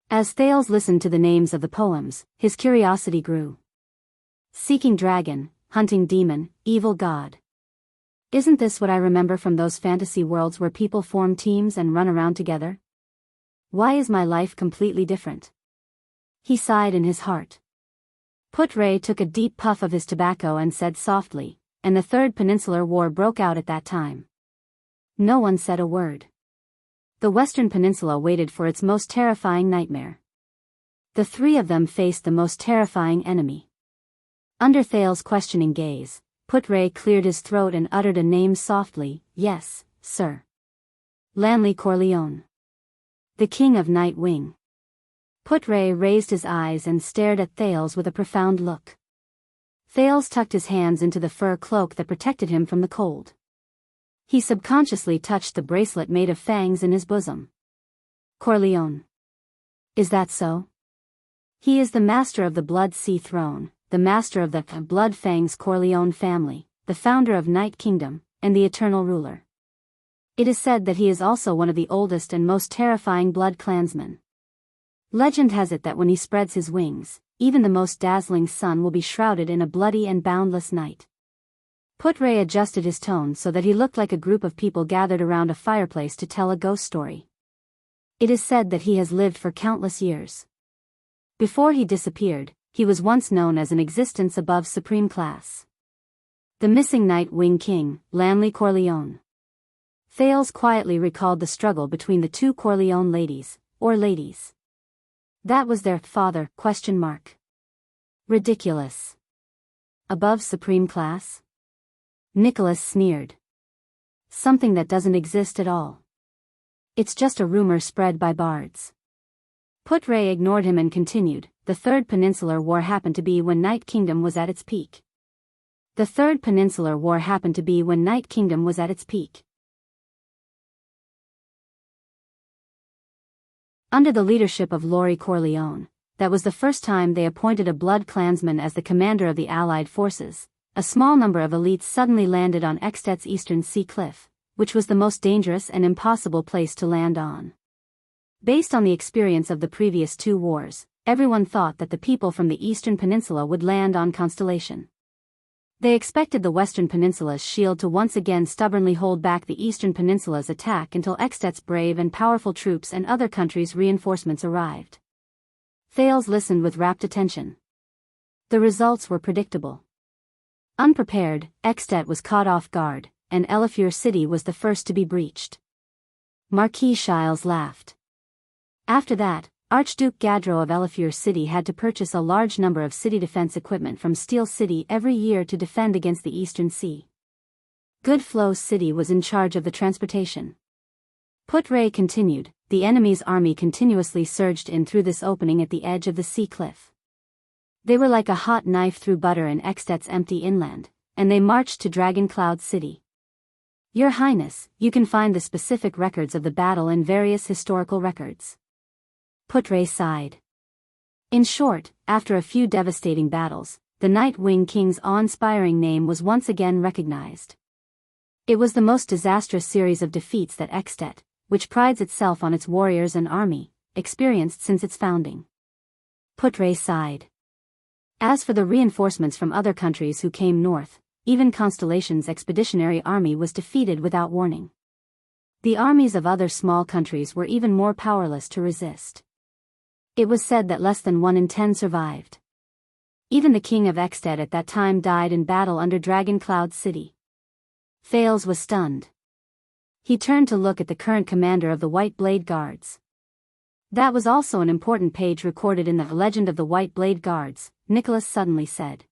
As Thales listened to the names of the poems, his curiosity grew. Seeking Dragon, Hunting Demon, Evil God. Isn't this what I remember from those fantasy worlds where people form teams and run around together? Why is my life completely different? He sighed in his heart. Put Ray took a deep puff of his tobacco and said softly, and the Third Peninsular War broke out at that time. No one said a word. The Western Peninsula waited for its most terrifying nightmare. The three of them faced the most terrifying enemy. Under Thales' questioning gaze, Put Ray cleared his throat and uttered a name softly. Yes, sir. Lanley Corleone. The King of Night Wing. Put Ray raised his eyes and stared at Thales with a profound look. Thales tucked his hands into the fur cloak that protected him from the cold. He subconsciously touched the bracelet made of fangs in his bosom. Corleone. Is that so? He is the master of the Blood Sea Throne, the master of the Blood Fangs Corleone family, the founder of Night Kingdom, and the eternal ruler. It is said that he is also one of the oldest and most terrifying blood clansmen. Legend has it that when he spreads his wings, even the most dazzling sun will be shrouded in a bloody and boundless night. Put Ray adjusted his tone so that he looked like a group of people gathered around a fireplace to tell a ghost story. It is said that he has lived for countless years. Before he disappeared, he was once known as an existence above supreme class. The missing Night Wing King, Lanley Corleone. Thales quietly recalled the struggle between the two Corleone ladies, or ladies. That was their father, ? Ridiculous. Above supreme class? Nicholas sneered. Something that doesn't exist at all. It's just a rumor spread by bards. Put Ray ignored him and continued. The Third Peninsular War happened to be when Night Kingdom was at its peak. The Third Peninsular War happened to be when Night Kingdom was at its peak. Under the leadership of Laurie Corleone, that was the first time they appointed a blood clansman as the commander of the Allied forces. A small number of elites suddenly landed on Ekstet's eastern sea cliff, which was the most dangerous and impossible place to land on. Based on the experience of the previous two wars, everyone thought that the people from the eastern peninsula would land on Constellation. They expected the western peninsula's shield to once again stubbornly hold back the eastern peninsula's attack until Ekstet's brave and powerful troops and other countries' reinforcements arrived. Thales listened with rapt attention. The results were predictable. Unprepared, Ekstet was caught off guard, and Elefure City was the first to be breached. Marquis Shiles laughed. After that, Archduke Gadro of Elefure City had to purchase a large number of city defense equipment from Steel City every year to defend against the Eastern Sea. Good Flow City was in charge of the transportation. Put Ray continued. The enemy's army continuously surged in through this opening at the edge of the sea cliff. They were like a hot knife through butter in Ekstet's empty inland, and they marched to Dragon Cloud City. Your Highness, you can find the specific records of the battle in various historical records. Put Ray sighed. In short, after a few devastating battles, the Night Wing King's awe-inspiring name was once again recognized. It was the most disastrous series of defeats that Ekstet, which prides itself on its warriors and army, experienced since its founding. Put Ray sighed. As for the reinforcements from other countries who came north, even Constellation's expeditionary army was defeated without warning. The armies of other small countries were even more powerless to resist. It was said that less than 1 in 10 survived. Even the king of Ekstet at that time died in battle under Dragon Cloud City. Thales was stunned. He turned to look at the current commander of the White Blade Guards. That was also an important page recorded in the Legend of the White Blade Guards, Nicholas suddenly said.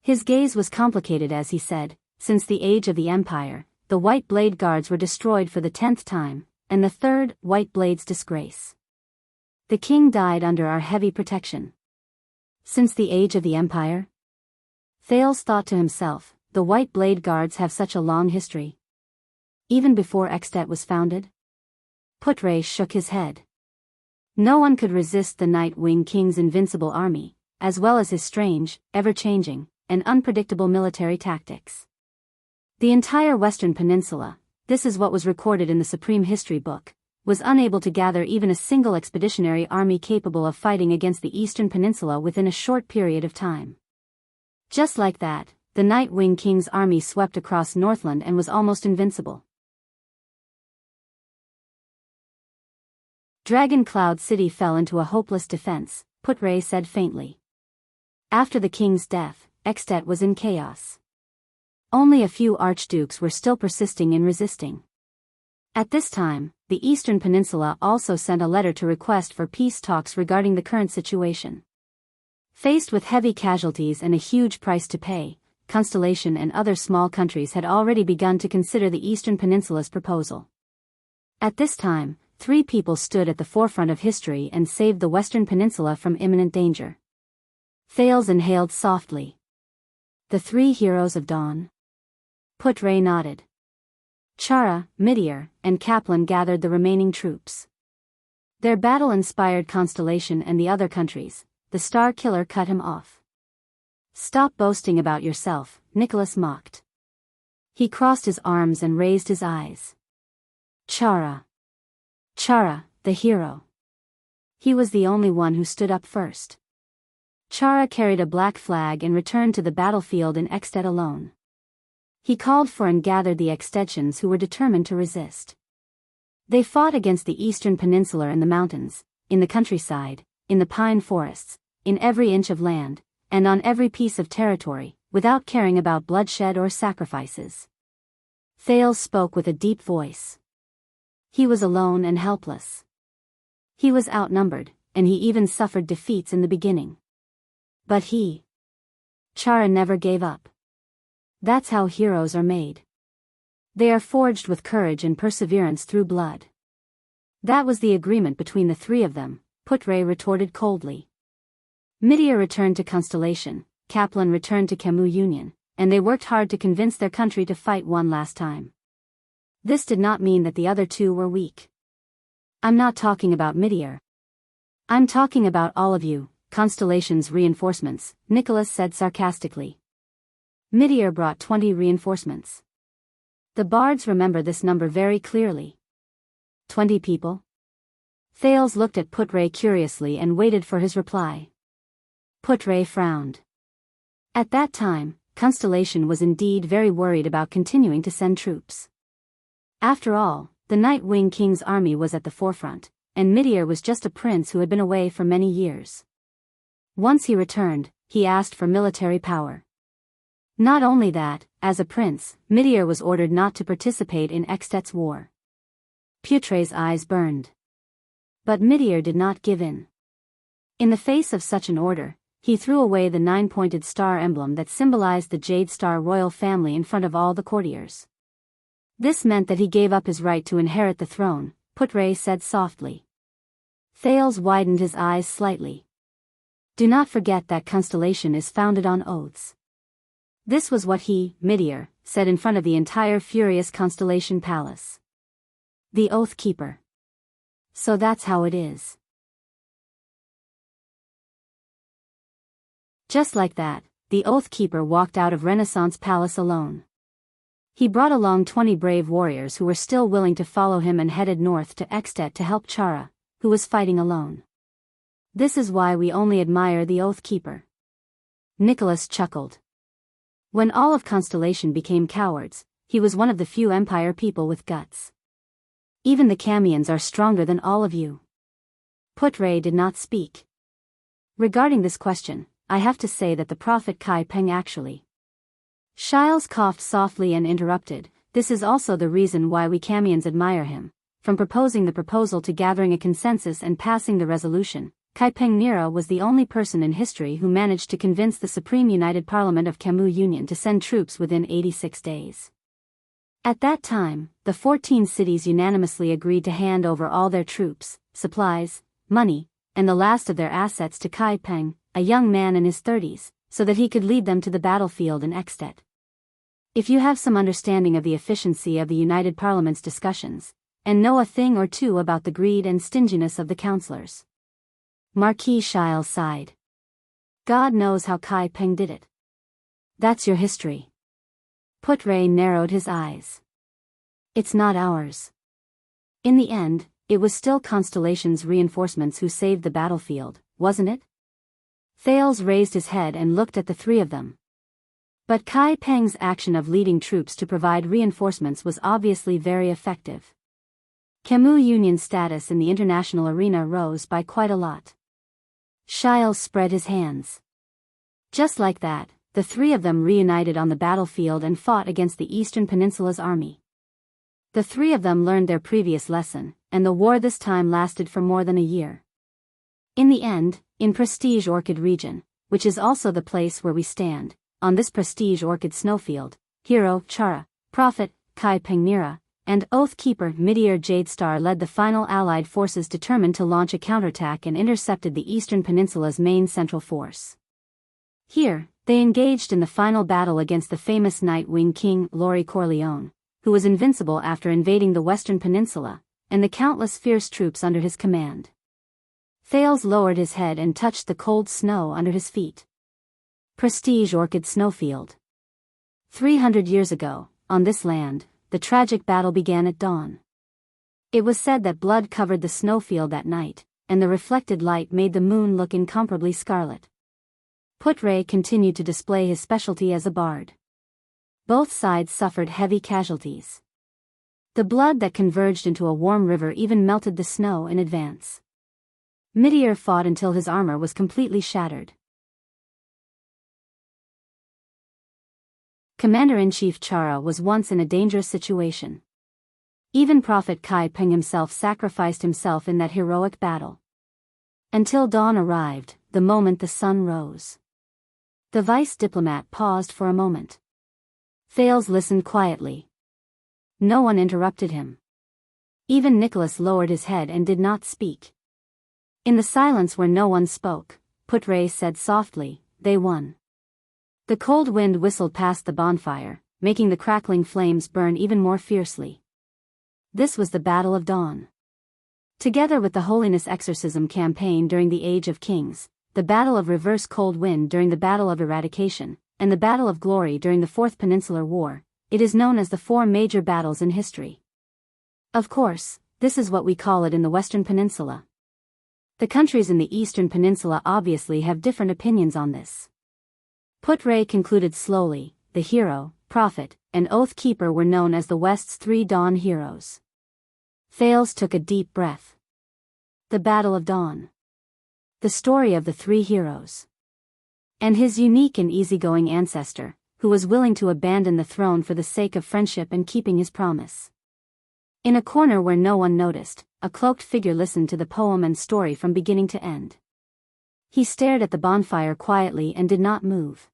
His gaze was complicated as he said, since the age of the Empire, the White Blade Guards were destroyed for the 10th time, and the third, White Blade's disgrace. The king died under our heavy protection. Since the age of the Empire? Thales thought to himself, the White Blade Guards have such a long history. Even before Extet was founded? Putre shook his head. No one could resist the Night Wing King's invincible army, as well as his strange, ever-changing, and unpredictable military tactics. The entire Western Peninsula, this is what was recorded in the Supreme History Book, was unable to gather even a single expeditionary army capable of fighting against the Eastern Peninsula within a short period of time. Just like that, the Night Wing King's army swept across Northland and was almost invincible. Dragon Cloud City fell into a hopeless defense, Putre said faintly. After the king's death, Extet was in chaos. Only a few archdukes were still persisting in resisting. At this time, the Eastern Peninsula also sent a letter to request for peace talks regarding the current situation. Faced with heavy casualties and a huge price to pay, Constellation and other small countries had already begun to consider the Eastern Peninsula's proposal. At this time, 3 people stood at the forefront of history and saved the Western Peninsula from imminent danger. Thales inhaled softly. The 3 heroes of dawn? Putre nodded. Chara, Midir, and Kaplan gathered the remaining troops. Their battle inspired Constellation and the other countries. The Star Killer cut him off. Stop boasting about yourself, Nicholas mocked. He crossed his arms and raised his eyes. Chara. Chara, the hero. He was the only one who stood up first. Chara carried a black flag and returned to the battlefield in Extet alone. He called for and gathered the Extetians who were determined to resist. They fought against the Eastern Peninsula in the mountains, in the countryside, in the pine forests, in every inch of land, and on every piece of territory, without caring about bloodshed or sacrifices. Thales spoke with a deep voice. He was alone and helpless. He was outnumbered, and he even suffered defeats in the beginning. But Chara never gave up. That's how heroes are made. They are forged with courage and perseverance through blood. That was the agreement between the 3 of them, Putre retorted coldly. Midir returned to Constellation, Kaplan returned to Camus Union, and they worked hard to convince their country to fight one last time. This did not mean that the other 2 were weak. I'm not talking about Midir. I'm talking about all of you, Constellation's reinforcements, Nicholas said sarcastically. Midir brought 20 reinforcements. The bards remember this number very clearly. 20 people? Thales looked at Putre curiously and waited for his reply. Putre frowned. At that time, Constellation was indeed very worried about continuing to send troops. After all, the Night Wing King's army was at the forefront, and Midir was just a prince who had been away for many years. Once he returned, he asked for military power. Not only that, as a prince, Midir was ordered not to participate in Extet's war. Putre's eyes burned. But Midir did not give in. In the face of such an order, he threw away the 9-pointed star emblem that symbolized the Jade Star royal family in front of all the courtiers. This meant that he gave up his right to inherit the throne, Putre said softly. Thales widened his eyes slightly. Do not forget that Constellation is founded on oaths. This was what he, Midir, said in front of the entire furious Constellation palace. The Oath Keeper. So that's how it is. Just like that, the Oath Keeper walked out of Renaissance Palace alone. He brought along 20 brave warriors who were still willing to follow him and headed north to Extet to help Chara, who was fighting alone. This is why we only admire the Oath Keeper. Nicholas chuckled. When all of Constellation became cowards, he was one of the few Empire people with guts. Even the Camians are stronger than all of you. Putre did not speak. Regarding this question, I have to say that the prophet Kai Peng actually. Shiles coughed softly and interrupted, this is also the reason why we Camians admire him. from proposing the proposal to gathering a consensus and passing the resolution, Kaipeng Nira was the only person in history who managed to convince the Supreme United Parliament of Jianghu Union to send troops within 86 days. At that time, the 14 cities unanimously agreed to hand over all their troops, supplies, money, and the last of their assets to Kaipeng, a young man in his 30s, so that he could lead them to the battlefield in Extet. If you have some understanding of the efficiency of the United Parliament's discussions, and know a thing or two about the greed and stinginess of the councillors. Marquis Shiles sighed. God knows how Kaipeng did it. That's your history. Putre narrowed his eyes. It's not ours. In the end, it was still Constellation's reinforcements who saved the battlefield, wasn't it? Thales raised his head and looked at the three of them. But Kaipeng's action of leading troops to provide reinforcements was obviously very effective. Jianghu Union's status in the international arena rose by quite a lot. Shiles spread his hands. Just like that, the three of them reunited on the battlefield and fought against the Eastern Peninsula's army. The three of them learned their previous lesson, and the war this time lasted for more than a year. In the end, in Prestige Orchid region, which is also the place where we stand, on this Prestige Orchid snowfield, Hero, Chara, Prophet, Kaipeng Nira, and Oath Keeper Midir Jadestar led the final Allied forces determined to launch a counterattack and intercepted the Eastern Peninsula's main central force. Here, they engaged in the final battle against the famous Night-Wing King Lori Corleone, who was invincible after invading the Western Peninsula, and the countless fierce troops under his command. Thales lowered his head and touched the cold snow under his feet. Prestige Orchid Snowfield. 300 years ago, on this land, the tragic battle began at dawn. It was said that blood covered the snowfield that night, and the reflected light made the moon look incomparably scarlet. Putre continued to display his specialty as a bard. Both sides suffered heavy casualties. The blood that converged into a warm river even melted the snow in advance. Midir fought until his armor was completely shattered. Commander-in-Chief Chara was once in a dangerous situation. Even Prophet Kaipeng himself sacrificed himself in that heroic battle. Until dawn arrived, the moment the sun rose. The vice diplomat paused for a moment. Thales listened quietly. No one interrupted him. Even Nicholas lowered his head and did not speak. In the silence where no one spoke, Putre said softly, "They won." The cold wind whistled past the bonfire, making the crackling flames burn even more fiercely. This was the Battle of Dawn. Together with the Holiness Exorcism campaign during the Age of Kings, the Battle of Reverse Cold Wind during the Battle of Eradication, and the Battle of Glory during the Fourth Peninsular War, it is known as the four major battles in history. Of course, this is what we call it in the Western Peninsula. The countries in the Eastern Peninsula obviously have different opinions on this. Putre concluded slowly, the hero, prophet, and oath keeper were known as the West's three dawn heroes. Thales took a deep breath. The Battle of Dawn. The story of the three heroes. And his unique and easygoing ancestor, who was willing to abandon the throne for the sake of friendship and keeping his promise. In a corner where no one noticed, a cloaked figure listened to the poem and story from beginning to end. He stared at the bonfire quietly and did not move.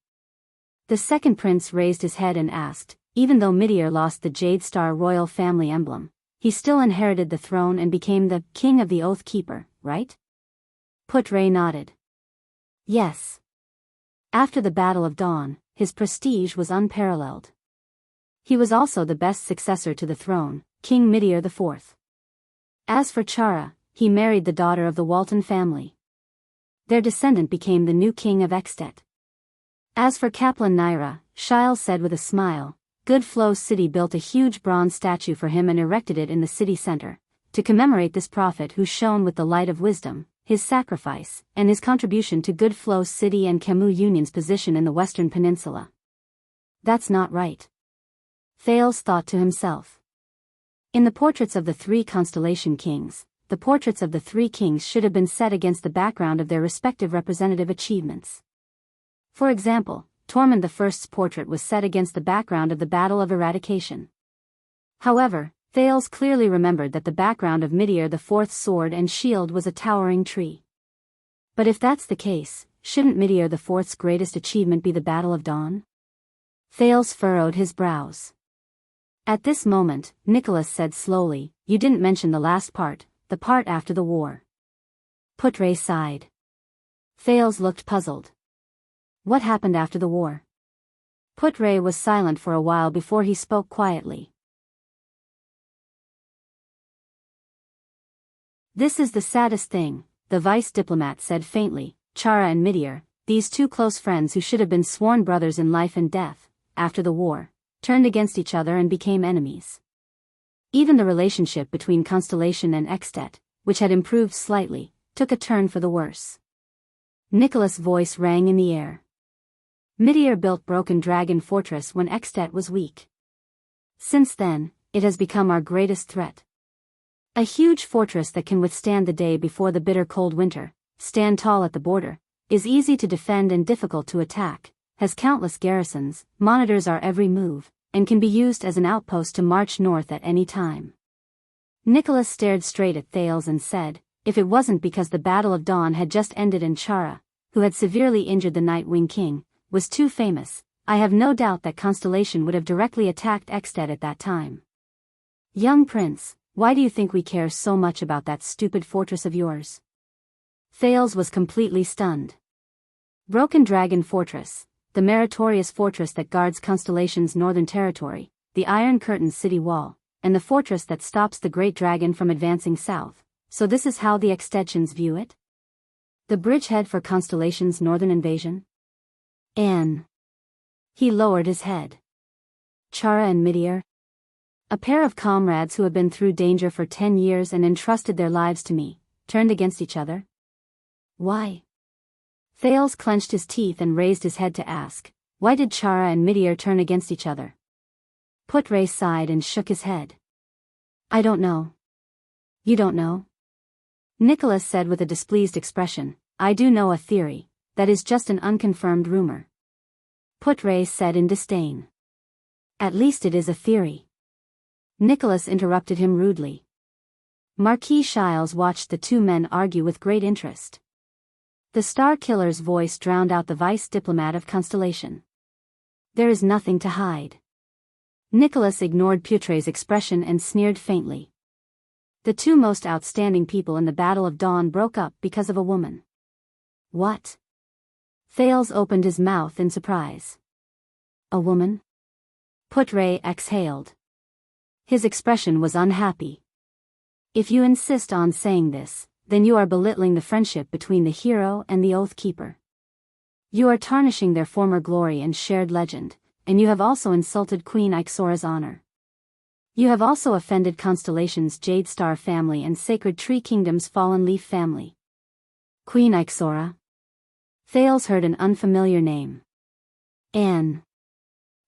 The second prince raised his head and asked, even though Midir lost the Jade Star royal family emblem, he still inherited the throne and became the king of the Oath Keeper, right? Putre nodded. Yes. After the Battle of Dawn, his prestige was unparalleled. He was also the best successor to the throne, King Midir IV. As for Chara, he married the daughter of the Walton family. Their descendant became the new king of Extet. As for Kaplan Naira, Shiles said with a smile, Good Flow City built a huge bronze statue for him and erected it in the city center, to commemorate this prophet who shone with the light of wisdom, his sacrifice, and his contribution to Good Flow City and Jianghu Union's position in the Western Peninsula. That's not right. Thales thought to himself. In the portraits of the three Constellation Kings, the portraits of the three kings should have been set against the background of their respective representative achievements. For example, Tormund I's portrait was set against the background of the Battle of Eradication. However, Thales clearly remembered that the background of Midir the Fourth's sword and shield was a towering tree. But if that's the case, shouldn't Midir the Fourth's greatest achievement be the Battle of Dawn? Thales furrowed his brows. At this moment, Nicholas said slowly, "You didn't mention the last part, the part after the war." Putre sighed. Thales looked puzzled. What happened after the war? Putre was silent for a while before he spoke quietly. "This is the saddest thing," the vice diplomat said faintly. "Chara and Midir, these two close friends who should have been sworn brothers in life and death, after the war, turned against each other and became enemies. Even the relationship between Constellation and Extet, which had improved slightly, took a turn for the worse." Nicholas' voice rang in the air. "Midir built Broken Dragon Fortress when Extet was weak. Since then, it has become our greatest threat. A huge fortress that can withstand the day before the bitter cold winter, stand tall at the border, is easy to defend and difficult to attack, has countless garrisons, monitors our every move, and can be used as an outpost to march north at any time." Nicholas stared straight at Thales and said, "If it wasn't because the Battle of Dawn had just ended and Chara, who had severely injured the Nightwing King, was too famous, I have no doubt that Constellation would have directly attacked Extet at that time. Young Prince, why do you think we care so much about that stupid fortress of yours?" Thales was completely stunned. Broken Dragon Fortress, the meritorious fortress that guards Constellation's northern territory, the Iron Curtain city wall, and the fortress that stops the Great Dragon from advancing south. So this is how the Extensions view it? The bridgehead for Constellation's northern invasion? He lowered his head. Chara and Midir? A pair of comrades who have been through danger for 10 years and entrusted their lives to me, turned against each other? Why? Thales clenched his teeth and raised his head to ask, why did Chara and Midir turn against each other? Putre sighed and shook his head. "I don't know." "You don't know?" Nicholas said with a displeased expression, "I do know a theory, that is just an unconfirmed rumor." Putre said in disdain. "At least it is a theory." Nicholas interrupted him rudely. Marquis Shiles watched the two men argue with great interest. The Star Killer's voice drowned out the vice diplomat of Constellation. "There is nothing to hide." Nicholas ignored Putre's expression and sneered faintly. "The two most outstanding people in the Battle of Dawn broke up because of a woman." "What?" Thales opened his mouth in surprise. "A woman?" Putre exhaled. His expression was unhappy. "If you insist on saying this, then you are belittling the friendship between the hero and the Oath Keeper. You are tarnishing their former glory and shared legend, and you have also insulted Queen Ixora's honor. You have also offended Constellation's Jade Star family and Sacred Tree Kingdom's Fallen Leaf family." Queen Ixora? Thales heard an unfamiliar name.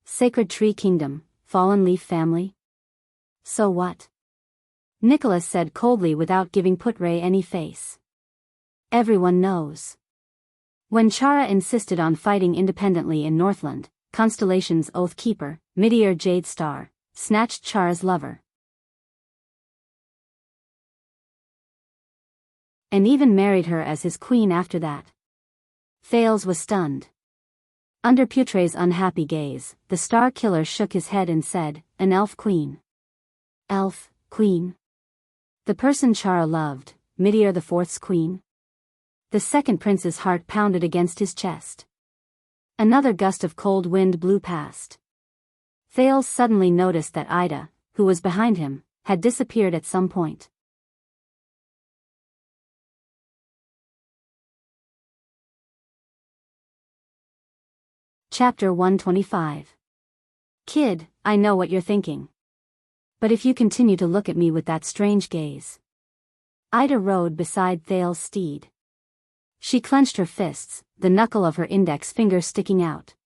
Sacred Tree Kingdom, Fallen Leaf family? So what? Nicholas said coldly without giving Putre any face. "Everyone knows. When Chara insisted on fighting independently in Northland, Constellation's Oath Keeper, Midir Jade Star, snatched Chara's lover. And even married her as his queen after that." Thales was stunned. Under Putre's unhappy gaze, the Star Killer shook his head and said, "An elf queen." "Elf queen? The person Chara loved, Midir the Fourth's queen?" The second prince's heart pounded against his chest. Another gust of cold wind blew past. Thales suddenly noticed that Ida, who was behind him, had disappeared at some point. Chapter 125. "Kid, I know what you're thinking. But if you continue to look at me with that strange gaze." Ida rode beside Thales' steed. She clenched her fists, the knuckle of her index finger sticking out.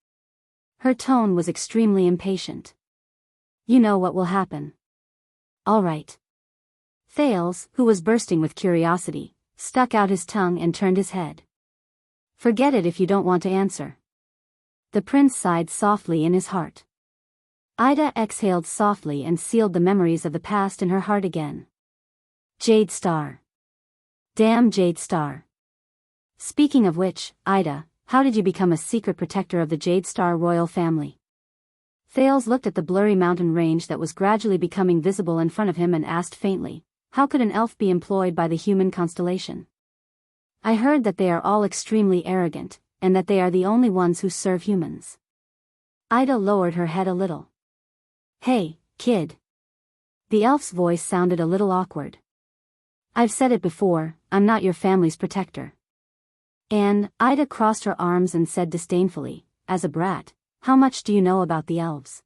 Her tone was extremely impatient. "You know what will happen." "All right." Thales, who was bursting with curiosity, stuck out his tongue and turned his head. "Forget it if you don't want to answer." The prince sighed softly in his heart. Ida exhaled softly and sealed the memories of the past in her heart again. Jade Star. Damn Jade Star. Speaking of which, Ida, how did you become a secret protector of the Jade Star royal family? Thales looked at the blurry mountain range that was gradually becoming visible in front of him and asked faintly, how could an elf be employed by the human constellation? I heard that they are all extremely arrogant, and that they are the only ones who serve humans. Ida lowered her head a little. Hey, kid. The elf's voice sounded a little awkward. I've said it before, I'm not your family's protector. And, Ida crossed her arms and said disdainfully, as a brat, how much do you know about the elves?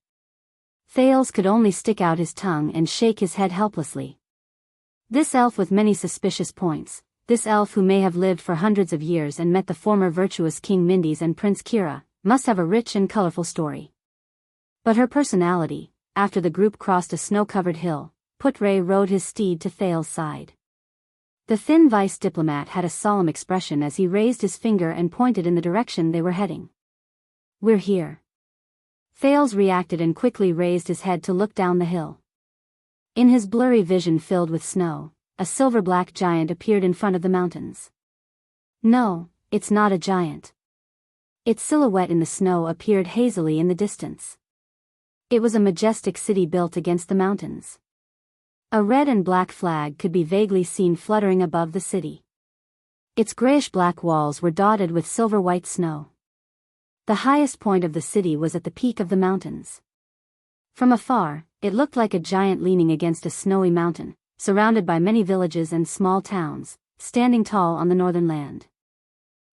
Thales could only stick out his tongue and shake his head helplessly. This elf with many suspicious points, this elf who may have lived for hundreds of years and met the former virtuous King Mindys and Prince Kira, must have a rich and colorful story. But her personality, after the group crossed a snow-covered hill, Putre rode his steed to Thales' side. The thin vice diplomat had a solemn expression as he raised his finger and pointed in the direction they were heading. We're here. Thales reacted and quickly raised his head to look down the hill. In his blurry vision filled with snow, a silver-black giant appeared in front of the mountains. No, it's not a giant. Its silhouette in the snow appeared hazily in the distance. It was a majestic city built against the mountains. A red and black flag could be vaguely seen fluttering above the city. Its grayish-black walls were dotted with silver-white snow. The highest point of the city was at the peak of the mountains. From afar, it looked like a giant leaning against a snowy mountain, surrounded by many villages and small towns, standing tall on the northern land.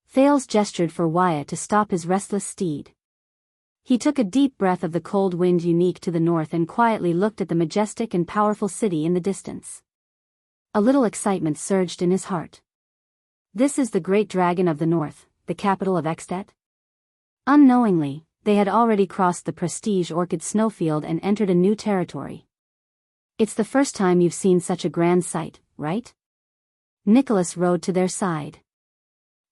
Thales gestured for Wyatt to stop his restless steed. He took a deep breath of the cold wind unique to the north and quietly looked at the majestic and powerful city in the distance. A little excitement surged in his heart. This is the great dragon of the north, the capital of Extet? Unknowingly, they had already crossed the prestige orchid snowfield and entered a new territory. It's the first time you've seen such a grand sight, right? Nicholas rode to their side.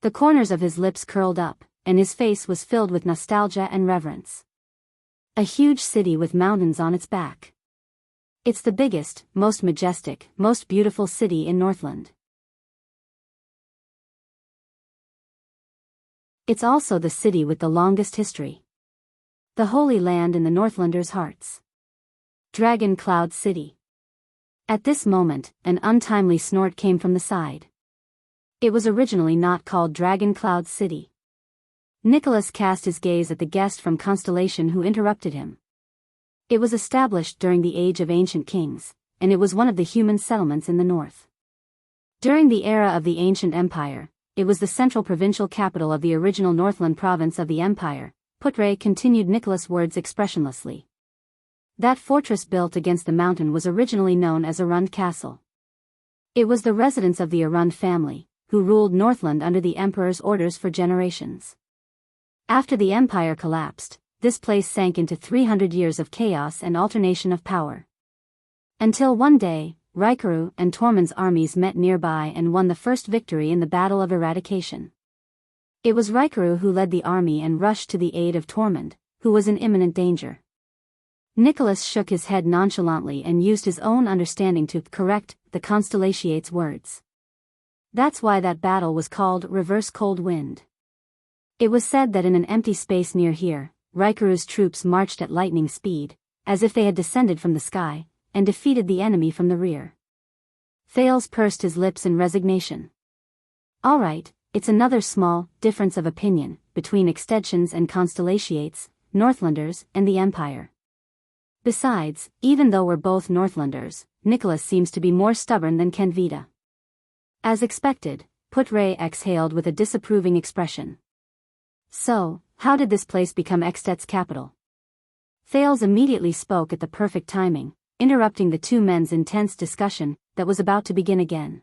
The corners of his lips curled up, and his face was filled with nostalgia and reverence. A huge city with mountains on its back. It's the biggest, most majestic, most beautiful city in Northland. It's also the city with the longest history. The Holy Land in the Northlanders' hearts. Dragon Cloud City. At this moment, an untimely snort came from the side. It was originally not called Dragon Cloud City. Nicholas cast his gaze at the guest from Constellation who interrupted him. It was established during the Age of Ancient Kings, and it was one of the human settlements in the north. During the era of the Ancient Empire, it was the central provincial capital of the original Northland province of the Empire. Putre continued Nicholas' words expressionlessly. That fortress built against the mountain was originally known as Arund Castle. It was the residence of the Arund family, who ruled Northland under the Emperor's orders for generations. After the Empire collapsed, this place sank into 300 years of chaos and alternation of power. Until one day, Rikaru and Tormund's armies met nearby and won the first victory in the Battle of Eradication. It was Rikaru who led the army and rushed to the aid of Tormund, who was in imminent danger. Nicholas shook his head nonchalantly and used his own understanding to correct the Constellation's words. That's why that battle was called Reverse Cold Wind. It was said that in an empty space near here, Rikaru's troops marched at lightning speed, as if they had descended from the sky, and defeated the enemy from the rear. Thales pursed his lips in resignation. All right, it's another small difference of opinion between extensions and Constellationates, Northlanders, and the Empire. Besides, even though we're both Northlanders, Nicholas seems to be more stubborn than Kenvita. As expected, Putre exhaled with a disapproving expression. So, how did this place become Extet's capital? Thales immediately spoke at the perfect timing, interrupting the two men's intense discussion that was about to begin again.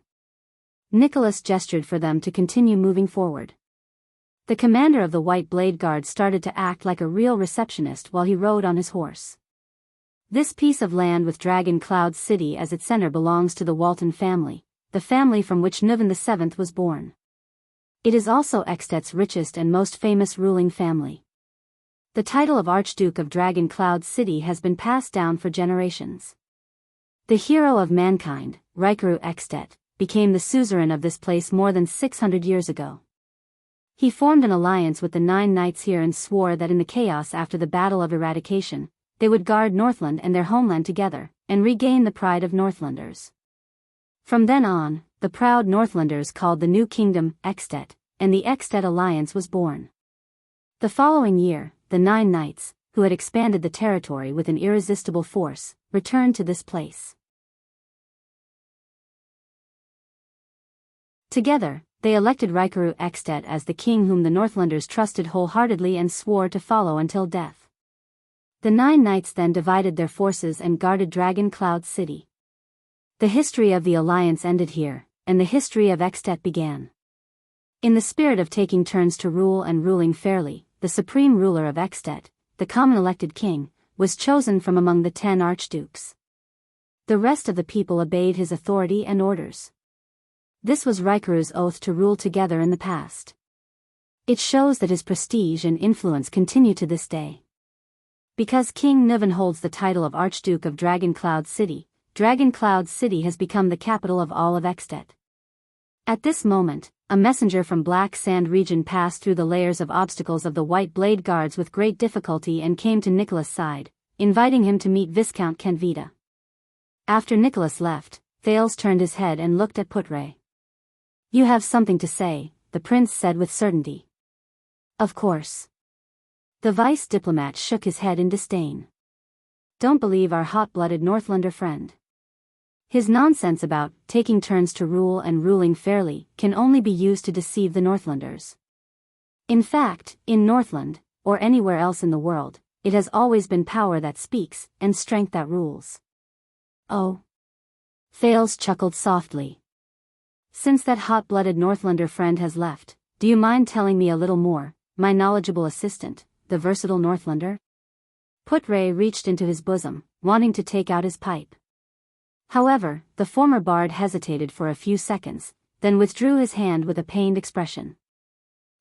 Nicholas gestured for them to continue moving forward. The commander of the White Blade Guard started to act like a real receptionist while he rode on his horse. This piece of land with Dragon Cloud City as its center belongs to the Walton family, the family from which Nuvan VII was born. It is also Extet's richest and most famous ruling family. The title of Archduke of Dragon Cloud City has been passed down for generations. The hero of mankind, Rikuru Extet, became the suzerain of this place more than 600 years ago. He formed an alliance with the 9 knights here and swore that in the chaos after the Battle of Eradication, they would guard Northland and their homeland together, and regain the pride of Northlanders. From then on, the proud Northlanders called the new kingdom Extet, and the Extet Alliance was born. The following year, the 9 knights, who had expanded the territory with an irresistible force, returned to this place. Together, they elected Rikuru Extet as the king whom the Northlanders trusted wholeheartedly and swore to follow until death. The 9 knights then divided their forces and guarded Dragon Cloud City. The history of the alliance ended here, and the history of Extet began. In the spirit of taking turns to rule and ruling fairly, the supreme ruler of Extet, the common elected king, was chosen from among the 10 archdukes. The rest of the people obeyed his authority and orders. This was Rikuru's oath to rule together in the past. It shows that his prestige and influence continue to this day. Because King Nuvan holds the title of Archduke of Dragon Cloud City, Dragon Cloud City has become the capital of all of Extet. At this moment, a messenger from Black Sand region passed through the layers of obstacles of the White Blade Guards with great difficulty and came to Nicholas' side, inviting him to meet Viscount Kenvita. After Nicholas left, Thales turned his head and looked at Putre. "You have something to say," the prince said with certainty. "Of course." The vice diplomat shook his head in disdain. "Don't believe our hot-blooded Northlander friend. His nonsense about taking turns to rule and ruling fairly can only be used to deceive the Northlanders. In fact, in Northland, or anywhere else in the world, it has always been power that speaks and strength that rules." "Oh." Thales chuckled softly. "Since that hot-blooded Northlander friend has left, do you mind telling me a little more, my knowledgeable assistant, the versatile Northlander?" Putre reached into his bosom, wanting to take out his pipe. However, the former bard hesitated for a few seconds, then withdrew his hand with a pained expression.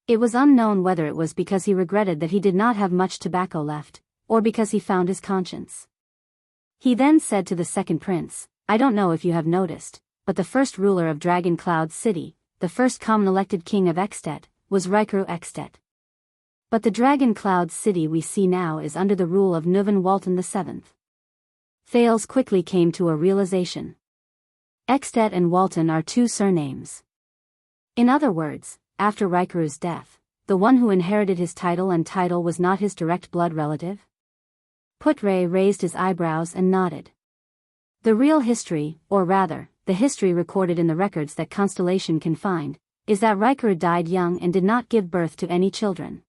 It was unknown whether it was because he regretted that he did not have much tobacco left, or because he found his conscience. He then said to the second prince, "I don't know if you have noticed, but the first ruler of Dragon Cloud City, the first common elected king of Extet, was Rikuru Extet. But the Dragon Cloud City we see now is under the rule of Nuvan Walton VII. Thales quickly came to a realization. Extet and Walton are 2 surnames. In other words, after Rikuru's death, the one who inherited his title was not his direct blood relative? Putre raised his eyebrows and nodded. The real history, or rather, the history recorded in the records that Constellation can find, is that Rikuru died young and did not give birth to any children.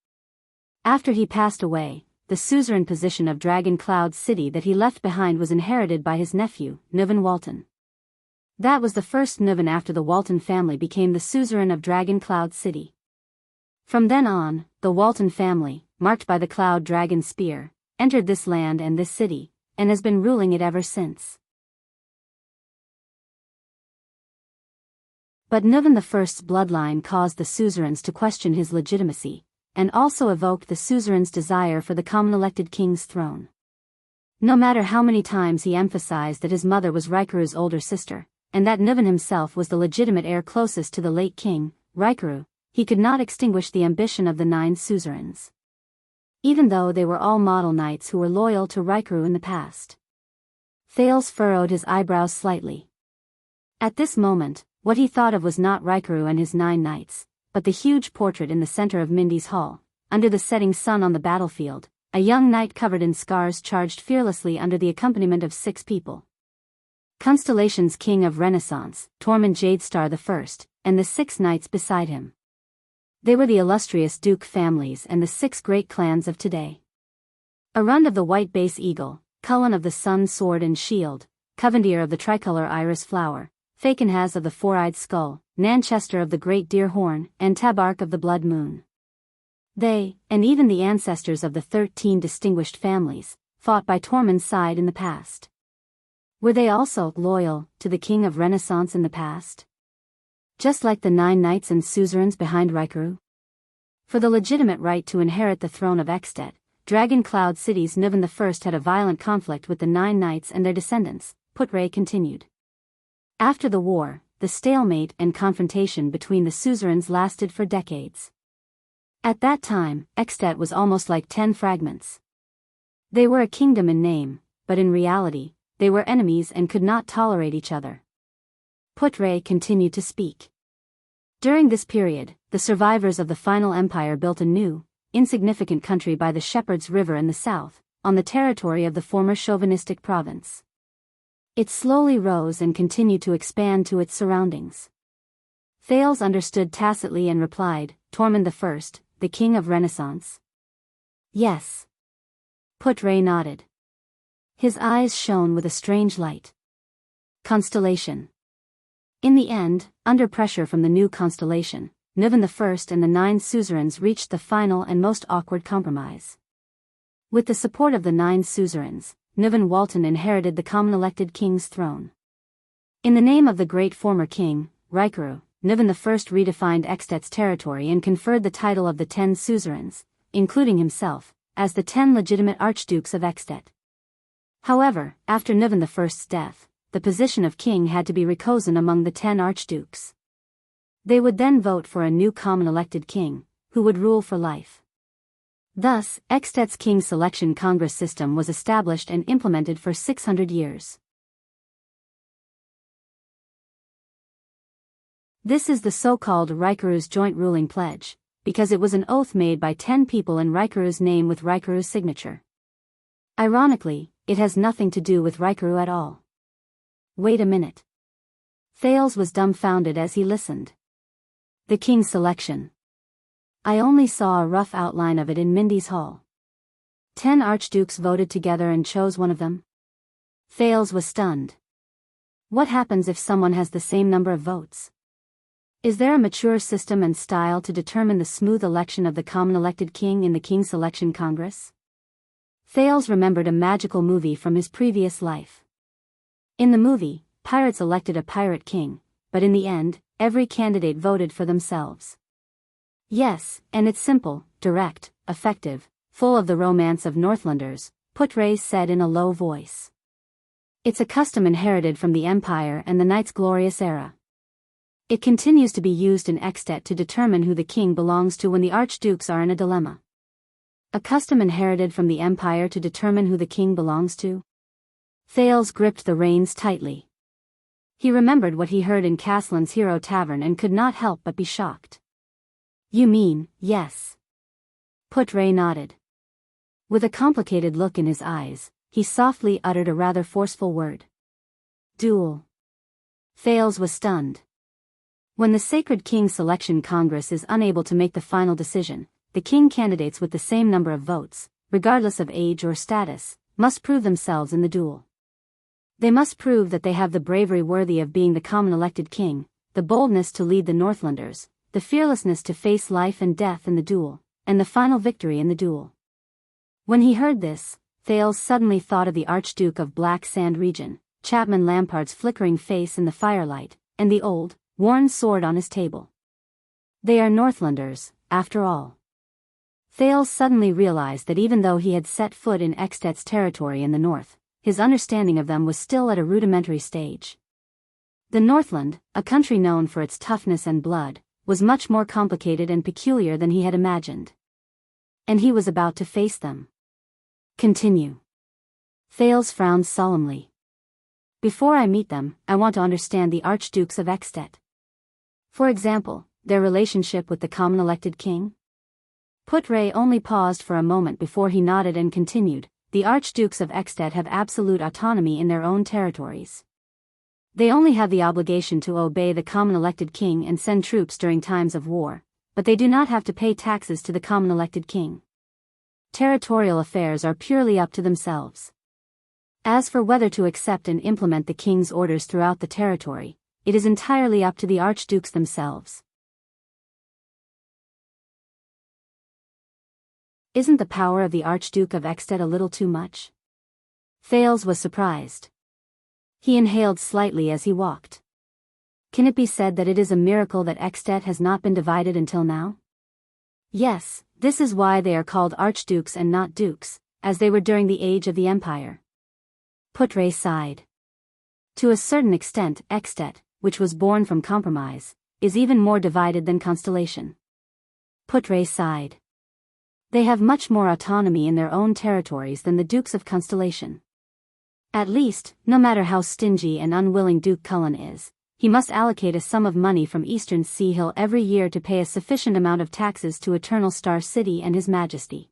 After he passed away, the suzerain position of Dragon Cloud City that he left behind was inherited by his nephew, Nuvan Walton. That was the first Nuvan after the Walton family became the suzerain of Dragon Cloud City. From then on, the Walton family, marked by the Cloud Dragon Spear, entered this land and this city, and has been ruling it ever since. But Nuvan I's bloodline caused the suzerains to question his legitimacy, and also evoked the suzerain's desire for the common elected king's throne. No matter how many times he emphasized that his mother was Rikuru's older sister, and that Nuvan himself was the legitimate heir closest to the late king, Rikuru, he could not extinguish the ambition of the 9 suzerains. Even though they were all model knights who were loyal to Rikuru in the past. Thales furrowed his eyebrows slightly. At this moment, what he thought of was not Rikuru and his 9 knights, but the huge portrait in the center of Mindy's hall, under the setting sun on the battlefield. A young knight covered in scars charged fearlessly under the accompaniment of 6 people. Constellation's king of Renaissance, Tormund Jadestar I, and the 6 knights beside him. They were the illustrious Duke families and the 6 great clans of today. Arund of the White Base Eagle, Cullen of the Sun Sword and Shield, Covendier of the Tricolor Iris Flower, Fakenhaz of the Four-Eyed Skull, Nanchester of the Great Deer Horn, and Tabark of the Blood Moon. They, and even the ancestors of the 13 distinguished families, fought by Tormund's side in the past. Were they also loyal to the king of Renaissance in the past? Just like the 9 knights and suzerains behind Rikuru? For the legitimate right to inherit the throne of Extet, Dragon Cloud City's Niven I had a violent conflict with the 9 knights and their descendants, Putray continued. After the war, the stalemate and confrontation between the suzerains lasted for decades. At that time, Extet was almost like 10 fragments. They were a kingdom in name, but in reality, they were enemies and could not tolerate each other. Putray continued to speak. During this period, the survivors of the final empire built a new, insignificant country by the Shepherd's River in the south, on the territory of the former chauvinistic province. It slowly rose and continued to expand to its surroundings. Thales understood tacitly and replied, Tormund I, the king of Renaissance? Yes. Putray nodded. His eyes shone with a strange light. Constellation. In the end, under pressure from the new constellation, Niven I and the 9 suzerains reached the final and most awkward compromise. With the support of the 9 suzerains, Niven Walton inherited the common-elected king's throne. In the name of the great former king, Rikaru, Niven I redefined Extet's territory and conferred the title of the 10 suzerains, including himself, as the 10 legitimate archdukes of Extet. However, after Niven I's death, the position of king had to be recosen among the 10 archdukes. They would then vote for a new common-elected king, who would rule for life. Thus, Extet's king selection congress system was established and implemented for 600 years. This is the so-called Rikaru's joint ruling pledge, because it was an oath made by 10 people in Rikaru's name with Rikaru's signature. Ironically, it has nothing to do with Rikaru at all. Wait a minute. Thales was dumbfounded as he listened. The king's selection. I only saw a rough outline of it in Mindy's hall. 10 archdukes voted together and chose one of them? Thales was stunned. What happens if someone has the same number of votes? Is there a mature system and style to determine the smooth election of the common-elected king in the King Selection Congress? Thales remembered a magical movie from his previous life. In the movie, pirates elected a pirate king, but in the end, every candidate voted for themselves. Yes, and it's simple, direct, effective, full of the romance of Northlanders, Putray said in a low voice. It's a custom inherited from the Empire and the Knight's glorious era. It continues to be used in Extet to determine who the king belongs to when the archdukes are in a dilemma. A custom inherited from the Empire to determine who the king belongs to? Thales gripped the reins tightly. He remembered what he heard in Caslin's Hero Tavern and could not help but be shocked. You mean, yes. Putray nodded. With a complicated look in his eyes, he softly uttered a rather forceful word. Duel. Thales was stunned. When the Sacred King Selection Congress is unable to make the final decision, the king candidates with the same number of votes, regardless of age or status, must prove themselves in the duel. They must prove that they have the bravery worthy of being the common-elected king, the boldness to lead the Northlanders, the fearlessness to face life and death in the duel, and the final victory in the duel. When he heard this, Thales suddenly thought of the Archduke of Black Sand Region, Chapman Lampard's flickering face in the firelight, and the old, worn sword on his table. They are Northlanders, after all. Thales suddenly realized that even though he had set foot in Extet's territory in the north, his understanding of them was still at a rudimentary stage. The Northland, a country known for its toughness and blood, was much more complicated and peculiar than he had imagined. And he was about to face them. Continue. Thales frowned solemnly. Before I meet them, I want to understand the archdukes of Extet. For example, their relationship with the common-elected king? Putray only paused for a moment before he nodded and continued. The archdukes of Extet have absolute autonomy in their own territories. They only have the obligation to obey the common-elected king and send troops during times of war, but they do not have to pay taxes to the common-elected king. Territorial affairs are purely up to themselves. As for whether to accept and implement the king's orders throughout the territory, it is entirely up to the archdukes themselves. Isn't the power of the Archduke of Extet a little too much? Thales was surprised. He inhaled slightly as he walked. Can it be said that it is a miracle that Extet has not been divided until now? Yes, This is why they are called archdukes and not dukes, as they were during the age of the empire. Putre sighed. To a certain extent, Extet, which was born from compromise, is even more divided than Constellation. Putre sighed. They have much more autonomy in their own territories than the Dukes of Constellation. At least, no matter how stingy and unwilling Duke Cullen is, he must allocate a sum of money from Eastern Sea Hill every year to pay a sufficient amount of taxes to Eternal Star City and His Majesty.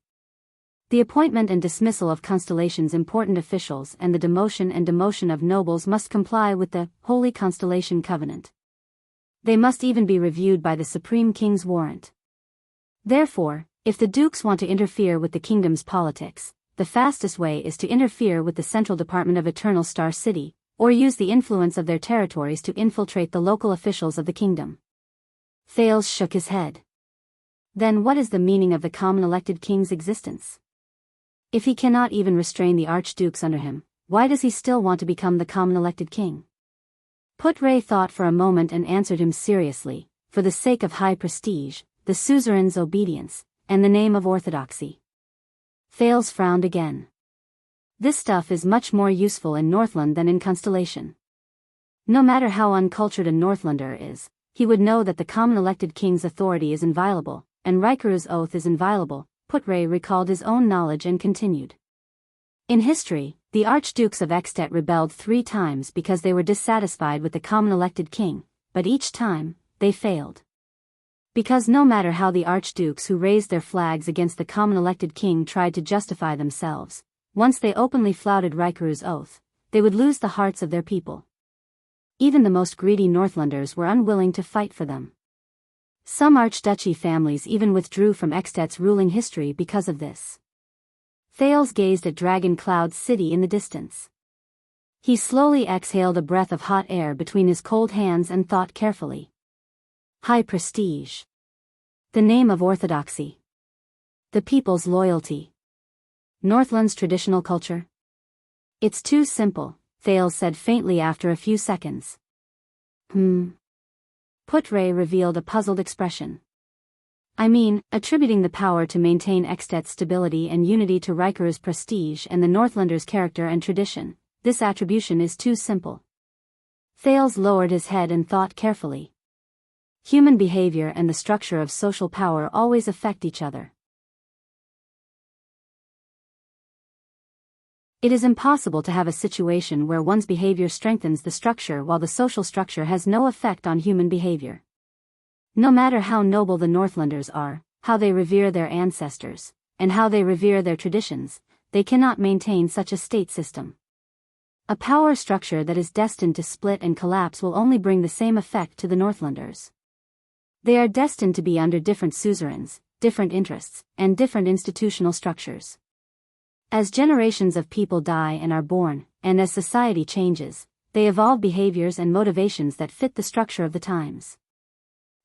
The appointment and dismissal of Constellation's important officials and the demotion and demotion of nobles must comply with the Holy Constellation Covenant. They must even be reviewed by the Supreme King's warrant. Therefore, if the dukes want to interfere with the kingdom's politics, the fastest way is to interfere with the Central Department of Eternal Star City, or use the influence of their territories to infiltrate the local officials of the kingdom. Thales shook his head. Then what is the meaning of the common elected king's existence? If he cannot even restrain the archdukes under him, why does he still want to become the common elected king? Putre thought for a moment and answered him seriously, for the sake of high prestige, the suzerain's obedience, and the name of orthodoxy. Thales frowned again. This stuff is much more useful in Northland than in Constellation. No matter how uncultured a Northlander is, he would know that the common elected king's authority is inviolable, and Rikuru's oath is inviolable. Putre recalled his own knowledge and continued. In history, the archdukes of Extet rebelled 3 times because they were dissatisfied with the common elected king, but each time, they failed. Because no matter how the archdukes who raised their flags against the common elected king tried to justify themselves, once they openly flouted Rikuru's oath, they would lose the hearts of their people. Even the most greedy Northlanders were unwilling to fight for them. Some archduchy families even withdrew from Extet's ruling history because of this. Thales gazed at Dragon Cloud City in the distance. He slowly exhaled a breath of hot air between his cold hands and thought carefully. High prestige. The name of orthodoxy. The people's loyalty. Northland's traditional culture. It's too simple, Thales said faintly after a few seconds. Putre revealed a puzzled expression. I mean, attributing the power to maintain Extet's stability and unity to Rikuru's prestige and the Northlanders' character and tradition, this attribution is too simple. Thales lowered his head and thought carefully. Human behavior and the structure of social power always affect each other. It is impossible to have a situation where one's behavior strengthens the structure while the social structure has no effect on human behavior. No matter how noble the Northlanders are, how they revere their ancestors, and how they revere their traditions, they cannot maintain such a state system. A power structure that is destined to split and collapse will only bring the same effect to the Northlanders. They are destined to be under different suzerains, different interests, and different institutional structures. As generations of people die and are born, and as society changes, they evolve behaviors and motivations that fit the structure of the times.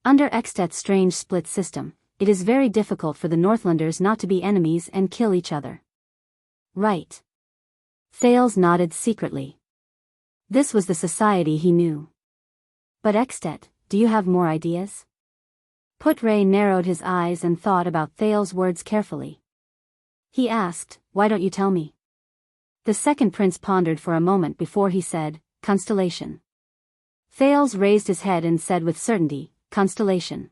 Under Extet's strange split system, it is very difficult for the Northlanders not to be enemies and kill each other. Right. Thales nodded secretly. This was the society he knew. But Extet, do you have more ideas? Putre narrowed his eyes and thought about Thales' words carefully. He asked, why don't you tell me? The second prince pondered for a moment before he said, Constellation. Thales raised his head and said with certainty, Constellation.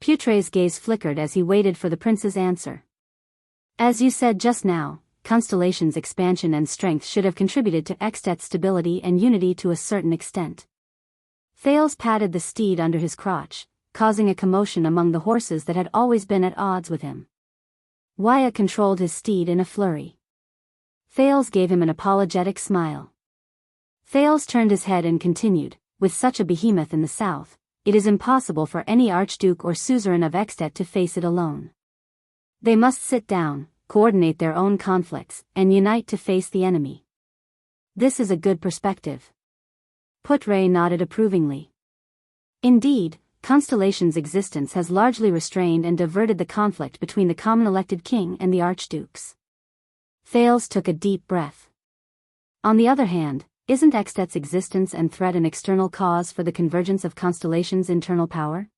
Putre's gaze flickered as he waited for the prince's answer. As you said just now, Constellation's expansion and strength should have contributed to Extet's stability and unity to a certain extent. Thales patted the steed under his crotch, causing a commotion among the horses that had always been at odds with him. Wyatt controlled his steed in a flurry. Thales gave him an apologetic smile. Thales turned his head and continued, with such a behemoth in the south, it is impossible for any archduke or suzerain of Extet to face it alone. They must sit down, coordinate their own conflicts, and unite to face the enemy. This is a good perspective. Putre nodded approvingly. Indeed, Constellation's existence has largely restrained and diverted the conflict between the common elected king and the archdukes. Thales took a deep breath. On the other hand, isn't Extet's existence and threat an external cause for the convergence of Constellation's internal power?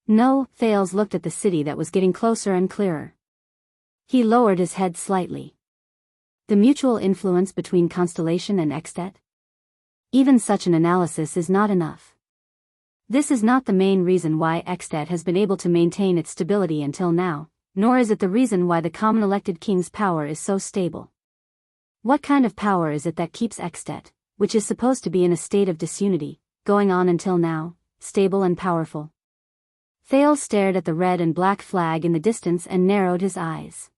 No, Thales looked at the city that was getting closer and clearer. He lowered his head slightly. The mutual influence between constellation and extet? Even such an analysis is not enough. This is not the main reason why extet has been able to maintain its stability until now, nor is it the reason why the common elected king's power is so stable. What kind of power is it that keeps extet, which is supposed to be in a state of disunity, going on until now, stable and powerful? Thales stared at the red and black flag in the distance and narrowed his eyes.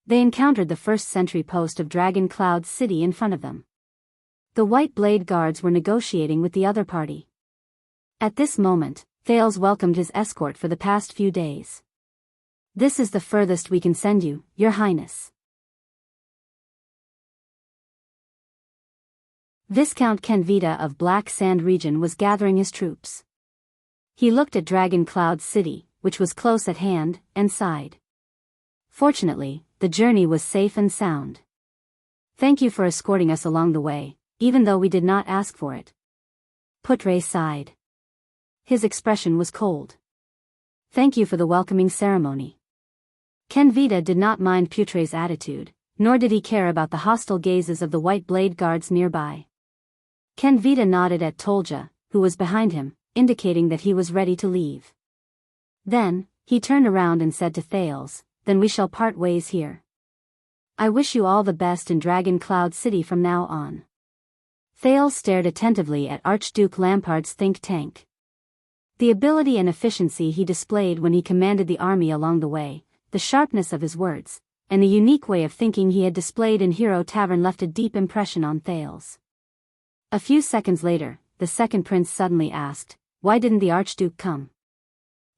They encountered the first sentry post of Dragon Cloud City in front of them. The White Blade Guards were negotiating with the other party. At this moment, Thales welcomed his escort for the past few days. This is the furthest we can send you, Your Highness. Viscount Kenvita of Black Sand region was gathering his troops. He looked at Dragon Cloud City, which was close at hand, and sighed. Fortunately, the journey was safe and sound. Thank you for escorting us along the way, even though we did not ask for it. Putre sighed. His expression was cold. Thank you for the welcoming ceremony. Kenvita did not mind Putre's attitude, nor did he care about the hostile gazes of the White Blade Guards nearby. Kenvita nodded at Tolja, who was behind him, indicating that he was ready to leave. Then, he turned around and said to Thales, "Then we shall part ways here. I wish you all the best in Dragon Cloud City from now on." Thales stared attentively at Archduke Lampard's think tank. The ability and efficiency he displayed when he commanded the army along the way, the sharpness of his words, and the unique way of thinking he had displayed in Hero Tavern left a deep impression on Thales. A few seconds later, the second prince suddenly asked, "Why didn't the Archduke come?"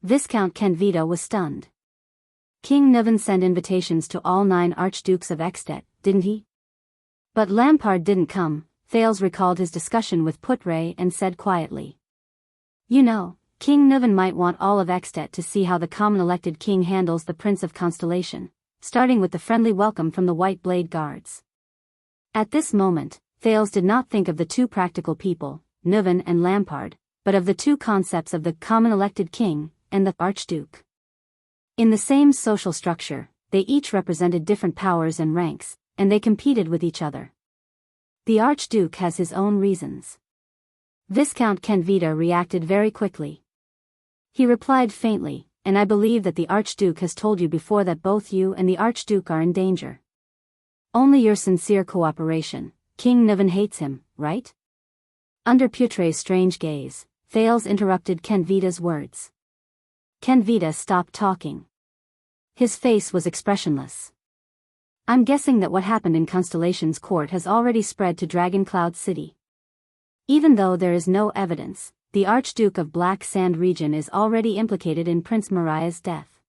Viscount Kenvita was stunned. King Nuvan sent invitations to all 9 archdukes of Extet, didn't he? But Lampard didn't come. Thales recalled his discussion with Putre and said quietly. You know, King Nuvan might want all of Extet to see how the common elected king handles the Prince of Constellation, starting with the friendly welcome from the White Blade Guards. At this moment, Thales did not think of the two practical people, Nuvan and Lampard, but of the two concepts of the common elected king and the Archduke. In the same social structure, they each represented different powers and ranks, and they competed with each other. The Archduke has his own reasons. Viscount Kenvita reacted very quickly. He replied faintly, "And I believe that the Archduke has told you before that both you and the Archduke are in danger. Only your sincere cooperation. King Nuvan hates him, right?" Under Putre's strange gaze, Thales interrupted Kenvita's words. Kenvita stopped talking. His face was expressionless. "I'm guessing that what happened in Constellation's court has already spread to Dragon Cloud City. Even though there is no evidence, the Archduke of Black Sand region is already implicated in Prince Mariah's death.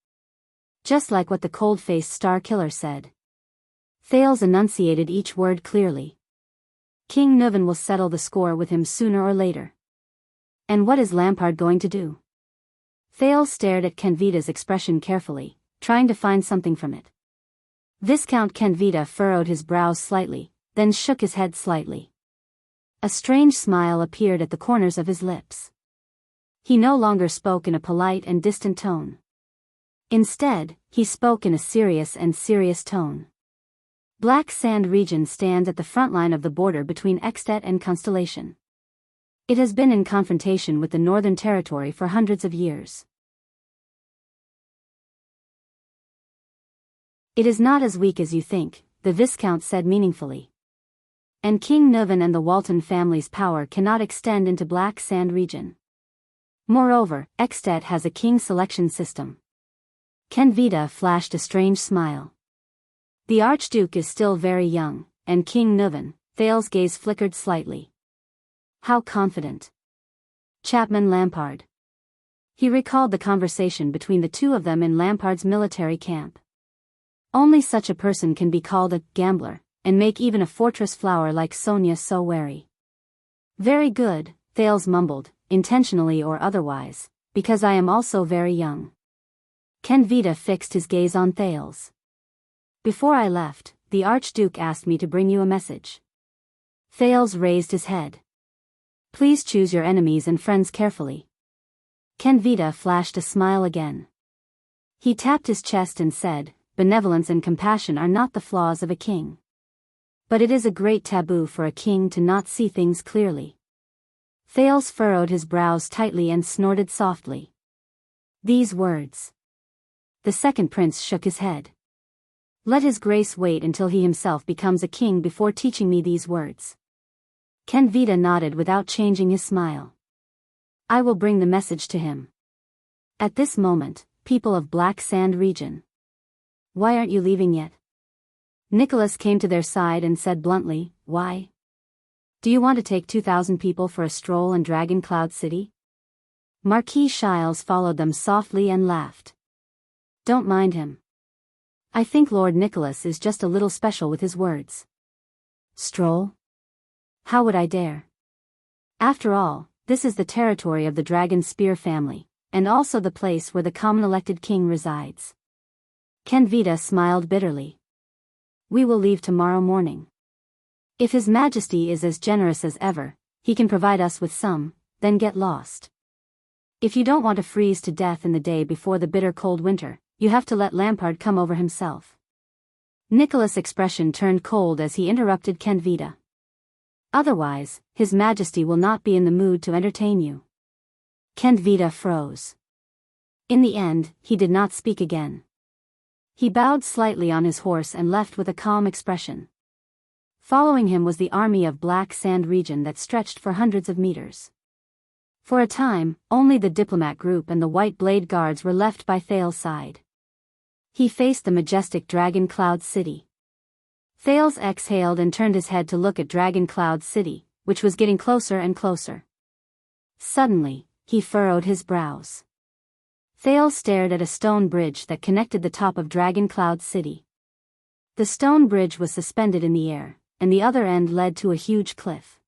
Just like what the cold-faced Star Killer said." Thales enunciated each word clearly. King Nuvan will settle the score with him sooner or later. And what is Lampard going to do? Thales stared at Kenvita's expression carefully, trying to find something from it. Viscount Kenvita furrowed his brows slightly, then shook his head slightly. A strange smile appeared at the corners of his lips. He no longer spoke in a polite and distant tone. Instead, he spoke in a serious tone. Black Sand region stands at the front line of the border between Extet and Constellation. It has been in confrontation with the Northern Territory for hundreds of years. It is not as weak as you think, the Viscount said meaningfully. And King Nuvan and the Walton family's power cannot extend into Black Sand region. Moreover, Extet has a king selection system. Kenvita flashed a strange smile. The Archduke is still very young, and King Nuvan, Thales' gaze flickered slightly. How confident. Chapman Lampard. He recalled the conversation between the two of them in Lampard's military camp. Only such a person can be called a gambler, and make even a fortress flower like Sonia so wary. Very good, Thales mumbled, intentionally or otherwise, because I am also very young. Kenvita fixed his gaze on Thales. Before I left, the Archduke asked me to bring you a message. Thales raised his head. Please choose your enemies and friends carefully. Kenvita flashed a smile again. He tapped his chest and said, "Benevolence and compassion are not the flaws of a king. But it is a great taboo for a king to not see things clearly." Thales furrowed his brows tightly and snorted softly. These words. The second prince shook his head. "Let his grace wait until he himself becomes a king before teaching me these words." Kenvita nodded without changing his smile. "I will bring the message to him." At this moment, people of Black Sand region. "Why aren't you leaving yet?" Nicholas came to their side and said bluntly, "Why? Do you want to take 2,000 people for a stroll in Dragon Cloud City?" Marquis Shiles followed them softly and laughed. "Don't mind him. I think Lord Nicholas is just a little special with his words." "Stroll? How would I dare? After all, this is the territory of the Dragon Spear family, and also the place where the common elected king resides." Kenvita smiled bitterly. "We will leave tomorrow morning. If His Majesty is as generous as ever, he can provide us with some, then get lost. If you don't want to freeze to death in the day before the bitter cold winter, you have to let Lampard come over himself." Nicholas' expression turned cold as he interrupted Kenvita. "Otherwise, His Majesty will not be in the mood to entertain you." Kenvita froze. In the end, he did not speak again. He bowed slightly on his horse and left with a calm expression. Following him was the army of Black Sand region that stretched for hundreds of meters. For a time, only the diplomat group and the White Blade Guards were left by Thales' side. He faced the majestic Dragon Cloud City. Thales exhaled and turned his head to look at Dragon Cloud City, which was getting closer and closer. Suddenly, he furrowed his brows. Thales stared at a stone bridge that connected the top of Dragon Cloud City. The stone bridge was suspended in the air, and the other end led to a huge cliff.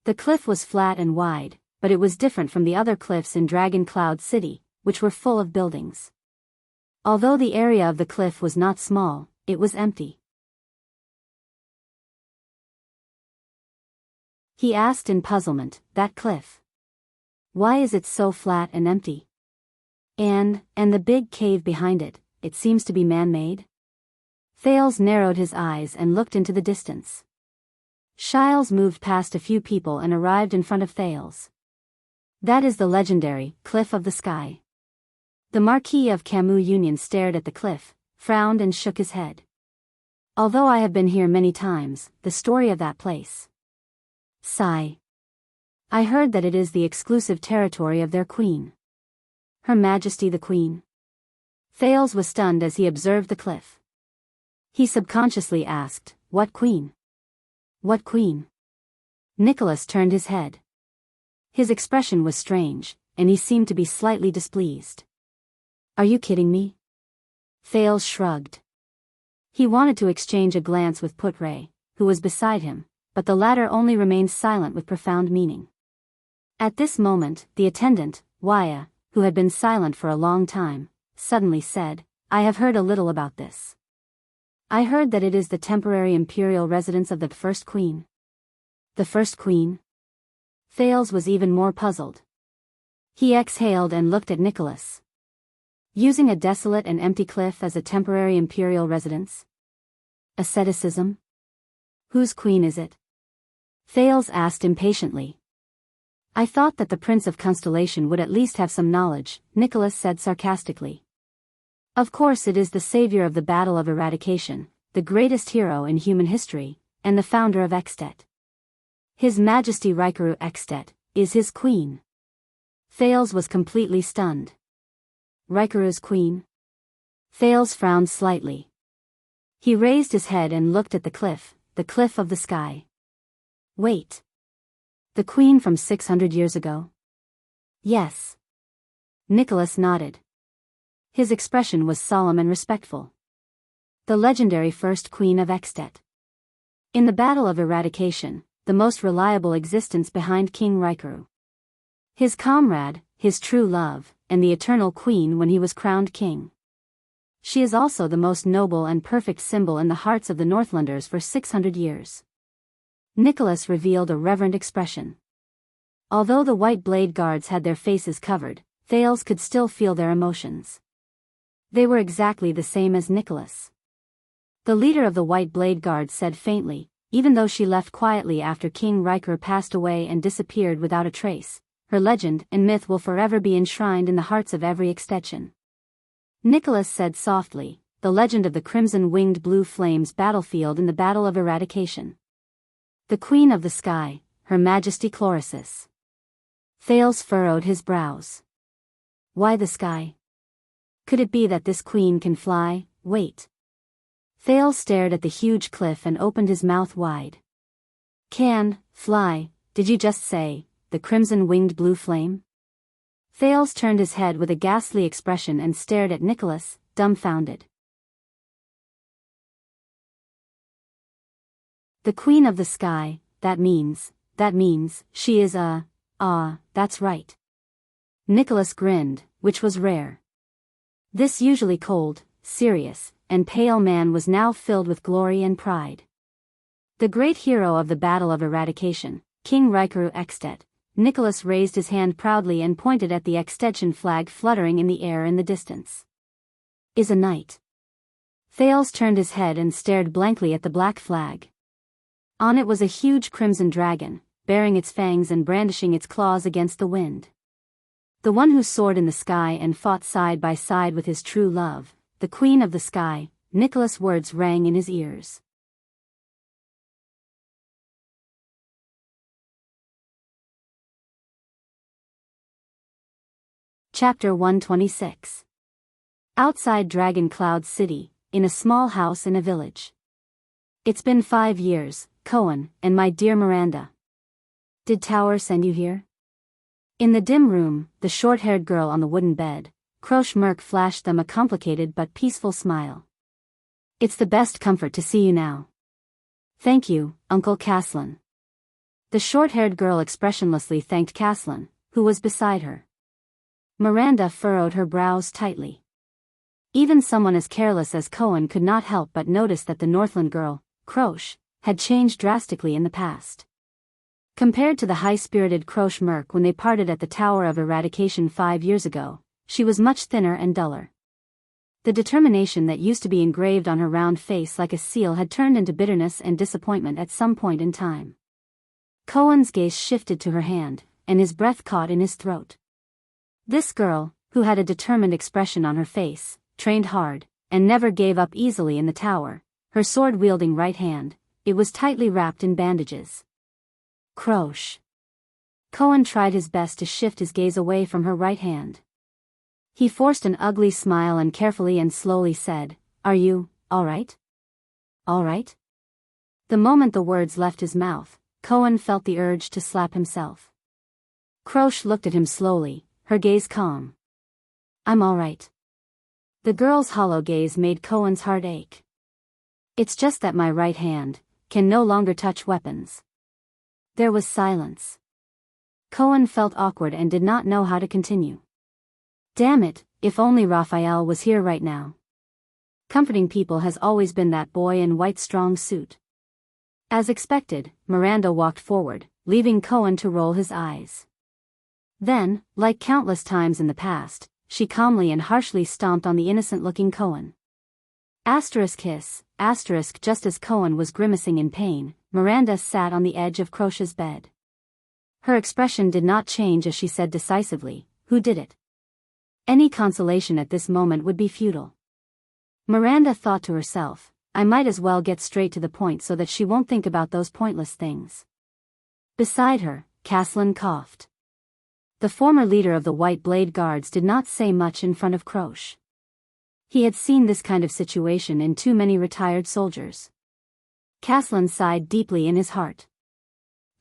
The cliff was flat and wide, but it was different from the other cliffs in Dragon Cloud City, which were full of buildings. Although the area of the cliff was not small, it was empty. He asked in puzzlement, "That cliff? Why is it so flat and empty? And the big cave behind it, it seems to be man-made?" Thales narrowed his eyes and looked into the distance. Shiles moved past a few people and arrived in front of Thales. "That is the legendary Cliff of the Sky." The Marquis of Camus Union stared at the cliff, frowned and shook his head. "Although I have been here many times, the story of that place. Sigh. I heard that it is the exclusive territory of their queen. Her Majesty the Queen." Thales was stunned as he observed the cliff. He subconsciously asked, "What queen? What queen?" Nicholas turned his head. His expression was strange, and he seemed to be slightly displeased. "Are you kidding me?" Thales shrugged. He wanted to exchange a glance with Putre, who was beside him, but the latter only remained silent with profound meaning. At this moment, the attendant, Wuxia, who had been silent for a long time, suddenly said, "I have heard a little about this. I heard that it is the temporary imperial residence of the first queen." "The first queen?" Thales was even more puzzled. He exhaled and looked at Nicholas. "Using a desolate and empty cliff as a temporary imperial residence? Asceticism? Whose queen is it?" Thales asked impatiently. "I thought that the Prince of Constellation would at least have some knowledge," Nicholas said sarcastically. "Of course it is the savior of the Battle of Eradication, the greatest hero in human history, and the founder of Extet. His Majesty Rikaru Extet is his queen." Thales was completely stunned. "Rikaru's queen?" Thales frowned slightly. He raised his head and looked at the cliff of the sky. "Wait. The queen from 600 years ago?" "Yes." Nicholas nodded. His expression was solemn and respectful. "The legendary first queen of Extet. In the Battle of Eradication, the most reliable existence behind King Rikaru. His comrade, his true love, and the eternal queen when he was crowned king. She is also the most noble and perfect symbol in the hearts of the Northlanders for 600 years. Nicholas revealed a reverent expression. Although the White Blade Guards had their faces covered, Thales could still feel their emotions. They were exactly the same as Nicholas. The leader of the White Blade Guard said faintly, even though she left quietly after King Riker passed away and disappeared without a trace, her legend and myth will forever be enshrined in the hearts of every extension. Nicholas said softly, the legend of the crimson-winged blue flames battlefield in the Battle of Eradication. The Queen of the Sky, Her Majesty Chlorosis. Thales furrowed his brows. Why the sky? Could it be that this queen can fly? Wait. Thales stared at the huge cliff and opened his mouth wide. Can fly, did you just say, the crimson-winged blue flame? Thales turned his head with a ghastly expression and stared at Nicholas, dumbfounded. The Queen of the Sky, that means, she is that's right. Nicholas grinned, which was rare. This usually cold, serious, and pale man was now filled with glory and pride. The great hero of the Battle of Eradication, King Riker Extet. Nicholas raised his hand proudly and pointed at the extension flag fluttering in the air in the distance. Is a knight. Thales turned his head and stared blankly at the black flag. On it was a huge crimson dragon, baring its fangs and brandishing its claws against the wind. The one who soared in the sky and fought side by side with his true love, the Queen of the Sky. Nicholas' words rang in his ears. Chapter 126. Outside Dragon Cloud City, in a small house in a village. It's been 5 years, Cohen, and my dear Miranda. Did Tower send you here? In the dim room, the short-haired girl on the wooden bed, Croche Merc flashed them a complicated but peaceful smile. It's the best comfort to see you now. Thank you, Uncle Caslin. The short-haired girl expressionlessly thanked Caslin, who was beside her. Miranda furrowed her brows tightly. Even someone as careless as Cohen could not help but notice that the Northland girl, Croche, had changed drastically in the past. Compared to the high-spirited Croche Merc when they parted at the Tower of Eradication 5 years ago, she was much thinner and duller. The determination that used to be engraved on her round face like a seal had turned into bitterness and disappointment at some point in time. Cohen's gaze shifted to her hand, and his breath caught in his throat. This girl, who had a determined expression on her face, trained hard, and never gave up easily in the tower, her sword-wielding right hand, it was tightly wrapped in bandages. Croche. Cohen tried his best to shift his gaze away from her right hand. He forced an ugly smile and carefully and slowly said, Are you, all right? All right? The moment the words left his mouth, Cohen felt the urge to slap himself. Croche looked at him slowly, her gaze calm. I'm all right. The girl's hollow gaze made Cohen's heart ache. It's just that my right hand can no longer touch weapons. There was silence. Cohen felt awkward and did not know how to continue. Damn it, if only Raphael was here right now. Comforting people has always been that boy in white strong suit. As expected, Miranda walked forward, leaving Cohen to roll his eyes. Then, like countless times in the past, she calmly and harshly stomped on the innocent-looking Cohen. Hiss, just as Cohen was grimacing in pain, Miranda sat on the edge of Croche's bed. Her expression did not change as she said decisively, Who did it? Any consolation at this moment would be futile. Miranda thought to herself, I might as well get straight to the point so that she won't think about those pointless things. Beside her, Caslin coughed. The former leader of the White Blade Guards did not say much in front of Croche. He had seen this kind of situation in too many retired soldiers. Caslin sighed deeply in his heart.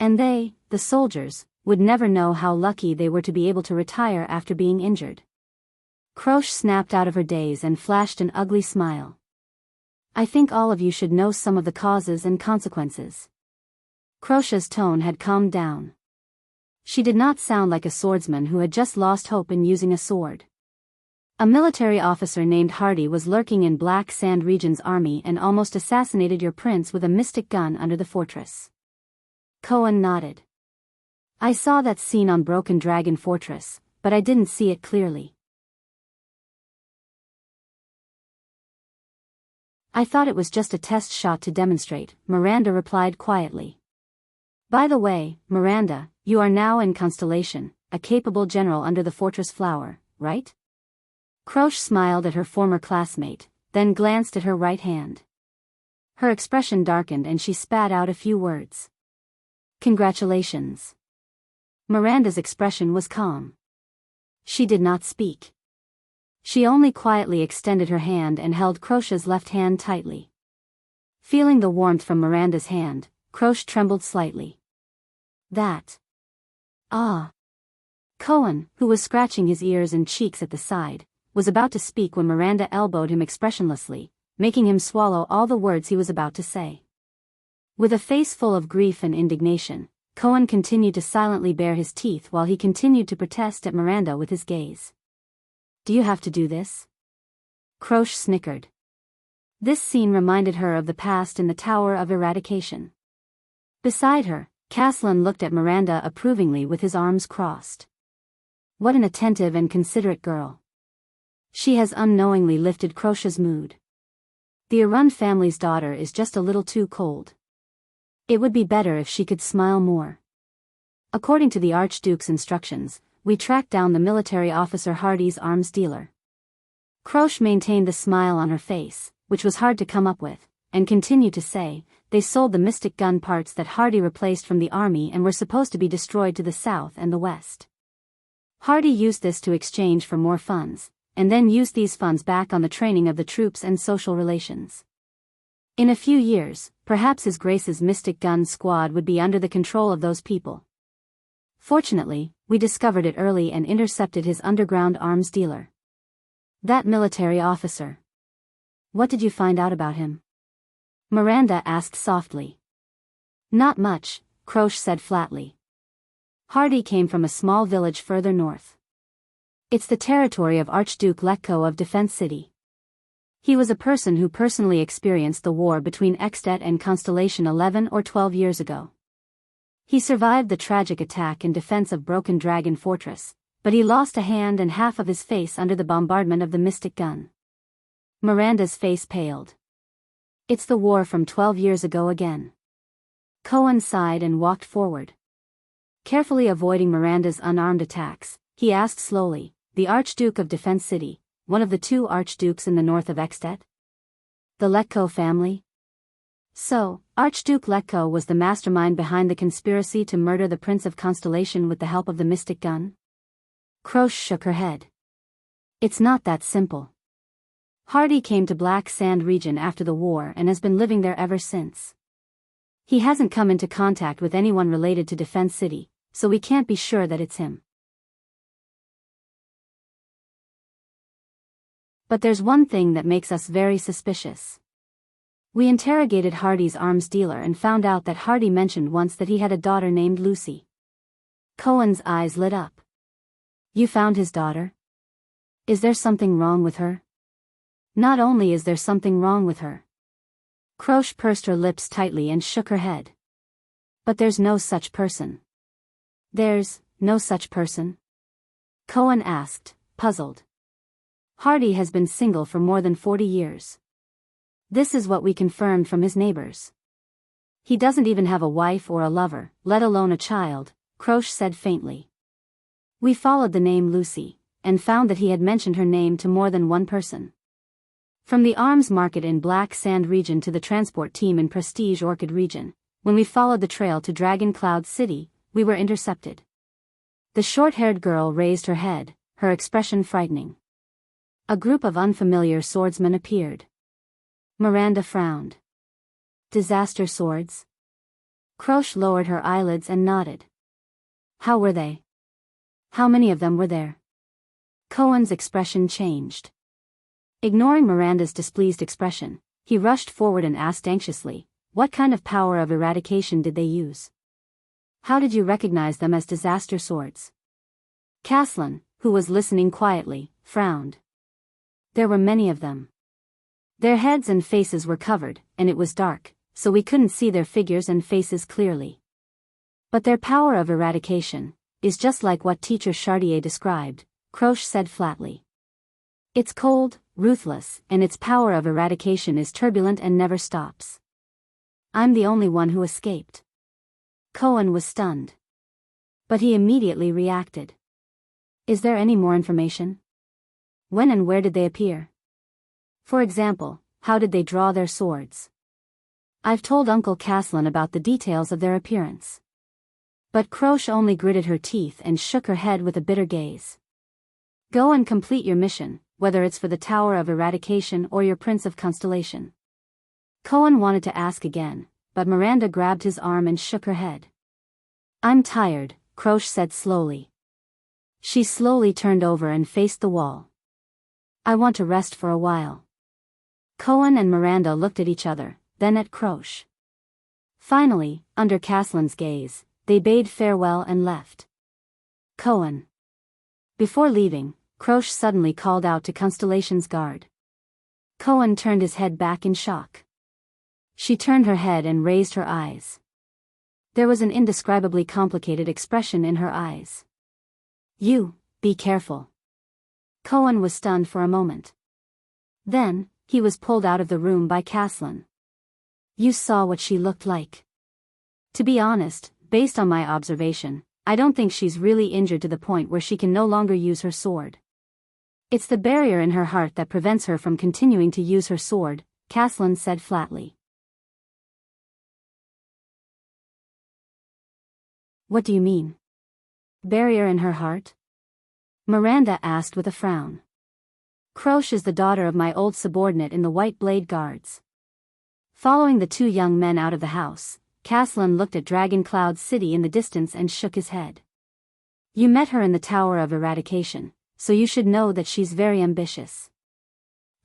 And they, the soldiers, would never know how lucky they were to be able to retire after being injured. Croche snapped out of her daze and flashed an ugly smile. I think all of you should know some of the causes and consequences. Croche's tone had calmed down. She did not sound like a swordsman who had just lost hope in using a sword. A military officer named Hardy was lurking in Black Sand Region's army and almost assassinated your prince with a mystic gun under the fortress. Cohen nodded. I saw that scene on Broken Dragon Fortress, but I didn't see it clearly. I thought it was just a test shot to demonstrate, Miranda replied quietly. By the way, Miranda, you are now in Constellation, a capable general under the Fortress Flower, right? Croche smiled at her former classmate, then glanced at her right hand. Her expression darkened and she spat out a few words. Congratulations. Miranda's expression was calm. She did not speak. She only quietly extended her hand and held Croche's left hand tightly. Feeling the warmth from Miranda's hand, Croche trembled slightly. That. Ah. Cohen, who was scratching his ears and cheeks at the side, was about to speak when Miranda elbowed him expressionlessly, making him swallow all the words he was about to say. With a face full of grief and indignation, Cohen continued to silently bare his teeth while he continued to protest at Miranda with his gaze. Do you have to do this? Croche snickered. This scene reminded her of the past in the Tower of Eradication. Beside her, Caslin looked at Miranda approvingly with his arms crossed. What an attentive and considerate girl. She has unknowingly lifted Croche's mood. The Arun family's daughter is just a little too cold. It would be better if she could smile more. According to the Archduke's instructions, we tracked down the military officer Hardy's arms dealer. Croche maintained the smile on her face, which was hard to come up with, and continued to say, they sold the mystic gun parts that Hardy replaced from the army and were supposed to be destroyed to the south and the west. Hardy used this to exchange for more funds, and then used these funds back on the training of the troops and social relations. In a few years, perhaps His Grace's Mystic Gun Squad would be under the control of those people. Fortunately, we discovered it early and intercepted his underground arms dealer. That military officer. What did you find out about him? Miranda asked softly. Not much, Croche said flatly. Hardy came from a small village further north. It's the territory of Archduke Letko of Defense City. He was a person who personally experienced the war between Extet and Constellation 11 or 12 years ago. He survived the tragic attack in defense of Broken Dragon Fortress, but he lost a hand and half of his face under the bombardment of the Mystic Gun. Miranda's face paled. It's the war from 12 years ago again. Cohen sighed and walked forward. Carefully avoiding Miranda's unarmed attacks, he asked slowly, the Archduke of Defense City, one of the two archdukes in the north of Extet? The Letko family? So, Archduke Letko was the mastermind behind the conspiracy to murder the Prince of Constellation with the help of the Mystic Gun? Croche shook her head. It's not that simple. Hardy came to Black Sand region after the war and has been living there ever since. He hasn't come into contact with anyone related to Defense City, so we can't be sure that it's him. But there's one thing that makes us very suspicious. We interrogated Hardy's arms dealer and found out that Hardy mentioned once that he had a daughter named Lucy. Cohen's eyes lit up. You found his daughter? Is there something wrong with her? Not only is there something wrong with her. Croche pursed her lips tightly and shook her head. But there's no such person. There's no such person? Cohen asked, puzzled. Hardy has been single for more than 40 years. This is what we confirmed from his neighbors. He doesn't even have a wife or a lover, let alone a child, Croche said faintly. We followed the name Lucy, and found that he had mentioned her name to more than one person. From the arms market in Black Sand region to the transport team in Prestige Orchid region, when we followed the trail to Dragon Cloud City, we were intercepted. The short-haired girl raised her head, her expression frightening. A group of unfamiliar swordsmen appeared. Miranda frowned. Disaster swords? Croche lowered her eyelids and nodded. How were they? How many of them were there? Cohen's expression changed. Ignoring Miranda's displeased expression, he rushed forward and asked anxiously, what kind of power of eradication did they use? How did you recognize them as disaster swords? Caslin, who was listening quietly, frowned. There were many of them. Their heads and faces were covered, and it was dark, so we couldn't see their figures and faces clearly. But their power of eradication, is just like what teacher Chartier described, Croce said flatly. It's cold, ruthless, and its power of eradication is turbulent and never stops. I'm the only one who escaped. Cohen was stunned. But he immediately reacted. Is there any more information? When and where did they appear? For example, how did they draw their swords? I've told Uncle Caslin about the details of their appearance. But Croce only gritted her teeth and shook her head with a bitter gaze. Go and complete your mission, whether it's for the Tower of Eradication or your Prince of Constellation. Cohen wanted to ask again, but Miranda grabbed his arm and shook her head. I'm tired, Croce said slowly. She slowly turned over and faced the wall. I want to rest for a while. Cohen and Miranda looked at each other, then at Croce. Finally, under Caslin's gaze, they bade farewell and left. Cohen. Before leaving, Croce suddenly called out to Constellation's guard. Cohen turned his head back in shock. She turned her head and raised her eyes. There was an indescribably complicated expression in her eyes. You, be careful. Cohen was stunned for a moment. Then, he was pulled out of the room by Caslin. You saw what she looked like. To be honest, based on my observation, I don't think she's really injured to the point where she can no longer use her sword. It's the barrier in her heart that prevents her from continuing to use her sword, Caslin said flatly. What do you mean? Barrier in her heart? Miranda asked with a frown. Croce is the daughter of my old subordinate in the White Blade Guards. Following the two young men out of the house, Caslin looked at Dragon Cloud City in the distance and shook his head. You met her in the Tower of Eradication, so you should know that she's very ambitious.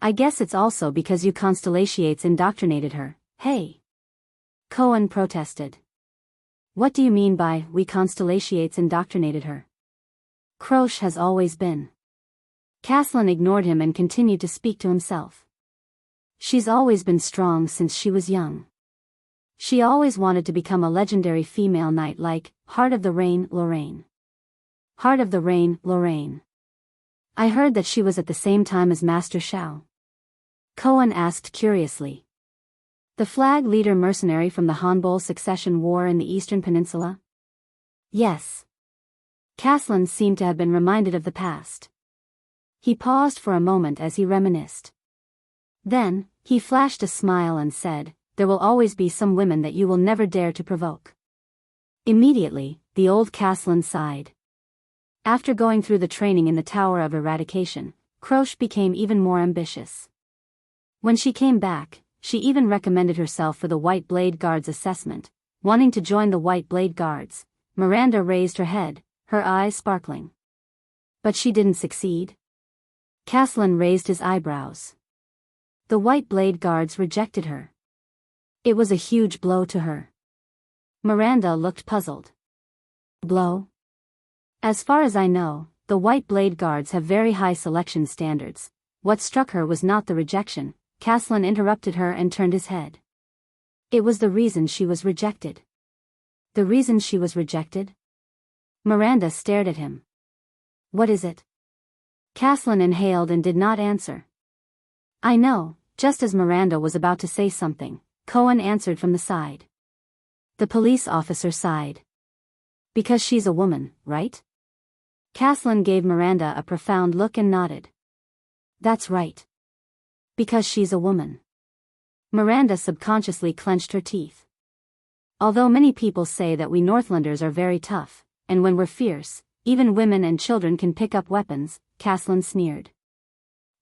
I guess it's also because you Constellations indoctrinated her, hey? Cohen protested. What do you mean by we Constellations indoctrinated her? Croce has always been. Caslin ignored him and continued to speak to himself. She's always been strong since she was young. She always wanted to become a legendary female knight like Heart of the Rain, Lorraine. Heart of the Rain, Lorraine. I heard that she was at the same time as Master Shao. Cohen asked curiously. The flag leader mercenary from the Hanbol succession war in the Eastern Peninsula? Yes. Caslin seemed to have been reminded of the past. He paused for a moment as he reminisced. Then, he flashed a smile and said, there will always be some women that you will never dare to provoke. Immediately, the old Caslin sighed. After going through the training in the Tower of Eradication, Croce became even more ambitious. When she came back, she even recommended herself for the White Blade Guards assessment, wanting to join the White Blade Guards. Miranda raised her head, her eyes sparkling. But she didn't succeed. Caslin raised his eyebrows. The White Blade Guards rejected her. It was a huge blow to her. Miranda looked puzzled. Blow? As far as I know, the White Blade Guards have very high selection standards. What struck her was not the rejection. Caslin interrupted her and turned his head. It was the reason she was rejected. The reason she was rejected? Miranda stared at him. What is it? Caslin inhaled and did not answer. I know, just as Miranda was about to say something, Cohen answered from the side. The police officer sighed. Because she's a woman, right? Caslin gave Miranda a profound look and nodded. That's right. Because she's a woman. Miranda subconsciously clenched her teeth. Although many people say that we Northlanders are very tough, and when we're fierce, even women and children can pick up weapons, Caslin sneered.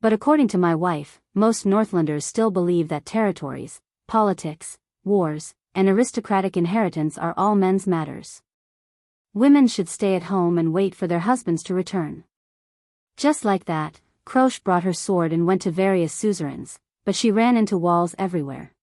But according to my wife, most Northlanders still believe that territories, politics, wars, and aristocratic inheritance are all men's matters. Women should stay at home and wait for their husbands to return. Just like that, Croce brought her sword and went to various suzerains, but she ran into walls everywhere.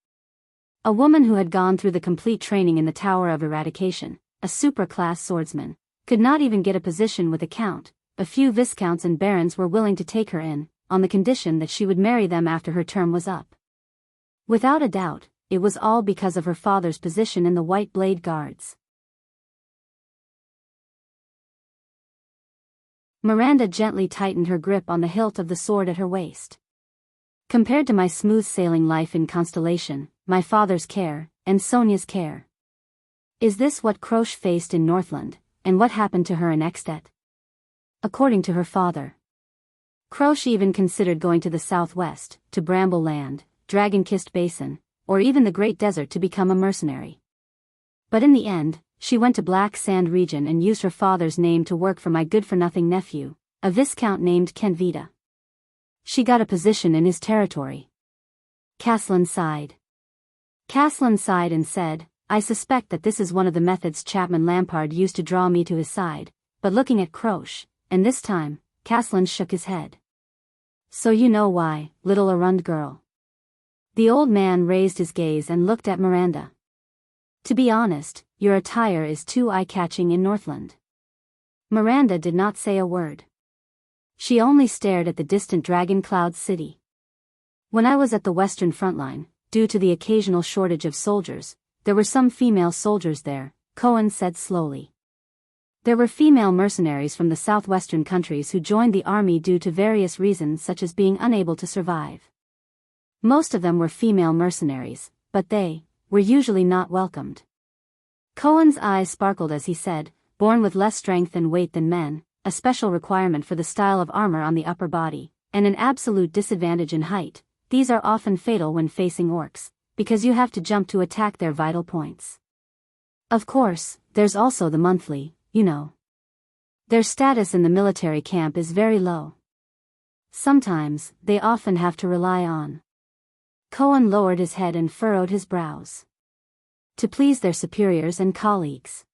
A woman who had gone through the complete training in the Tower of Eradication, a super-class swordsman, could not even get a position with a count. A few viscounts and barons were willing to take her in, on the condition that she would marry them after her term was up. Without a doubt, it was all because of her father's position in the White Blade Guards. Miranda gently tightened her grip on the hilt of the sword at her waist. Compared to my smooth-sailing life in Constellation, my father's care, and Sonia's care. Is this what Croce faced in Northland, and what happened to her in Extet? According to her father, Croce even considered going to the southwest, to Bramble Land, Dragon-Kissed Basin, or even the Great Desert to become a mercenary. But in the end, she went to Black Sand region and used her father's name to work for my good-for-nothing nephew, a viscount named Kenvita. She got a position in his territory. Caslin sighed. Caslin sighed and said, I suspect that this is one of the methods Chapman Lampard used to draw me to his side, but looking at Croce, and this time, Caslin shook his head. So you know why, little Arund girl. The old man raised his gaze and looked at Miranda. To be honest, your attire is too eye-catching in Northland. Miranda did not say a word. She only stared at the distant Dragon Cloud City. When I was at the Western front line, due to the occasional shortage of soldiers, there were some female soldiers there, Cohen said slowly. There were female mercenaries from the southwestern countries who joined the army due to various reasons such as being unable to survive. Most of them were female mercenaries, but they were usually not welcomed. Cohen's eyes sparkled as he said, born with less strength and weight than men, a special requirement for the style of armor on the upper body, and an absolute disadvantage in height. These are often fatal when facing orcs, because you have to jump to attack their vital points. Of course, there's also the monthly, you know. Their status in the military camp is very low. Sometimes, they often have to rely on. Cohen lowered his head and furrowed his brows. To please their superiors and colleagues.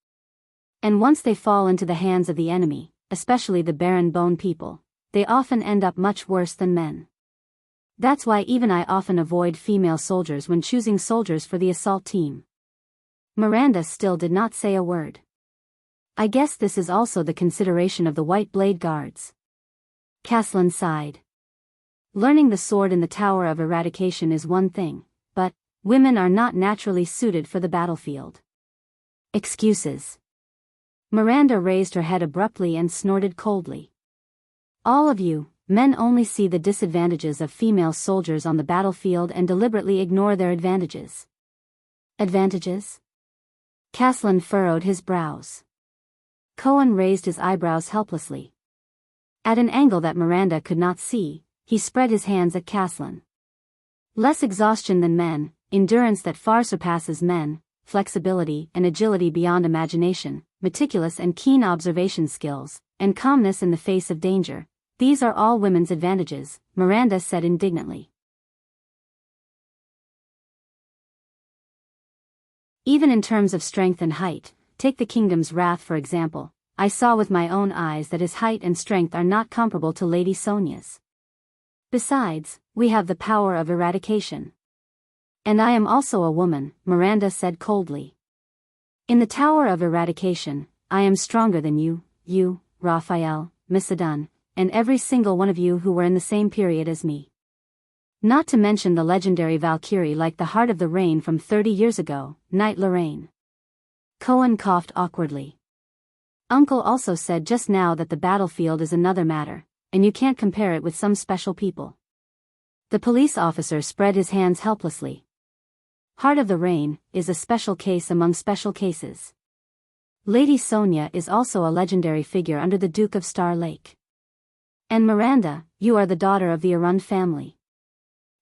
And once they fall into the hands of the enemy, especially the Baron Bone people, they often end up much worse than men. That's why even I often avoid female soldiers when choosing soldiers for the assault team. Miranda still did not say a word. I guess this is also the consideration of the White Blade Guards. Caslin sighed. Learning the sword in the Tower of Eradication is one thing, but women are not naturally suited for the battlefield. Excuses. Miranda raised her head abruptly and snorted coldly. All of you, men only see the disadvantages of female soldiers on the battlefield and deliberately ignore their advantages. Advantages? Caslin furrowed his brows. Cohen raised his eyebrows helplessly. At an angle that Miranda could not see, he spread his hands at Caslin. Less exhaustion than men, endurance that far surpasses men, flexibility and agility beyond imagination, meticulous and keen observation skills, and calmness in the face of danger. These are all women's advantages, Miranda said indignantly. Even in terms of strength and height, take the Kingdom's Wrath for example, I saw with my own eyes that his height and strength are not comparable to Lady Sonia's. Besides, we have the power of eradication. And I am also a woman, Miranda said coldly. In the Tower of Eradication, I am stronger than you, Raphael, Missadun, and every single one of you who were in the same period as me. Not to mention the legendary Valkyrie like the Heart of the Rain from 30 years ago, Knight Lorraine. Cohen coughed awkwardly. Uncle also said just now that the battlefield is another matter, and you can't compare it with some special people. The police officer spread his hands helplessly. Heart of the Rain is a special case among special cases. Lady Sonia is also a legendary figure under the Duke of Star Lake. And Miranda, you are the daughter of the Arund family.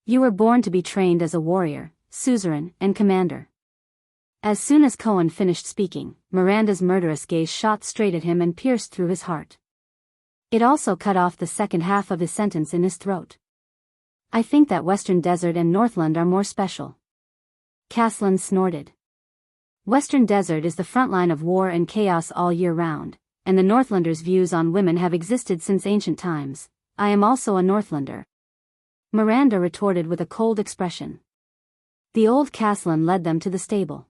You were born to be trained as a warrior, suzerain, and commander. As soon as Cohen finished speaking, Miranda's murderous gaze shot straight at him and pierced through his heart. It also cut off the second half of his sentence in his throat. I think that Western Desert and Northland are more special. Caslin snorted. Western Desert is the front line of war and chaos all year round, and the Northlanders' views on women have existed since ancient times. I am also a Northlander. Miranda retorted with a cold expression. The old Caslin led them to the stable.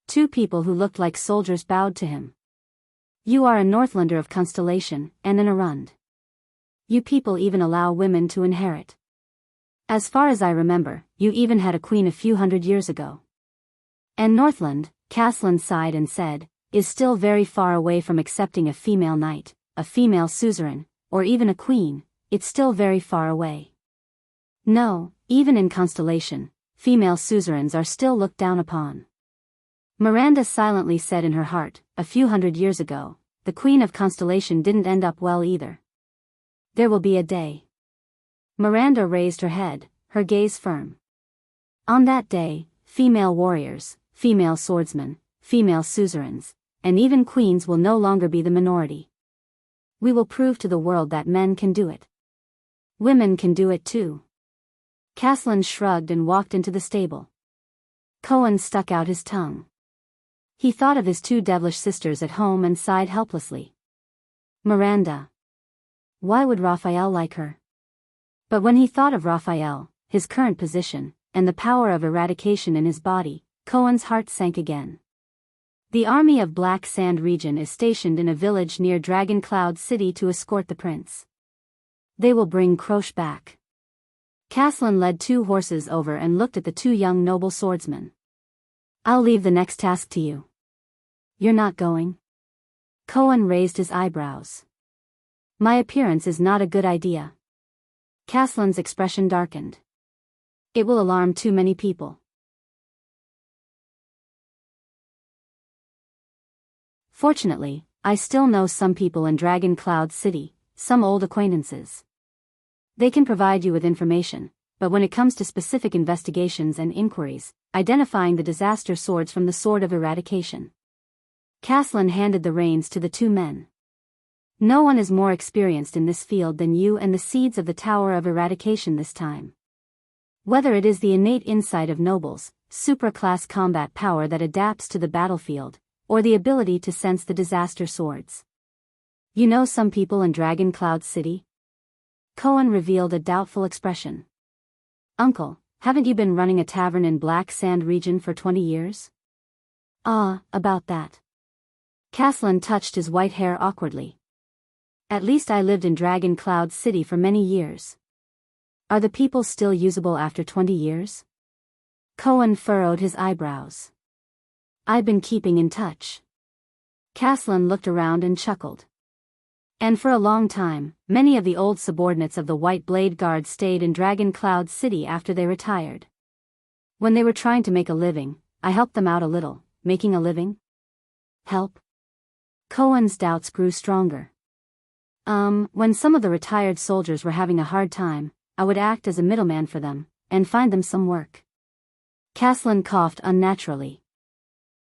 Two people who looked like soldiers bowed to him. You are a Northlander of Constellation, and an Arund. You people even allow women to inherit. As far as I remember, you even had a queen a few hundred years ago. And Northland, Caslin sighed and said, is still very far away from accepting a female knight, a female suzerain, or even a queen, it's still very far away. No, even in constellation, female suzerains are still looked down upon. Miranda silently said in her heart, a few hundred years ago, the queen of constellation didn't end up well either. There will be a day. Miranda raised her head, her gaze firm. On that day, female warriors, female swordsmen, female suzerains, and even queens will no longer be the minority. We will prove to the world that men can do it. Women can do it too. Caslin shrugged and walked into the stable. Cohen stuck out his tongue. He thought of his two devilish sisters at home and sighed helplessly. Miranda. Why would Raphael like her? But when he thought of Raphael, his current position, and the power of eradication in his body, Cohen's heart sank again. The army of Black Sand region is stationed in a village near Dragon Cloud City to escort the prince. They will bring Croche back. Caslin led 2 horses over and looked at the 2 young noble swordsmen. I'll leave the next task to you. You're not going? Cohen raised his eyebrows. My appearance is not a good idea. Caslin's expression darkened. It will alarm too many people. Fortunately, I still know some people in Dragon Cloud City, some old acquaintances. They can provide you with information, but when it comes to specific investigations and inquiries, identifying the disaster swords from the sword of eradication. Caslin handed the reins to the 2 men. No one is more experienced in this field than you and the seeds of the Tower of Eradication this time. Whether it is the innate insight of nobles, supra-class combat power that adapts to the battlefield, or the ability to sense the disaster swords. You know some people in Dragon Cloud City? Cohen revealed a doubtful expression. Uncle, haven't you been running a tavern in Black Sand region for 20 years? About that. Caslin touched his white hair awkwardly. At least I lived in Dragon Cloud City for many years. Are the people still usable after 20 years? Cohen furrowed his eyebrows. I've been keeping in touch. Caslin looked around and chuckled. And for a long time, many of the old subordinates of the White Blade Guard stayed in Dragon Cloud City after they retired. When they were trying to make a living, I helped them out a little. Making a living? Help? Cohen's doubts grew stronger. When some of the retired soldiers were having a hard time, I would act as a middleman for them, and find them some work. Caslin coughed unnaturally.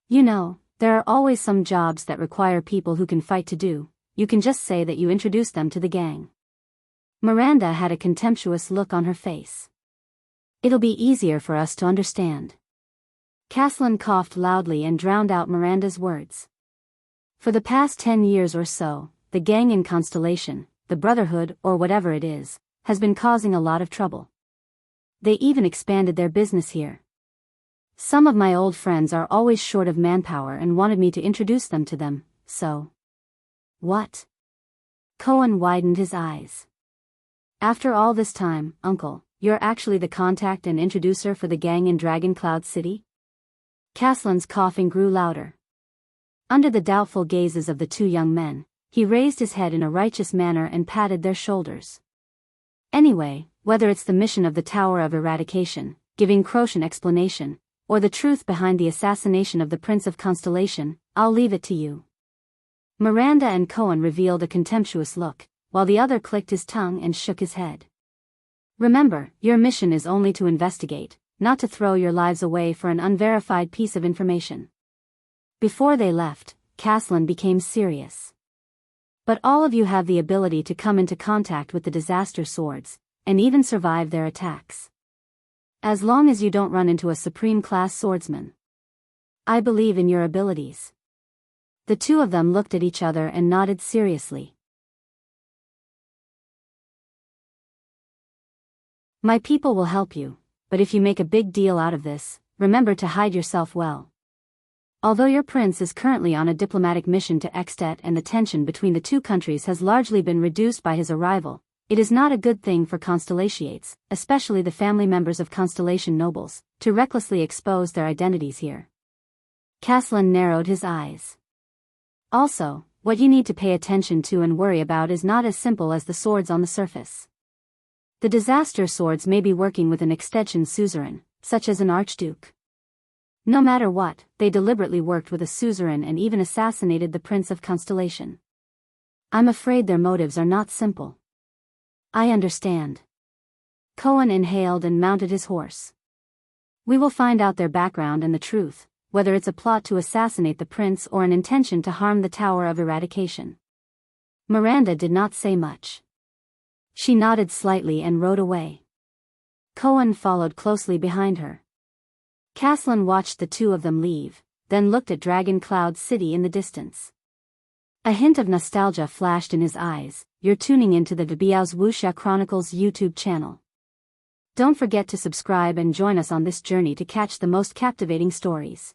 You know, there are always some jobs that require people who can fight to do. You can just say that you introduced them to the gang. Miranda had a contemptuous look on her face. It'll be easier for us to understand. Caslin coughed loudly and drowned out Miranda's words. For the past 10 years or so, the gang in Constellation, the Brotherhood or whatever it is, has been causing a lot of trouble. They even expanded their business here. Some of my old friends are always short of manpower and wanted me to introduce them to them, so... What? Cohen widened his eyes. After all this time, Uncle, you're actually the contact and introducer for the gang in Dragon Cloud City? Caslin's coughing grew louder. Under the doubtful gazes of the 2 young men, he raised his head in a righteous manner and patted their shoulders. Anyway, whether it's the mission of the Tower of Eradication, giving Croche an explanation, or the truth behind the assassination of the Prince of Constellation, I'll leave it to you. Miranda and Cohen revealed a contemptuous look, while the other clicked his tongue and shook his head. Remember, your mission is only to investigate, not to throw your lives away for an unverified piece of information. Before they left, Caslin became serious. But all of you have the ability to come into contact with the disaster swords, and even survive their attacks. As long as you don't run into a supreme-class swordsman. I believe in your abilities. The 2 of them looked at each other and nodded seriously. My people will help you, but if you make a big deal out of this, remember to hide yourself well. Although your prince is currently on a diplomatic mission to Extet and the tension between the 2 countries has largely been reduced by his arrival, it is not a good thing for Constellations, especially the family members of Constellation nobles, to recklessly expose their identities here. Caslin narrowed his eyes. Also, What you need to pay attention to and worry about is not as simple as the swords on the surface. The disaster swords may be working with an extension suzerain, such as an archduke. No matter what, they deliberately worked with a suzerain and even assassinated the Prince of Constellation. I'm afraid their motives are not simple. I understand. Cohen inhaled and mounted his horse. We will find out their background and the truth, whether it's a plot to assassinate the prince or an intention to harm the Tower of Eradication. Miranda did not say much. She nodded slightly and rode away. Cohen followed closely behind her. Caslin watched the two of them leave, then looked at Dragon Cloud City in the distance. A hint of nostalgia flashed in his eyes. You're tuning into the Biyao's Wuxia Chronicles YouTube channel. Don't forget to subscribe and join us on this journey to catch the most captivating stories.